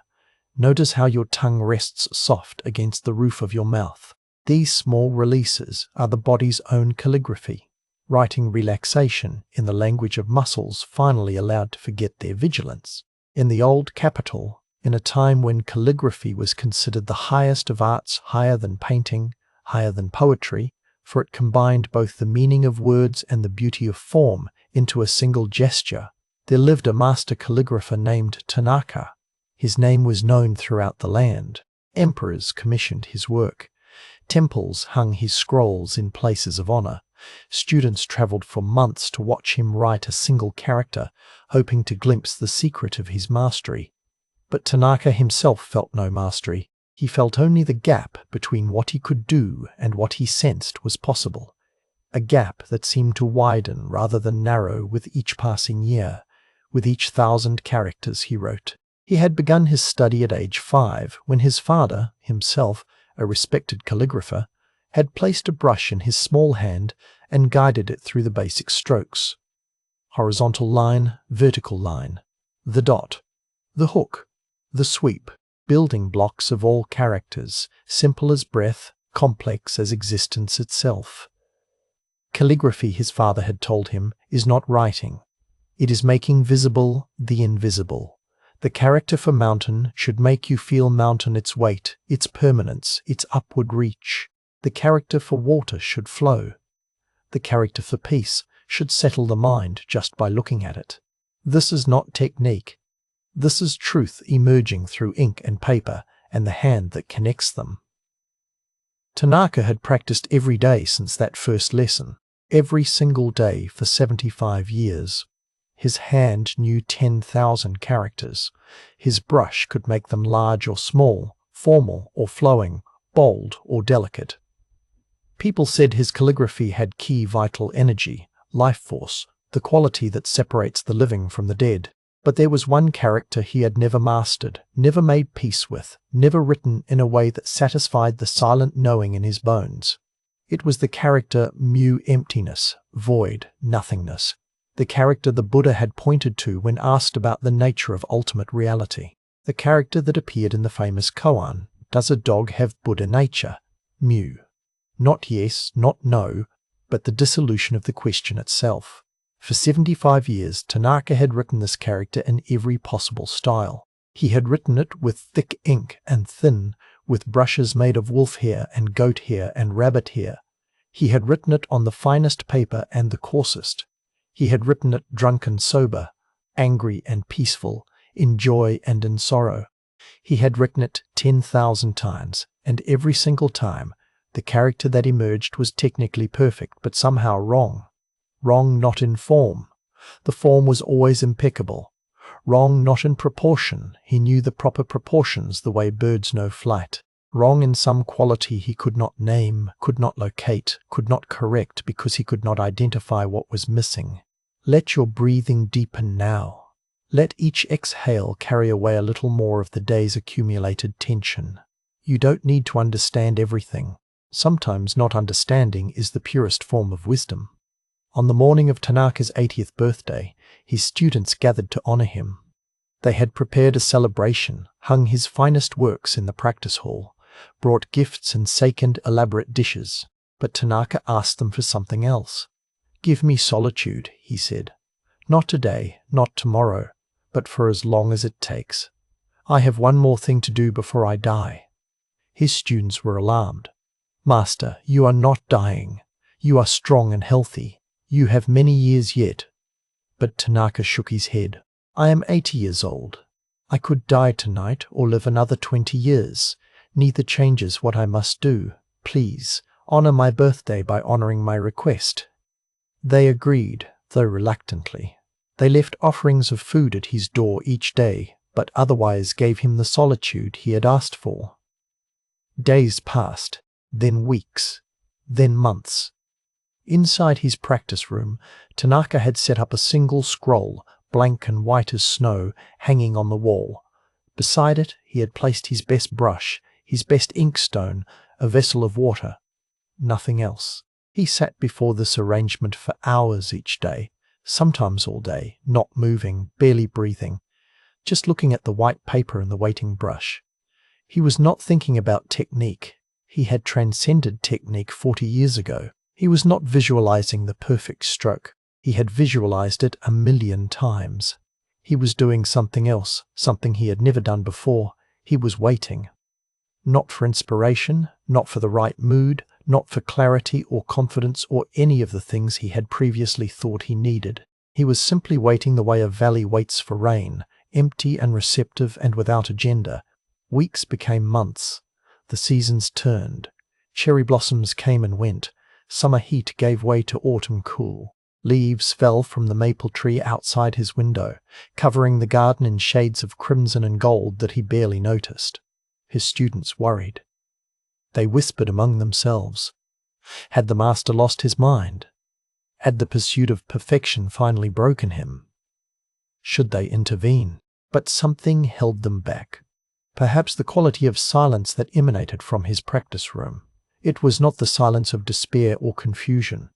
Notice how your tongue rests soft against the roof of your mouth. These small releases are the body's own calligraphy, writing relaxation in the language of muscles finally allowed to forget their vigilance. In the old capital, in a time when calligraphy was considered the highest of arts, higher than painting, higher than poetry, for it combined both the meaning of words and the beauty of form into a single gesture, there lived a master calligrapher named Tanaka. His name was known throughout the land. Emperors commissioned his work. Temples hung his scrolls in places of honor. Students traveled for months to watch him write a single character, hoping to glimpse the secret of his mastery. But Tanaka himself felt no mastery. He felt only the gap between what he could do and what he sensed was possible, a gap that seemed to widen rather than narrow with each passing year, with each 1,000 characters he wrote. He had begun his study at age 5 when his father, himself a respected calligrapher, had placed a brush in his small hand and guided it through the basic strokes. Horizontal line, vertical line, the dot, the hook, the sweep, building blocks of all characters, simple as breath, complex as existence itself. Calligraphy, his father had told him, is not writing. It is making visible the invisible. The character for mountain should make you feel mountain its weight, its permanence, its upward reach. The character for water should flow. The character for peace should settle the mind just by looking at it. This is not technique. This is truth emerging through ink and paper and the hand that connects them. Tanaka had practiced every day since that first lesson, every single day for 75 years. His hand knew 10,000 characters. His brush could make them large or small, formal or flowing, bold or delicate. People said his calligraphy had key vital energy, life force, the quality that separates the living from the dead. But there was one character he had never mastered, never made peace with, never written in a way that satisfied the silent knowing in his bones. It was the character mu emptiness, void, nothingness, the character the Buddha had pointed to when asked about the nature of ultimate reality, the character that appeared in the famous koan, Does a dog have Buddha nature? Mu. Not yes, not no, but the dissolution of the question itself. For 75 years, Tanaka had written this character in every possible style. He had written it with thick ink and thin, with brushes made of wolf hair and goat hair and rabbit hair. He had written it on the finest paper and the coarsest. He had written it drunk and sober, angry and peaceful, in joy and in sorrow. He had written it 10,000 times, and every single time, the character that emerged was technically perfect, but somehow wrong. Wrong not in form. The form was always impeccable. Wrong not in proportion. He knew the proper proportions the way birds know flight. Wrong in some quality he could not name, could not locate, could not correct because he could not identify what was missing. Let your breathing deepen now. Let each exhale carry away a little more of the day's accumulated tension. You don't need to understand everything. Sometimes not understanding is the purest form of wisdom. On the morning of Tanaka's 80th birthday, his students gathered to honor him. They had prepared a celebration, hung his finest works in the practice hall, brought gifts and second elaborate dishes. But Tanaka asked them for something else. "Give me solitude," he said. "Not today, not tomorrow, but for as long as it takes. I have one more thing to do before I die." His students were alarmed. "Master, you are not dying. You are strong and healthy. You have many years yet." But Tanaka shook his head. "I am 80 years old. I could die tonight or live another 20 years. Neither changes what I must do. Please, honor my birthday by honoring my request." They agreed, though reluctantly. They left offerings of food at his door each day, but otherwise gave him the solitude he had asked for. Days passed, then weeks, then months. Inside his practice room, Tanaka had set up a single scroll, blank and white as snow, hanging on the wall. Beside it, he had placed his best brush, his best inkstone, a vessel of water. Nothing else. He sat before this arrangement for hours each day, sometimes all day, not moving, barely breathing, just looking at the white paper and the waiting brush. He was not thinking about technique. He had transcended technique 40 years ago. He was not visualizing the perfect stroke. He had visualized it 1,000,000 times. He was doing something else, something he had never done before. He was waiting. Not for inspiration, not for the right mood, not for clarity or confidence or any of the things he had previously thought he needed. He was simply waiting the way a valley waits for rain, empty and receptive and without agenda. Weeks became months. The seasons turned. Cherry blossoms came and went. Summer heat gave way to autumn cool. Leaves fell from the maple tree outside his window, covering the garden in shades of crimson and gold that he barely noticed. His students worried. They whispered among themselves. Had the master lost his mind? Had the pursuit of perfection finally broken him? Should they intervene? But something held them back. Perhaps the quality of silence that emanated from his practice room. It was not the silence of despair or confusion.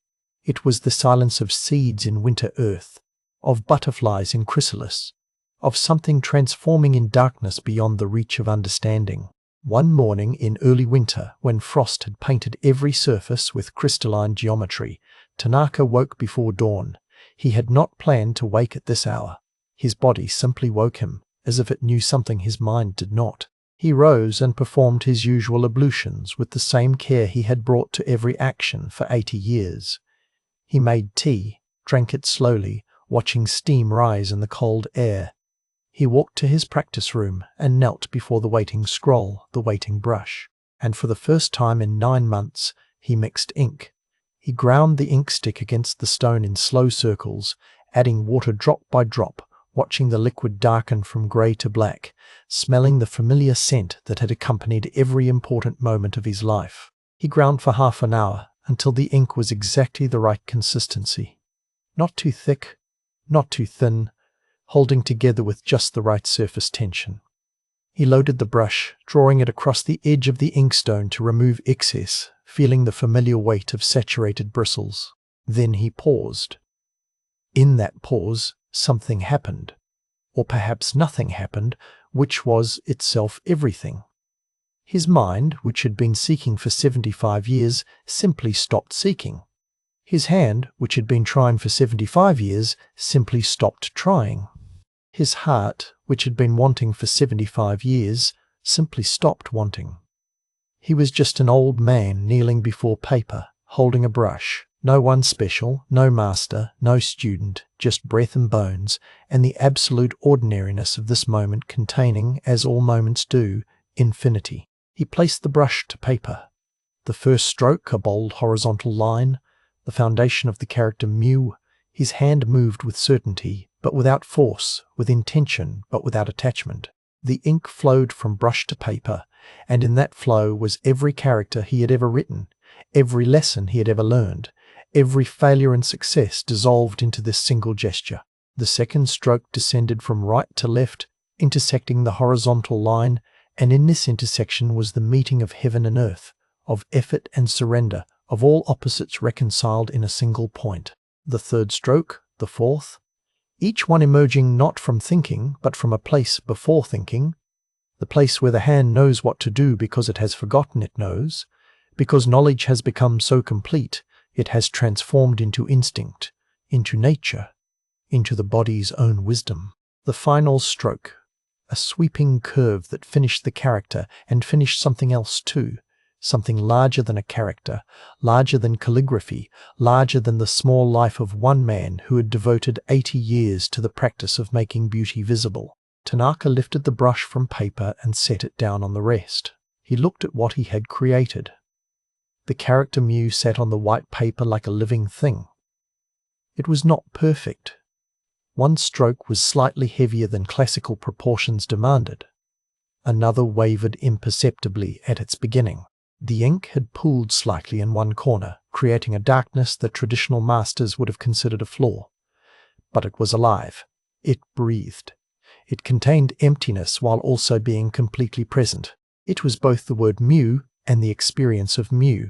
It was the silence of seeds in winter earth, of butterflies in chrysalis, of something transforming in darkness beyond the reach of understanding. One morning in early winter, when frost had painted every surface with crystalline geometry, Tanaka woke before dawn. He had not planned to wake at this hour. His body simply woke him, as if it knew something his mind did not. He rose and performed his usual ablutions with the same care he had brought to every action for 80 years. He made tea, drank it slowly, watching steam rise in the cold air. He walked to his practice room and knelt before the waiting scroll, the waiting brush. And for the first time in 9 months, he mixed ink. He ground the ink stick against the stone in slow circles, adding water drop by drop, watching the liquid darken from grey to black, smelling the familiar scent that had accompanied every important moment of his life. He ground for half an hour, until the ink was exactly the right consistency. Not too thick, not too thin, holding together with just the right surface tension. He loaded the brush, drawing it across the edge of the inkstone to remove excess, feeling the familiar weight of saturated bristles. Then he paused. In that pause, something happened. Or perhaps nothing happened, which was itself everything. His mind, which had been seeking for 75 years, simply stopped seeking. His hand, which had been trying for 75 years, simply stopped trying. His heart, which had been wanting for 75 years, simply stopped wanting. He was just an old man kneeling before paper, holding a brush. No one special, no master, no student, just breath and bones, and the absolute ordinariness of this moment containing, as all moments do, infinity. He placed the brush to paper. The first stroke, a bold horizontal line, the foundation of the character mu. His hand moved with certainty, but without force, with intention, but without attachment. The ink flowed from brush to paper, and in that flow was every character he had ever written, every lesson he had ever learned, every failure and success dissolved into this single gesture. The second stroke descended from right to left, intersecting the horizontal line, and in this intersection was the meeting of heaven and earth, of effort and surrender, of all opposites reconciled in a single point. The third stroke, the fourth, each one emerging not from thinking, but from a place before thinking, the place where the hand knows what to do because it has forgotten it knows, because knowledge has become so complete, it has transformed into instinct, into nature, into the body's own wisdom. The final stroke, a sweeping curve that finished the character and finished something else too, something larger than a character, larger than calligraphy, larger than the small life of one man who had devoted 80 years to the practice of making beauty visible. Tanaka lifted the brush from paper and set it down on the rest. He looked at what he had created. The character Mu sat on the white paper like a living thing. It was not perfect. One stroke was slightly heavier than classical proportions demanded. Another wavered imperceptibly at its beginning. The ink had pooled slightly in one corner, creating a darkness that traditional masters would have considered a flaw. But it was alive. It breathed. It contained emptiness while also being completely present. It was both the word mu and the experience of mu,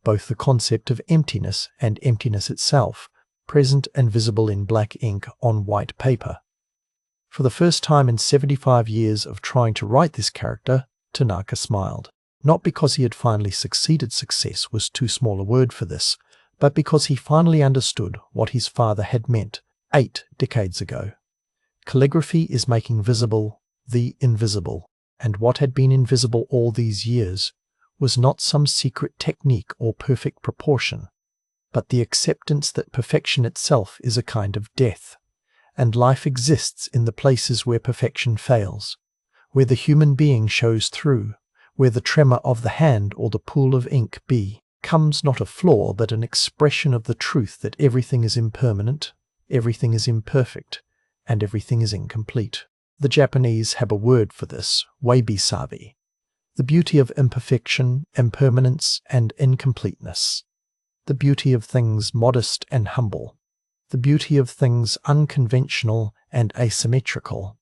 both the concept of emptiness and emptiness itself, present and visible in black ink on white paper. For the first time in 75 years of trying to write this character, Tanaka smiled. Not because he had finally succeeded, success was too small a word for this, but because he finally understood what his father had meant 8 decades ago. Calligraphy is making visible the invisible, and what had been invisible all these years was not some secret technique or perfect proportion, but the acceptance that perfection itself is a kind of death, and life exists in the places where perfection fails, where the human being shows through, where the tremor of the hand or the pool of ink becomes not a flaw but an expression of the truth that everything is impermanent, everything is imperfect, and everything is incomplete. The Japanese have a word for this, wabi-sabi, the beauty of imperfection, impermanence, and incompleteness, the beauty of things modest and humble, the beauty of things unconventional and asymmetrical.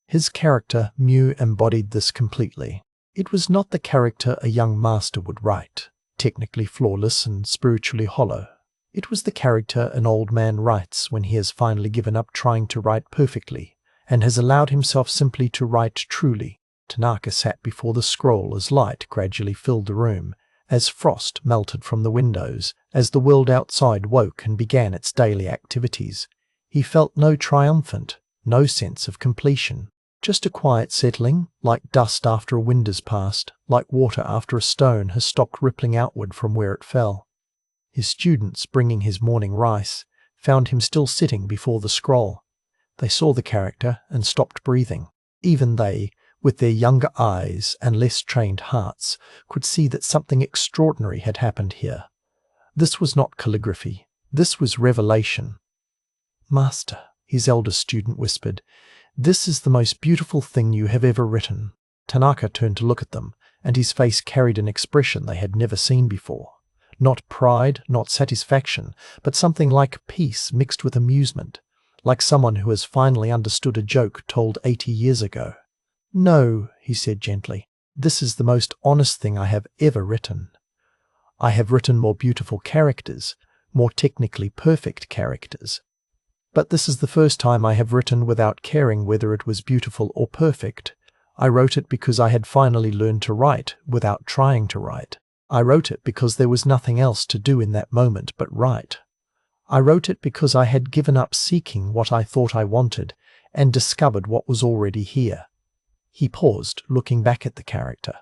His character, Mu, embodied this completely. It was not the character a young master would write, technically flawless and spiritually hollow. It was the character an old man writes when he has finally given up trying to write perfectly and has allowed himself simply to write truly. Tanaka sat before the scroll as light gradually filled the room, as frost melted from the windows, as the world outside woke and began its daily activities. He felt no triumphant, no sense of completion. Just a quiet settling, like dust after a wind has passed, like water after a stone has stopped rippling outward from where it fell. His students, bringing his morning rice, found him still sitting before the scroll. They saw the character and stopped breathing. Even they, with their younger eyes and less trained hearts, could see that something extraordinary had happened here. This was not calligraphy. This was revelation. "Master," his eldest student whispered, "this is the most beautiful thing you have ever written." Tanaka turned to look at them, and his face carried an expression they had never seen before. Not pride, not satisfaction, but something like peace mixed with amusement, like someone who has finally understood a joke told 80 years ago. "No," he said gently, "this is the most honest thing I have ever written. I have written more beautiful characters, more technically perfect characters. But this is the first time I have written without caring whether it was beautiful or perfect. I wrote it because I had finally learned to write without trying to write. I wrote it because there was nothing else to do in that moment but write. I wrote it because I had given up seeking what I thought I wanted and discovered what was already here." He paused, looking back at the character.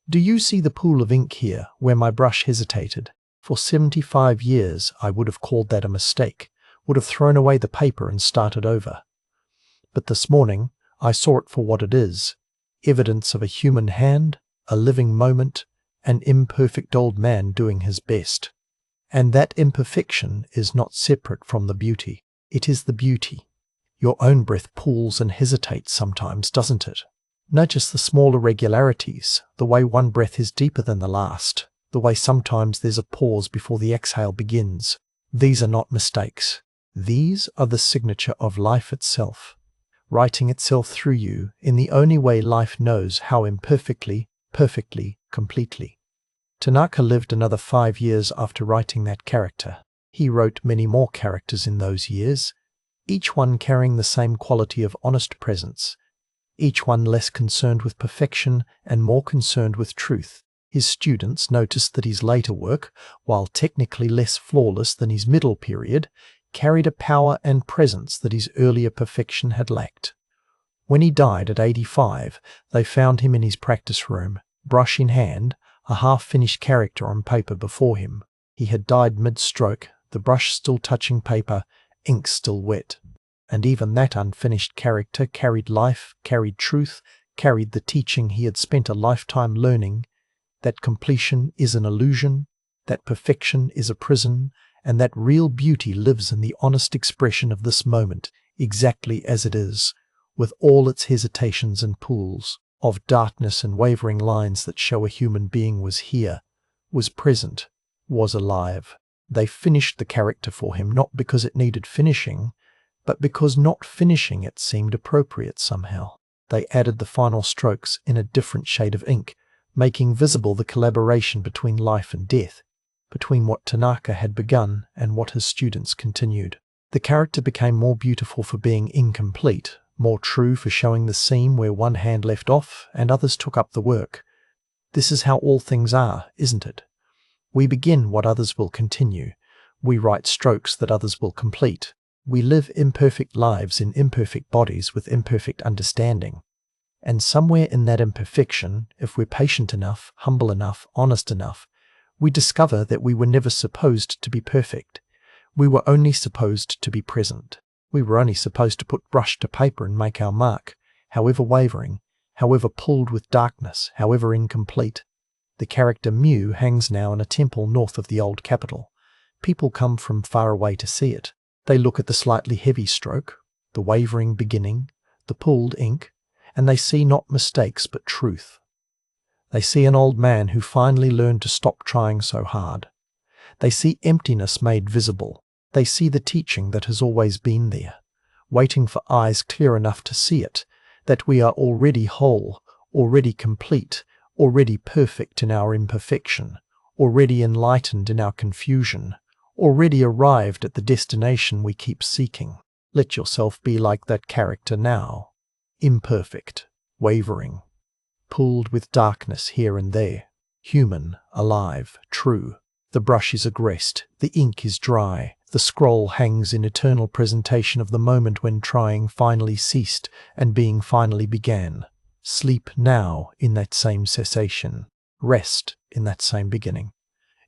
"Do you see the pool of ink here where my brush hesitated? For 75 years I would have called that a mistake, would have thrown away the paper and started over. But this morning I saw it for what it is, evidence of a human hand, a living moment, an imperfect old man doing his best. And that imperfection is not separate from the beauty. It is the beauty. Your own breath pools and hesitates sometimes, doesn't it? Notice the small irregularities, the way one breath is deeper than the last, the way sometimes there's a pause before the exhale begins. These are not mistakes. These are the signature of life itself, writing itself through you in the only way life knows how imperfectly, perfectly, completely. Tanaka lived another 5 years after writing that character. He wrote many more characters in those years, each one carrying the same quality of honest presence, each one less concerned with perfection and more concerned with truth. His students noticed that his later work, while technically less flawless than his middle period, carried a power and presence that his earlier perfection had lacked. When he died at 85, they found him in his practice room, brush in hand, a half-finished character on paper before him. He had died mid-stroke, the brush still touching paper, ink still wet. And even that unfinished character carried life, carried truth, carried the teaching he had spent a lifetime learning, that completion is an illusion, that perfection is a prison, and that real beauty lives in the honest expression of this moment, exactly as it is, with all its hesitations and pools of darkness and wavering lines that show a human being was here, was present, was alive. They finished the character for him not because it needed finishing, but because not finishing it seemed appropriate somehow. They added the final strokes in a different shade of ink, making visible the collaboration between life and death, between what Tanaka had begun and what his students continued. The character became more beautiful for being incomplete, more true for showing the seam where one hand left off and others took up the work. This is how all things are, isn't it? We begin what others will continue. We write strokes that others will complete. We live imperfect lives in imperfect bodies with imperfect understanding. And somewhere in that imperfection, if we're patient enough, humble enough, honest enough, we discover that we were never supposed to be perfect. We were only supposed to be present. We were only supposed to put brush to paper and make our mark, however wavering, however pulled with darkness, however incomplete. The character Mew hangs now in a temple north of the old capital. People come from far away to see it. They look at the slightly heavy stroke, the wavering beginning, the pulled ink, and they see not mistakes but truth. They see an old man who finally learned to stop trying so hard. They see emptiness made visible. They see the teaching that has always been there, waiting for eyes clear enough to see it, that we are already whole, already complete, already perfect in our imperfection, already enlightened in our confusion, already arrived at the destination we keep seeking. Let yourself be like that character now. Imperfect, wavering, pulled with darkness here and there, human, alive, true. The brush is aggressed, the ink is dry, the scroll hangs in eternal presentation of the moment when trying finally ceased and being finally began. Sleep now in that same cessation. Rest in that same beginning.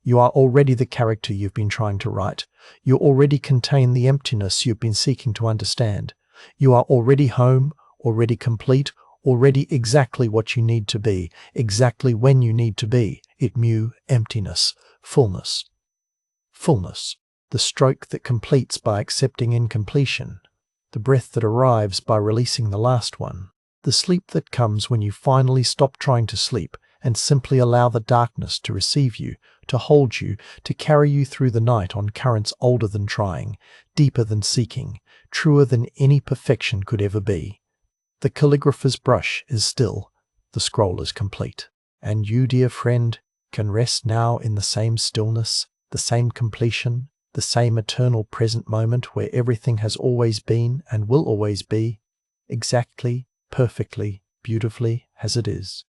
You are already the character you've been trying to write. You already contain the emptiness you've been seeking to understand. You are already home, already complete, already exactly what you need to be, exactly when you need to be. It Mew, emptiness, fullness. Fullness, the stroke that completes by accepting incompletion, the breath that arrives by releasing the last one, the sleep that comes when you finally stop trying to sleep and simply allow the darkness to receive you, to hold you, to carry you through the night on currents older than trying, deeper than seeking, truer than any perfection could ever be. The calligrapher's brush is still, the scroll is complete. And you, dear friend, can rest now in the same stillness, the same completion, the same eternal present moment where everything has always been and will always be, exactly, perfectly, beautifully as it is.